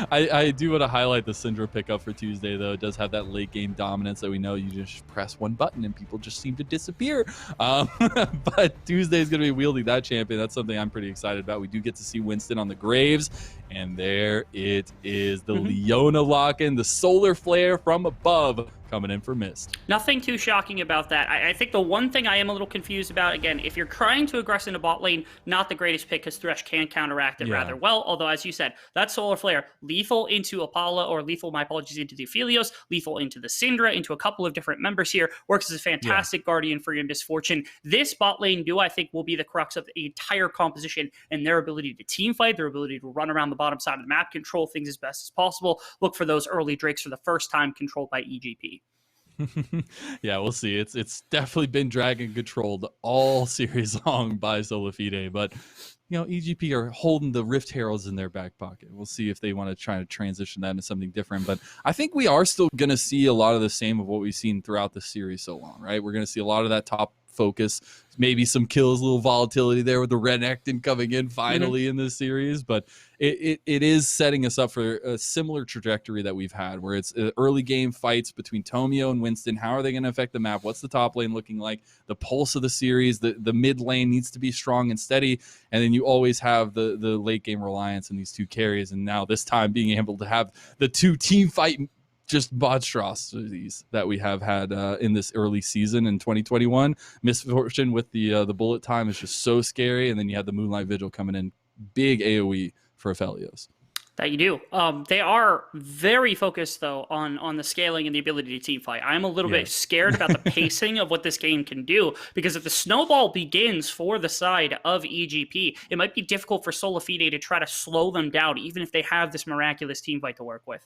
I do want to highlight the Syndra pickup for Tuesday, though. It does have that late-game dominance that we know. You just press one button and people just seem to disappear. But Tuesday is going to be wielding that champion. That's something I'm pretty excited about. We do get to see Winston on the Graves. And there it is, the Leona lock-in, the solar flare from above coming in for Mist. Nothing too shocking about that. I think the one thing I am a little confused about, again, if you're trying to aggress into bot lane, not the greatest pick because Thresh can counteract it rather well. Although, as you said, that solar flare, lethal into Apollo, or lethal, my apologies, into the Aphelios, lethal into the Syndra, into a couple of different members here, works as a fantastic guardian for your Misfortune. This bot lane duo, I think, will be the crux of the entire composition and their ability to team fight, their ability to run around the bottom side of the map, control things as best as possible, look for those early Drakes for the first time controlled by EGP. Yeah, we'll see. It's definitely been dragon controlled all series long by SolaFide, but EGP are holding the Rift Heralds in their back pocket. We'll see if they want to try to transition that into something different, but I think we are still going to see a lot of the same of what we've seen throughout the series so long, right? We're going to see a lot of that top focus, maybe some kills, a little volatility there with the Renekton coming in finally in this series, but it is setting us up for a similar trajectory that we've had, where it's early game fights between Tomio and Winston. How are they going to affect the map? What's the top lane looking like? The pulse of the series, the mid lane needs to be strong and steady, and then you always have the late game reliance in these two carries, and now this time being able to have the two team fight just monstrosities that we have had in this early season in 2021. Misfortune with the bullet time is just so scary, and then you have the Moonlight Vigil coming in, big AoE for Aphelios. That you do. They are very focused, though, on the scaling and the ability to team fight. I'm a little bit scared about the pacing of what this game can do, because if the snowball begins for the side of EGP, it might be difficult for SolaFide to try to slow them down, even if they have this miraculous team fight to work with.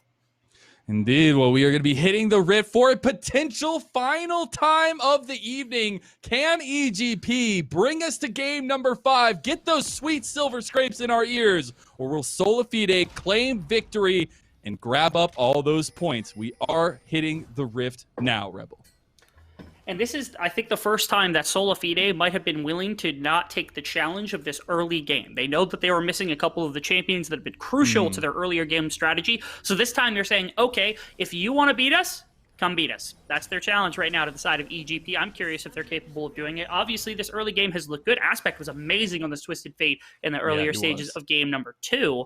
Indeed. Well, we are going to be hitting the Rift for a potential final time of the evening. Can EGP bring us to game number 5, get those sweet silver scrapes in our ears, or will SolaFide claim victory and grab up all those points? We are hitting the Rift now, Rebel. And this is, I think, the first time that SolaFide might have been willing to not take the challenge of this early game. They know that they were missing a couple of the champions that have been crucial to their earlier game strategy. So this time they're saying, okay, if you want to beat us, come beat us. That's their challenge right now to the side of EGP. I'm curious if they're capable of doing it. Obviously, this early game has looked good. Aspect was amazing on this Twisted Fate in the earlier stages of game number 2.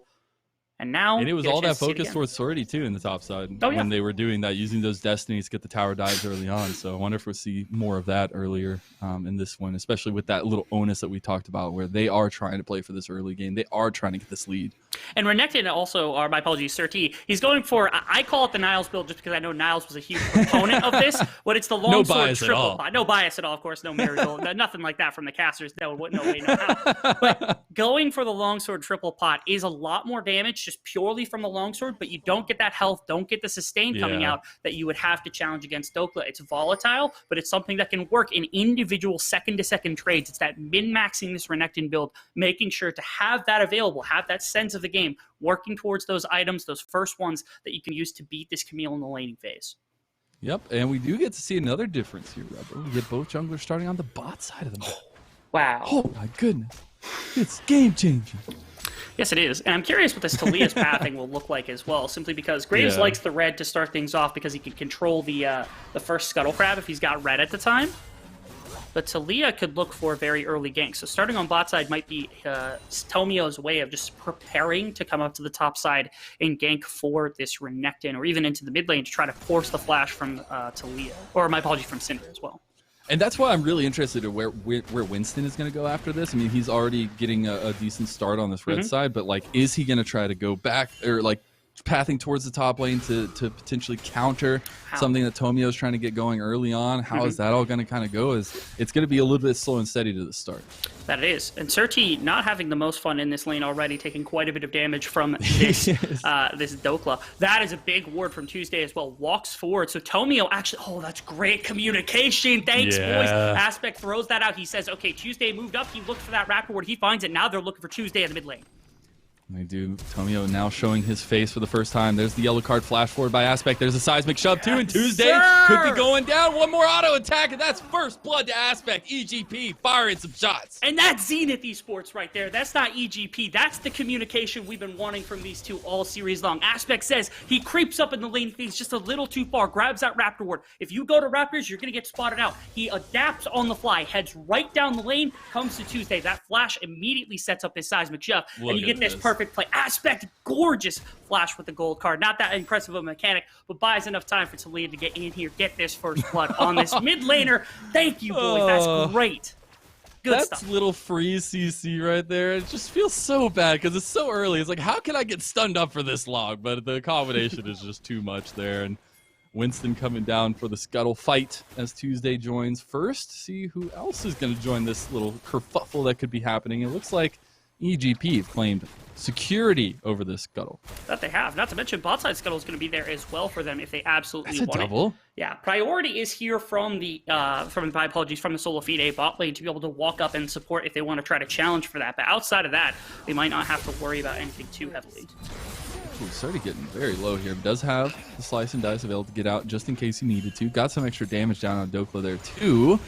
And now, and it was all that focus towards Sortie too in the top side when they were doing that, using those destinies to get the tower dives early on. So I wonder if we'll see more of that earlier in this one, especially with that little onus that we talked about, where they are trying to play for this early game. They are trying to get this lead. And Renekton also, or my apologies, Sortie, he's going for, I call it the Niles build just because I know Niles was a huge proponent of this, but it's the longsword triple bot. No bias at all, of course, no miracle, nothing like that from the casters. No way, no how. But going for the longsword triple pot is a lot more damage just purely from the longsword, but you don't get that health, don't get the sustain coming out that you would have to challenge against Dokla. It's volatile, but it's something that can work in individual second-to-second trades. It's that min-maxing this Renekton build, making sure to have that available, have that sense of the game, working towards those items, those first ones that you can use to beat this Camille in the laning phase. Yep, and we do get to see another difference here, Rebel. We get both junglers starting on the bot side of the map. Wow. Oh my goodness. It's game-changing. Yes, it is. And I'm curious what this Talia's pathing will look like as well, simply because Graves likes the red to start things off because he can control the first Scuttle Crab if he's got red at the time. But Talia could look for very early ganks. So starting on bot side might be Tomio's way of just preparing to come up to the top side and gank for this Renekton, or even into the mid lane to try to force the flash from Talia. Or my apology, from Cinder as well. And that's why I'm really interested in where Winston is going to go after this. I mean, he's already getting a decent start on this red side, but like, is he going to try to go back, or like pathing towards the top lane to potentially counter something that Tomio is trying to get going early on? How is that all going to kind of go? It's going to be a little bit slow and steady to the start. That it is. And Sortie not having the most fun in this lane already, taking quite a bit of damage from this this Dokla. That is a big ward from Tuesday as well. Walks forward. So Tomio actually, oh, that's great communication. Thanks, boys. Aspect throws that out. He says, okay, Tuesday moved up. He looked for that rapid ward. He finds it. Now they're looking for Tuesday in the mid lane. They do. Tomio now showing his face for the first time. There's the yellow card flash forward by Aspect. There's a seismic shove too, and Tuesday could be going down. One more auto attack, and that's first blood to Aspect. EGP firing some shots. And that's Zenith Esports right there. That's not EGP. That's the communication we've been wanting from these two all series long. Aspect says he creeps up in the lane phase just a little too far, grabs that Raptor ward. If you go to Raptors, you're going to get spotted out. He adapts on the fly, heads right down the lane, comes to Tuesday. That flash immediately sets up his seismic shove, and you get this perfect play. Aspect, gorgeous flash with the gold card. Not that impressive of a mechanic, but buys enough time for Talia to get in here, get this first blood on this mid laner. Thank you, boys. That's great. Good stuff. That's little freeze CC right there. It just feels so bad because it's so early. It's like, how can I get stunned up for this long? But the combination is just too much there. And Winston coming down for the Scuttle fight as Tuesday joins first. See who else is going to join this little kerfuffle that could be happening. It looks like EGP have claimed security over this Scuttle. That they have. Not to mention, bot side Scuttle is going to be there as well for them if they absolutely want it. That's a double. Yeah, priority is here from the my apologies, from the SolaFide bot lane to be able to walk up and support if they want to try to challenge for that. But outside of that, they might not have to worry about anything too heavily. Ooh, started getting very low here. Does have the slice and dice available to get out just in case he needed to. Got some extra damage down on Dokla there too.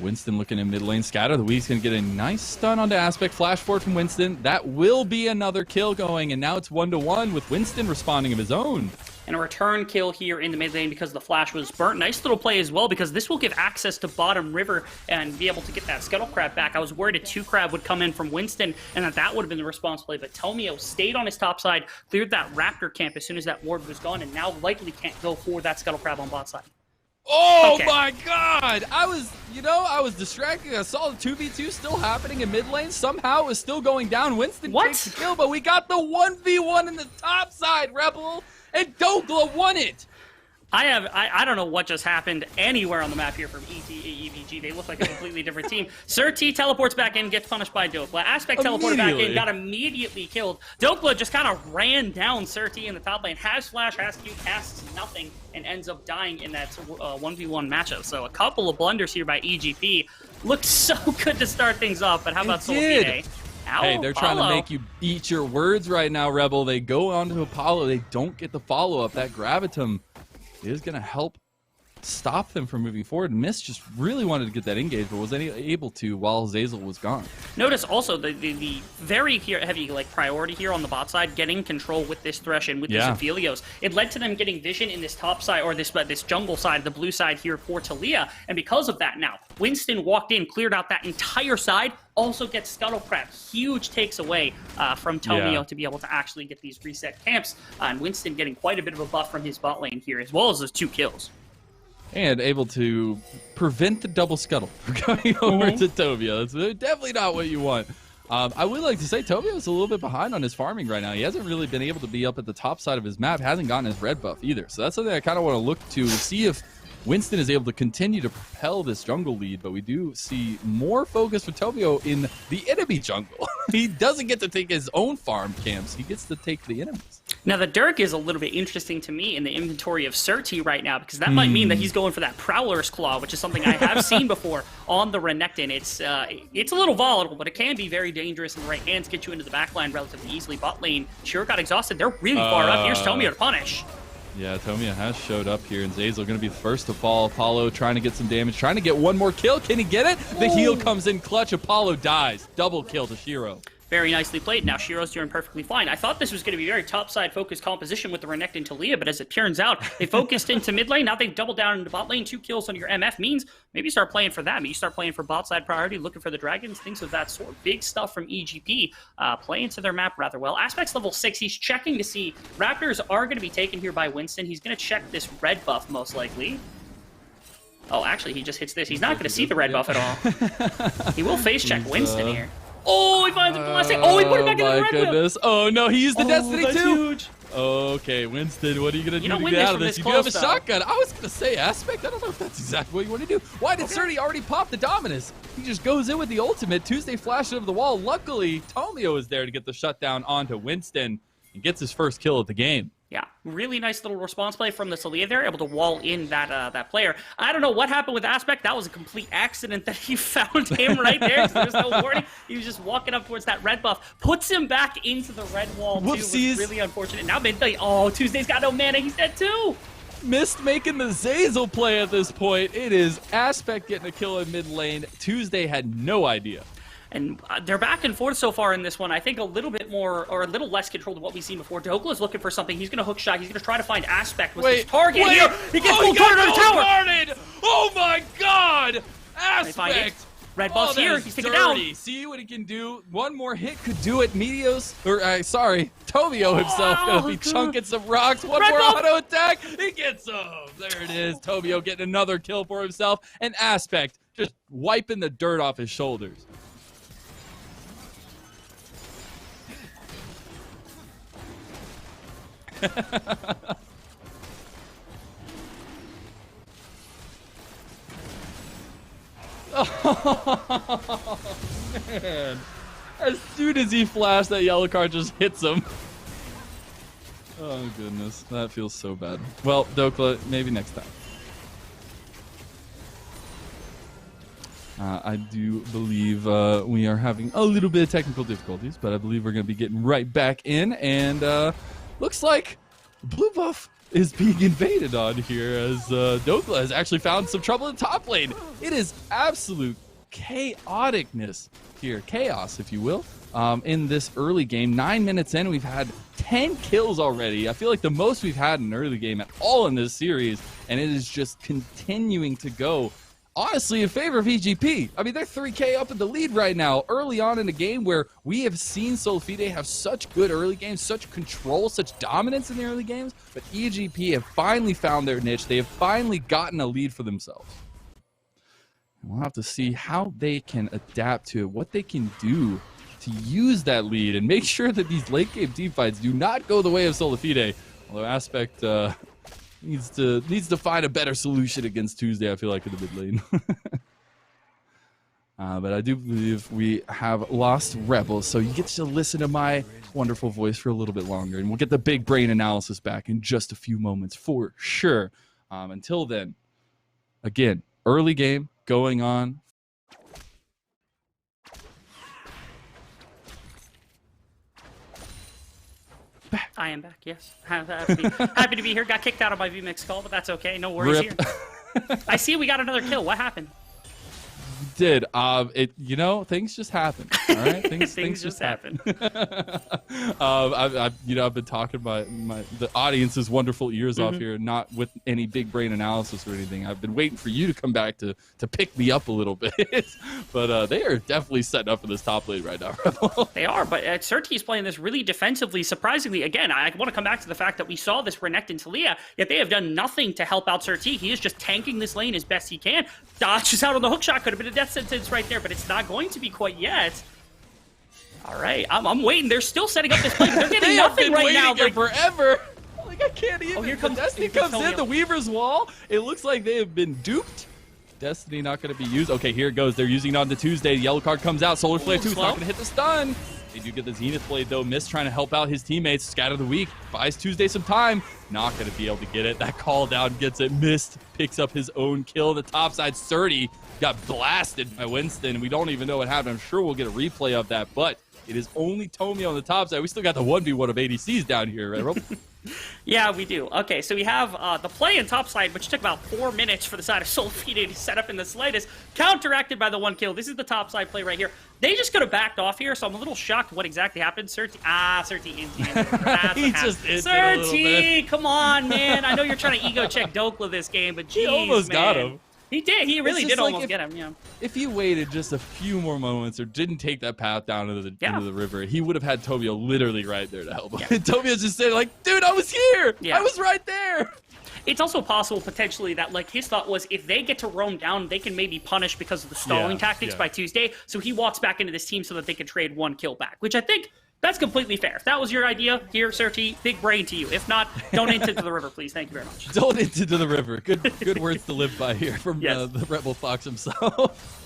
Winston looking in mid lane. Scatter. The Wee's going to get a nice stun onto Aspect. Flash forward from Winston. That will be another kill going, and now it's 1-1 with Winston responding of his own. And a return kill here in the mid lane because the flash was burnt. Nice little play as well, because this will give access to bottom river and be able to get that Scuttle Crab back. I was worried a 2-crab would come in from Winston and that would have been the response play, but Tomio stayed on his top side, cleared that Raptor camp as soon as that ward was gone, and now likely can't go for that Scuttle Crab on bot side. Oh Okay. my God! I was distracted. I saw the 2v2 still happening in mid lane. Somehow it was still going down. Winston takes the kill, but we got the 1v1 in the top side, Rebel, and Dokla won it. I don't know what just happened anywhere on the map here from EVG. They look like a completely different team. Sir T teleports back in, gets punished by Dokla. Aspect teleported back in, got immediately killed. Dokla just kind of ran down Sir T in the top lane. Has flash, has Q, casts nothing, and ends up dying in that 1v1 matchup. So a couple of blunders here by EGP. Looked so good to start things off, but how about SolaFide? Hey, they're trying to make you eat your words right now, Rebel. They go on to Apollo. They don't get the follow-up. That Gravitum is going to help stop them from moving forward. Mist just really wanted to get that engage, but wasn't able to while Zeyzal was gone. Notice also the very heavy priority here on the bot side, getting control with this Thresh and with this Aphelios. It led to them getting vision in this top side, or this jungle side, the blue side here for Taliyah, and because of that now, Winston walked in, cleared out that entire side, also gets Scuttle Prep. Huge takes away from Tomio to be able to actually get these reset camps, and Winston getting quite a bit of a buff from his bot lane here, as well as those 2 kills. And able to prevent the double scuttle from going over to Tovio. That's definitely not what you want. I would like to say Tovio's a little bit behind on his farming right now. He hasn't really been able to be up at the top side of his map, hasn't gotten his red buff either. So that's something I kind of want to look to see if Winston is able to continue to propel this jungle lead, but we do see more focus for Tovio in the enemy jungle. He doesn't get to take his own farm camps. He gets to take the enemies. Now, the Dirk is a little bit interesting to me in the inventory of Surti right now, because that might mean that he's going for that Prowler's Claw, which is something I have seen before on the Renekton. It's a little volatile, but it can be very dangerous in the right hands, get you into the backline relatively easily. Bot lane, Shiro got exhausted. They're really far up. Here's Tomio to punish. Yeah, Tomia has showed up here, and Zeyzal going to be the first to fall. Apollo trying to get some damage, trying to get one more kill. Can he get it? The heal comes in clutch. Apollo dies. Double kill to Shiro. Very nicely played. Now Shiro's doing perfectly fine. I thought this was going to be very topside focused composition with the Renekton and Taliyah, but as it turns out, they focused into mid lane. Now they've doubled down into bot lane. 2 kills on your MF means maybe start playing for that. Maybe start playing for bot side priority, looking for the dragons, things of that sort. Big stuff from EGP. Playing to their map rather well. Aspect's level 6. He's checking to see Raptors are going to be taken here by Winston. He's going to check this red buff most likely. Oh, actually, he just hits this. He's not going to see the red buff at all. He will face check Winston here. Oh, he finds the blessing. Oh, he put it back in the red goodness. Oh, no, he used the Destiny that's too. Huge. Okay, Winston, what are you going to do to win get this out of from this? this You do have a close, though. shotgun. I was going to say Aspect. I don't know if that's exactly what you want to do. Why did Surti already pop the Dominus? He just goes in with the ultimate. Tuesday flashed over the wall. Luckily, Tomio is there to get the shutdown onto Winston and gets his first kill of the game. Yeah, really nice little response play from the Taliyah there, able to wall in that player. I don't know what happened with Aspect. That was a complete accident that he found him right there. There was no warning. He was just walking up towards that red buff. Puts him back into the red wall, too. Whoopsies. Was really unfortunate. Now midnight. Oh, Tuesday's got no mana. He's dead, too. Mist making the Zeyzal play at this point. It is Aspect getting a kill in mid lane. Tuesday had no idea. And they're back and forth so far in this one. I think a little bit more, or a little less control than what we've seen before. Dokla is looking for something. He's going to hook shot. He's going to try to find Aspect with his target here. He gets full guarded on the tower. Oh my God! Aspect. Red buff's here. He's taken down. See what he can do. One more hit could do it. Tomio himself going to be chunking some rocks. One more auto attack. He gets some. There it is. Tomio getting another kill for himself. And Aspect just wiping the dirt off his shoulders. Oh, man. As soon as he flashed, that yellow card just hits him. Oh, goodness. That feels so bad. Well, Dokla, maybe next time. I do believe we are having a little bit of technical difficulties, but I believe we're going to be getting right back in. And looks like blue buff is being invaded on here as Dokla has actually found some trouble in top lane. It is absolute chaoticness here. Chaos, if you will. In this early game, 9 minutes in, we've had 10 kills already. I feel like the most we've had in an early game at all in this series, and it is just continuing to go. honestly in favor of EGP. I mean, they're 3K up in the lead right now, early on in a game where we have seen SolaFide have such good early games, such control, such dominance in the early games, but EGP have finally found their niche. They have finally gotten a lead for themselves. We'll have to see how they can adapt to it, what they can do to use that lead and make sure that these late game team fights do not go the way of SolaFide. Although Aspect needs to find a better solution against Tuesday, I feel like, in the mid lane. But I do believe we have lost Rebels, so you get to listen to my wonderful voice for a little bit longer, and we'll get the big brain analysis back in just a few moments for sure. Until then, again, early game going on. I am back, yes. Happy to be here. Got kicked out of my VMix call, but that's okay. No worries Rip. here. I see we got another kill. What happened? Did things just happen. All right, things just happen. I've been talking the audience's wonderful ears off here, not with any big brain analysis or anything. I've been waiting for you to come back to pick me up a little bit, but they are definitely setting up for this top lane right now. They are, but Surti is playing this really defensively. Surprisingly, again, I want to come back to the fact that we saw this Renekton Talia, yet they have done nothing to help out Surti. He is just tanking this lane as best he can. Dodges out on the hookshot, could have been a death sentence right there, but it's not going to be quite yet. All right, I'm waiting. They're still setting up this play. They're getting nothing right now. Like forever. Like I can't even. Oh, here comes Destiny comes in the Weaver's Wall. It looks like they have been duped. Destiny not going to be used. Okay, here it goes. They're using it on the Tuesday. The yellow card comes out. Solar Flare 2 is not going to hit the stun. They do get the Zenith Blade, though. Mist trying to help out his teammates. Scatter the weak. Buys Tuesday some time. Not going to be able to get it. That call down gets it. Mist picks up his own kill. The top side, 30 got blasted by Winston. We don't even know what happened. I'm sure we'll get a replay of that, but it is only Tomio on the top side. We still got the 1v1 of ADCs down here, right, Rob? Yeah, we do. Okay, so we have the play in top side, which took about 4 minutes for the side of SolaFide to set up in the slightest, counteracted by the 1 kill. This is the top side play right here. They just could have backed off here, so I'm a little shocked what exactly happened. Surti He just Surti, come on, man. I know you're trying to ego check Dokla this game, but geez, He almost got him. He did. He really did almost get him. Yeah. If he waited just a few more moments or didn't take that path down into the river, he would have had Tomio literally right there to help him. Yeah. Tomio's just saying, like, dude, I was here. Yeah. I was right there. It's also possible, potentially, that, like, his thought was if they get to roam down, they can maybe punish because of the stalling tactics by Tuesday. So he walks back into this team so that they can trade 1 kill back, which I think that's completely fair. If that was your idea, here, Surti, big brain to you. If not, don't enter the river, please. Thank you very much. Don't enter the river. Good words to live by here from the Rebel Fox himself.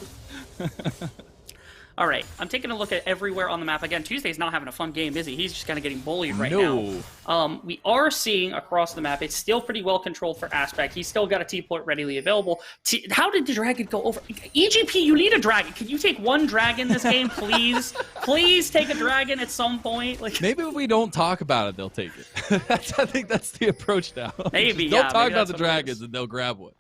All right, I'm taking a look at everywhere on the map. Again, Tuesday's not having a fun game, is he? He's just kind of getting bullied right now. We are seeing across the map, it's still pretty well controlled for Aspect. He's still got a T-port readily available. How did the dragon go over? EGP, you need a dragon. Can you take 1 dragon this game, please? Please take a dragon at some point. Like, maybe if we don't talk about it, they'll take it. I think that's the approach now. Maybe, don't talk about the dragons and they'll grab one.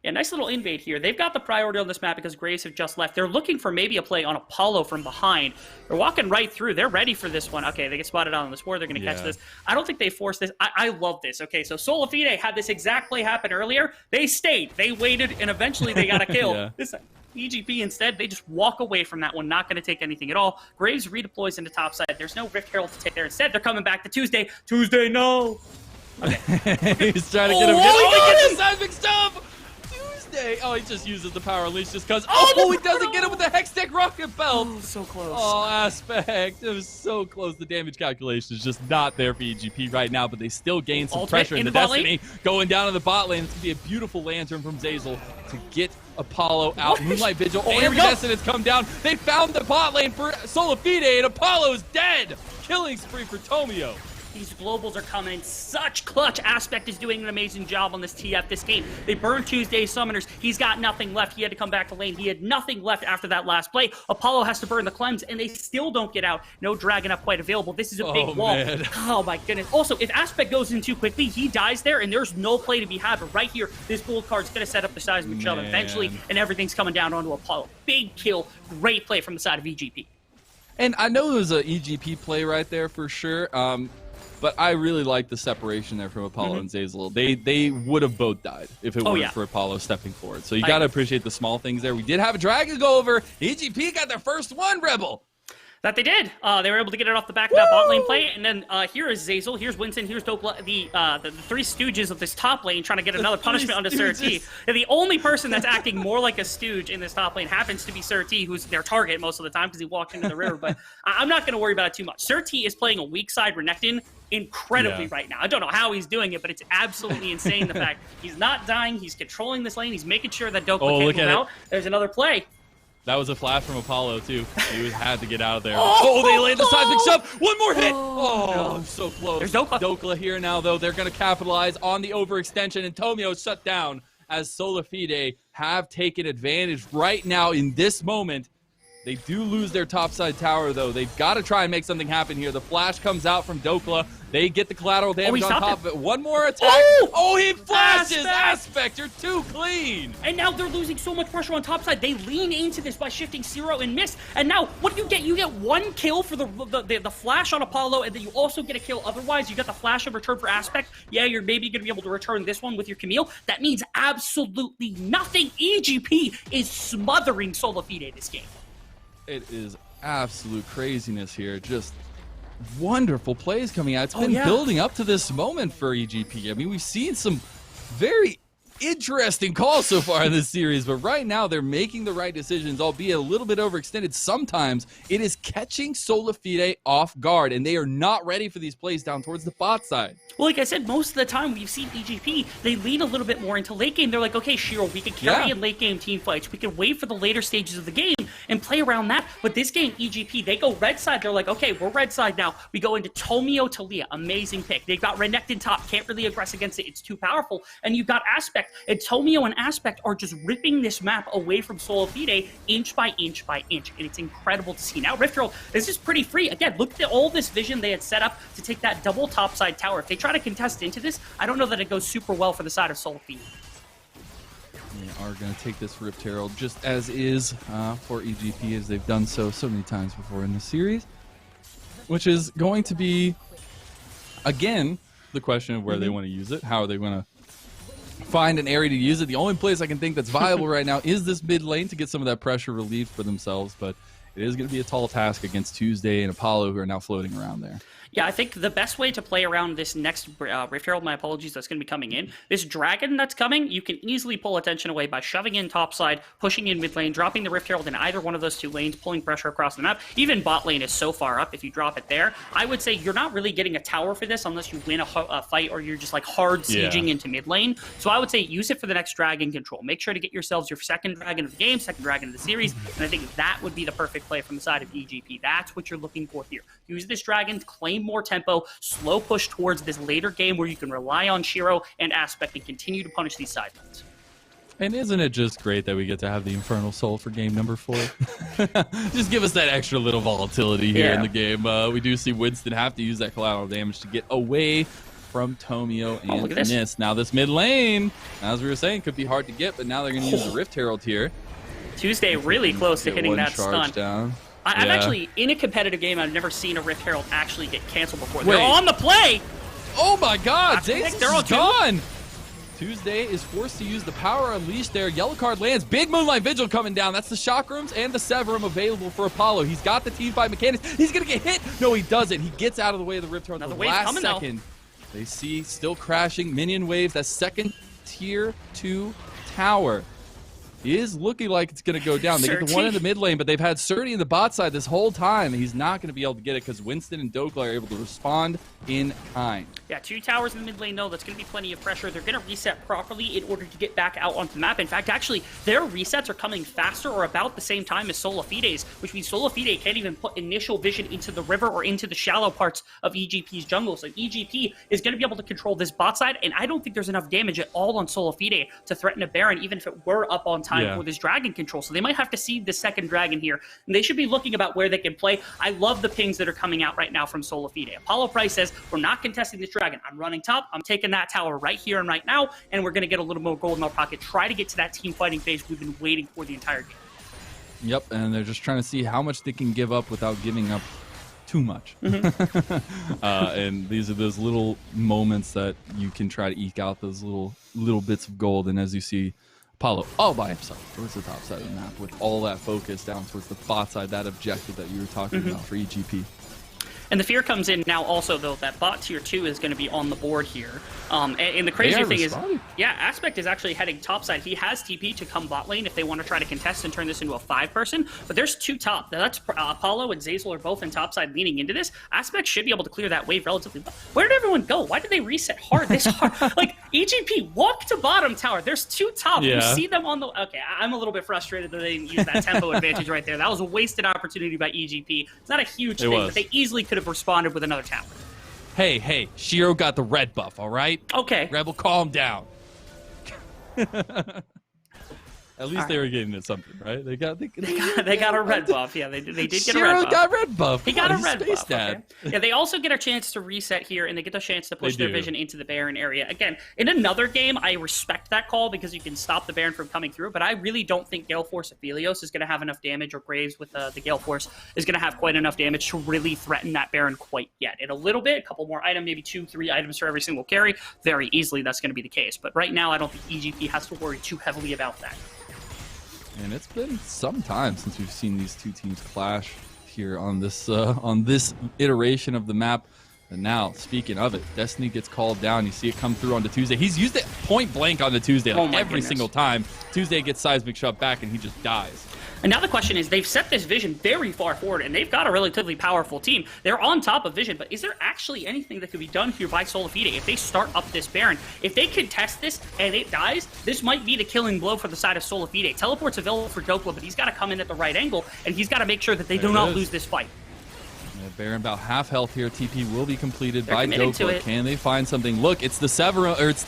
Yeah, nice little invade here. They've got the priority on this map because Graves have just left. They're looking for maybe a play on Apollo from behind. They're walking right through. They're ready for this one. Okay, they get spotted out on this ward. They're going to catch this. I don't think they forced this. I love this. Okay, so SolaFide had this exact play happen earlier. They stayed. They waited, and eventually they got a kill. This EGP instead, they just walk away from that one, not going to take anything at all. Graves redeploys into top side. There's no Rift Herald to take there. Instead, they're coming back to Tuesday. Tuesday, no. Okay. He's trying to get him. He gets the seismic stomp. Oh, he just uses the power unleash just because. Oh, he doesn't get him with the Hextech rocket belt. Oh, so close. Oh, Aspect. It was so close. The damage calculation is just not there for EGP right now, but they still gain some pressure in the Destiny. Going down to the bot lane. It's going to be a beautiful lantern from Zeyzal to get Apollo out. Moonlight Vigil and Redescendants come down. They found the bot lane for SolaFide, and Apollo's dead. Killing spree for Tomio. These globals are coming in such clutch. Aspect is doing an amazing job on this TF this game. They burned Tuesday's summoners. He's got nothing left. He had to come back to lane. He had nothing left after that last play. Apollo has to burn the cleanse, and they still don't get out. No dragon up quite available. This is a big wall. Man. Oh, my goodness. Also, if Aspect goes in too quickly, he dies there, and there's no play to be had. But right here, this gold card's going to set up the seismic shove eventually, and everything's coming down onto Apollo. Big kill. Great play from the side of EGP. And I know it was an EGP play right there for sure. But I really like the separation there from Apollo and Zeyzal. They would have both died if it weren't for Apollo stepping forward. So you got to appreciate the small things there. We did have a dragon go over. EGP got their first one, Rebel. That they did. They were able to get it off the back of that bot lane play. And then here is Zeyzal, here's Winston, here's Dokla, the three stooges of this top lane trying to get another punishment onto Sir T. And the only person that's acting more like a stooge in this top lane happens to be Sir T, who's their target most of the time because he walked into the river. But I'm not going to worry about it too much. Sir T is playing a weak side Renekton incredibly right now. I don't know how he's doing it, but it's absolutely insane. The fact he's not dying, he's controlling this lane, he's making sure that Dokla can't move out. There's another play. That was a flash from Apollo, too. He had to get out of there. They laid the seismic shove. One more hit. No. So close. There's Dokla. Dokla here now, though. They're going to capitalize on the overextension, and Tomio shut down as SolaFide have taken advantage right now in this moment. They do lose their topside tower, though. They've got to try and make something happen here. The flash comes out from Dokla. They get the collateral damage on top of it. One more attack. He flashes! Aspect, you're too clean! And now they're losing so much pressure on topside. They lean into this by shifting Zero and miss. And now, what do you get? You get one kill for the flash on Apollo, and then you also get a kill otherwise. You got the flash in return for Aspect. Yeah, you're maybe going to be able to return this one with your Camille. That means absolutely nothing. EGP is smothering SolaFide this game. It is absolute craziness here. Just wonderful plays coming out. It's been building up to this moment for EGP. I mean, we've seen some very interesting calls so far in this series, but right now they're making the right decisions, albeit a little bit overextended. Sometimes it is catching SolaFide off guard, and they are not ready for these plays down towards the bot side. Well, like I said, most of the time we've seen EGP, they lean a little bit more into late game. They're like, okay, Shiro, we can carry in late game team fights. We can wait for the later stages of the game and play around that. But this game, EGP, they go red side. They're like, okay, we're red side now. We go into Tomio Talia. Amazing pick. They've got Renekton top. Can't really aggress against it. It's too powerful. And you've got Aspect. And Tomio and Aspect are just ripping this map away from SolaFide inch by inch by inch. And it's incredible to see. Now, Rift Herald, this is pretty free. Again, look at all this vision they had set up to take that double topside tower. If they try to contest into this, I don't know that it goes super well for the side of SolaFide. They are going to take this Rift Herald just as is for EGP, as they've done so many times before in the series, which is going to be, again, the question of where they want to use it. How are they going to find an area to use it? The only place I can think that's viable right now is this mid lane to get some of that pressure relieved for themselves, but it is going to be a tall task against Tuesday and Apollo, who are now floating around there. Yeah, I think the best way to play around this next Rift Herald, my apologies, that's going to be coming in, this dragon that's coming, you can easily pull attention away by shoving in topside, pushing in mid lane, dropping the Rift Herald in either one of those two lanes, pulling pressure across the map. Even bot lane is so far up, if you drop it there, I would say you're not really getting a tower for this unless you win a fight or you're just like hard sieging into mid lane. So I would say use it for the next dragon control. Make sure to get yourselves your second dragon of the game, second dragon of the series, and I think that would be the perfect play from the side of EGP. That's what you're looking for here. Use this dragon, claim more tempo, slow push towards this later game where you can rely on Shiro and Aspect and continue to punish these side lanes. And isn't it just great that we get to have the Infernal Soul for game number 4? Just give us that extra little volatility here in the game. We do see Winston have to use that collateral damage to get away from Tomio and Miss. Now this mid lane, as we were saying, could be hard to get, but now they're going to use the Rift Herald here. Tuesday really close to hitting that stun. Down. I've actually, in a competitive game, I've never seen a Rift Herald actually get canceled before. They're on the play! Oh my god, Zeyzal is gone! Tuesday is forced to use the power unleashed there. Yellow card lands. Big Moonlight Vigil coming down. That's the Shock Rooms and the Severum available for Apollo. He's got the team fight mechanics. He's going to get hit. No, he doesn't. He gets out of the way of the Rift Herald at the last second. They see still crashing minion waves. That second tier 2 tower is looking like it's going to go down. They get the one in the mid lane, but they've had Surdy in the bot side this whole time. He's not going to be able to get it because Winston and Dokla are able to respond in kind. Yeah, 2 towers in the mid lane, though. That's going to be plenty of pressure. They're going to reset properly in order to get back out onto the map. In fact, actually, their resets are coming faster or about the same time as SolaFide's, which means SolaFide can't even put initial vision into the river or into the shallow parts of EGP's jungle. So EGP is going to be able to control this bot side, and I don't think there's enough damage at all on SolaFide to threaten a Baron, even if it were up on time for this dragon control. So they might have to seed the second dragon here, and they should be looking about where they can play. I love the pings that are coming out right now from SolaFide. Apollo Price says, we're not contesting this dragon. I'm running top. I'm taking that tower right here and right now, and we're going to get a little more gold in our pocket. Try to get to that team fighting phase we've been waiting for the entire game. Yep, and they're just trying to see how much they can give up without giving up too much. And these are those little moments that you can try to eke out those little bits of gold. And as you see, Apollo all by himself towards the top side of the map with all that focus down towards the bot side, that objective that you were talking about for EGP. And the fear comes in now also, though, that bot tier 2 is going to be on the board here. And the crazy thing is, yeah, Aspect is actually heading topside. He has TP to come bot lane if they want to try to contest and turn this into a 5-person. But there's 2 top. That's Apollo and Zeyzal are both in topside leaning into this. Aspect should be able to clear that wave relatively well. Where did everyone go? Why did they reset hard this hard? Like, EGP, walk to bottom tower. There's 2 top. You see them on the... Okay, I'm a little bit frustrated that they didn't use that tempo advantage right there. That was a wasted opportunity by EGP. It's not a huge thing, but they easily could have responded with another tower. Hey, Shiro got the red buff, all right? Okay. Rebel, calm down. At least they were getting at something, right? They got a red buff. Yeah, they did get a red buff. Shiro got red buff. He got a red buff. Okay. Yeah, they also get a chance to reset here, and they get the chance to push their vision into the Baron area. Again, in another game, I respect that call because you can stop the Baron from coming through, but I really don't think Gale Force Aphelios is going to have enough damage, or Graves with the Gale Force is going to have quite enough damage to really threaten that Baron quite yet. In a little bit, a couple more items, maybe 2-3 items for every single carry, very easily that's going to be the case. But right now, I don't think EGP has to worry too heavily about that. And it's been some time since we've seen these two teams clash here on this iteration of the map. And now, speaking of it, Destiny gets called down. You see it come through on the Tuesday. He's used it point blank on the Tuesday, like every single time. Tuesday gets seismic shot back, and he just dies. And now the question is, they've set this Vision very far forward, and they've got a relatively powerful team. They're on top of Vision, but is there actually anything that could be done here by SolaFide if they start up this Baron? If they contest this and it dies, this might be the killing blow for the side of SolaFide. Teleport's available for Dokla, but he's got to come in at the right angle, and he's got to make sure that they do not lose this fight. Yeah, Baron about half health here. TP will be completed by Dokla. Can they find something? Look, it's the it's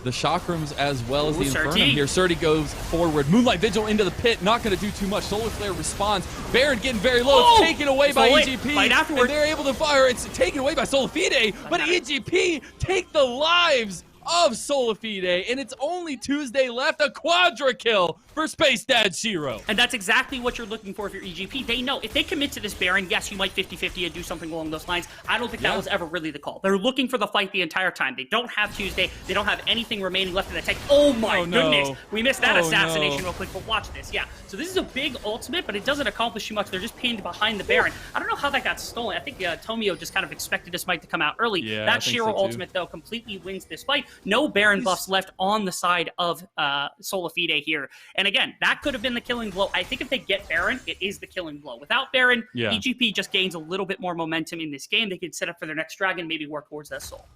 the Chakrams as well as the Infernum here. Surdy goes forward. Moonlight Vigil into the pit. Not going to do too much. Solar Flare responds. Baron getting very low. It's taken away by EGP. And they're able to fire. It's taken away by SolaFide. But EGP take the lives of SolaFide. And it's only Tuesday left. A quadra kill for Space Dad Shiro. And that's exactly what you're looking for if you're EGP. They know if they commit to this Baron, yes, you might 50-50 and do something along those lines. I don't think that was ever really the call. They're looking for the fight the entire time. They don't have Tuesday. They don't have anything remaining left in the tank. Oh my goodness. We missed that assassination real quick, but watch this. Yeah. So this is a big ultimate, but it doesn't accomplish too much. They're just pinned behind the Baron. I don't know how that got stolen. I think Tomio just kind of expected this fight to come out early. Yeah, that Shiro ultimate, though, completely wins this fight. No Baron buffs left on the side of SolaFide here. And again, that could have been the killing blow. I think if they get Baron, it is the killing blow. Without Baron, EGP just gains a little bit more momentum in this game. They could set up for their next dragon, maybe work towards that soul.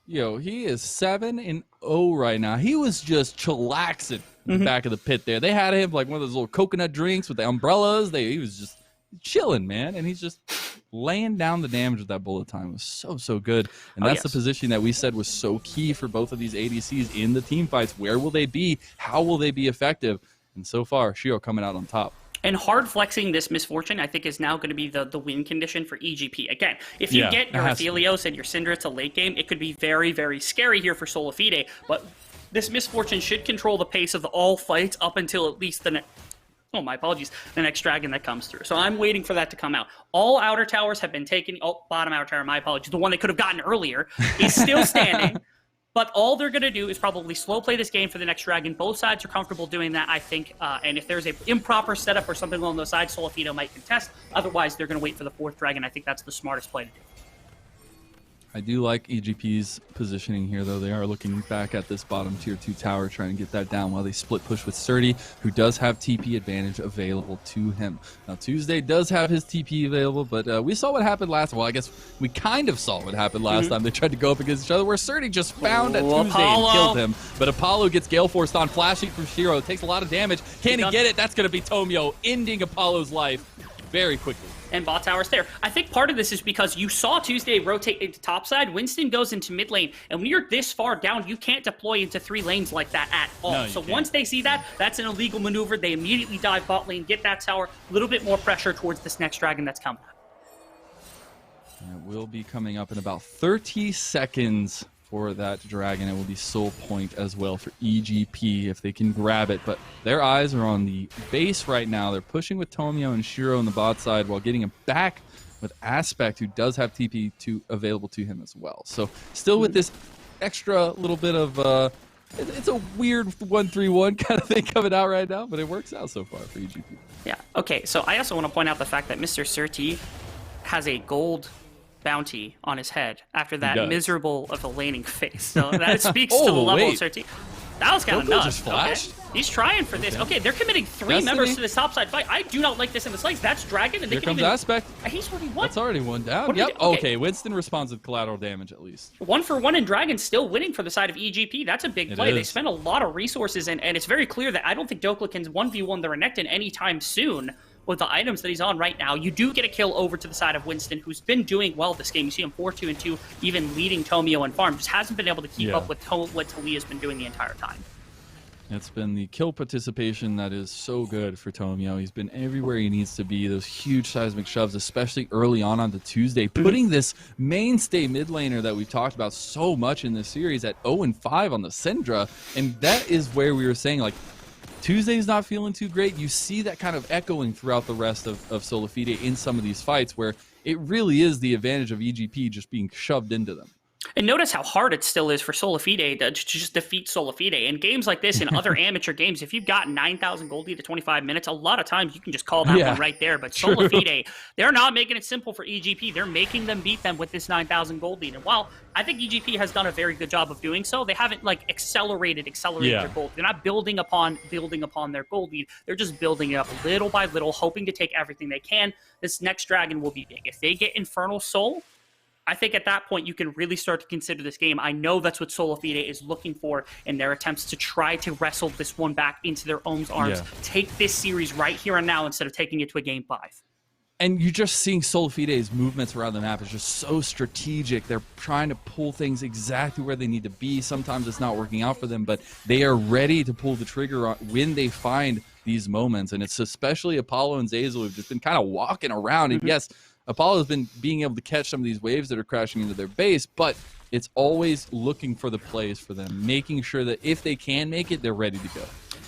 Yo, he is 7-0 right now. He was just chillaxing in the back of the pit there. They had him like one of those little coconut drinks with the umbrellas. He was just chilling, man. And he's just laying down the damage with that bullet time. It was so good. And that's the position that we said was so key for both of these ADCs in the team fights. Where will they be? How will they be effective? And so far, Shiro coming out on top. And hard flexing this misfortune, I think, is now going to be the win condition for EGP. Again, if you get your Aphelios and your Syndra to late game, it could be very, very scary here for SolaFide. But this misfortune should control the pace of all fights up until at least the next dragon that comes through. So I'm waiting for that to come out. All outer towers have been taken. Oh, bottom outer tower, my apologies. The one they could have gotten earlier is still standing. But all they're going to do is probably slow play this game for the next dragon. Both sides are comfortable doing that, I think. And if there's an improper setup or something along those sides, SolaFide might contest. Otherwise, they're going to wait for the fourth dragon. I think that's the smartest play to do. I do like EGP's positioning here, though. They are looking back at this bottom tier 2 tower, trying to get that down while they split push with Surdy, who does have TP advantage available to him. Now, Tuesday does have his TP available, but we saw what happened last. Well, I guess we kind of saw what happened last time they tried to go up against each other, where Surdy just found at Tuesday and killed him. But Apollo gets Gale Forced on, flashing from Shiro. Takes a lot of damage. Can he get it? That's going to be Tomio, ending Apollo's life very quickly. And bot tower's there. I think part of this is because you saw Tuesday rotate into topside. Winston goes into mid lane. And when you're this far down, you can't deploy into 3 lanes like that at all. No, so once they see that, that's an illegal maneuver. They immediately dive bot lane, get that tower. A little bit more pressure towards this next dragon that's coming. It will be coming up in about 30 seconds for that dragon. It will be soul point as well for EGP if they can grab it. But their eyes are on the base right now. They're pushing with Tomio and Shiro on the bot side while getting him back with Aspect, who does have TP available to him as well. So still with this extra little bit of it's a weird 1-3-1 kind of thing coming out right now, but it works out so far for EGP. Yeah. Okay. So I also want to point out the fact that Mr. Surti has a gold bounty on his head after that miserable of a laning face. So that speaks to the level of Surti. That was kind of nuts. Just flashed? Okay. He's trying for this. Okay, they're committing 3 members to this topside fight. I do not like this in the slice. That's Dragon, and they Here can comes even... Aspect. He's already won. That's already one down. Yep. Okay, Winston responds with collateral damage at least. 1-for-1, and Dragon's still winning for the side of EGP. That's a big play. They spent a lot of resources, and it's very clear that I don't think Dokla can 1v1 the Renekton anytime soon with the items that he's on right now. You do get a kill over to the side of Winston, who's been doing well this game. You see him 4-2-2, even leading Tomio and farm. Just hasn't been able to keep up with what Talia's been doing the entire time. It's been the kill participation that is so good for Tomio. He's been everywhere he needs to be. Those huge seismic shoves, especially early on the Tuesday, putting this mainstay mid laner that we've talked about so much in this series at 0-5 on the Syndra. And that is where we were saying, like, Tuesday's not feeling too great. You see that kind of echoing throughout the rest of SolaFide in some of these fights where it really is the advantage of EGP just being shoved into them. And notice how hard it still is for SolaFide to just defeat SolaFide. In games like this, in other amateur games, if you've got 9,000 gold lead to 25 minutes, a lot of times you can just call that one right there. But SolaFide, they're not making it simple for EGP. They're making them beat them with this 9,000 gold lead. And while I think EGP has done a very good job of doing so, they haven't like accelerated their gold. They're not building upon their gold lead. They're just building it up little by little, hoping to take everything they can. This next dragon will be big. If they get Infernal Soul, I think at that point you can really start to consider this game. I know that's what SolaFide is looking for in their attempts to try to wrestle this one back into their own arms. Take this series right here and now instead of taking it to a game 5. And you're just seeing SolaFide's movements around the map is just so strategic. They're trying to pull things exactly where they need to be. Sometimes it's not working out for them, but they are ready to pull the trigger on when they find these moments. And it's especially Apollo and Zeyzal who've just been kind of walking around. And yes, Apollo has been being able to catch some of these waves that are crashing into their base, but it's always looking for the plays for them, making sure that if they can make it, they're ready to go.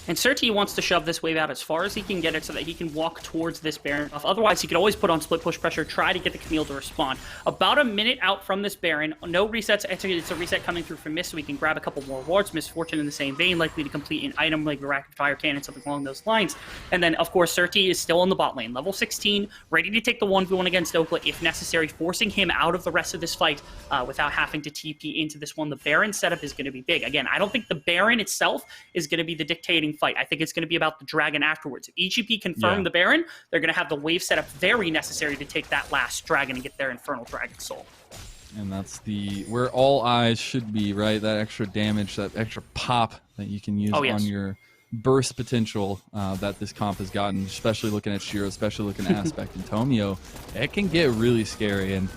And Surti wants to shove this wave out as far as he can get it so that he can walk towards this Baron buff. Otherwise, he could always put on split push pressure, try to get the Camille to respond. About a minute out from this Baron, no resets. It's a reset coming through from Mist, so we can grab a couple more wards. Misfortune in the same vein, likely to complete an item like the Rapid Fire Cannon, something along those lines. And then, of course, Surti is still in the bot lane, level 16, ready to take the 1v1 against Okla if necessary, forcing him out of the rest of this fight without having to TP into this one. The Baron setup is going to be big. Again, I don't think the Baron itself is going to be the dictating fight. I think it's going to be about the dragon afterwards. If EGP confirm the Baron, they're going to have the wave setup very necessary to take that last dragon and get their Infernal Dragon Soul. And that's where all eyes should be, right? That extra damage, that extra pop that you can use on your burst potential that this comp has gotten, especially looking at Shiro, especially looking at Aspect and Tomio. It can get really scary. And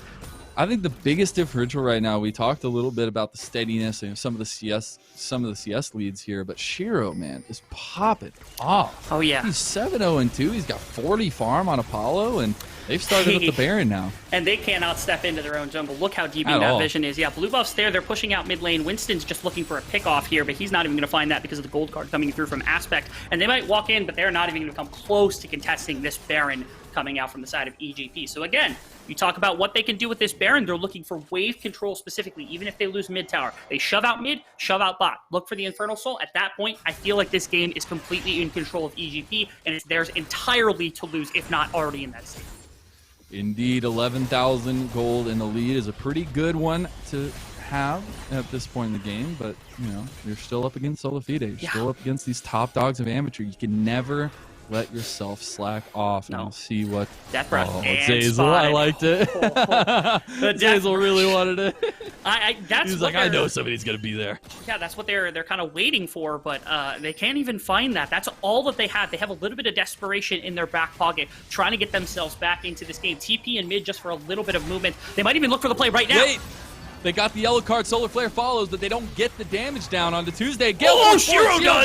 I think the biggest differential right now, we talked a little bit about the steadiness and some of the CS leads here, but Shiro, man, is popping off. Oh yeah. He's 7-0-2. He's got 40 farm on Apollo, and they've started with the Baron now. And they cannot step into their own jungle. Look how deep that vision is. Yeah, blue buff's there. They're pushing out mid lane. Winston's just looking for a pick off here, but he's not even going to find that because of the gold card coming through from Aspect. And they might walk in, but they're not even going to come close to contesting this Baron coming out from the side of EGP. So again, you talk about what they can do with this Baron. They're looking for wave control specifically, even if they lose mid tower. They shove out mid, shove out bot. Look for the Infernal Soul. At that point, I feel like this game is completely in control of EGP, and it's theirs entirely to lose, if not already in that state. Indeed, 11,000 gold in the lead is a pretty good one to have at this point in the game, but, you know, you're still up against SolaFide. You're still up against these top dogs of amateur. You can never let yourself slack off and see what Death Breath Zeyzal. I liked it. Zeyzal really wanted it. He's like, I know somebody's gonna be there. Yeah, that's what they're kind of waiting for, but they can't even find that. That's all that they have. They have a little bit of desperation in their back pocket, trying to get themselves back into this game. TP and mid just for a little bit of movement. They might even look for the play right now. Wait. They got the yellow card. Solar Flare follows, but they don't get the damage down onto Tuesday. Shiro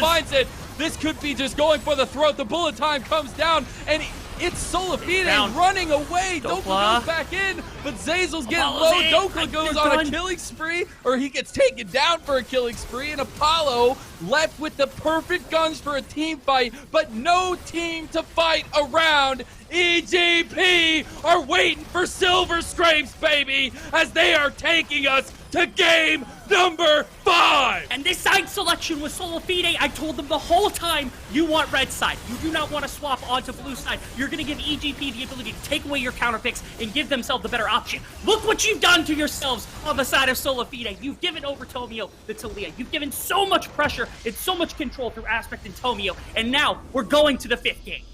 finds it. This could be just going for the throat. The bullet time comes down, and It's SolaFide Down. running away. Dokla Dokla. goes back in, but Zazel's getting Apollo's low. in. Dokla goes They're on done. a killing spree, or he gets taken down for a killing spree, and Apollo left with the perfect guns for a team fight, but no team to fight around. EGP are waiting for Silver Scrapes, baby, as they are taking us to game number 5. And this side selection was SolaFide. I told them the whole time, you want red side. You do not want to swap onto blue side. You're going to give EGP the ability to take away your counter picks and give themselves the better option. Look what you've done to yourselves on the side of SolaFide. You've given over Tomio the Talia. You've given so much pressure and so much control through Aspect and Tomio. And now we're going to the 5th game.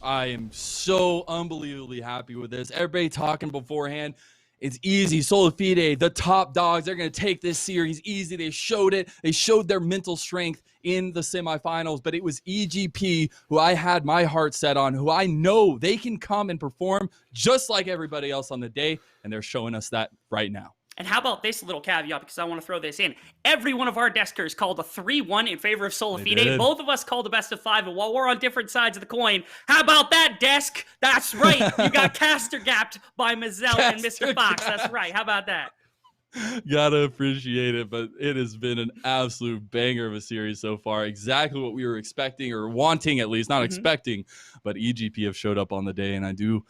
I am so unbelievably happy with this. Everybody talking beforehand. It's easy. SolaFide, the top dogs, they're going to take this series easy. They showed it. They showed their mental strength in the semifinals, but it was EGP who I had my heart set on, who I know they can come and perform just like everybody else on the day, and they're showing us that right now. And how about this little caveat, because I want to throw this in. Every one of our deskers called a 3-1 in favor of SolaFide. Both of us called a best of 5, and while we're on different sides of the coin, how about that, desk? That's right. You got caster gapped by Mazel and Mr. Fox. That's right. How about that? Gotta appreciate it, but it has been an absolute banger of a series so far. Exactly what we were expecting, or wanting at least, not expecting, but EGP have showed up on the day, and I do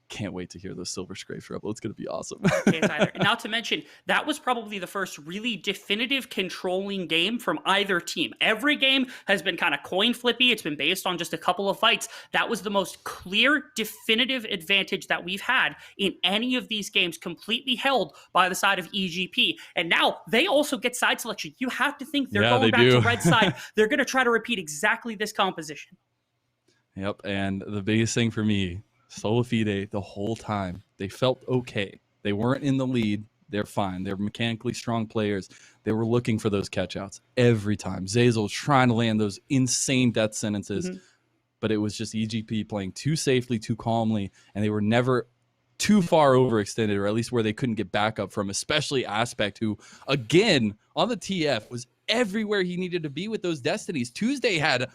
can't wait to hear those Silver Scrapes rebel. It's going to be awesome. Can't either. And not to mention, that was probably the first really definitive controlling game from either team. Every game has been kind of coin flippy. It's been based on just a couple of fights. That was the most clear, definitive advantage that we've had in any of these games, completely held by the side of EGP. And now they also get side selection. You have to think they're going back to red side. They're going to try to repeat exactly this composition. Yep. And the biggest thing for me, SolaFide, the whole time, they felt okay. They weren't in the lead. They're fine. They're mechanically strong players. They were looking for those catchouts every time. Zazel was trying to land those insane death sentences, but it was just EGP playing too safely, too calmly, and they were never too far overextended, or at least where they couldn't get back up from, especially Aspect, who, again, on the TF, was everywhere he needed to be with those destinies. Tuesday had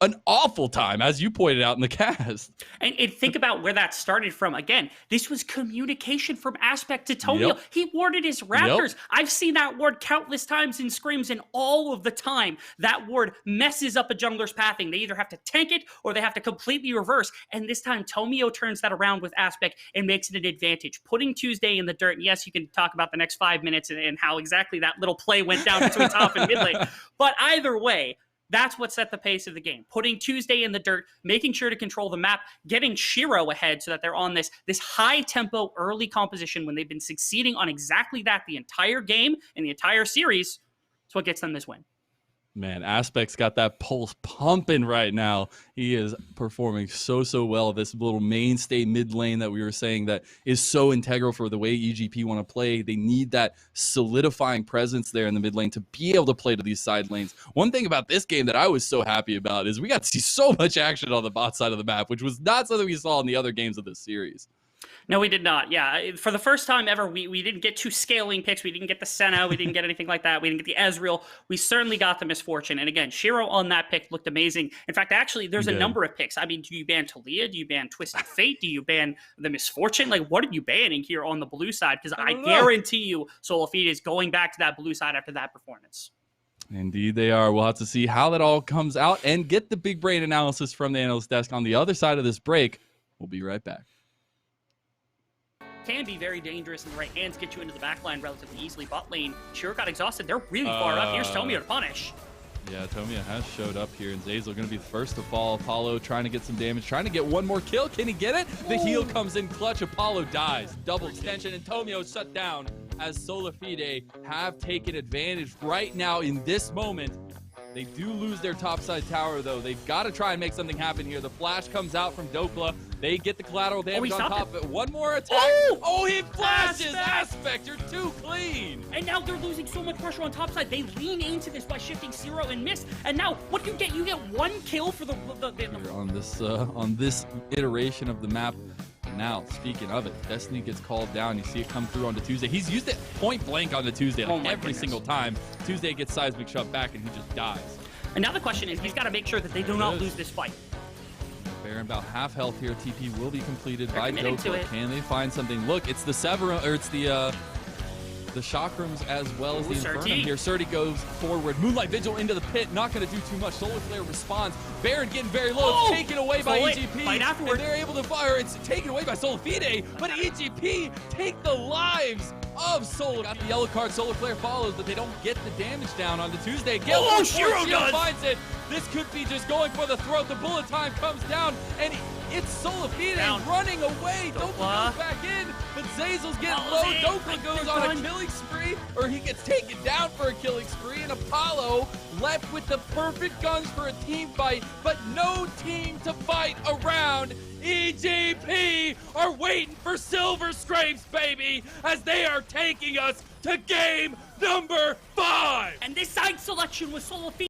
an awful time, as you pointed out in the cast. And think about where that started from. Again, this was communication from Aspect to Tomio. He warded his Raptors. I've seen that ward countless times in scrims, and all of the time, that ward messes up a jungler's pathing. They either have to tank it or they have to completely reverse. And this time, Tomio turns that around with Aspect and makes it an advantage, putting Tuesday in the dirt. And yes, you can talk about the next 5 minutes and how exactly that little play went down between top and mid lane. But either way, that's what set the pace of the game. Putting Tuesday in the dirt, making sure to control the map, getting Shiro ahead so that they're on this high-tempo early composition when they've been succeeding on exactly that the entire game and the entire series. It's what gets them this win. Man, Aspect's got that pulse pumping right now. He is performing so well. This little mainstay mid lane that we were saying that is so integral for the way EGP want to play. They need that solidifying presence there in the mid lane to be able to play to these side lanes. One thing about this game that I was so happy about is we got to see so much action on the bot side of the map, which was not something we saw in the other games of this series. No, we did not. Yeah, for the first time ever, we didn't get 2 scaling picks. We didn't get the Senna. We didn't get anything like that. We didn't get the Ezreal. We certainly got the Misfortune. And again, Shiro on that pick looked amazing. In fact, actually, there's a number of picks. I mean, do you ban Talia? Do you ban Twisted Fate? Do you ban the Misfortune? Like, what are you banning here on the blue side? Because I guarantee you SolaFide is going back to that blue side after that performance. Indeed they are. We'll have to see how that all comes out and get the big brain analysis from the analyst desk on the other side of this break. We'll be right back. Can be very dangerous in the right hands, get you into the backline relatively easily. Bot lane, Shiro got exhausted. They're really far up. Here's Tomio to punish. Yeah, Tomio has showed up here, and Zazel going to be the first to fall. Apollo trying to get some damage, trying to get one more kill. Can he get it? The heal comes in clutch. Apollo dies. Double extension, and Tomio is shut down as SolaFide have taken advantage right now in this moment. They do lose their topside tower, though. They've got to try and make something happen here. The flash comes out from Dokla. They get the collateral damage on top of it. One more attack. Oh, he flashes! Aspect, you're too clean! And now they're losing so much pressure on topside. They lean into this by shifting Zero and miss. And now, what do you get? You get 1 kill for the on this iteration of the map. Now, speaking of it, Destiny gets called down. You see it come through onto Tuesday. He's used it point blank on the Tuesday, like every single time. Tuesday gets seismic shoved back, and he just dies. And now the question is, he's got to make sure that they do not lose this fight. Baron about half health here. TP will be completed They're by committing to Doko. it. Can they find something? Look, it's the Severum, or it's the Chakrams as well as the Infernum here. Surdy goes forward. Moonlight Vigil into the pit. Not going to do too much. Solar Flare responds. Baron getting very low. It's taken away by EGP. And they're able to fire. It's taken away by SolaFide. But EGP take the lives of Solar. Got the yellow card. Solar Flare follows, but they don't get the damage down on the Tuesday. Shiro finds it. This could be just going for the throat. The bullet time comes down, and it's SolaFide running away. Doka goes back in, but Zazel's getting low. Doka goes on a killing spree, or he gets taken down for a killing spree, and Apollo left with the perfect guns for a team fight, but no team to fight around. EGP are waiting for Silver Scrapes, baby, as they are taking us to game number 5. And this side selection was SolaFide.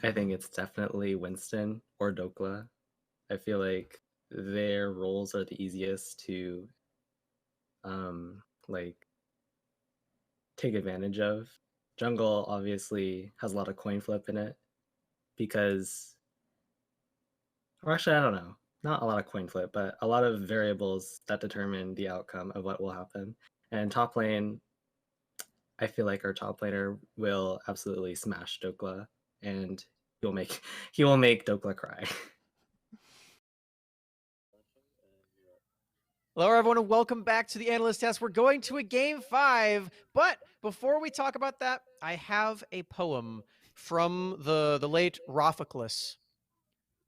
I think it's definitely Winston or Dokla. I feel like their roles are the easiest to like take advantage of. Jungle obviously has a lot of coin flip in it because, or actually, I don't know, not a lot of coin flip, but a lot of variables that determine the outcome of what will happen. And top lane, I feel like our top laner will absolutely smash Dokla, and he will make Dokla cry. Hello, everyone, and welcome back to the Analyst Test. We're going to a Game 5, but before we talk about that, I have a poem from the late Rophocles.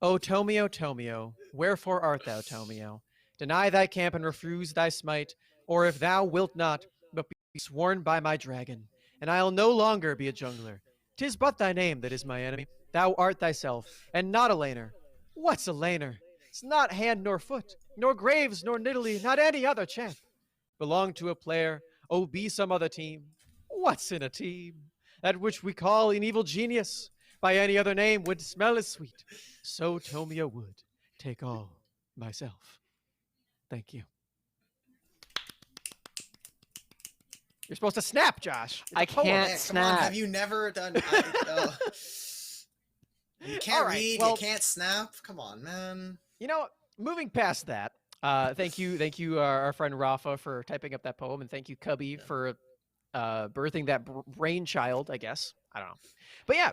O Tomio, wherefore art thou, Tomio? Deny thy camp and refuse thy smite, or if thou wilt not, but be sworn by my dragon, and I'll no longer be a jungler. 'Tis but thy name that is my enemy. Thou art thyself, and not a laner. What's a laner? It's not hand nor foot, nor graves, nor Nidalee, not any other champ. Belong to a player, oh, be some other team. What's in a team? That which we call an evil genius, by any other name would smell as sweet. So Tomio would take all myself. Thank you. You're supposed to snap, Josh. I can't Come snap. on, have you never done? You can't read. You can't snap. Come on, man. You know, moving past that, thank you, our friend Rafa for typing up that poem, and thank you, Cubby, for birthing that brainchild. I guess I don't know, but yeah,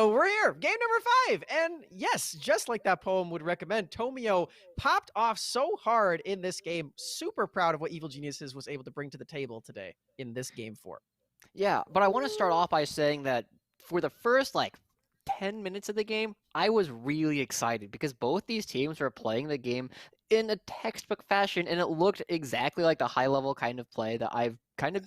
we're here, game number 5, and yes, just like that poem would recommend, Tomio popped off so hard in this game. Super proud of what Evil Geniuses was able to bring to the table today in this game 4. Yeah, but I want to start off by saying that for the first 10 minutes of the game, I was really excited because both these teams were playing the game in a textbook fashion, and it looked exactly like the high-level kind of play that I've kind of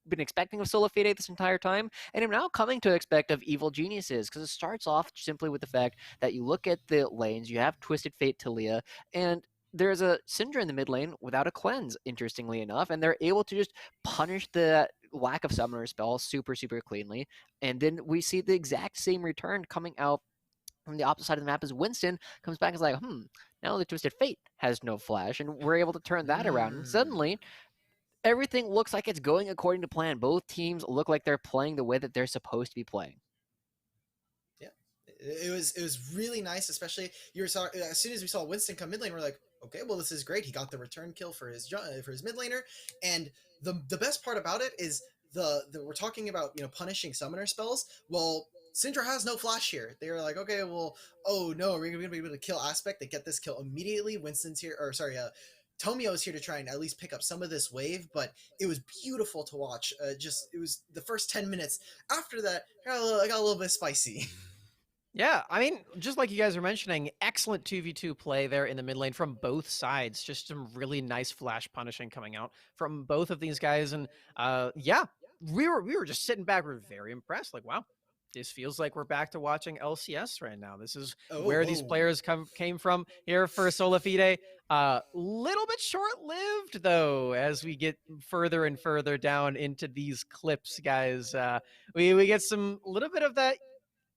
been expecting of SolaFide this entire time, and I'm now coming to expect of Evil Geniuses, because it starts off simply with the fact that you look at the lanes, you have Twisted Fate Talia, and there's a Syndra in the mid lane without a cleanse, interestingly enough, and they're able to just punish the lack of summoner spell super cleanly. And then we see the exact same return coming out from the opposite side of the map as Winston comes back and is like, now the Twisted Fate has no flash, and we're able to turn that around. And suddenly, everything looks like it's going according to plan. Both teams look like they're playing the way that they're supposed to be playing. Yeah, it was really nice, especially as soon as we saw Winston come mid lane, we're like, okay, well, this is great. He got the return kill for his mid laner, and the best part about it is the we're talking about punishing summoner spells. Well, Syndra has no flash here. They're like, okay, well, oh no, we're gonna be able to kill Aspect. They get this kill immediately. Winston's here, or sorry, Tomio is here to try and at least pick up some of this wave, but it was beautiful to watch. It was the first 10 minutes. After that, I got a little bit spicy. Yeah, I mean, just like you guys were mentioning, excellent 2v2 play there in the mid lane from both sides. Just some really nice flash punishing coming out from both of these guys. And yeah, we were just sitting back. We were very impressed. Like, wow, this feels like we're back to watching LCS right now. This is where these players came from here for SolaFide. Little bit short-lived, though, as we get further and further down into these clips, guys. We get some little bit of that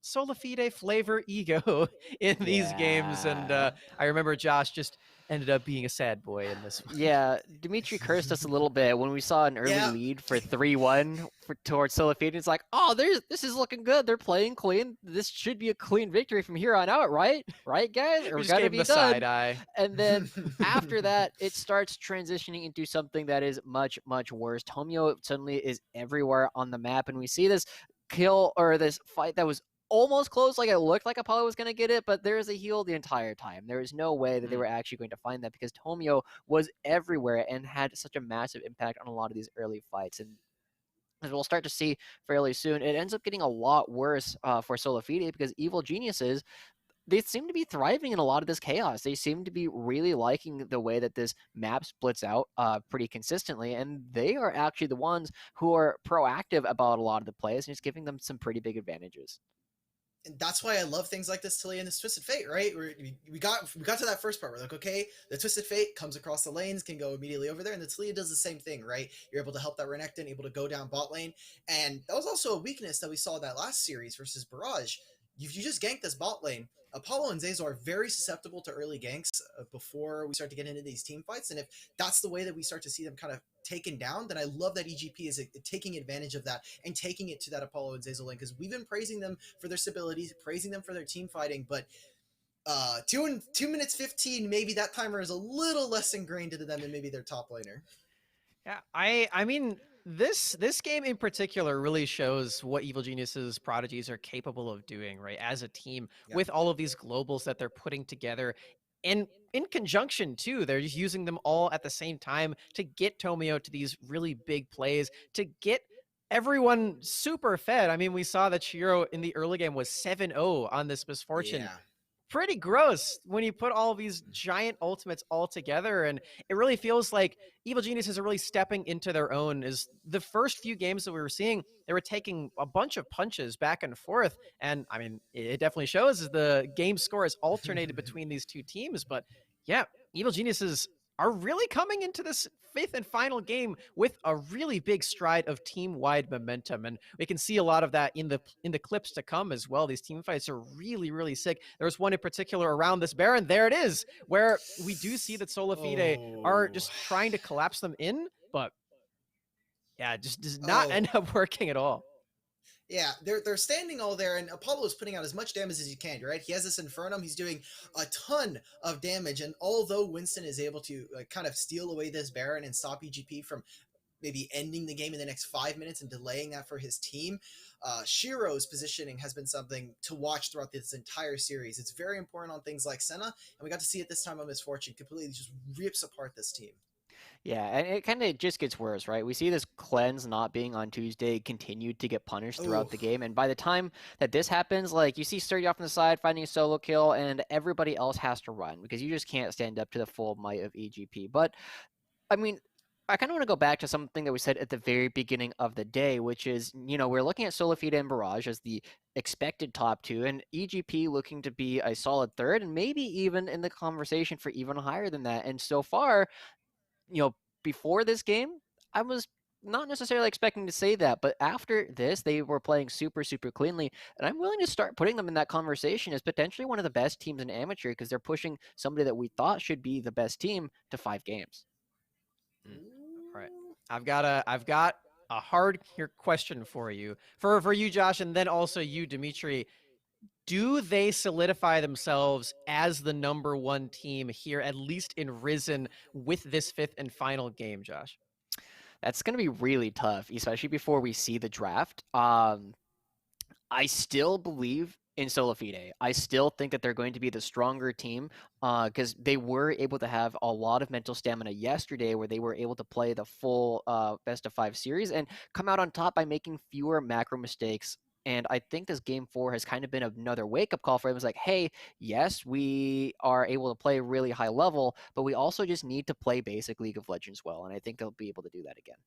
SolaFide flavor ego in these games, and I remember Josh just ended up being a sad boy in this one. Yeah, Dimitri cursed us a little bit when we saw an early lead for 3-1 towards SolaFide. It's like, oh, this is looking good. They're playing clean. This should be a clean victory from here on out, right? Right, guys? We're gonna be done. Side eye. And then after that, it starts transitioning into something that is much worse. Tomio suddenly is everywhere on the map, and we see this kill or this fight that was almost close, like it looked like Apollo was going to get it, but there was a heal the entire time. There was no way that they were actually going to find that because Tomio was everywhere and had such a massive impact on a lot of these early fights. And as we'll start to see fairly soon, it ends up getting a lot worse for SolaFide because Evil Geniuses, they seem to be thriving in a lot of this chaos. They seem to be really liking the way that this map splits out pretty consistently, and they are actually the ones who are proactive about a lot of the plays, and it's giving them some pretty big advantages. And that's why I love things like this Talia and this Twisted Fate, right? We got to that first part. We're like, okay, the Twisted Fate comes across the lanes, can go immediately over there, and the Talia does the same thing, right? You're able to help that Renekton, able to go down bot lane, and that was also a weakness that we saw that last series versus Barrage. if you just gank this bot lane, Apollo and Zazel are very susceptible to early ganks before we start to get into these team fights. And if that's the way that we start to see them kind of taken down, then I love that EGP is taking advantage of that and taking it to that Apollo and Zazel lane, because we've been praising them for their stability, praising them for their team fighting, but 2 minutes 15, maybe that timer is a little less ingrained into them than maybe their top laner. Yeah, I mean, this game in particular really shows what Evil Genius's Prodigies are capable of doing, right? As a team, with all of these globals that they're putting together. And in conjunction too, they're just using them all at the same time to get Tomio to these really big plays, to get everyone super fed. I mean, we saw that Shiro in the early game was 7-0 on this Misfortune. Yeah. Pretty gross when you put all these giant ultimates all together, and it really feels like Evil Geniuses are really stepping into their own. Is the first few games that we were seeing, they were taking a bunch of punches back and forth, and I mean, it definitely shows as the game score is alternated between these two teams. But yeah, Evil Geniuses are really coming into this fifth and final game with a really big stride of team-wide momentum, and we can see a lot of that in the clips to come as well. These team fights are really, really sick. There was one in particular around this Baron. There it is, where we do see that SolaFide are just trying to collapse them in, but yeah, it just does not end up working at all. Yeah, they're standing all there, and Apollo is putting out as much damage as he can, right? He has this Infernum, he's doing a ton of damage, and although Winston is able to kind of steal away this Baron and stop EGP from maybe ending the game in the next 5 minutes and delaying that for his team, Shiro's positioning has been something to watch throughout this entire series. It's very important on things like Senna, and we got to see it this time on Misfortune, completely just rips apart this team. Yeah, and it kind of just gets worse, right? We see this cleanse not being on Tuesday continue to get punished throughout the game, and by the time that this happens, like, you see Sturdy off on the side finding a solo kill, and everybody else has to run because you just can't stand up to the full might of EGP. But, I mean, I kind of want to go back to something that we said at the very beginning of the day, which is, you know, we're looking at SolaFide and Barrage as the expected top two, and EGP looking to be a solid third, and maybe even in the conversation for even higher than that. And so far, you know, before this game, I was not necessarily expecting to say that, but after this, they were playing super, super cleanly, and I'm willing to start putting them in that conversation as potentially one of the best teams in amateur because they're pushing somebody that we thought should be the best team to 5 games. All right, I've got a hard question for you, for you, Josh, and then also you, Dimitri. Do they solidify themselves as the #1 team here, at least in Risen, with this fifth and final game, Josh? That's going to be really tough, especially before we see the draft. I still believe in SolaFide. I still think that they're going to be the stronger team because they were able to have a lot of mental stamina yesterday where they were able to play the full best of 5 series and come out on top by making fewer macro mistakes. And I think this game 4 has kind of been another wake-up call for them. It's like, hey, yes, we are able to play really high level, but we also just need to play basic League of Legends well. And I think they'll be able to do that again.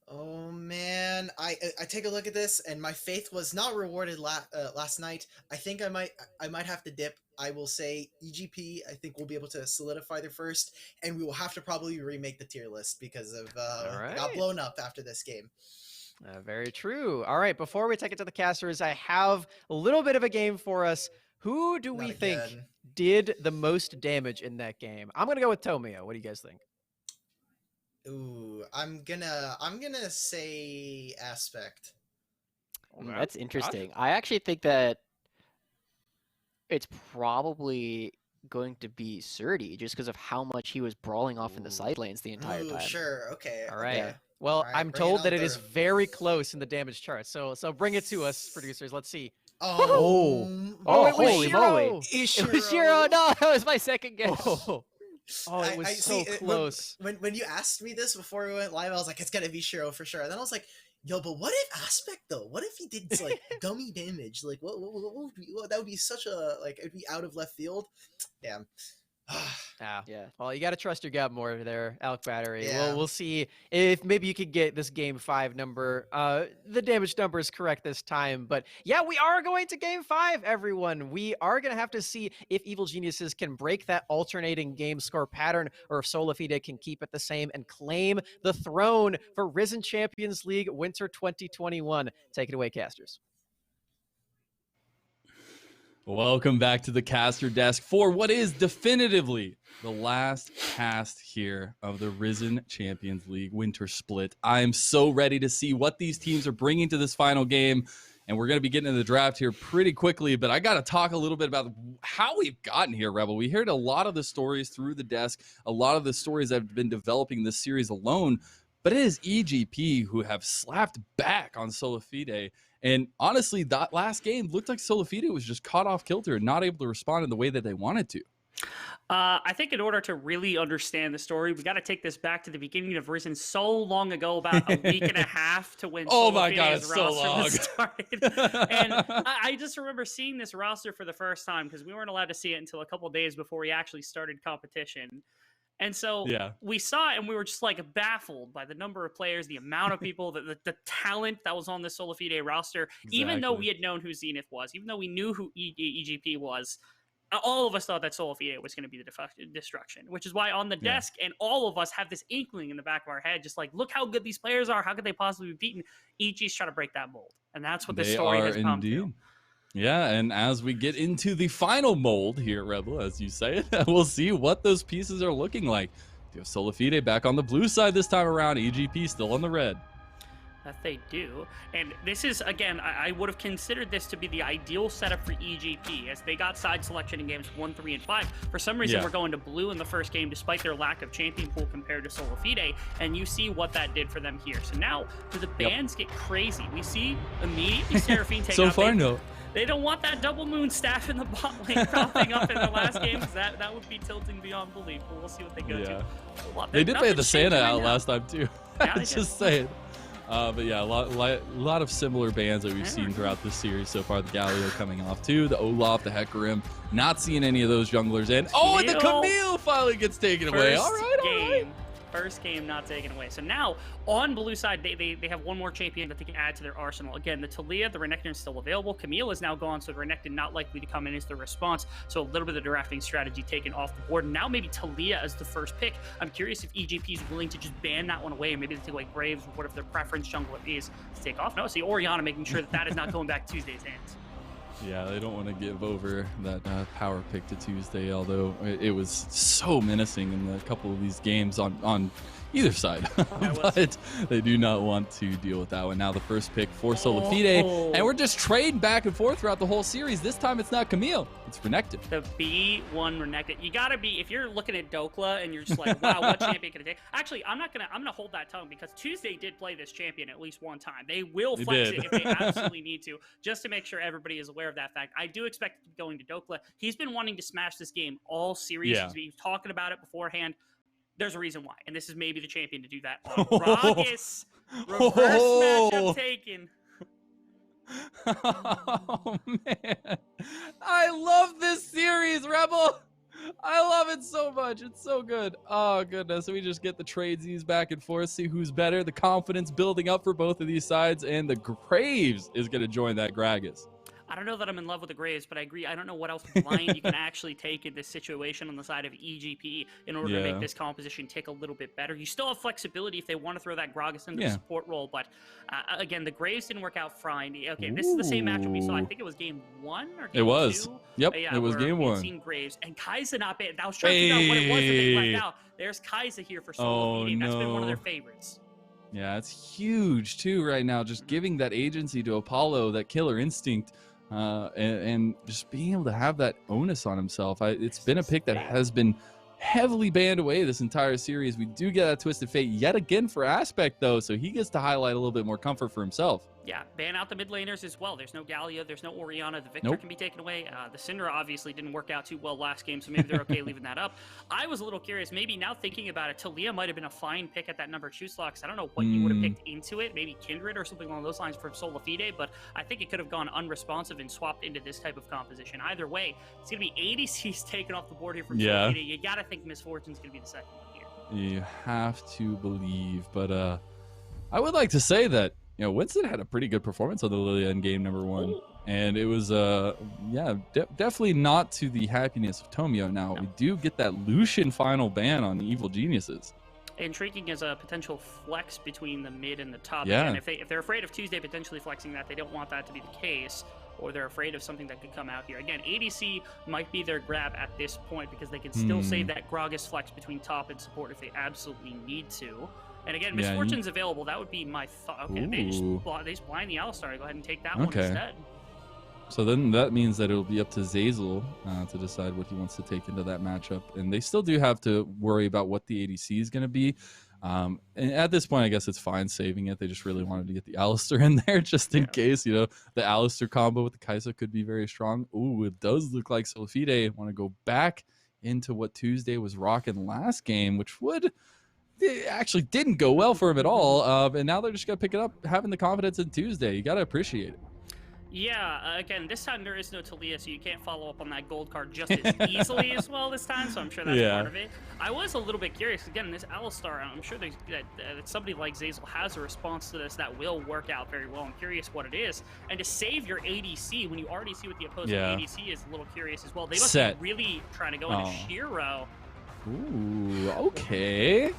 Oh man, I take a look at this, and my faith was not rewarded last night. I think I might have to dip. I will say EGP. I think we'll be able to solidify their first, and we will have to probably remake the tier list because of it got blown up after this game. Very true. All right, before we take it to the casters, I have a little bit of a game for us. Who do we think did the most damage in that game? I'm gonna go with Tomio. What do you guys think? Ooh, I'm gonna say Aspect. That's interesting. I actually think that it's probably going to be Surdy just because of how much he was brawling off in the side lanes the entire time. Sure. Okay. All right. Okay. Well, All right, I'm told that it is very close in the damage chart. So bring it to us, producers. Let's see. Oh, holy moly. It was Shiro. No, that was my second guess. It was so close. When you asked me this before we went live, I was like, it's gonna be Shiro for sure. And then I was like, yo, but what if Aspect though? What if he did like dummy damage? Like, what would be, that would be such a it'd be out of left field. Damn. Yeah. Well, you got to trust your gut more there, Alk Battery. Yeah. We'll see if maybe you could get this game 5 number. The damage number is correct this time, but yeah, we are going to game 5, everyone. We are going to have to see if Evil Geniuses can break that alternating game score pattern, or if SolaFide can keep it the same and claim the throne for Risen Champions League Winter 2021. Take it away, casters. Welcome back to the caster desk for what is definitively the last cast here of the Risen Champions League Winter Split. I am so ready to see what these teams are bringing to this final game, and we're going to be getting into the draft here pretty quickly, but I got to talk a little bit about how we've gotten here, Rebel. We heard a lot of the stories through the desk, a lot of the stories that have been developing this series alone, but it is EGP who have slapped back on SolaFide. And honestly, that last game looked like SolaFide was just caught off kilter and not able to respond in the way that they wanted to. I think in order to really understand the story, we got to take this back to the beginning of Risen so long ago, about a week and a half to when oh my God, SolaFide's it's so long. started. And I just remember seeing this roster for the first time because we weren't allowed to see it until a couple of days before we actually started competition. And so we saw it and we were just like baffled by the number of players, the amount of people, the talent that was on the SolaFide roster. Exactly. Even though we had known who Zenith was, even though we knew who EGP was, all of us thought that SolaFide was going to be the destruction, which is why on the desk and all of us have this inkling in the back of our head, just like, look how good these players are. How could they possibly be beaten? EG's trying to break that mold. And that's what this story has come to. Yeah, and as we get into the final mold here, Rebel, as you say it, we'll see what those pieces are looking like. You have SolaFide back on the blue side this time around, EGP still on the red. That they do. And this is, again, I would have considered this to be the ideal setup for EGP, as they got side selection in games 1, 3, and 5. For some reason, we're going to blue in the first game, despite their lack of champion pool compared to SolaFide, and you see what that did for them here. So now, do the bans get crazy? We see immediately Seraphine take so out far, no. They don't want that double moon staff in the bot lane cropping up in the last game, because that would be tilting beyond belief, but we'll see what they go to. They did play the Santa out last time, too. Yeah, just saying. But yeah, a lot of similar bans that we've seen throughout this series so far. The Galio coming off too, the Olaf, the Hecarim, not seeing any of those junglers. And and the Camille finally gets taken away. All right. First game not taken away. So now on blue side, they have one more champion that they can add to their arsenal. Again, the Talia, the Renekton is still available. Camille is now gone, so the Renekton not likely to come in as the response. So a little bit of the drafting strategy taken off the board. And now maybe Talia as the first pick. I'm curious if EGP is willing to just ban that one away, or maybe they take away Graves, or whatever their preference jungler is to take off. No, see Orianna making sure that is not going back to Tuesday's hands. Yeah, they don't want to give over that power pick to Tuesday, although it was so menacing in a couple of these games on either side. But they do not want to deal with that one. Now the first pick for SolaFide, and we're just trading back and forth throughout the whole series. This time it's not Camille, it's Renekton. The B1 Renekton. You gotta be, if you're looking at Dokla and you're just like, wow, what champion can I take? Actually, I'm gonna hold that tongue, because Tuesday did play this champion at least one time. They will flex it if they absolutely need to, just to make sure everybody is aware of that fact. I do expect it to be going to Dokla. He's been wanting to smash this game all series. He's been talking about it beforehand. There's a reason why, and this is maybe the champion to do that on. Gragas, reverse matchup taken. Oh, man. I love this series, Rebel. I love it so much. It's so good. Oh, goodness. We just get the tradesies back and forth, see who's better. The confidence building up for both of these sides, and the Graves is going to join that Gragas. I don't know that I'm in love with the Graves, but I agree. I don't know what else blind you can actually take in this situation on the side of EGP in order to make this composition tick a little bit better. You still have flexibility if they want to throw that Gragas into the support role, but again, the Graves didn't work out fine. Okay, this is the same matchup we saw. I think it was game 1 or game 2. It was. Yep, it was game 1. Seen Graves and Kai'Sa not bad. I was trying to figure out what it was that they left out. There's Kai'Sa here for SolaFide. That's been one of their favorites. Yeah, it's huge too right now. Just giving that agency to Apollo, that killer instinct. And just being able to have that onus on himself. It's been a pick that has been heavily banned away this entire series. We do get that Twisted Fate yet again for Aspect, though, so he gets to highlight a little bit more comfort for himself. Yeah, ban out the mid laners as well. There's no Galio, there's no Orianna. The Victor can be taken away. The Syndra obviously didn't work out too well last game, so maybe they're okay leaving that up. I was a little curious. Maybe now thinking about it, Talia might have been a fine pick at that number 2 slot, because I don't know what you would have picked into it. Maybe Kindred or something along those lines from SolaFide, but I think it could have gone unresponsive and swapped into this type of composition. Either way, it's going to be ADCs taken off the board here from SolaFide. You got to think Miss Fortune's going to be the second one here. You have to believe, but I would like to say that Winston had a pretty good performance on the Lilia in game number 1. And it was, definitely not to the happiness of Tomio. Now, we do get that Lucian final ban on Evil Geniuses. intriguing as a potential flex between the mid and the top. Yeah. Again, if they're afraid of Tuesday potentially flexing that, they don't want that to be the case, or they're afraid of something that could come out here. Again, ADC might be their grab at this point because they can still save that Gragas flex between top and support if they absolutely need to. And again, Misfortune's available. That would be my thought. Okay, they just blind the Alistar. Go ahead and take that one instead. So then that means that it'll be up to Zeyzal to decide what he wants to take into that matchup. And they still do have to worry about what the ADC is going to be. And at this point, I guess it's fine saving it. They just really wanted to get the Alistar in there just in case, you know, the Alistar combo with the Kai'Sa could be very strong. Ooh, it does look like SolaFide want to go back into what Tuesday was rocking last game, which it actually didn't go well for him at all. And now they're just going to pick it up, having the confidence in Tuesday. You got to appreciate it. Yeah, again, this time there is no Talia, so you can't follow up on that gold card just as easily as well this time, so I'm sure that's part of it. I was a little bit curious. Again, this Alistar, I'm sure that somebody like Zeyzal has a response to this that will work out very well. I'm curious what it is. And to save your ADC, when you already see what the opposing ADC is, a little curious as well. They must be really trying to go into Shiro. Ooh, okay.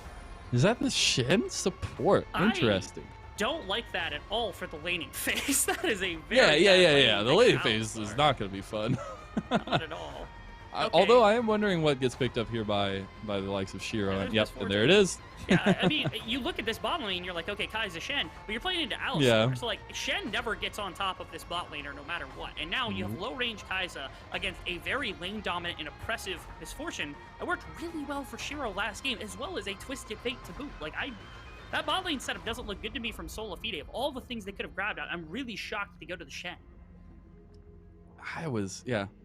Is that the Shen support? Interesting. Don't like that at all for the laning phase. That is a very yeah. The laning phase is not going to be fun. Not at all. Okay. Although I am wondering what gets picked up here by the likes of Shiro. Yep, and there it is. Yeah, I mean, you look at this bot lane and you're like, okay, Kai'Sa Shen, but you're playing into Alistar. Yeah. So, like, Shen never gets on top of this bot laner no matter what. And now you have low-range Kai'Sa against a very lane-dominant and oppressive Misfortune. It worked really well for Shiro last game, as well as a Twisted Fate to boot. Like, that bot lane setup doesn't look good to me from SolaFide. Of all the things they could have grabbed out, I'm really shocked to go to the Shen.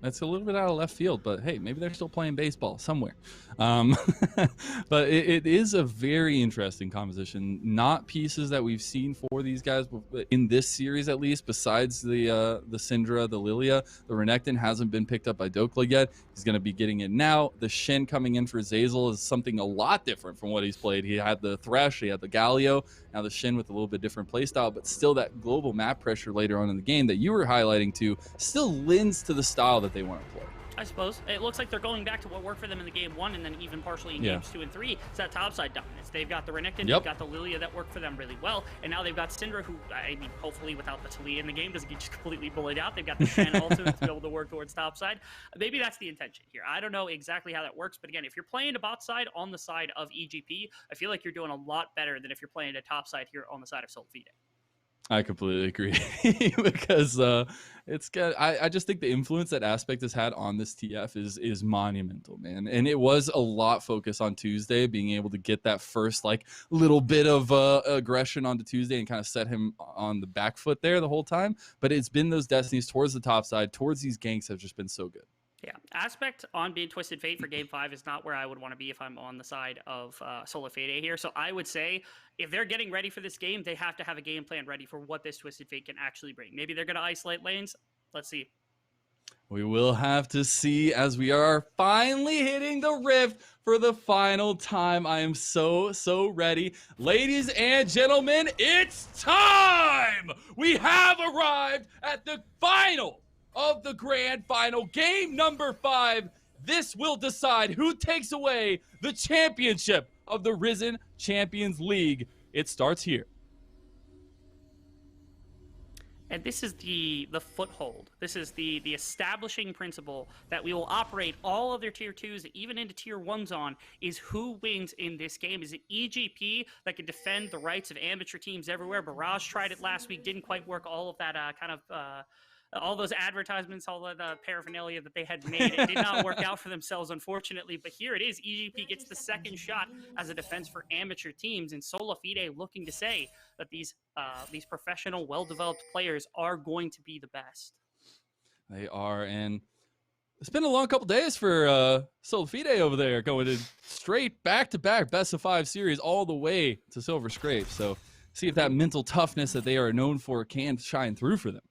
That's a little bit out of left field, but hey, maybe they're still playing baseball somewhere. But it is a very interesting composition. Not pieces that we've seen for these guys in this series, at least, besides the Syndra, the Lilia. The Renekton hasn't been picked up by Dokla yet. He's going to be getting it now. The Shen coming in for Zeyzal is something a lot different from what he's played. He had the Thresh, he had the Galio, now the Shen with a little bit different playstyle, but still that global map pressure later on in the game that you were highlighting to still lends to the style that they want to play. I suppose. It looks like they're going back to what worked for them in the game 1 and then even partially in games 2 and 3. It's that topside dominance. They've got the Renekton, they've got the Lilia that worked for them really well, and now they've got Syndra, who, I mean, hopefully without the Talia in the game doesn't get just completely bullied out. They've got the Shen also to be able to work towards topside. Maybe that's the intention here. I don't know exactly how that works, but again, if you're playing a bot side on the side of EGP, I feel like you're doing a lot better than if you're playing a top side here on the side of SolaFide. I completely agree because it's got. I just think the influence that Aspect has had on this TF is monumental, man. And it was a lot focused on Tuesday, being able to get that first like little bit of aggression onto Tuesday and kind of set him on the back foot there the whole time. But it's been those destinies towards the top side, towards these ganks have just been so good. Yeah, Aspect on being Twisted Fate for Game 5 is not where I would want to be if I'm on the side of SolaFide here. So I would say if they're getting ready for this game, they have to have a game plan ready for what this Twisted Fate can actually bring. Maybe they're going to isolate lanes. Let's see. We will have to see as we are finally hitting the rift for the final time. I am so ready. Ladies and gentlemen, it's time! We have arrived at the final of the grand final, game number 5. This will decide who takes away the championship of the Risen Champions League. It starts here. And this is the foothold. This is the establishing principle that we will operate all of their tier 2s, even into tier 1s on, is who wins in this game. Is it EGP that can defend the rights of amateur teams everywhere? Barrage tried it last week, didn't quite work. All of that all those advertisements, all of the paraphernalia that they had made, it did not work out for themselves, unfortunately. But here it is. EGP gets the second shot as a defense for amateur teams, and SolaFide looking to say that these professional, well-developed players are going to be the best. They are, and it's been a long couple days for SolaFide over there, going in straight back-to-back best-of-5 series all the way to Silver Scrape. So see if that mental toughness that they are known for can shine through for them.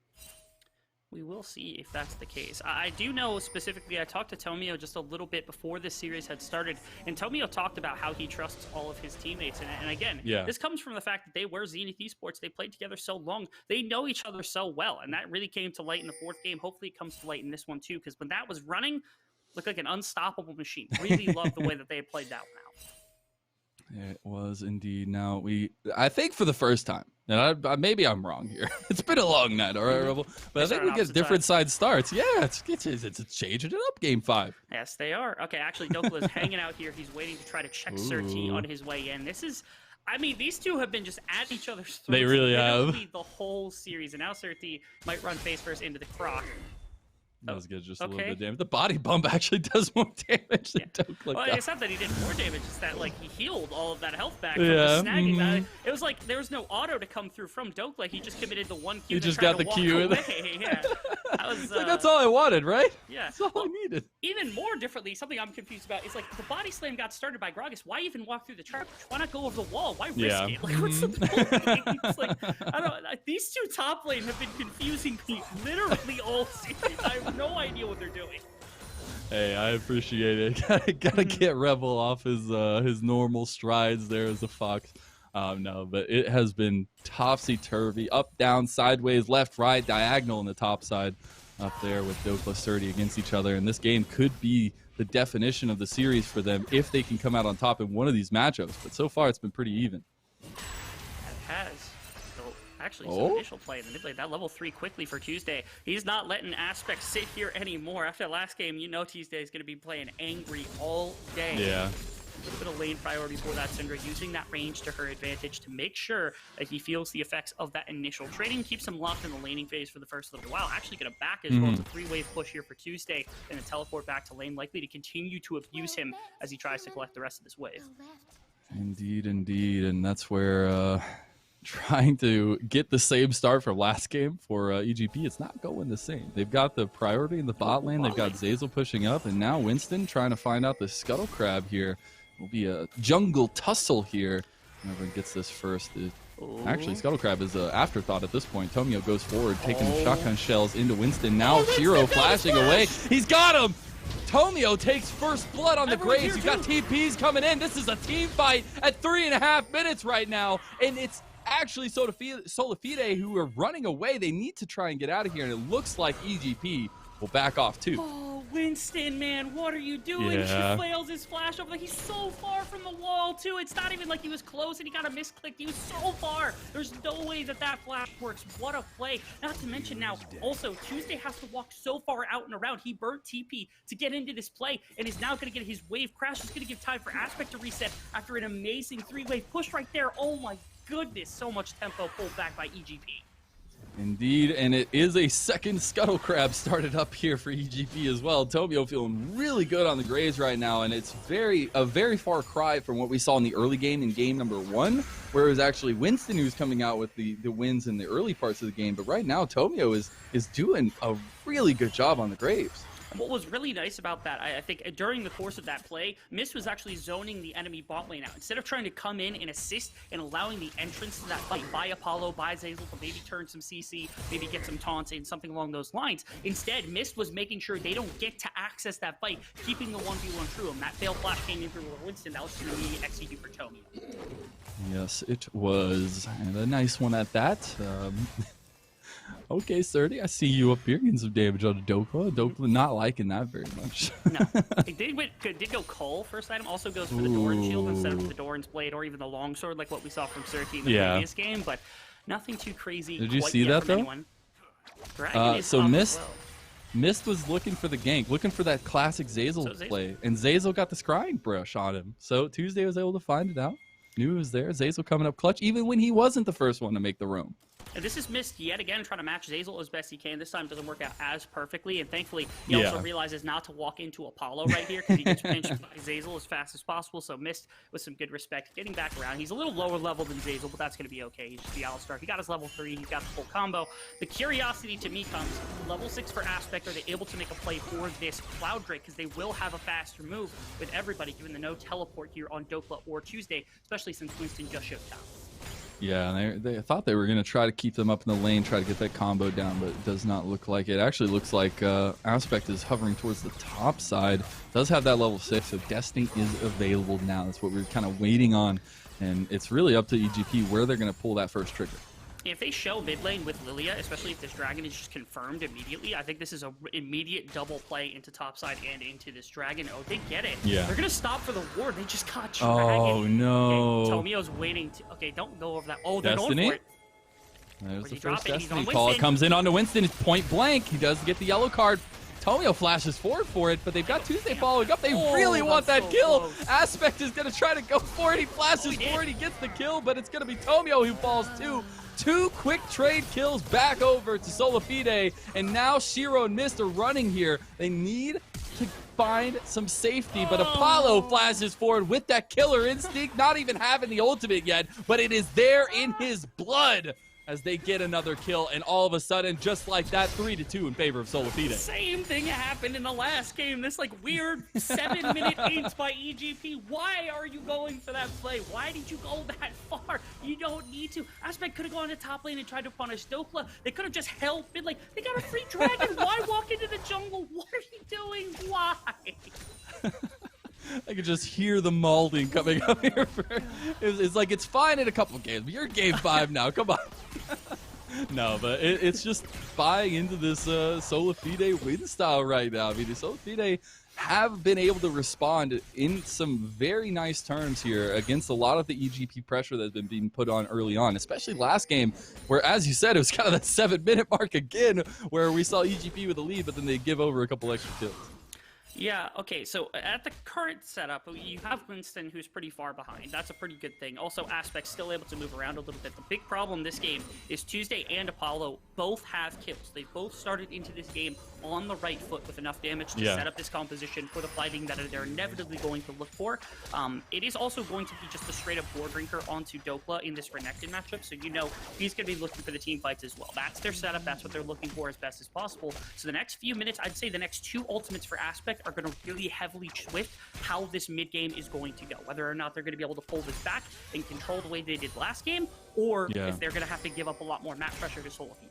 We will see if that's the case. I do know specifically, I talked to Tomio just a little bit before this series had started, and Tomio talked about how he trusts all of his teammates. And again, this comes from the fact that they were Zenith Esports. They played together so long. They know each other so well, and that really came to light in the 4th game. Hopefully it comes to light in this one too, because when that was running, looked like an unstoppable machine. Really loved the way that they had played that one out. It was indeed. Now I think for the first time, and maybe I'm wrong here. It's been a long night, all right, Rebel. But I think we get different side starts. Yeah, it's changing it up. Game 5. Yes, they are. Okay, actually, Dokla is hanging out here. He's waiting to try to check Surti on his way in. This is, I mean, these two have been just at each other's throats. They really have. The whole series, and now Surti might run face first into the croc. That was good, just a little bit of damage. The body bump actually does more damage than Dokla. Well, it's not that he did more damage, it's that like he healed all of that health back from the snagging that. It was like there was no auto to come through from Dokla. He just committed the one Q. He just got the Q. Yeah. That was, like, that's all I wanted, right? Yeah. That's all I needed. Even more differently, something I'm confused about is like the body slam got started by Gragas. Why even walk through the trap? Why not go over the wall? Why risk it? Like, what's the point? It's like, I don't. These two top lane have been confusing me literally all series. I have no idea what they're doing. Hey, I appreciate it. Gotta get Rebel off his normal strides there as a fox. No, but it has been topsy-turvy, up, down, sideways, left, right, diagonal on the top side up there with Dokla Surti against each other. And this game could be the definition of the series for them if they can come out on top in one of these matchups. But so far, it's been pretty even. It has. Actually, some initial play in the mid lane. That level 3 quickly for Tuesday. He's not letting Aspect sit here anymore. After last game, you know Tuesday is going to be playing angry all day. Yeah. A little bit of lane priority for that Syndra, using that range to her advantage to make sure that he feels the effects of that initial trading, keeps him locked in the laning phase for the first little while. Actually going to back as well. It's a 3-wave push here for Tuesday, and a teleport back to lane, likely to continue to abuse him as he tries to collect the rest of this wave. Indeed, indeed. And that's where trying to get the same start from last game for EGP, it's not going the same. They've got the priority in the bot lane. They've got Zeyzal pushing up, and now Winston trying to find out the Scuttle Crab here. Will be a jungle tussle here. Whoever gets this first. Actually, Scuttle Crab is an afterthought at this point. Tomio goes forward, taking shotgun shells into Winston. Now Hero flashing away. He's got him! Tomio takes first blood on the Graves. You've got TPs coming in. This is a team fight at 3.5 minutes right now, and it's actually SolaFide who are running away. They need to try and get out of here, and it looks like EGP will back off too. Oh, Winston, man, what are you doing? Yeah. He flails his flash over. He's so far from the wall, too. It's not even like he was close and he got a misclick. He was so far. There's no way that flash works. What a play. Not to mention now, also, Tuesday has to walk so far out and around. He burnt TP to get into this play and is now going to get his wave crash. It's going to give time for Aspect to reset after an amazing 3-wave push right there. Oh, my goodness. So much tempo pulled back by EGP. Indeed, and it is a second Scuttle Crab started up here for EGP as well. Tomio feeling really good on the Graves right now, and it's a very far cry from what we saw in the early game in game number 1, where it was actually Winston who's coming out with the wins in the early parts of the game. But right now, Tomio is doing a really good job on the Graves. What was really nice about that, I think, during the course of that play, Mist was actually zoning the enemy bot lane out. Instead of trying to come in and assist and allowing the entrance to that fight by Apollo, by Zeyzal to maybe turn some CC, maybe get some taunts and something along those lines. Instead, Mist was making sure they don't get to access that fight, keeping the 1v1 true. And that failed flash came in through Winston. That was going to be execute for Tomio. Yes, it was. And a nice one at that. Okay, Surti, I see you up here getting some damage on Dokla. Dokla not liking that very much. No. It did go Cole first item. Also goes for the Doran shield instead of the Doran's blade or even the longsword like what we saw from Surti in the previous game. But nothing too crazy. Did you see that, though? So Mist was looking for the gank, looking for that classic Zeyzal play. And Zeyzal got the scrying brush on him. So Tuesday was able to find it out. Knew it was there. Zeyzal coming up clutch, even when he wasn't the first one to make the roam. And this is Mist yet again trying to match Zeyzal as best he can. This time doesn't work out as perfectly, and thankfully he also realizes not to walk into Apollo right here because he gets pinched by Zeyzal as fast as possible. So Mist with some good respect getting back around. He's a little lower level than Zeyzal, but that's going to be okay. He's just the Alistar. He got his level 3. He's got the full combo. The curiosity to me comes level 6 for Aspect. Are they able to make a play for this Cloud Drake? Because they will have a faster move with everybody, given the no teleport here on Dokla or Tuesday, especially since Winston just showed down. Yeah, they thought they were going to try to keep them up in the lane, try to get that combo down, but it does not look like it. Actually looks like Aspect is hovering towards the top side. Does have that level 6, so Destiny is available now. That's what we're kind of waiting on, and it's really up to EGP where they're going to pull that first trigger. If they show mid lane with Lilia, especially if this dragon is just confirmed immediately, I think this is a immediate double play into topside and into this dragon. Oh, they get it. Yeah. They're gonna stop for the ward. They just got dragon. Oh no. Okay, Tomio's waiting to. Okay, don't go over that. Oh, they're Destiny? going for it. There's Where's the he first dropping? He's on Destiny call. It Winston. comes in onto Winston. It's point blank. He does get the yellow card. Tomio flashes forward for it, but they've got Tuesday following up. They really want that so kill. close. Aspect is going to try to go for it. He flashes forward. He gets the kill, but it's going to be Tomio who falls too. 2 quick trade kills back over to SolaFide, and now Shiro and Mist are running here. They need to find some safety, but Apollo flashes forward with that killer instinct, not even having the ultimate yet, but it is there in his blood as they get another kill, and all of a sudden, just like that, 3-2 in favor of SolaFide. Same thing happened in the last game. This like weird 7-minute int by EGP. Why are you going for that play? Why did you go that far? You don't need to. Aspect could have gone to top lane and tried to punish Dokla. They could have just held mid lane. They got a free dragon. Why walk into the jungle? What are you doing? Why? I could just hear the malding coming up here. It's like, it's fine in a couple games, but you're game 5 now. Come on. No, but it's just buying into this SolaFide win style right now. I mean, the SolaFide have been able to respond in some very nice terms here against a lot of the EGP pressure that's been being put on early on, especially last game, where, as you said, it was kind of that 7-minute mark again, where we saw EGP with a lead, but then they give over a couple extra kills. Yeah, okay, so at the current setup, you have Winston, who's pretty far behind. That's a pretty good thing. Also, Aspect's still able to move around a little bit. The big problem this game is Tuesday and Apollo both have kills. They both started into this game on the right foot with enough damage to set up this composition for the fighting that they're inevitably going to look for. It is also going to be just a straight-up board drinker onto Dokla in this Renekton matchup, so you know he's going to be looking for the team fights as well. That's their setup. That's what they're looking for as best as possible. So the next few minutes, I'd say the next 2 ultimates for Aspect are going to really heavily shift how this mid game is going to go. Whether or not they're going to be able to pull this back and control the way they did last game, or if they're going to have to give up a lot more map pressure to SolaFide.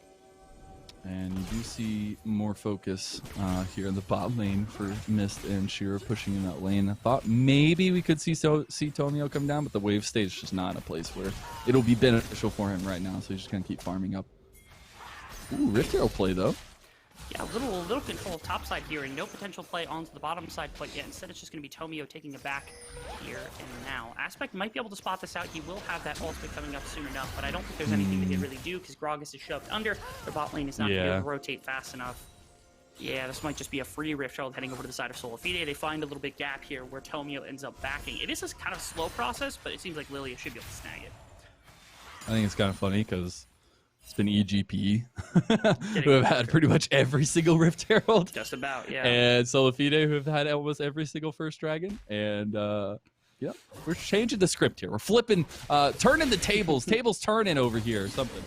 And you do see more focus here in the bot lane for Mist and Shira pushing in that lane. I thought maybe we could see Tomio come down, but the wave stage is just not in a place where it'll be beneficial for him right now, so he's just going to keep farming up. Ooh, Rift Hero play though. Yeah, a little control of topside here, and no potential play onto the bottom side quite yet. Instead, it's just going to be Tomio taking it back here and now. Aspect might be able to spot this out. He will have that ultimate coming up soon enough, but I don't think there's anything they can really do because Gragas is shoved under. Their bot lane is not going to be able to rotate fast enough. Yeah, this might just be a free Rift Herald heading over to the side of SolaFide. They find a little bit gap here where Tomio ends up backing. It is a kind of slow process, but it seems like Lilia should be able to snag it. I think it's kind of funny because it's been EGP who have had pretty much every single Rift Herald. Just about, yeah. And SolaFide who have had almost every single First Dragon. And yeah, we're changing the script here. We're flipping, turning the tables. Tables turning over here or something.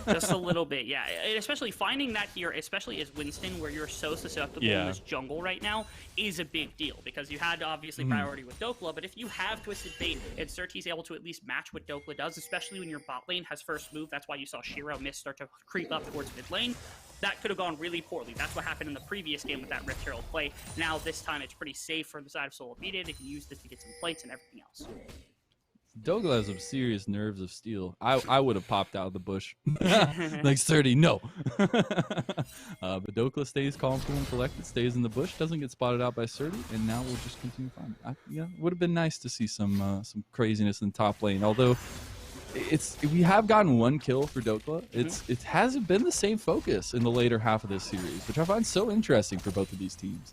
Just a little bit, yeah. And especially finding that here, especially as Winston, where you're so susceptible in this jungle right now, is a big deal. Because you had obviously priority with Dokla, but if you have Twisted Fate and Surtees able to at least match what Dokla does, especially when your bot lane has first move, that's why you saw Shiro Mist start to creep up towards mid lane. That could have gone really poorly. That's what happened in the previous game with that Rift Herald play. Now this time it's pretty safe for the side of SolaFide. They can use this to get some plates and everything else. Dokla has some serious nerves of steel. I would have popped out of the bush. Like 30, no. But Dokla stays calm, cool, and collected, stays in the bush, doesn't get spotted out by Surdy, and now we'll just continue farming. Yeah, would have been nice to see some craziness in top lane, although we have gotten 1 kill for Dokla. It hasn't been the same focus in the later half of this series, which I find so interesting for both of these teams.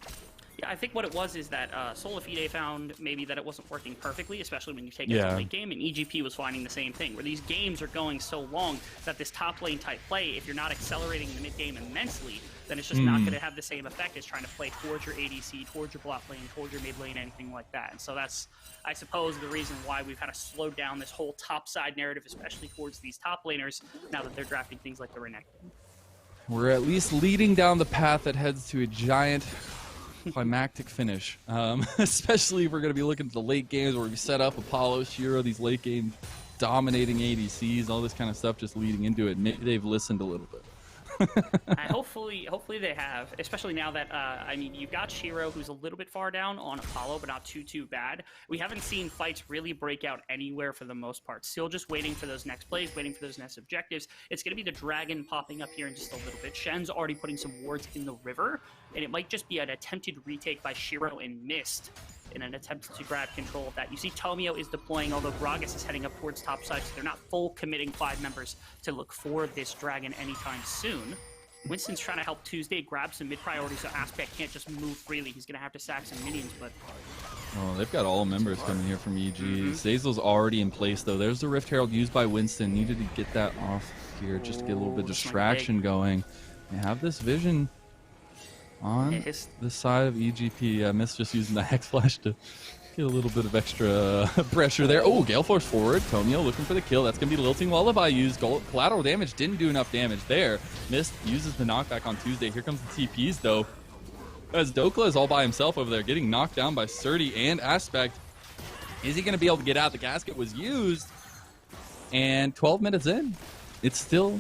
Yeah, I think what it was is that SolaFide found maybe that it wasn't working perfectly, especially when you take it to the late game, and EGP was finding the same thing, where these games are going so long that this top lane type play, if you're not accelerating the mid game immensely, then it's just not going to have the same effect as trying to play towards your ADC, towards your bot lane, towards your mid lane, anything like that. And so that's, I suppose, the reason why we've kind of slowed down this whole top side narrative, especially towards these top laners, now that they're drafting things like the Renekton. We're at least leading down the path that heads to a giant climactic finish, especially if we're going to be looking at the late games where we set up Apollo, Shiro, these late game dominating ADCs, all this kind of stuff just leading into it. Maybe they've listened a little bit. Hopefully they have, especially now that, I mean, you've got Shiro, who's a little bit far down on Apollo, but not too bad. We haven't seen fights really break out anywhere for the most part. Still just waiting for those next plays, waiting for those next objectives. It's going to be the Dragon popping up here in just a little bit. Shen's already putting some wards in the river, and it might just be an attempted retake by Shiro and Mist in an attempt to grab control of that. You see Tomio is deploying, although Gragas is heading up towards top side, so they're not full committing 5 members to look for this Dragon anytime soon. Winston's trying to help Tuesday grab some mid-priority so Aspect can't just move freely. He's going to have to sack some minions, but... Oh, they've got all members coming here from EG. Zazel's already in place, though. There's the Rift Herald used by Winston. Needed to get that off here, just to get a little bit of distraction going. They have this vision on the side of EGP. I missed just using the Hex Flash to get a little bit of extra pressure there. Oh, Gale Force forward. Tomio looking for the kill. That's going to be the Lilting Lullaby used. Collateral damage didn't do enough damage there. Mist uses the knockback on Tuesday. Here comes the TPs, though. As Dokla is all by himself over there, getting knocked down by Surdy and Aspect. Is he going to be able to get out? The gasket was used. And 12 minutes in, it's still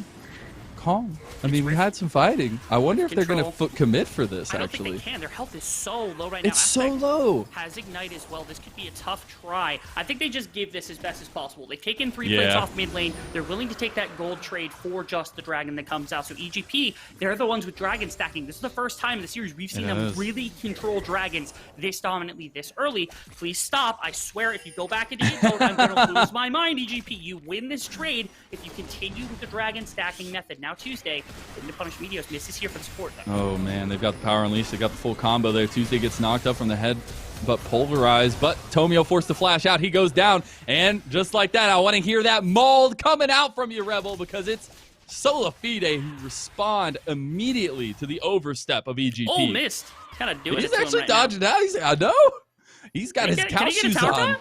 calm. I mean, we had some fighting. I wonder if they're going to commit for this, I don't actually. think they can. Their health is so low right now. It's so low. Has Ignite as well. This could be a tough try. I think they just give this as best as possible. They've taken 3 plates off mid lane. They're willing to take that gold trade for just the Dragon that comes out. So EGP, they're the ones with Dragon stacking. This is the first time in the series we've seen them really control Dragons this dominantly, this early. Please stop. I swear, if you go back into your code, I'm going to lose my mind, EGP. You win this trade if you continue with the Dragon stacking method. Now Tuesday, in the Punish Meteos, Miss is here for the support. Oh man, they've got the power unleashed. They got the full combo there. Tuesday gets knocked up from the head, but pulverized. But Tomio forced to flash out. He goes down, and just like that, I want to hear that mauled coming out from you, Rebel, because it's SolaFide who respond immediately to the overstep of EGP. Oh, Mist. Kind of doing it. He's actually dodging out. I know. He's got his cow shoes on.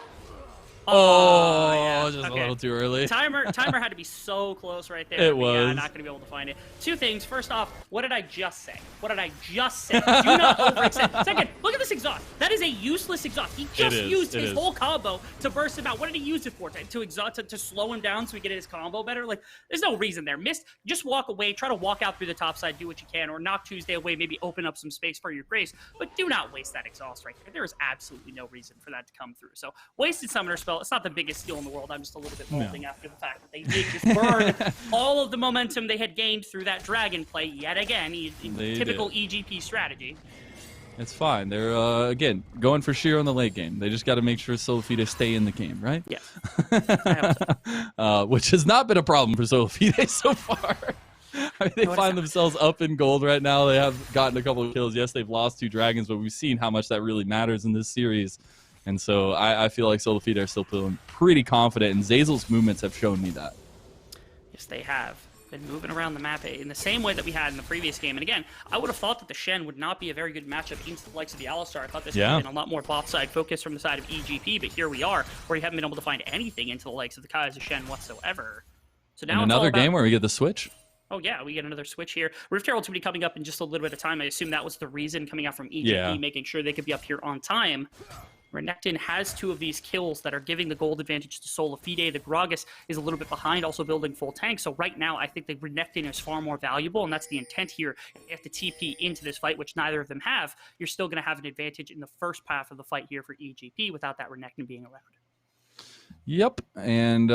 Oh, yeah. Just a little too early. Timer had to be so close right there. It was. Yeah, not going to be able to find it. 2 things. First off, what did I just say? Do not overextend. Second, look at this exhaust. That is a useless exhaust. He just used his whole combo to burst him out. What did he use it for? To slow him down so he get his combo better? Like, there's no reason there. Mist, just walk away. Try to walk out through the top side. Do what you can. Or knock Tuesday away. Maybe open up some space for your Grace. But do not waste that exhaust right there. There is absolutely no reason for that to come through. So, wasted Summoner Spell. It's not the biggest skill in the world. I'm just a little bit molding after the fact that they did just burn all of the momentum they had gained through that Dragon play yet again. Typical EGP strategy. It's fine. They're, again, going for Shiro in the late game. They just got to make sure SolaFide stay in the game, right? Yeah. I hope so. Which has not been a problem for SolaFide so far. I mean, they find themselves up in gold right now. They have gotten a couple of kills. Yes, they've lost 2 Dragons, but we've seen how much that really matters in this series. And so I feel like SolaFide are still feeling pretty confident, and Zazel's movements have shown me that. Yes, they have been moving around the map in the same way that we had in the previous game. And again, I would have thought that the Shen would not be a very good matchup against the likes of the Alistar. I thought this would have been a lot more bot side focus from the side of EGP, but here we are, where you haven't been able to find anything into the likes of the Kaiser Shen whatsoever. So now another game where we get the switch. Oh, yeah, we get another switch here. Rift Herald's going to be coming up in just a little bit of time. I assume that was the reason coming out from EGP, making sure they could be up here on time. Renekton has 2 of these kills that are giving the gold advantage to SolaFide. The Gragas is a little bit behind, also building full tank. So right now, I think the Renekton is far more valuable, and that's the intent here. If you have to TP into this fight, which neither of them have, you're still going to have an advantage in the first path of the fight here for EGP without that Renekton being around. Yep, and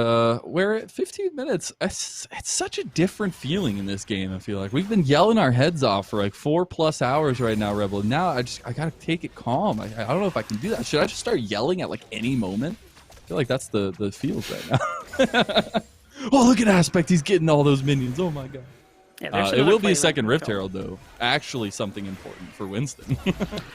we're at 15 minutes. It's such a different feeling in this game, I feel like. We've been yelling our heads off for like 4+ hours right now, Rebel. Now I gotta take it calm. I don't know if I can do that. Should I just start yelling at like any moment? I feel like that's the feels right now. Oh, look at Aspect. He's getting all those minions. Oh my god. Yeah, it will be a second Rift Herald, though. Actually, something important for Winston.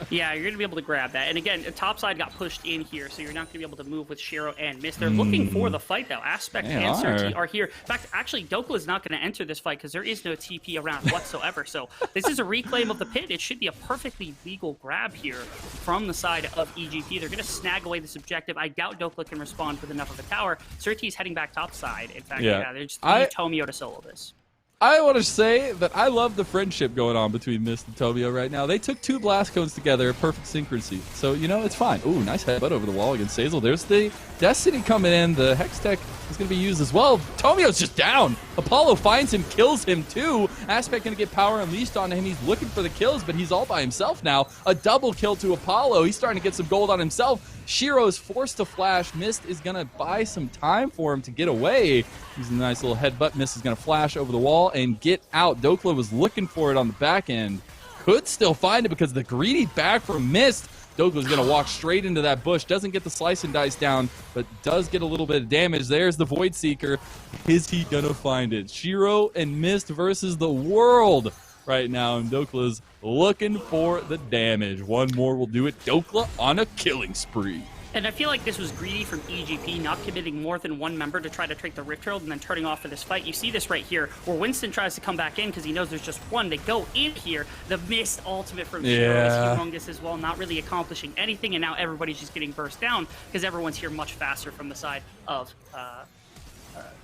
Yeah, you're going to be able to grab that. And again, the top side got pushed in here, so you're not going to be able to move with Shiro and Mist. They're looking for the fight, though. Aspect and Surti are here. In fact, actually, Dokla is not going to enter this fight because there is no TP around whatsoever. So this is a reclaim of the pit. It should be a perfectly legal grab here from the side of EGP. They're going to snag away this objective. I doubt Dokla can respond with enough of a tower. Surti is heading back top side. In fact, they just need Tomio to solo this. I want to say that I love the friendship going on between Mist and Tomio right now. They took 2 blast cones together, perfect synchrony. So, you know, it's fine. Ooh, nice headbutt over the wall against Hazel. There's the Destiny coming in. The Hex Tech is going to be used as well. Tomio's just down. Apollo finds him, kills him too. Aspect going to get power unleashed on him. He's looking for the kills, but he's all by himself now. A double kill to Apollo. He's starting to get some gold on himself. Shiro is forced to flash. Mist is going to buy some time for him to get away. Using a nice little headbutt. Mist is going to flash over the wall and get out. Dokla was looking for it on the back end. Could still find it because of the greedy back from Mist. Dokla's going to walk straight into that bush. Doesn't get the slice and dice down, but does get a little bit of damage. There's the Void Seeker. Is he going to find it? Shiro and Mist versus the world right now, and Dokla's looking for the damage. One more will do it. Dokla on a killing spree. And I feel like this was greedy from EGP, not committing more than one member to try to take the Rift Herald and then turning off for this fight. You see this right here, where Winston tries to come back in because he knows there's just one. They go in here. The missed ultimate from Shiro is humongous as well, not really accomplishing anything, and now everybody's just getting burst down because everyone's here much faster from the side of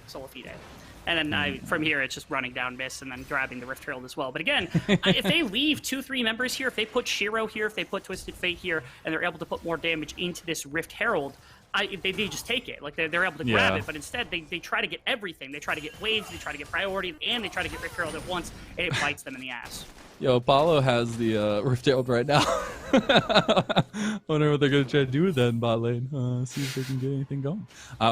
SolaFide. And then from here, it's just running down Mist and then grabbing the Rift Herald as well. But again, if they leave 2-3 members here, if they put Shiro here, if they put Twisted Fate here, and they're able to put more damage into this Rift Herald, they just take it. Like they're able to grab it, but instead they try to get everything. They try to get waves, they try to get priority, and they try to get Rift Herald at once, and it bites them in the ass. Yo, Apollo has the Rift Herald right now. Wonder what they're going to try to do with that in bot lane. See if they can get anything going.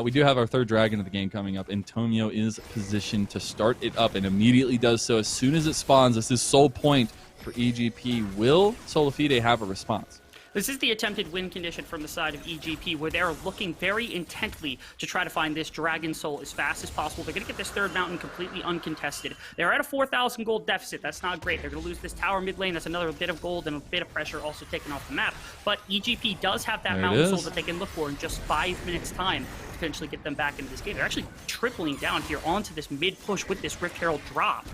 We do have our 3rd dragon of the game coming up, and Tomio is positioned to start it up and immediately does so as soon as it spawns. This is sole point for EGP. Will SolaFide have a response? This is the attempted win condition from the side of EGP, where they're looking very intently to try to find this Dragon Soul as fast as possible. They're going to get this 3rd mountain completely uncontested. They're at a 4,000 gold deficit. That's not great. They're going to lose this tower mid lane. That's another bit of gold and a bit of pressure also taken off the map. But EGP does have that mountain soul that they can look for in just 5 minutes' time to potentially get them back into this game. They're actually tripling down here onto this mid push with this Rift Herald drop.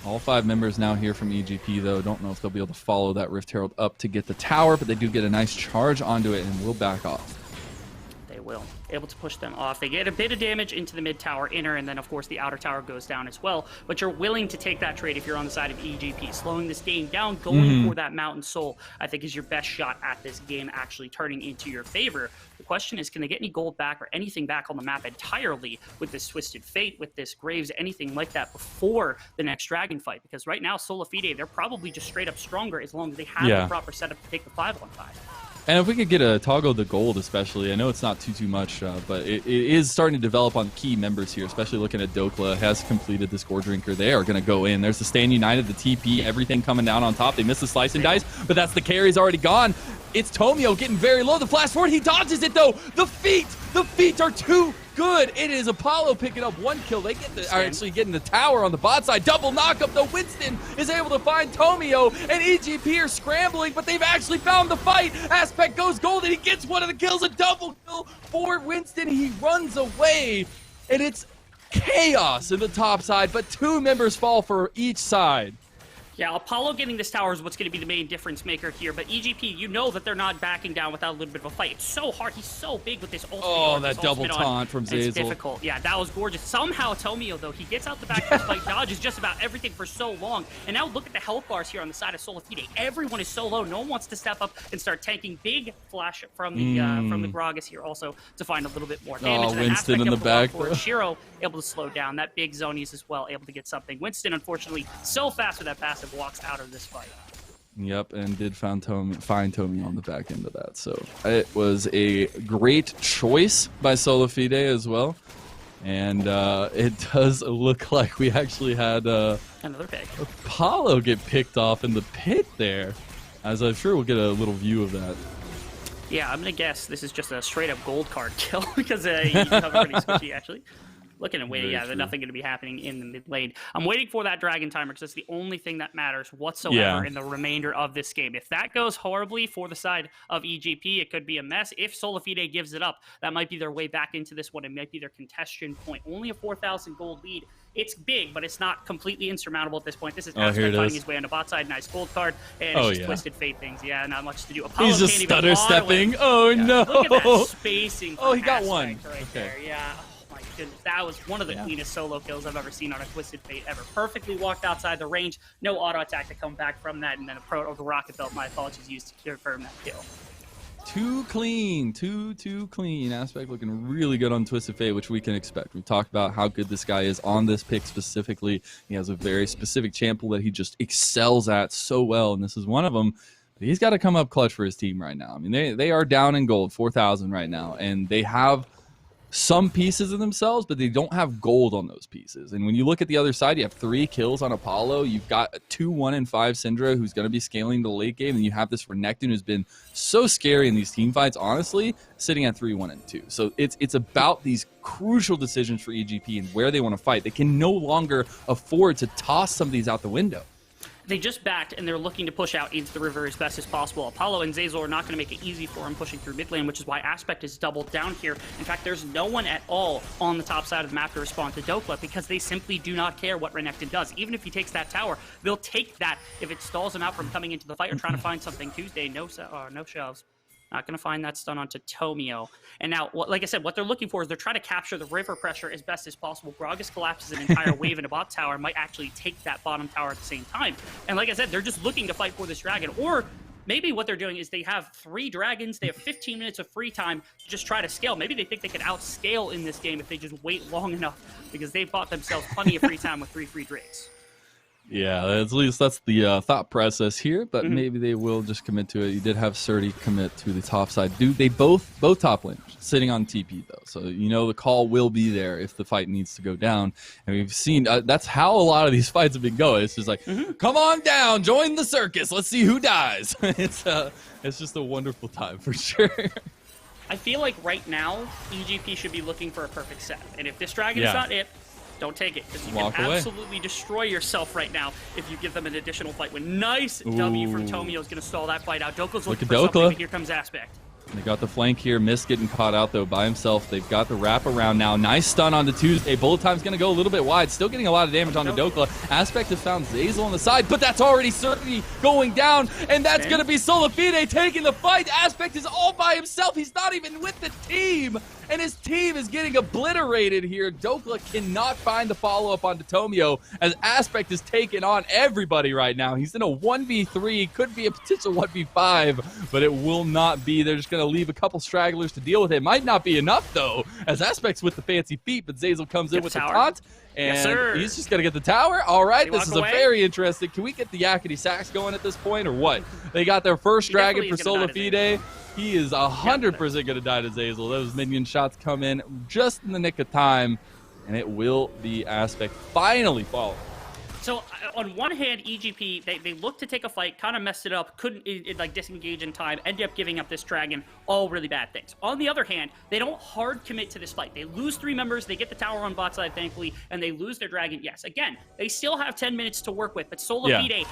All 5 members now here from EGP, though. Don't know if they'll be able to follow that Rift Herald up to get the tower, but they do get a nice charge onto it and will back off. They will. Able to push them off. They get a bit of damage into the mid tower inner, and then of course the outer tower goes down as well. But you're willing to take that trade if you're on the side of EGP. Slowing this game down, going for that mountain soul, I think is your best shot at this game actually turning into your favor. The question is, can they get any gold back or anything back on the map entirely with this Twisted Fate, with this Graves, anything like that before the next dragon fight? Because right now, SolaFide, they're probably just straight up stronger as long as they have the proper setup to take the 5-on-5. And if we could get a toggle the gold, especially, I know it's not too much, but it is starting to develop on key members here, especially looking at Dokla, has completed the Score Drinker. They are going to go in. There's the Stand United, the TP, everything coming down on top. They miss the slice and dice, but that's the carry's already gone. It's Tomio getting very low. The flash forward, he dodges it though. The feet are too good. It is Apollo picking up 1 kill. They are actually getting the tower on the bot side. Double knockup though. Winston is able to find Tomio, and EGP are scrambling, but they've actually found the fight. Aspect goes gold, and he gets one of the kills. A double kill for Winston. He runs away, and it's chaos in the top side, but 2 members fall for each side. Yeah, Apollo getting this tower is what's going to be the main difference maker here, but EGP, you know that they're not backing down without a little bit of a fight. It's so hard. He's so big with this ultimate. Oh, that double taunt from Zazel. It's difficult. Yeah, that was gorgeous. Somehow, Tomio, though, he gets out the back of this fight, dodges just about everything for so long, and now look at the health bars here on the side of SolaFide. Everyone is so low. No one wants to step up and start tanking. Big flash from the Gragas here also to find a little bit more damage. Oh, Winston in the back. Shiro able to slow down. That big Zonies as well, able to get something. Winston, unfortunately, so fast with that passive, walks out of this fight. Yep, and did find Tomio on the back end of that. So it was a great choice by SolaFide as well. And it does look like we actually had another pick. Apollo get picked off in the pit there. As I'm sure we'll get a little view of that. Yeah, I'm going to guess this is just a straight up gold card kill because he's pretty squishy actually. Looking and waiting, there's nothing going to be happening in the mid lane. I'm waiting for that dragon timer because that's the only thing that matters whatsoever in the remainder of this game. If that goes horribly for the side of EGP, it could be a mess. If SolaFide gives it up, that might be their way back into this one. It might be their contention point. Only a 4,000 gold lead. It's big, but it's not completely insurmountable at this point. This is Aspect finding his way on the bot side. Nice gold card. And it's just Twisted Fate things. Yeah, not much to do. Apollo he's just stutter stepping. Oh, no. Look at that spacing. Oh, he got one. Right there. Yeah. goodness, that was one of the cleanest solo kills I've ever seen on a Twisted Fate ever. Perfectly walked outside the range, no auto attack to come back from that, and then the rocket belt, my apologies, used to confirm that kill. Too clean, too clean. Aspect looking really good on Twisted Fate, which we can expect. We've talked about how good this guy is on this pick specifically. He has a very specific champ pool that he just excels at so well, and this is one of them. But he's got to come up clutch for his team right now. I mean, they are down in gold, 4,000 right now, and they have some pieces of themselves, but they don't have gold on those pieces. And when you look at the other side, you have 3 kills on Apollo. You've got a 2-1 and 5 Syndra, who's going to be scaling to the late game, and you have this Renekton, who's been so scary in these team fights, honestly, sitting at 3-1 and 2. So it's about these crucial decisions for EGP and where they want to fight. They can no longer afford to toss some of these out the window. They just backed, and they're looking to push out into the river as best as possible. Apollo and Zeyzal are not going to make it easy for him pushing through mid lane, which is why Aspect is doubled down here. In fact, there's no one at all on the top side of the map to respond to Dokla because they simply do not care what Renekton does. Even if he takes that tower, they'll take that if it stalls him out from coming into the fight or trying to find something. Tuesday, no shoves. Not going to find that stun onto Tomio. And now, like I said, what they're looking for is they're trying to capture the river pressure as best as possible. Gragas collapses an entire wave in a bot tower, might actually take that bottom tower at the same time. And like I said, they're just looking to fight for this dragon. Or maybe what they're doing is they have 3 dragons, they have 15 minutes of free time to just try to scale. Maybe they think they can outscale in this game if they just wait long enough because they've bought themselves plenty of free time with 3 free drakes. Yeah, at least that's the thought process here, but maybe they will just commit to it. You did have Surdy commit to the top side. Dude, they both top laners sitting on TP, though. So, you know, the call will be there if the fight needs to go down. And we've seen that's how a lot of these fights have been going. It's just like, come on down, join the circus. Let's see who dies. It's just a wonderful time for sure. I feel like right now, EGP should be looking for a perfect set. And if this dragon is not it, don't take it, because you can absolutely destroy yourself right now if you give them an additional fight. When nice W from Tomio is going to stall that fight out. Dokla's looking for something, but here comes Aspect. They got the flank here. Mist getting caught out, though, by himself. They've got the wrap around now. Nice stun onto Tuesday. Bullet time's going to go a little bit wide. Still getting a lot of damage onto Dokla. Aspect has found Zeyzal on the side, but that's already certainly going down, and that's going to be SolaFide taking the fight. Aspect is all by himself. He's not even with the team, and his team is getting obliterated here. Dokla cannot find the follow-up onto Tomio as Aspect is taking on everybody right now. He's in a 1v3, could be a potential 1v5, but it will not be. They're just going to leave a couple stragglers to deal with it. Might not be enough, though, as Aspect's with the fancy feet, but Zeyzal comes in with the taunt, and he's just going to get the tower. All right, this is a very interesting. Can we get the Yakety Sax going at this point, or what? They got their first dragon for SolaFide. He is 100% going to die to Zeyzal. Those minion shots come in just in the nick of time, and it will be Aspect finally falling. So on one hand, EGP, they looked to take a fight, kind of messed it up, couldn't like disengage in time, ended up giving up this dragon, all really bad things. On the other hand, they don't hard commit to this fight. They lose 3 members, they get the tower on bot side, thankfully, and they lose their dragon. Yes, again, they still have 10 minutes to work with, but SolaFide,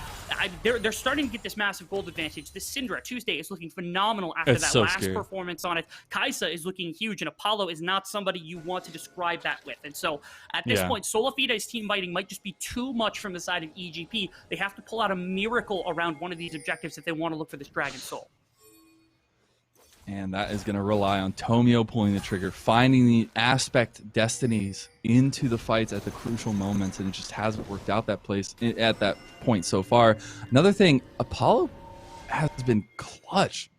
they're starting to get this massive gold advantage. This Syndra Tuesday is looking phenomenal after that last performance on it. Kaisa is looking huge, and Apollo is not somebody you want to describe that with. And so at this point, SolaFide's team fighting might just be too much from the side of EGP. They have to pull out a miracle around one of these objectives if they want to look for this Dragon Soul. And that is going to rely on Tomio pulling the trigger, finding the Aspect destinies into the fights at the crucial moments, and it just hasn't worked out that place at that point so far. Another thing, Apollo has been clutch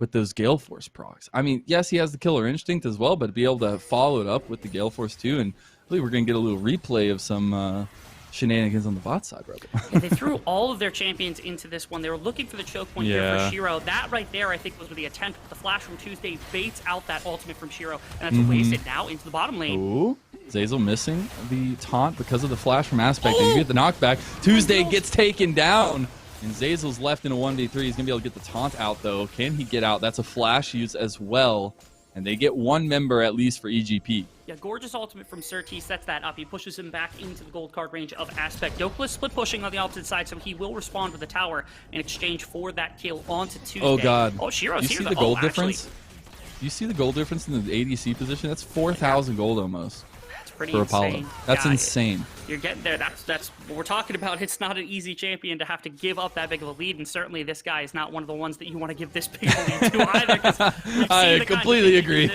with those Gale Force procs. I mean, yes, he has the killer instinct as well, but to be able to follow it up with the Gale Force too, and I believe we're going to get a little replay of some shenanigans on the bot side, brother. They threw all of their champions into this one. They were looking for the choke point here for Shiro. That right there, I think, was the attempt. The flash from Tuesday baits out that ultimate from Shiro, and that's wasted now into the bottom lane. Ooh, Zeyzal missing the taunt because of the flash from Aspect. And you get the knockback. Tuesday gets taken down, and Zeyzal's left in a 1v3. He's going to be able to get the taunt out, though. Can he get out? That's a flash use as well. And they get 1 member at least for EGP. Yeah, gorgeous ultimate from Surtees sets that up. He pushes him back into the gold card range of Aspect. Dokla split pushing on the opposite side, so he will respond with the tower in exchange for that kill onto Tuesday. Oh, God. Oh, Shiro's you here. See the gold difference? You see the gold difference in the ADC position? That's 4,000 gold almost. That's pretty for insane. Apollo. That's insane. You're getting there. That's what we're talking about. It's not an easy champion to have to give up that big of a lead, and certainly this guy is not one of the ones that you want to give this big of a lead to either. I completely agree.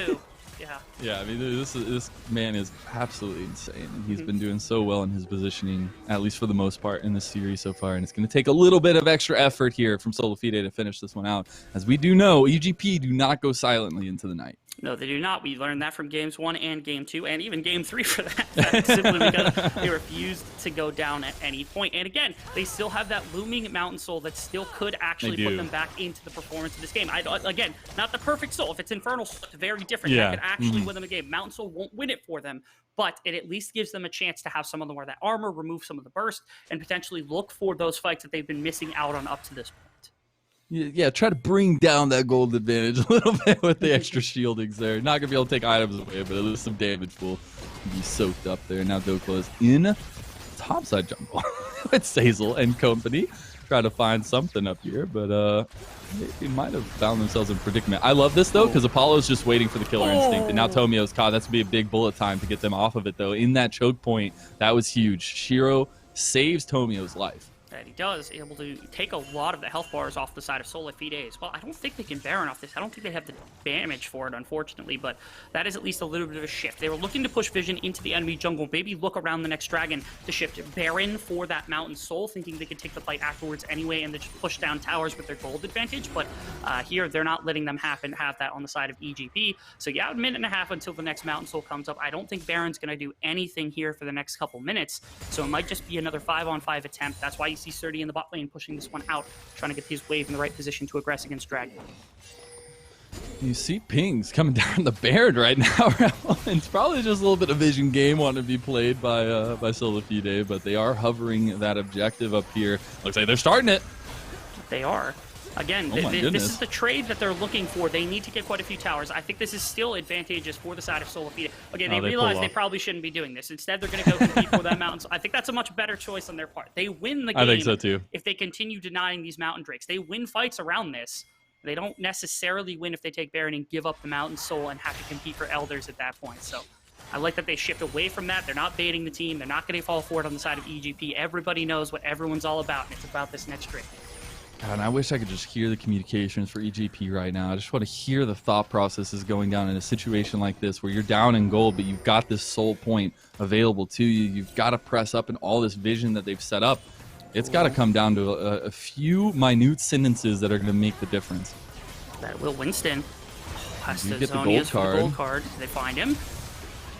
Yeah. Yeah, I mean, this man is absolutely insane. And he's been doing so well in his positioning, at least for the most part, in this series so far. And it's going to take a little bit of extra effort here from SolaFide to finish this one out. As we do know, EGP do not go silently into the night. No, they do not. We learned that from games 1 and game 2, and even game 3 for that fact, simply because they refused to go down at any point. And again, they still have that looming Mountain Soul that still could actually put them back into the performance of this game. Again, not the perfect Soul. If it's Infernal Soul, it's very different. That could actually win them a game. Mountain Soul won't win it for them, but it at least gives them a chance to have some of them wear that armor, remove some of the burst, and potentially look for those fights that they've been missing out on up to this point. Yeah, try to bring down that gold advantage a little bit with the extra shieldings there. Not going to be able to take items away, but at least some damage will be soaked up there. Now Dokla is in topside jungle with Zazel and company. Try to find something up here, but they might have found themselves in predicament. I love this, though, because Apollo's just waiting for the killer instinct, and now Tomio's caught. That's going to be a big bullet time to get them off of it, though. In that choke point, that was huge. Shiro saves Tomio's life. That he does, able to take a lot of the health bars off the side of SolaFide as well. I don't think they can Baron off this. I don't think they have the damage for it, unfortunately, but that is at least a little bit of a shift. They were looking to push Vision into the enemy jungle, maybe look around the next dragon to shift Baron for that Mountain Soul, thinking they could take the fight afterwards anyway and then just push down towers with their gold advantage, but here they're not letting them have that on the side of EGP. So yeah, a minute and a half until the next Mountain Soul comes up. I don't think Baron's going to do anything here for the next couple minutes, so it might just be another 5-on-5 attempt. That's why you see Surdy in the bot lane pushing this one out, trying to get his wave in the right position to aggress against Dragon. You see pings coming down the Baron right now. It's probably just a little bit of vision game wanting to be played by SolaFide, but they are hovering that objective up here. Looks like they're starting it. They are. Again, this is the trade that they're looking for. They need to get quite a few towers. I think this is still advantageous for the side of SolaFide. Again, they realize they probably shouldn't be doing this. Instead, they're going to go compete for that mountain. So I think that's a much better choice on their part. They win the game. I think so too. If they continue denying these mountain drakes. They win fights around this. They don't necessarily win if they take Baron and give up the Mountain Soul and have to compete for Elders at that point. So I like that they shift away from that. They're not baiting the team. They're not going to fall forward on the side of EGP. Everybody knows what everyone's all about, and it's about this next drake. God, I wish I could just hear the communications for EGP right now. I just want to hear the thought processes going down in a situation like this where you're down in gold, but you've got this soul point available to you. You've got to press up in all this vision that they've set up. It's got to come down to a few minute sentences that are going to make the difference. That will Winston. Has you to get the Zonius gold gold card. They find him.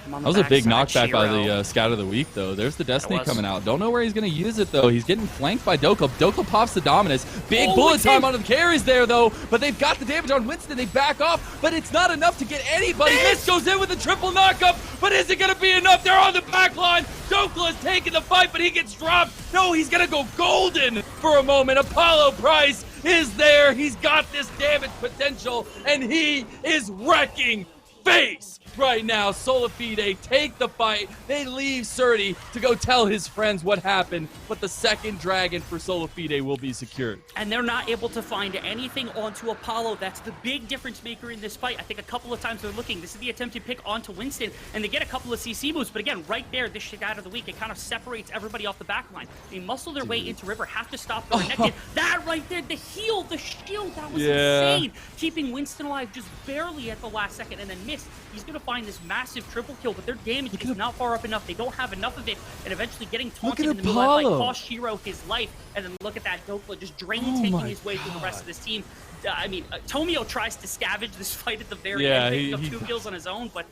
That was a big knockback by the Scout of the Week, though. There's the Destiny coming out. Don't know where he's going to use it, though. He's getting flanked by Dokla. Dokla pops the Dominus. Big bullet time onto the carries there, though. But they've got the damage on Winston. They back off, but it's not enough to get anybody. This goes in with a triple knockup, but is it going to be enough? They're on the back line. Dokla is taking the fight, but he gets dropped. No, he's going to go golden for a moment. Apollo Price is there. He's got this damage potential, and he is wrecking face right now. SolaFide take the fight. They leave Surdy to go tell his friends what happened, but the second dragon for SolaFide will be secured. And they're not able to find anything onto Apollo. That's the big difference maker in this fight. I think a couple of times they're looking. This is the attempted pick onto Winston, and they get a couple of CC moves, but again, right there, this Scout of the Week, it kind of separates everybody off the back line. They muscle their way into River, have to stop the connected. That right there, the heal, the shield, that was insane. Keeping Winston alive just barely at the last second, and then missed. He's going to find this massive triple kill, but their damage is not far up enough. They don't have enough of it, and eventually getting taunted in the middle of that fight cost Shiro his life. And then look at that, Dokla just taking his way through the rest of this team. I mean, Tomio tries to scavenge this fight at the very end, picking up 2 kills on his own, but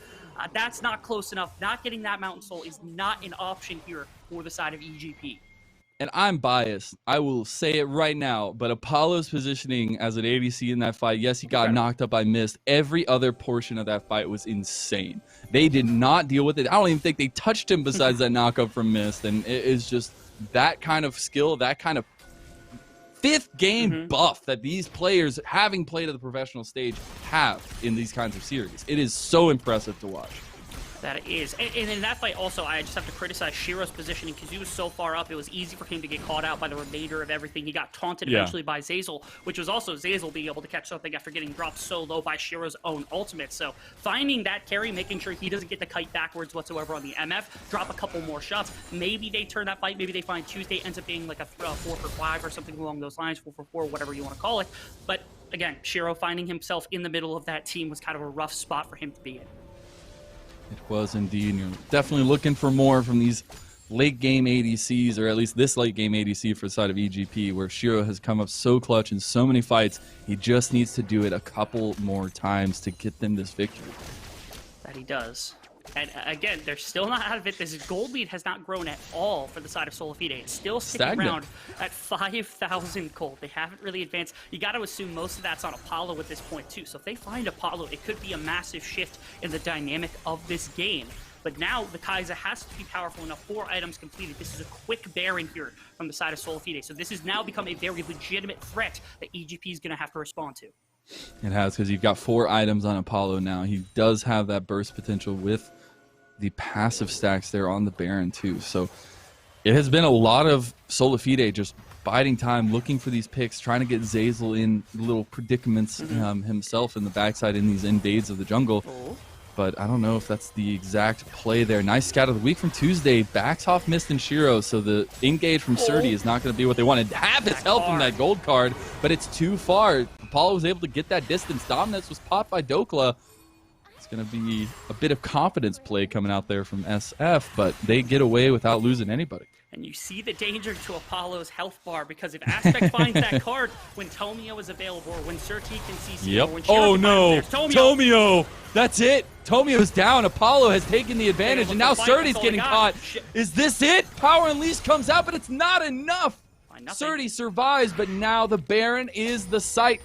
that's not close enough. Not getting that Mountain Soul is not an option here for the side of EGP. And I'm biased. I will say it right now, but Apollo's positioning as an ADC in that fight, yes, he got knocked up by Mist. Every other portion of that fight was insane. They did not deal with it. I don't even think they touched him besides that knockup from Mist. And it is just that kind of skill, that kind of fifth game buff that these players, having played at the professional stage, have in these kinds of series. It is so impressive to watch. That is. And in that fight also, I just have to criticize Shiro's positioning because he was so far up, it was easy for him to get caught out by the remainder of everything. He got taunted eventually by Zazel, which was also Zazel being able to catch something after getting dropped so low by Shiro's own ultimate. So finding that carry, making sure he doesn't get the kite backwards whatsoever on the MF, drop a couple more shots. Maybe they turn that fight, maybe they find Tuesday ends up being like a 4-for-5 or something along those lines, 4-for-4, whatever you want to call it. But again, Shiro finding himself in the middle of that team was kind of a rough spot for him to be in. It was indeed. And you're definitely looking for more from these late game ADCs, or at least this late game ADC for the side of EGP, where Shiro has come up so clutch in so many fights. He just needs to do it a couple more times to get them this victory. That he does. And again, they're still not out of it. This gold lead has not grown at all for the side of SolaFide. It's still sticking around at 5,000 gold. They haven't really advanced. You got to assume most of that's on Apollo at this point, too. So if they find Apollo, it could be a massive shift in the dynamic of this game. But now the Kai'Sa has to be powerful enough. 4 items completed. This is a quick Baron here from the side of SolaFide. So this has now become a very legitimate threat that EGP is going to have to respond to. It has, because you've got 4 items on Apollo now. He does have that burst potential with the passive stacks there on the Baron too. So it has been a lot of SolaFide just biding time, looking for these picks, trying to get Zeyzal in little predicaments himself in the backside in these invades of the jungle. But I don't know if that's the exact play there. Nice scout of the week from Tuesday. Backs off Mist and Shiro, so the engage from Surdy is not going to be what they wanted. Have his help from that gold card, but it's too far. Apollo was able to get that distance. Dominance was popped by Dokla. It's going to be a bit of confidence play coming out there from SF, but they get away without losing anybody. And you see the danger to Apollo's health bar, because if Aspect finds that card when Tomio is available, or when Surti can CC, or when Shiro can find Tomio! That's it! Tomio's down. Apollo has taken the advantage, and now Surti's getting caught. Is this it? Power Unleashed comes out, but it's not enough. Surti survives, but now the Baron is the sight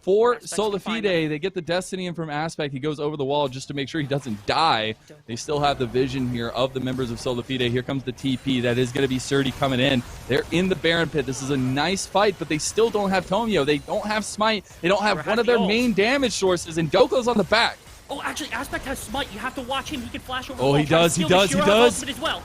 for SolaFide. They get the Destiny in from Aspect. He goes over the wall just to make sure he doesn't die. They still have the vision here of the members of SolaFide. Here comes the TP. That is going to be Surti coming in. They're in the Baron pit. This is a nice fight, but they still don't have Tomio. They don't have Smite. They don't have one of their main damage sources, and Doko's on the back. Oh, actually, Aspect has Smite. You have to watch him. He can flash over the wall. He does. As well.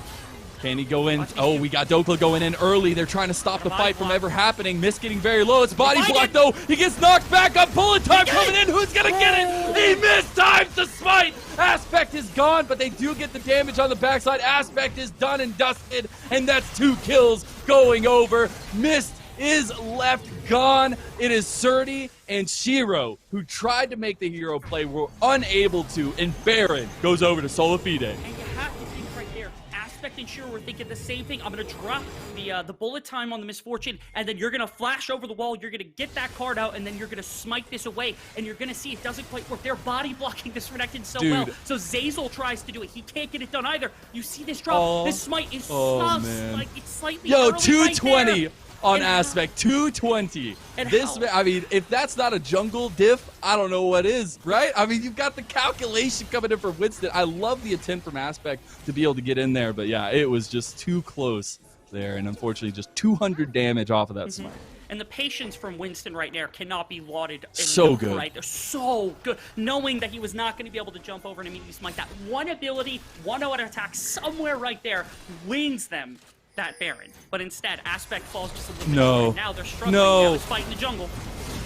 Can he go in? Oh, we got Dokla going in early. They're trying to stop the fight from ever happening. Mist getting very low. It's body block, though. He gets knocked back up. Bullet time coming in. Who's going to get it? He missed times the smite. Aspect is gone, but they do get the damage on the backside. Aspect is done and dusted, and that's 2 kills going over. Mist is left gone. It is Surti and Shiro who tried to make the hero play, were unable to, and Baron goes over to SolaFide. And you have to think right there, Aspect and Shiro were thinking the same thing. I'm going to drop the bullet time on the Misfortune, and then you're going to flash over the wall, you're going to get that card out, and then you're going to smite this away, and you're going to see it doesn't quite work. They're body blocking this Renekton so well, so Zeyzal tries to do it. He can't get it done either. You see this drop? This smite is it's slightly Yo, early 220 right on Aspect, 220. And I mean, if that's not a jungle diff, I don't know what is, right? I mean, you've got the calculation coming in for Winston. I love the intent from Aspect to be able to get in there, but yeah, it was just too close there, and unfortunately just 200 damage off of that smite. And the patience from Winston right there cannot be lauded. So good. Right? They're so good. Knowing that he was not going to be able to jump over and immediately smite that one ability, one auto attack somewhere right there wins them that Baron. But instead, Aspect falls just a little bit right now. They're struggling now. He's fighting the jungle.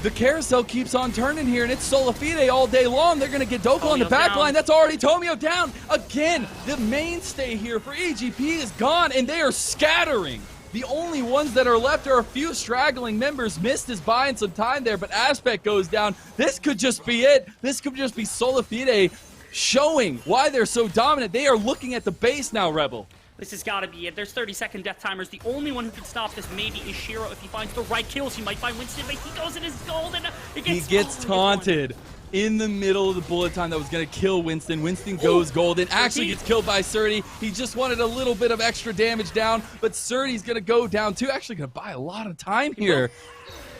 The carousel keeps on turning here, and it's SolaFide all day long. They're going to get Dokla on the back line. That's already Tomio down. Again, the mainstay here for EGP is gone, and they are scattering. The only ones that are left are a few straggling members. Mist is buying some time there, but Aspect goes down. This could just be it. This could just be SolaFide showing why they're so dominant. They are looking at the base now, Rebel. This has got to be it. There's 30-second death timers. The only one who can stop this maybe is Shiro. If he finds the right kills, he might find Winston, but he goes in his gold, and he gets taunted in the middle of the bullet time that was going to kill Winston. Winston goes gold and actually gets killed by Surti. He just wanted a little bit of extra damage down, but Surti's going to go down too. Actually going to buy a lot of time here.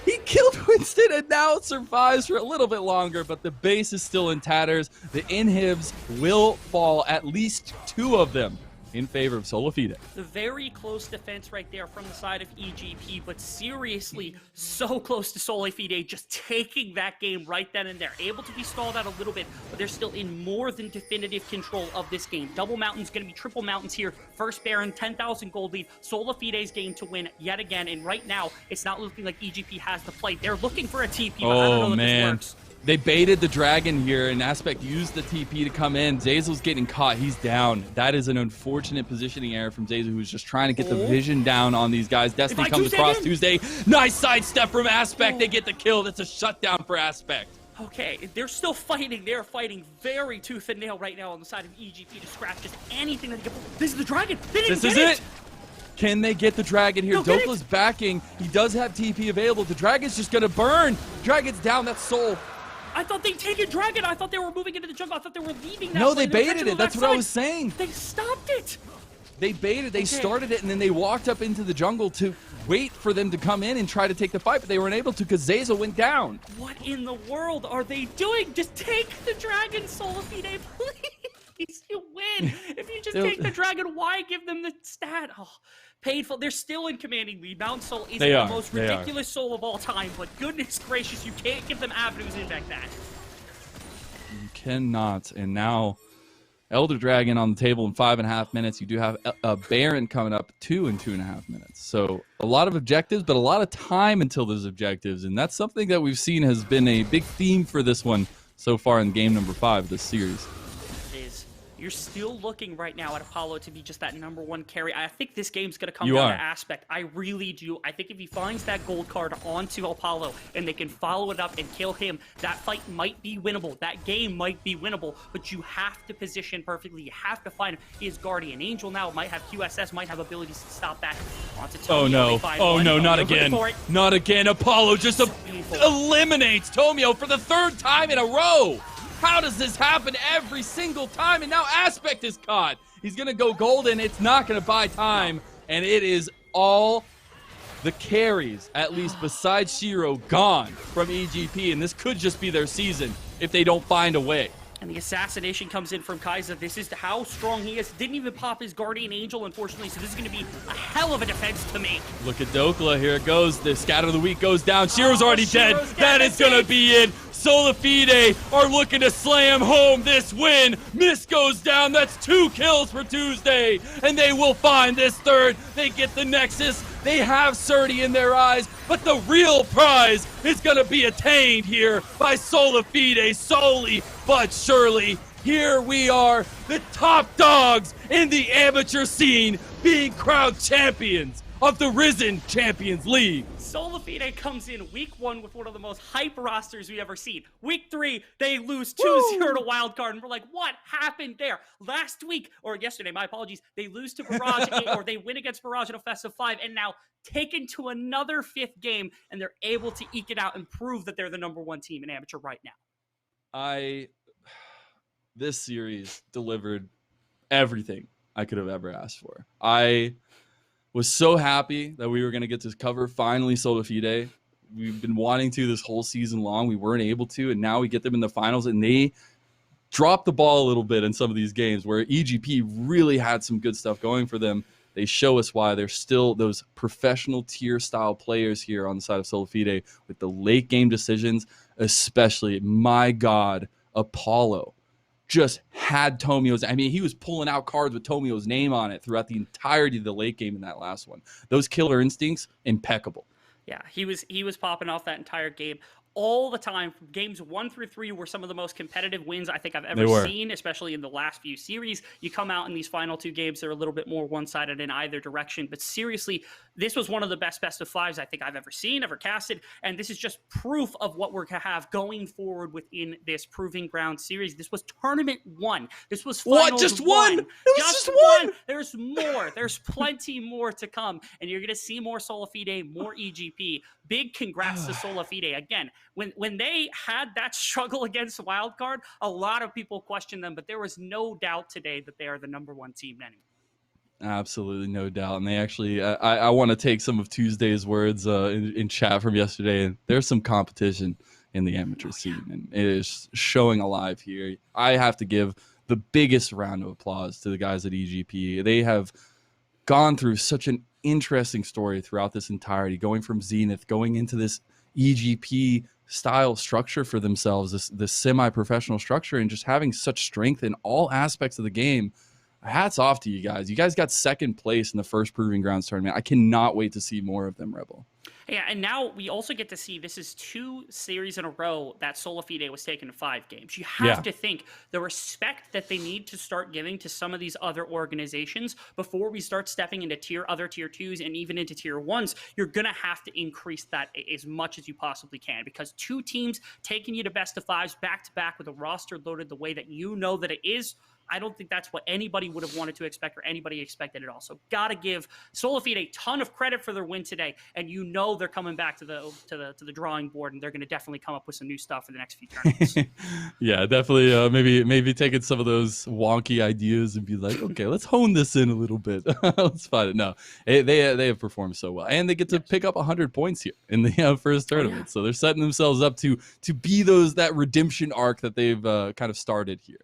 He killed Winston and now survives for a little bit longer, but the base is still in tatters. The inhibs will fall, at least 2 of them, in favor of SolaFide. The very close defense right there from the side of EGP, but seriously, so close to SolaFide, just taking that game right then and there. Able to be stalled out a little bit, but they're still in more than definitive control of this game. Double Mountain's going to be triple Mountains here. First Baron, 10,000 gold lead. SolaFide's game to win yet again, and right now, it's not looking like EGP has the play. They're looking for a TP, but I don't know if this works. They baited the dragon here, and Aspect used the TP to come in. Zeyzal's getting caught. He's down. That is an unfortunate positioning error from Zeyzal, who's just trying to get the vision down on these guys. Destiny comes across Tuesday. Nice sidestep from Aspect. They get the kill. That's a shutdown for Aspect. Okay, they're still fighting. They're fighting very tooth and nail right now on the side of EGP to scratch just anything that they can. This is the dragon. They didn't This is it. Can they get the dragon here? No, get Dokla's backing. He does have TP available. The dragon's just going to burn. Dragon's down. That's Soul. I thought they'd taken dragon. I thought they were moving into the jungle. I thought they were leaving that. No, they play. They were baited catching it. the That's left what I side. was saying. They stopped it. They baited. They Okay. started it, and then they walked up into the jungle to wait for them to come in and try to take the fight, but they weren't able to because Zaza went down. What in the world are they doing? Just take the dragon, SolaFide, please. You win. If you just take the dragon, why give them the stat? Oh, painful. They're still in commanding lead. Mount Soul is the most ridiculous soul of all time, but goodness gracious, you can't give them avenues in like that. You cannot. And now Elder Dragon on the table in 5.5 minutes. You do have a Baron coming up 2 in 2.5 minutes. So a lot of objectives, but a lot of time until those objectives. And that's something that we've seen has been a big theme for this one so far in game number 5 of this series. You're still looking right now at Apollo to be just that #1 carry. I think this game's going to come You down are. to aspect. I really do. I think if he finds that gold card onto Apollo and they can follow it up and kill him, that fight might be winnable. That game might be winnable, but you have to position perfectly. You have to find him. His Guardian Angel now might have QSS, might have abilities to stop that. Onto Tomio, Oh no. they find Oh one. no, not Tomio's looking again. for it. Not again. Apollo just painful. eliminates Tomio for the 3rd time in a row. How does this happen every single time? And now Aspect is caught. He's going to go golden. It's not going to buy time. And it is all the carries, at least besides Shiro, gone from EGP. And this could just be their season if they don't find a way. And the assassination comes in from Kaiser. This is how strong he is. Didn't even pop his Guardian Angel, unfortunately, so this is going to be a hell of a defense to make. Look at Dokla. Here it goes. The Scatter of the Week goes down. Shiro's already Shiro's dead. dead. That is going to be it. SolaFide are looking to slam home this win. Mist goes down. That's 2 kills for Tuesday. And they will find this 3rd. They get the Nexus. They have Surdy in their eyes. But the real prize is going to be attained here by SolaFide solely but surely. Here we are, the top dogs in the amateur scene, being crowned champions of the Risen Champions League. SolaFide comes in week 1 with one of the most hype rosters we've ever seen. Week 3, they lose 2-0 to Wildcard, and we're like, what happened there? Last week, or yesterday, my apologies, they lose to Barrage, or they win against Barrage in a Fest of 5, and now taken to another 5th game, and they're able to eke it out and prove that they're the #1 team in amateur right now. This series delivered everything I could have ever asked for. I was so happy that we were going to get to cover finally SolaFide. We've been wanting to this whole season long. We weren't able to, and now we get them in the finals, and they dropped the ball a little bit in some of these games where EGP really had some good stuff going for them. They show us why they're still those professional tier style players here on the side of SolaFide with the late game decisions, especially, my God, Apollo just had Tomio's. I mean, he was pulling out cards with Tomio's name on it throughout the entirety of the late game in that last one. Those killer instincts, impeccable. Yeah, he was popping off that entire game all the time. Games 1 through 3 were some of the most competitive wins I think I've ever seen, especially in the last few series. You come out in these final 2 games, they're a little bit more one-sided in either direction. But seriously, this was one of the best of 5s I think I've ever seen, ever casted. And this is just proof of what we're going to have going forward within this Proving Ground series. This was Tournament 1. This was Finals What? Just 1. one? It was just one? There's more. There's plenty more to come. And you're going to see more SolaFide, more EGP. Big congrats to SolaFide. Again, when they had that struggle against Wildcard, a lot of people questioned them, but there was no doubt today that they are the #1 team anyway. Absolutely, no doubt. And they actually, I want to take some of Tuesday's words in chat from yesterday. And there's some competition in the amateur scene, and it is showing alive here. I have to give the biggest round of applause to the guys at EGP. They have gone through such an interesting story throughout this entirety, going from Zenith, going into this EGP style structure for themselves, this semi-professional structure, and just having such strength in all aspects of the game. hats off to you guys. You guys got second place in the first Proving Grounds tournament. I cannot wait to see more of them, Rebel. Yeah, and now we also get to see this is 2 series in a row that SolaFide was taken to 5 games. You have to think the respect that they need to start giving to some of these other organizations before we start stepping into other tier 2s and even into tier 1s. You're going to have to increase that as much as you possibly can, because 2 teams taking you to best of 5s back to back with a roster loaded the way that you know that it is, I don't think that's what anybody would have wanted to expect or anybody expected at all. So gotta give SolaFide a ton of credit for their win today, and you know they're coming back to the drawing board, and they're going to definitely come up with some new stuff for the next few tournaments. Yeah, definitely. Maybe taking some of those wonky ideas and be like, okay, let's hone this in a little bit. Let's find it. No, they have performed so well, and they get to pick up 100 points here in the first tournament. So they're setting themselves up to be that redemption arc that they've kind of started here.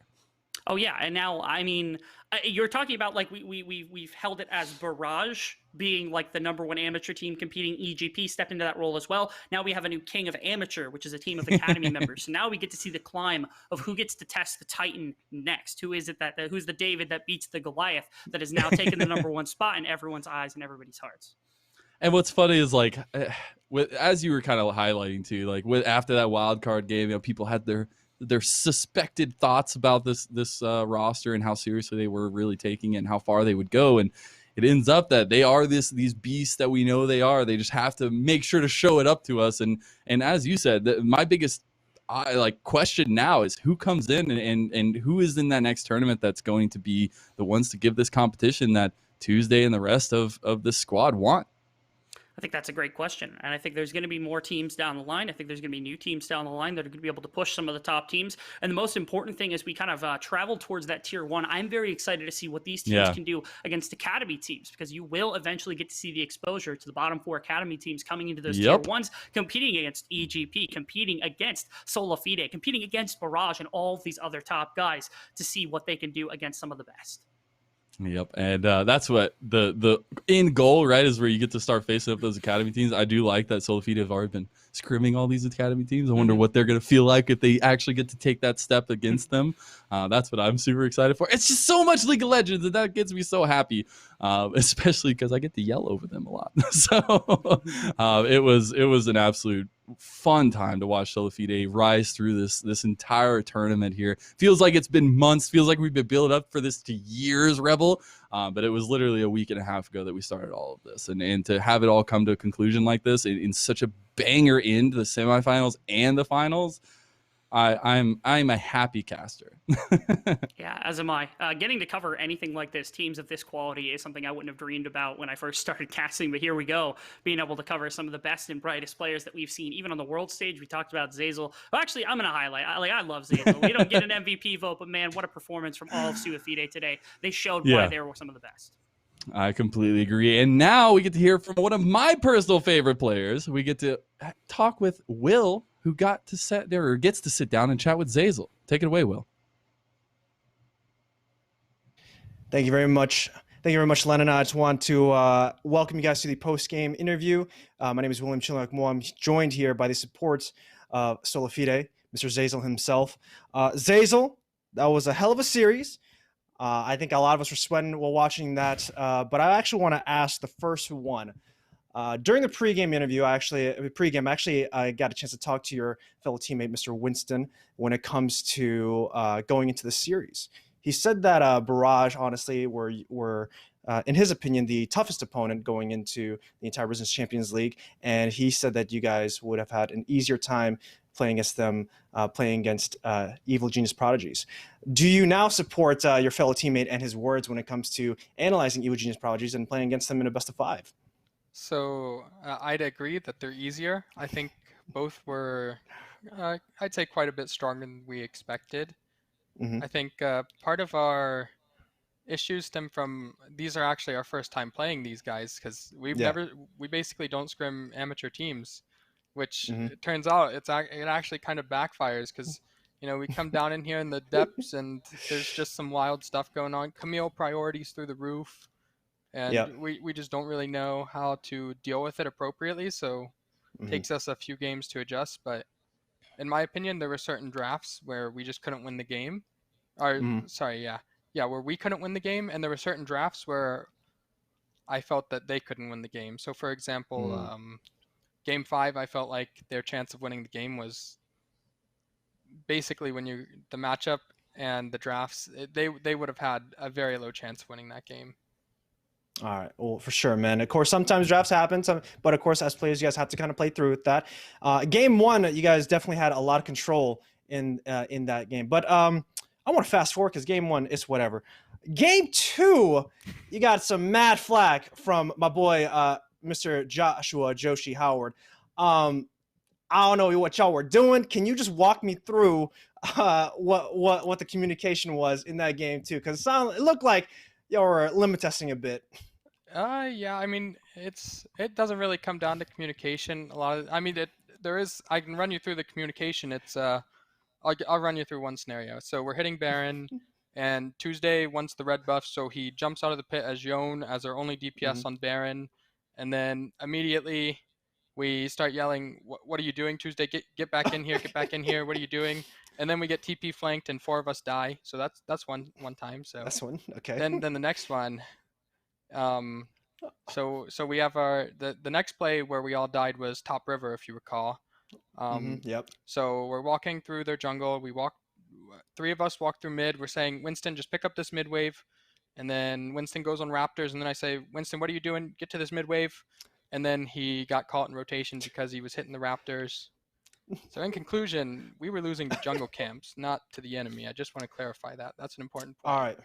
Oh yeah, and now I mean, you're talking about like we've held it as Barrage being like the #1 amateur team competing. EGP stepped into that role as well. Now we have a new King of Amateur, which is a team of academy members. So now we get to see the climb of who gets to test the Titan next. Who is it who's the David that beats the Goliath that is now taking the #1 spot in everyone's eyes and everybody's hearts. And what's funny is like, as you were kind of highlighting too, like after that wild card game, people had their suspected thoughts about this roster and how seriously they were really taking it and how far they would go. And it ends up that they are these beasts that we know they are. They just have to make sure to show it up to us. And as you said, my biggest question now is who comes in and who is in that next tournament that's going to be the ones to give this competition that Tuesday and the rest of this squad want. I think that's a great question. And I think there's going to be more teams down the line. I think there's going to be new teams down the line that are going to be able to push some of the top teams. And the most important thing is we kind of travel towards that tier 1. I'm very excited to see what these teams can do against academy teams, because you will eventually get to see the exposure to the bottom 4 academy teams coming into those tier 1s, competing against EGP, competing against SolaFide, competing against Barrage and all of these other top guys to see what they can do against some of the best. Yep, and that's what the end goal, right, is where you get to start facing up those academy teams. I do like that SolaFide have already been scrimming all these academy teams. I wonder what they're going to feel like if they actually get to take that step against them. That's what I'm super excited for. It's just so much League of Legends, and that gets me so happy, especially because I get to yell over them a lot. So it was an absolute fun time to watch SolaFide rise through this entire tournament here. Feels like it's been months. Feels like we've been building up for this to years, Rebel. But it was literally a week and a half ago that we started all of this, and to have it all come to a conclusion like this in such a banger end to the semifinals and the finals. I'm a happy caster. Yeah, as am I. Getting to cover anything like this, teams of this quality, is something I wouldn't have dreamed about when I first started casting, but here we go, being able to cover some of the best and brightest players that we've seen, even on the world stage. We talked about Zeyzal. Well, actually, I'm going to highlight, I love Zeyzal. We don't get an MVP vote, but man, what a performance from all of SolaFide today. They showed why they were some of the best. I completely agree. And now we get to hear from one of my personal favorite players. We get to talk with Will, who gets to sit down and chat with Zeyzal. Take it away, Will. Thank you very much. Thank you very much, Lennon. I just want to welcome you guys to the post-game interview. My name is William Chillick-Moore. I'm joined here by the support of SolaFide, Mr. Zeyzal himself. Zeyzal, that was a hell of a series. I think a lot of us were sweating while watching that. But I actually want to ask the first one. During the pregame interview, I got a chance to talk to your fellow teammate, Mr. Winston, when it comes to going into the series. He said that Barrage, honestly, were in his opinion, the toughest opponent going into the entire Business Champions League. And he said that you guys would have had an easier time playing against them, playing against Evil Genius Prodigies. Do you now support your fellow teammate and his words when it comes to analyzing Evil Genius Prodigies and playing against them in a best of 5? So I'd agree that they're easier. I think both were, I'd say, quite a bit stronger than we expected. I think part of our issues stem from, these are actually our first time playing these guys, because we basically don't scrim amateur teams, which it turns out it actually kind of backfires, because we come down in here in the depths and there's just some wild stuff going on. Camille priorities through the roof. And we just don't really know how to deal with it appropriately, so it takes us a few games to adjust. But in my opinion, there were certain drafts where we just couldn't win the game. where we couldn't win the game, and there were certain drafts where I felt that they couldn't win the game. So, for example, Game 5, I felt like their chance of winning the game was basically the matchup and the drafts. They would have had a very low chance of winning that game. All right, well, for sure, man. Of course, sometimes drafts happen, but of course, as players, you guys have to kind of play through with that. Game 1, you guys definitely had a lot of control in that game. But I want to fast forward because Game 1 is whatever. Game 2, you got some mad flack from my boy, Mr. Joshua Joshi Howard. I don't know what y'all were doing. Can you just walk me through what the communication was in that game too? Because it looked like y'all were limit testing a bit. Yeah, I mean, it doesn't really come down to communication. I can run you through the communication. I'll run you through one scenario. So we're hitting Baron, and Tuesday wants the red buff, so he jumps out of the pit as Yone as our only DPS on Baron, and then immediately we start yelling, "What are you doing, Tuesday? Get back in here! Get back in here! What are you doing?" And then we get TP flanked, and 4 of us die. So that's one time. So that's one. Okay. Then the next one. So we have the next play where we all died was top river, if you recall. Yep. So we're walking through their jungle. 3 of us walk through mid. We're saying, Winston, just pick up this mid wave. And then Winston goes on Raptors, and then I say, Winston, what are you doing? Get to this mid wave. And then he got caught in rotation because he was hitting the Raptors. So in conclusion, we were losing to jungle camps, not to the enemy. I just want to clarify that. That's an important point.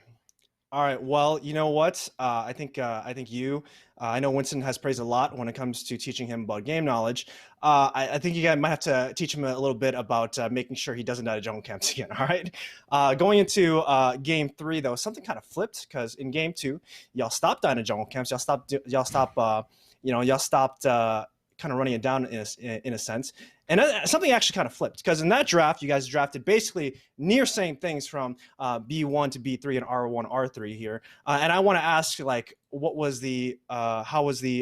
All right. Well, you know what? I think I know Winston has praised a lot when it comes to teaching him about game knowledge. I think you guys might have to teach him a little bit about making sure he doesn't die to jungle camps again. All right. Going into game 3, though, something kind of flipped because in game 2, y'all stopped dying to jungle camps. Y'all stopped kind of running it down in a sense. And something actually kind of flipped because in that draft, you guys drafted basically near same things from B1 to B3 and R1, R3 here. And I want to ask, like, how was the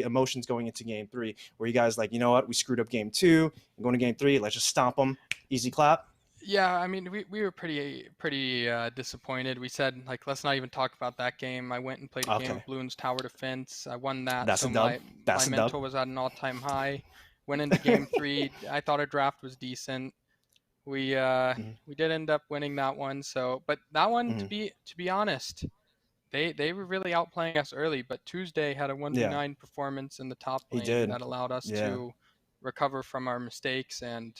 emotions going into game 3? Were you guys like, you know what, we screwed up game 2, and going to game 3, let's just stomp them, easy clap? Yeah, I mean, we were pretty disappointed. We said, like, let's not even talk about that game. I went and played a game of Bloons Tower Defense. I won that. That's so a dub. My mental was at an all-time high. Went into game 3. I thought our draft was decent. We did end up winning that one. So, but that one, to be honest, they were really outplaying us early. But Tuesday had a 1v9 performance in the top lane that allowed us to recover from our mistakes. And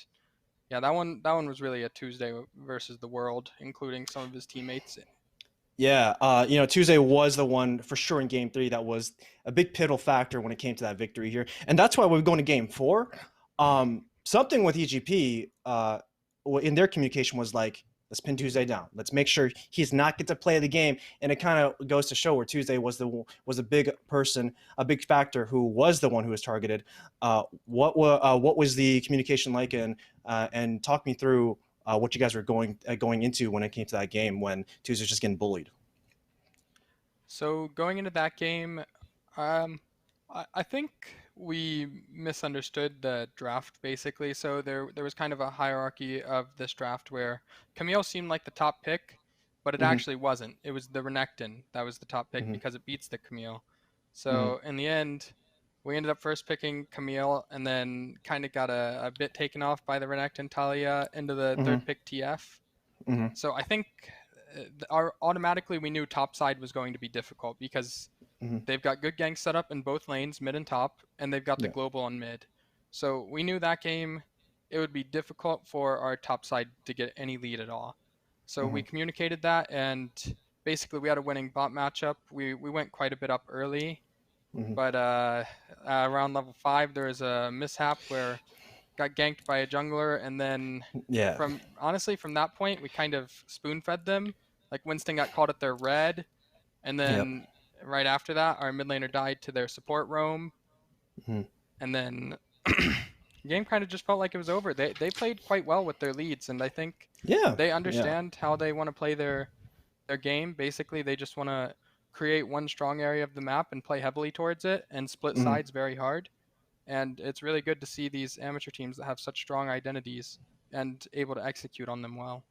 yeah, that one was really a Tuesday versus the world, including some of his teammates. Yeah, Tuesday was the one for sure in game 3 that was a big pivotal factor when it came to that victory here. And that's why we're going to game 4. Something with EGP in their communication was like, let's pin Tuesday down. Let's make sure he's not get to play the game. And it kind of goes to show where Tuesday was a big person, a big factor who was the one who was targeted. What was the communication like? And talk me through what you guys were going into when it came to that game when Tuesday was just getting bullied. So going into that game, I think we misunderstood the draft basically. So there was kind of a hierarchy of this draft where Camille seemed like the top pick, but it actually wasn't. It was the Renekton that was the top pick because it beats the Camille. So in the end, we ended up first picking Camille and then kind of got a bit taken off by the Renekton Talia into the third pick TF. So I think automatically we knew top side was going to be difficult because they've got good gank set up in both lanes, mid and top, and they've got the global on mid. So we knew that game, it would be difficult for our top side to get any lead at all. So we communicated that, and basically we had a winning bot matchup. We went quite a bit up early, but around level 5 there was a mishap where got ganked by a jungler, and then from that point we kind of spoon fed them. Like Winston got caught at their red, and then right after that our mid laner died to their support roam, and then the game kind of just felt like it was over. They played quite well with their leads, and I think they understand how they want to play their game. Basically they just want to create one strong area of the map and play heavily towards it and split sides very hard. And it's really good to see these amateur teams that have such strong identities and able to execute on them well.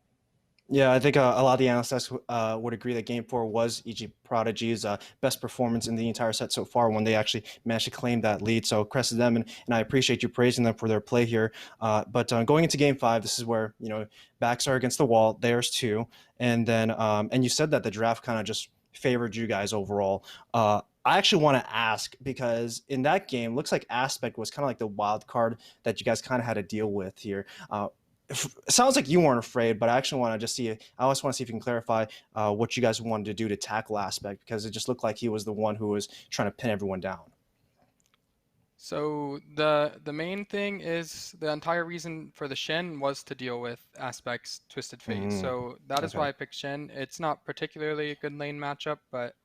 Yeah, I think a lot of the analysts would agree that Game 4 was EG Prodigy's best performance in the entire set so far when they actually managed to claim that lead. So credit to them, and I appreciate you praising them for their play here. But going into Game 5, this is where, backs are against the wall. There's two. And then, and you said that the draft kind of just favored you guys overall. I actually want to ask because in that game, looks like Aspect was kind of like the wild card that you guys kind of had to deal with here. It sounds like you weren't afraid, but I actually want to just see. I always want to see if you can clarify what you guys wanted to do to tackle Aspect because it just looked like he was the one who was trying to pin everyone down. So the main thing is the entire reason for the Shen was to deal with Aspect's Twisted Fate. So that is why I picked Shen. It's not particularly a good lane matchup, but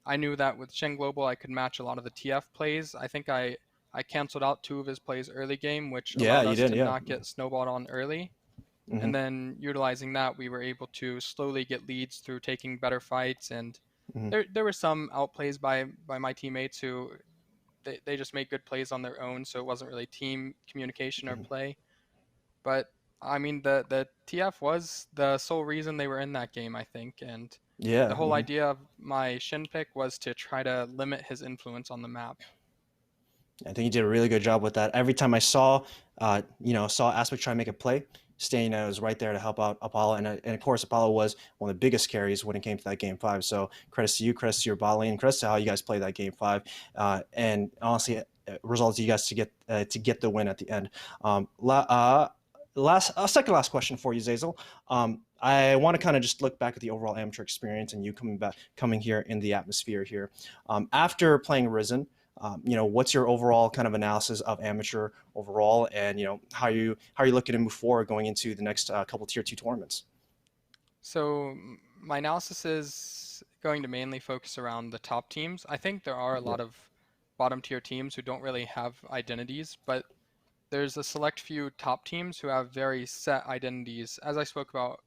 I knew that with Shen Global I could match a lot of the TF plays. I think I canceled out 2 of his plays early game, which allowed us to not get snowballed on early. And then utilizing that, we were able to slowly get leads through taking better fights. And there were some outplays by my teammates who they just made good plays on their own, so it wasn't really team communication or play. But I mean, the TF was the sole reason they were in that game, I think. And the whole idea of my Shin pick was to try to limit his influence on the map. I think you did a really good job with that. Every time I saw Aspect try to make a play, Stayna was right there to help out Apollo, and of course Apollo was one of the biggest carries when it came to that Game 5. So credits to you, credits to your bot lane, credits to how you guys played that Game 5, and honestly, resulted you guys to get the win at the end. Second last question for you, Zazel. I want to kind of just look back at the overall amateur experience and you coming here in the atmosphere here. After playing Risen, what's your overall kind of analysis of amateur overall, and how are you looking to move forward going into the next couple tier 2 tournaments? So my analysis is going to mainly focus around the top teams. I think there are a lot of bottom tier teams who don't really have identities, but there's a select few top teams who have very set identities. As I spoke about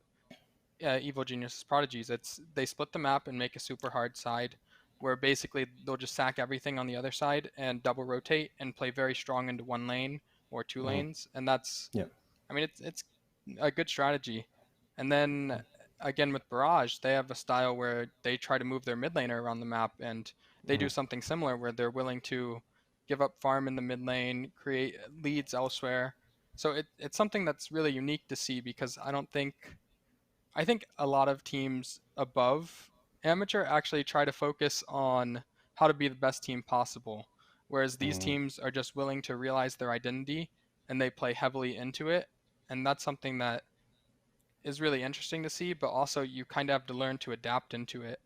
Evil Genius Prodigies, they split the map and make a super hard side where basically they'll just sack everything on the other side and double rotate and play very strong into one lane or 2 lanes. And that's, I mean, it's a good strategy. And then again with Barrage, they have a style where they try to move their mid laner around the map, and they do something similar where they're willing to give up farm in the mid lane, create leads elsewhere. So it's something that's really unique to see, because I think a lot of teams above amateur actually try to focus on how to be the best team possible, whereas these teams are just willing to realize their identity and they play heavily into it. And that's something that is really interesting to see, but also you kind of have to learn to adapt into it.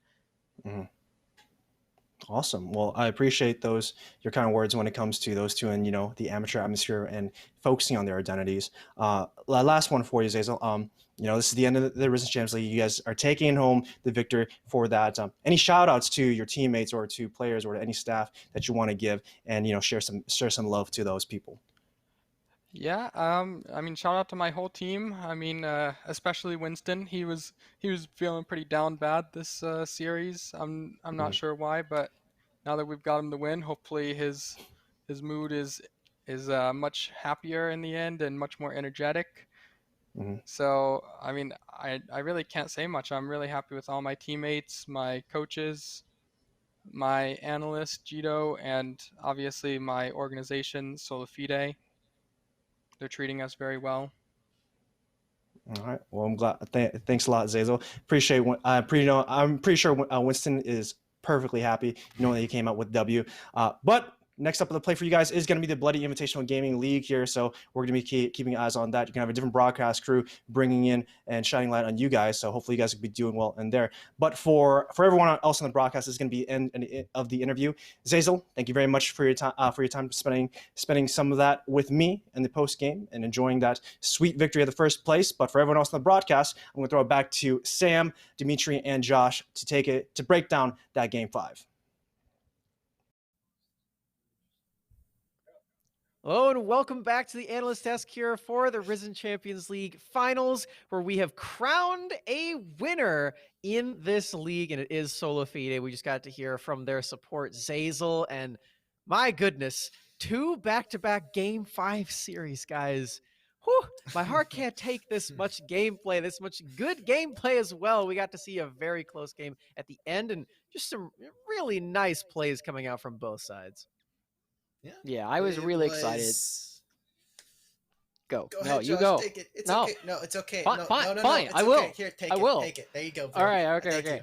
Awesome. Well, I appreciate your kind of words when it comes to those two and, the amateur atmosphere and focusing on their identities. Last one for you, Zazel. This is the end of the Risen Champions League. You guys are taking home the victory for that. Any shout outs to your teammates or to players or to any staff that you want to give and, share some love to those people? Yeah, I mean, shout out to my whole team. I mean, especially Winston. He was feeling pretty down bad this series. I'm not sure why, but now that we've got him the win, hopefully his mood is much happier in the end and much more energetic. So, I mean, I really can't say much. I'm really happy with all my teammates, my coaches, my analyst Jito, and obviously my organization SolaFide. They're treating us very well. All right. Well, I'm glad. Thanks a lot, Zazel. I'm pretty sure Winston is perfectly happy, that he came out with W. But next up on the play for you guys is going to be the Bloody Invitational Gaming League here. So we're going to be keeping eyes on that. You can have a different broadcast crew bringing in and shining light on you guys. So hopefully you guys will be doing well in there. But for everyone else on the broadcast, this is going to be the end of the interview. Zazel, thank you very much for your time spending some of that with me in the post game and enjoying that sweet victory of the first place. But for everyone else on the broadcast, I'm going to throw it back to Sam, Dimitri, and Josh to break down that Game 5. Hello and welcome back to the analyst desk here for the Risen Champions League finals, where we have crowned a winner in this league, and it is SolaFide. We just got to hear from their support, Zazel, and my goodness, 2 back-to-back Game 5 series, guys. Whew, my heart can't take this much gameplay, this much good gameplay as well. We got to see a very close game at the end and just some really nice plays coming out from both sides. Yeah, I was It really excited. Go. Go No, ahead, you Josh. go. Take it. It's No. okay. No, it's okay. Fine, no, fine, no, no, fine. no. It's I okay. will. Here, take I it. will. Take it. There you go, bro. All right. Okay. Thank Okay. you.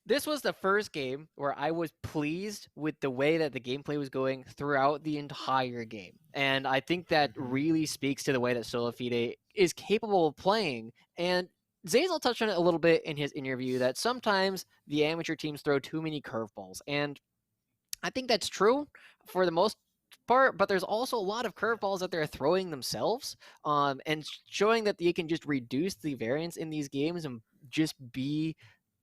This was the first game where I was pleased with the way that the gameplay was going throughout the entire game. And I think that really speaks to the way that SolaFide is capable of playing. And Zazel touched on it a little bit in his interview that sometimes the amateur teams throw too many curveballs. And I think that's true for the most part, but there's also a lot of curveballs that they're throwing themselves, and showing that they can just reduce the variance in these games and just be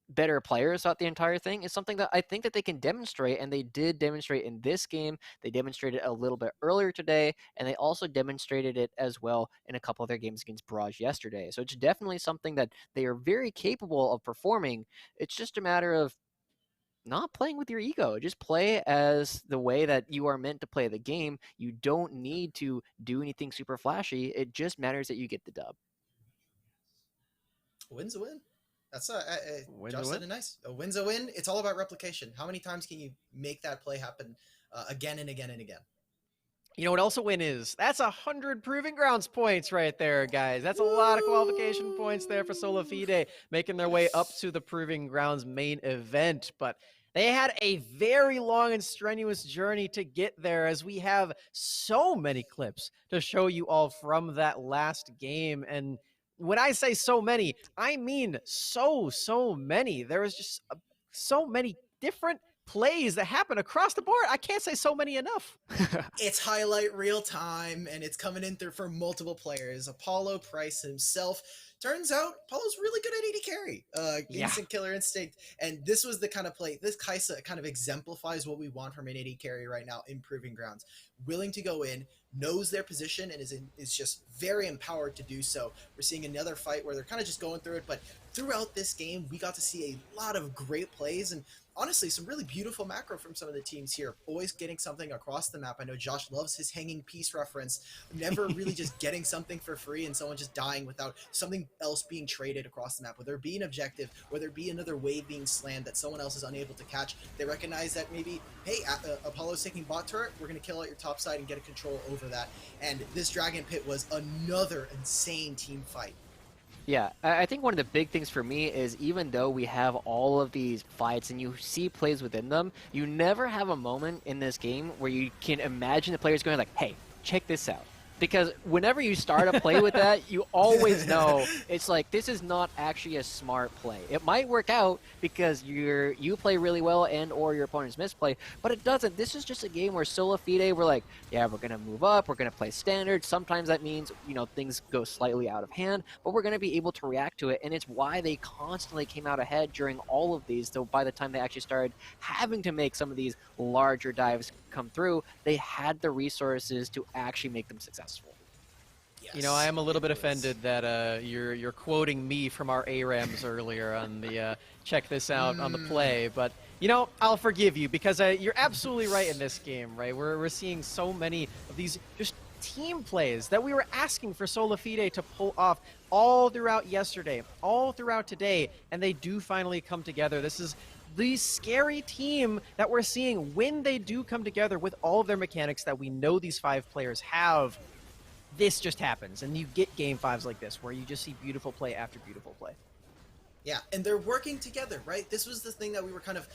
better players throughout the entire thing is something that I think that they can demonstrate, and they did demonstrate in this game. They demonstrated a little bit earlier today, and they also demonstrated it as well in a couple of their games against Barrage yesterday. So it's definitely something that they are very capable of performing. It's just a matter of not playing with your ego. Just play as the way that you are meant to play the game. You don't need to do anything super flashy. It just matters that you get the dub. A win's a win. That's Win's Josh a said win. it nice. A win's a win. It's all about replication. How many times can you make that play happen again and again and again? You know what else a win is? That's 100 Proving Grounds points right there, guys. That's a lot of qualification points there for SolaFide, making their way up to the Proving Grounds main event. But they had a very long and strenuous journey to get there, as we have so many clips to show you all from that last game. And when I say so many, I mean so many. There was just so many different plays that happen across the board. I can't say so many enough. It's highlight real time, and it's coming in through for multiple players. Apollo Price himself. Turns out Apollo's really good at AD carry. Yeah. Instant killer instinct. And this was the kind of play, this Kaisa kind of exemplifies what we want from an AD carry right now in Proving Grounds. Willing to go in, knows their position, and is just very empowered to do so. We're seeing another fight where they're kind of just going through it, but throughout this game, we got to see a lot of great plays, and honestly, some really beautiful macro from some of the teams here. Always getting something across the map. I know Josh loves his hanging piece reference. Never really just getting something for free and someone just dying without something else being traded across the map. Whether it be an objective, whether it be another wave being slammed that someone else is unable to catch, they recognize that maybe, hey, Apollo's taking bot turret, we're going to kill out your top side and get a control over that. And this Dragon Pit was another insane team fight. Yeah, I think one of the big things for me is even though we have all of these fights and you see plays within them, you never have a moment in this game where you can imagine the players going like, hey, check this out. Because whenever you start a play with that, you always know it's like, this is not actually a smart play. It might work out because you play really well and or your opponent's misplay, but it doesn't. This is just a game where SolaFide, we're like, yeah, we're going to move up, we're going to play standard. Sometimes that means, you know, things go slightly out of hand, but we're going to be able to react to it, and it's why they constantly came out ahead during all of these. So by the time they actually started having to make some of these larger dives come through, they had the resources to actually make them successful. You know, I am a little bit offended that you're quoting me from our ARAMs earlier on the check this out on the play, but you know, I'll forgive you because you're absolutely right in this game, right? We're seeing so many of these just team plays that we were asking for SolaFide to pull off all throughout yesterday, all throughout today, and they do finally come together. This is the scary team that we're seeing when they do come together with all of their mechanics that we know these 5 players have. This just happens, and you get game 5s like this where you just see beautiful play after beautiful play. Yeah, and they're working together, right? This was the thing that we were kind of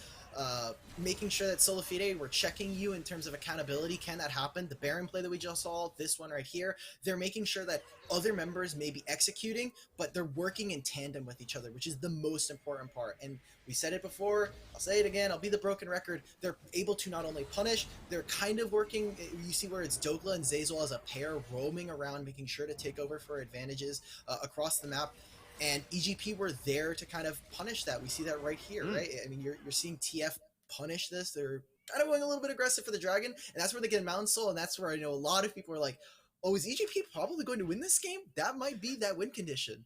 making sure that SolaFide were checking you in terms of accountability. Can that happen? The Baron play that we just saw, this one right here, they're making sure that other members may be executing, but they're working in tandem with each other, which is the most important part. And we said it before, I'll say it again, I'll be the broken record. They're able to not only punish, they're kind of working, you see where it's Dogla and Zazel as a pair roaming around, making sure to take over for advantages across the map. And EGP were there to kind of punish that. We see that right here, right? I mean, you're seeing TF punish this. They're kind of going a little bit aggressive for the Dragon, and that's where they get Mountain Soul, and that's where I know a lot of people are like, oh, is EGP probably going to win this game? That might be that win condition.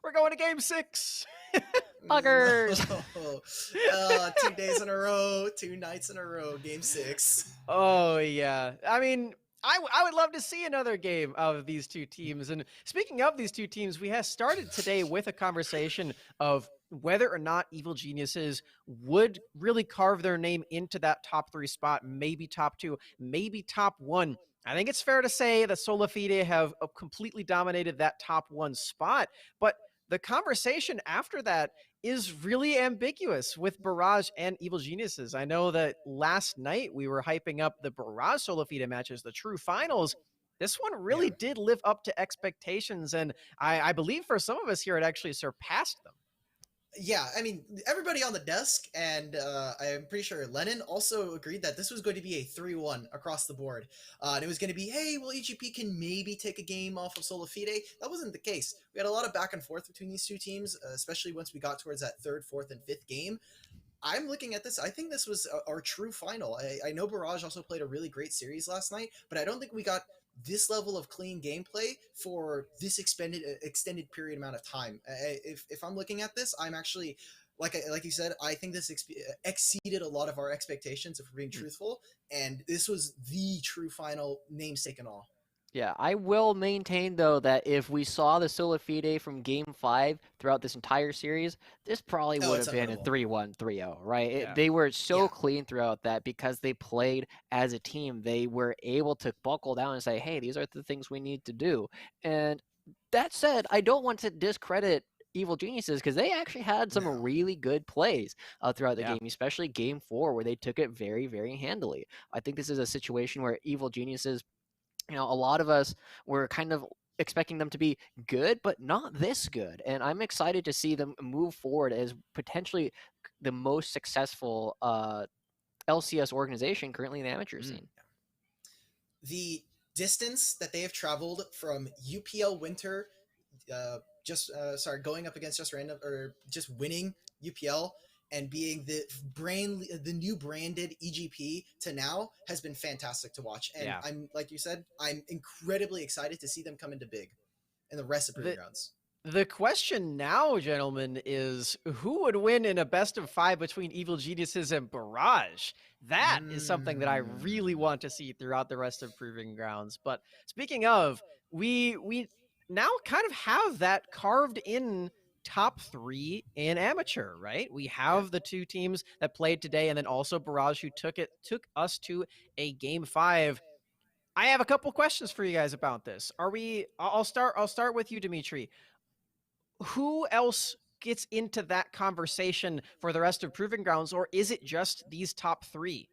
We're going to game 6. Buggers. No. 2 days in a row, 2 nights in a row, game 6. Oh, yeah. I mean, I would love to see another game of these two teams. And speaking of these two teams, we have started today with a conversation of whether or not Evil Geniuses would really carve their name into that top 3 spot, maybe top 2, maybe top 1. I think it's fair to say that SolaFide have completely dominated that top 1 spot, but the conversation after that is really ambiguous with Barrage and Evil Geniuses. I know that last night we were hyping up the Barrage SolaFide matches, the true finals. This one really did live up to expectations, and I believe for some of us here, it actually surpassed them. Yeah, I mean, everybody on the desk, and I'm pretty sure Lennon also agreed that this was going to be a 3-1 across the board. And it was going to be, hey, well, EGP can maybe take a game off of SolaFide. That wasn't the case. We had a lot of back and forth between these two teams, especially once we got towards that 3rd, 4th, and 5th game. I'm looking at this. I think this was our true final. I know Barrage also played a really great series last night, but I don't think we got this level of clean gameplay for this extended period amount of time. If I'm looking at this, I'm actually like you said, I think this exceeded a lot of our expectations if we're being truthful, and this was the true final, namesake and all. Yeah, I will maintain though that if we saw the SolaFide from Game 5 throughout this entire series, this probably would have been a 3-1, 3-0, right? They were so clean throughout that because they played as a team. They were able to buckle down and say, hey, these are the things we need to do. And that said, I don't want to discredit Evil Geniuses because they actually had some really good plays throughout the game, especially Game 4 where they took it very, very handily. I think this is a situation where Evil Geniuses, a lot of us were kind of expecting them to be good, but not this good. And I'm excited to see them move forward as potentially the most successful LCS organization currently in the amateur scene. The distance that they have traveled from UPL Winter, going up against Just Random, or just winning UPL and being the new branded EGP to now has been fantastic to watch. And I'm, like you said, I'm incredibly excited to see them come into big in the rest of Proving Grounds. The question now, gentlemen, is who would win in a best of 5 between Evil Geniuses and Barrage? That is something that I really want to see throughout the rest of Proving Grounds. But speaking of, we now kind of have that carved in top 3 in amateur, right? We have the 2 teams that played today, and then also Barrage, who took us to a Game 5. I have a couple questions for you guys about this. I'll start with you, Dimitri. Who else gets into that conversation for the rest of Proving Grounds, or is it just these top 3?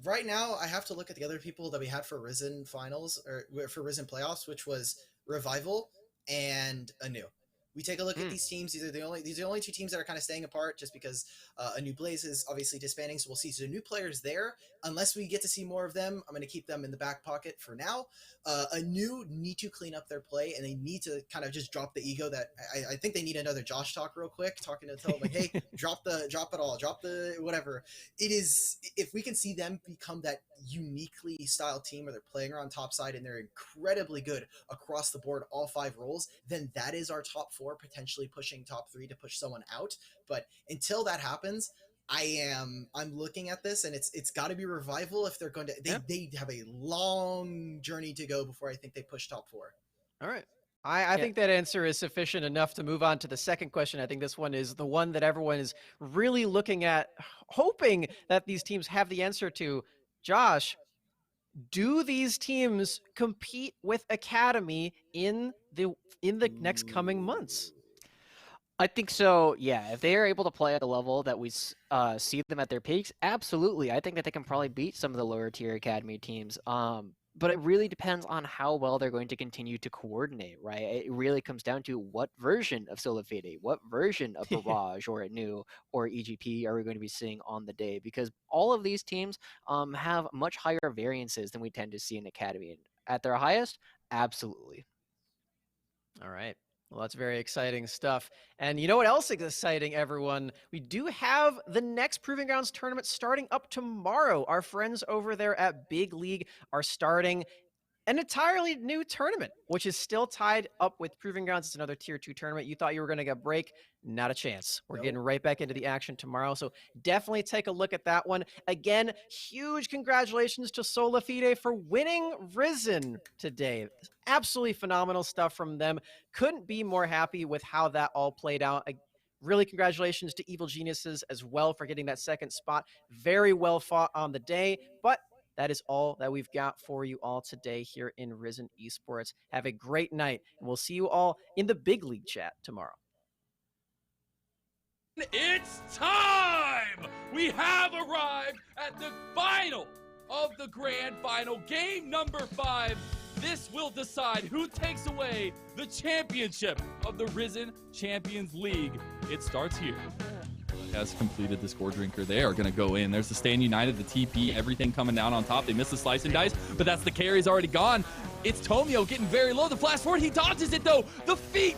Right now, I have to look at the other people that we had for Risen finals, or for Risen playoffs, which was Revival and Anu. We take a look at these teams. These are the only 2 teams that are kind of staying apart, just because a new Blaze is obviously disbanding. So we'll see. So new players there. Unless we get to see more of them, I'm going to keep them in the back pocket for now. A new need to clean up their play, and they need to kind of just drop the ego. That I think they need another Josh talk real quick, talking to tell them like, hey, drop it all, drop the whatever. It is, if we can see them become that uniquely styled team where they're playing around top side and they're incredibly good across the board, all 5 roles, then that is our top 4, potentially pushing top 3 to push someone out. But until that happens, I'm looking at this, and it's got to be Revival if they're going to. They have a long journey to go before I think they push top 4. All right. I think that answer is sufficient enough to move on to the second question. I think this one is the one that everyone is really looking at, hoping that these teams have the answer to. Josh, do these teams compete with Academy in the next coming months? I think so, yeah. If they are able to play at the level that we see them at their peaks, absolutely. I think that they can probably beat some of the lower tier Academy teams. But it really depends on how well they're going to continue to coordinate, right? It really comes down to what version of SolaFide, what version of Barrage or New or EGP are we going to be seeing on the day? Because all of these teams have much higher variances than we tend to see in Academy. At their highest, absolutely. All right. Well, that's very exciting stuff. And you know what else is exciting, everyone? We do have the next Proving Grounds tournament starting up tomorrow. Our friends over there at Big League are starting an entirely new tournament, which is still tied up with Proving Grounds. It's another Tier 2 tournament. You thought you were going to get a break. Not a chance. We're getting right back into the action tomorrow, so definitely take a look at that one. Again, huge congratulations to SolaFide for winning Risen today. Absolutely phenomenal stuff from them. Couldn't be more happy with how that all played out. Really, congratulations to Evil Geniuses as well for getting that second spot. Very well fought on the day, but that is all that we've got for you all today here in Risen Esports. Have a great night, and we'll see you all in the big league chat tomorrow. It's time! We have arrived at the final of the grand final, game number 5. This will decide who takes away the championship of the Risen Champions League. It starts here. Has completed the score drinker. They are going to go in. There's the Stand United, the TP, everything coming down on top. They miss the slice and dice, but that's the carry's already gone. It's Tomio getting very low. The flash forward, he dodges it though. The feet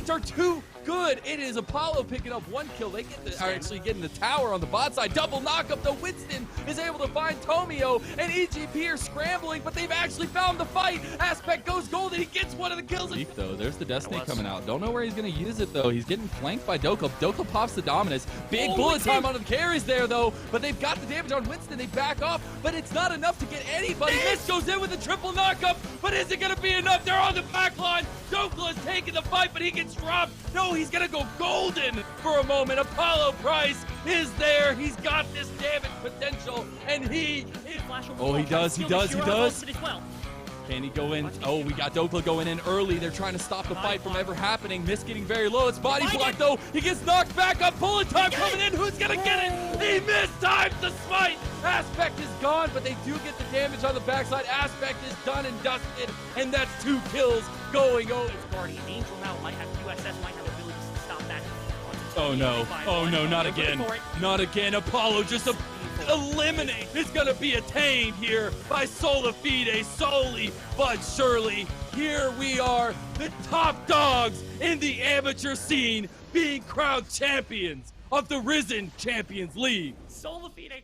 are too good. It is Apollo picking up 1 kill. They are actually getting the tower on the bot side. Double knockup though. Winston is able to find Tomio, and EGP are scrambling, but they've actually found the fight. Aspect goes golden. He gets one of the kills. Though there's the Destiny coming out. Don't know where he's going to use it though. He's getting flanked by Doko. Doko pops the Dominus. Big bullet time onto the carries there though, but they've got the damage on Winston. They back off, but it's not enough to get anybody. Mist goes in with a triple knockup, but is it going to be enough? They're on the back line. Dokla is taking the fight, but he gets dropped. No, he's going to go golden for a moment. Apollo Price is there. He's got this damage potential, and he does. Can he go in? Oh, we got Dokla going in early. They're trying to stop the fight from ever happening. Mist getting very low. It's body block though. He gets knocked back up. Bullet time coming in. Who's gonna get it? He missed time to smite. Aspect is gone, but they do get the damage on the backside. Aspect is done and dusted, and that's 2 kills going over. Guardian Angel now might have USS, might have abilities to stop that. Oh no, not again. Not again. Apollo just eliminate. It's gonna be attained here by SolaFide solely but surely. Here we are, the top dogs in the amateur scene, being crowned champions of the Risen Champions League. SolaFide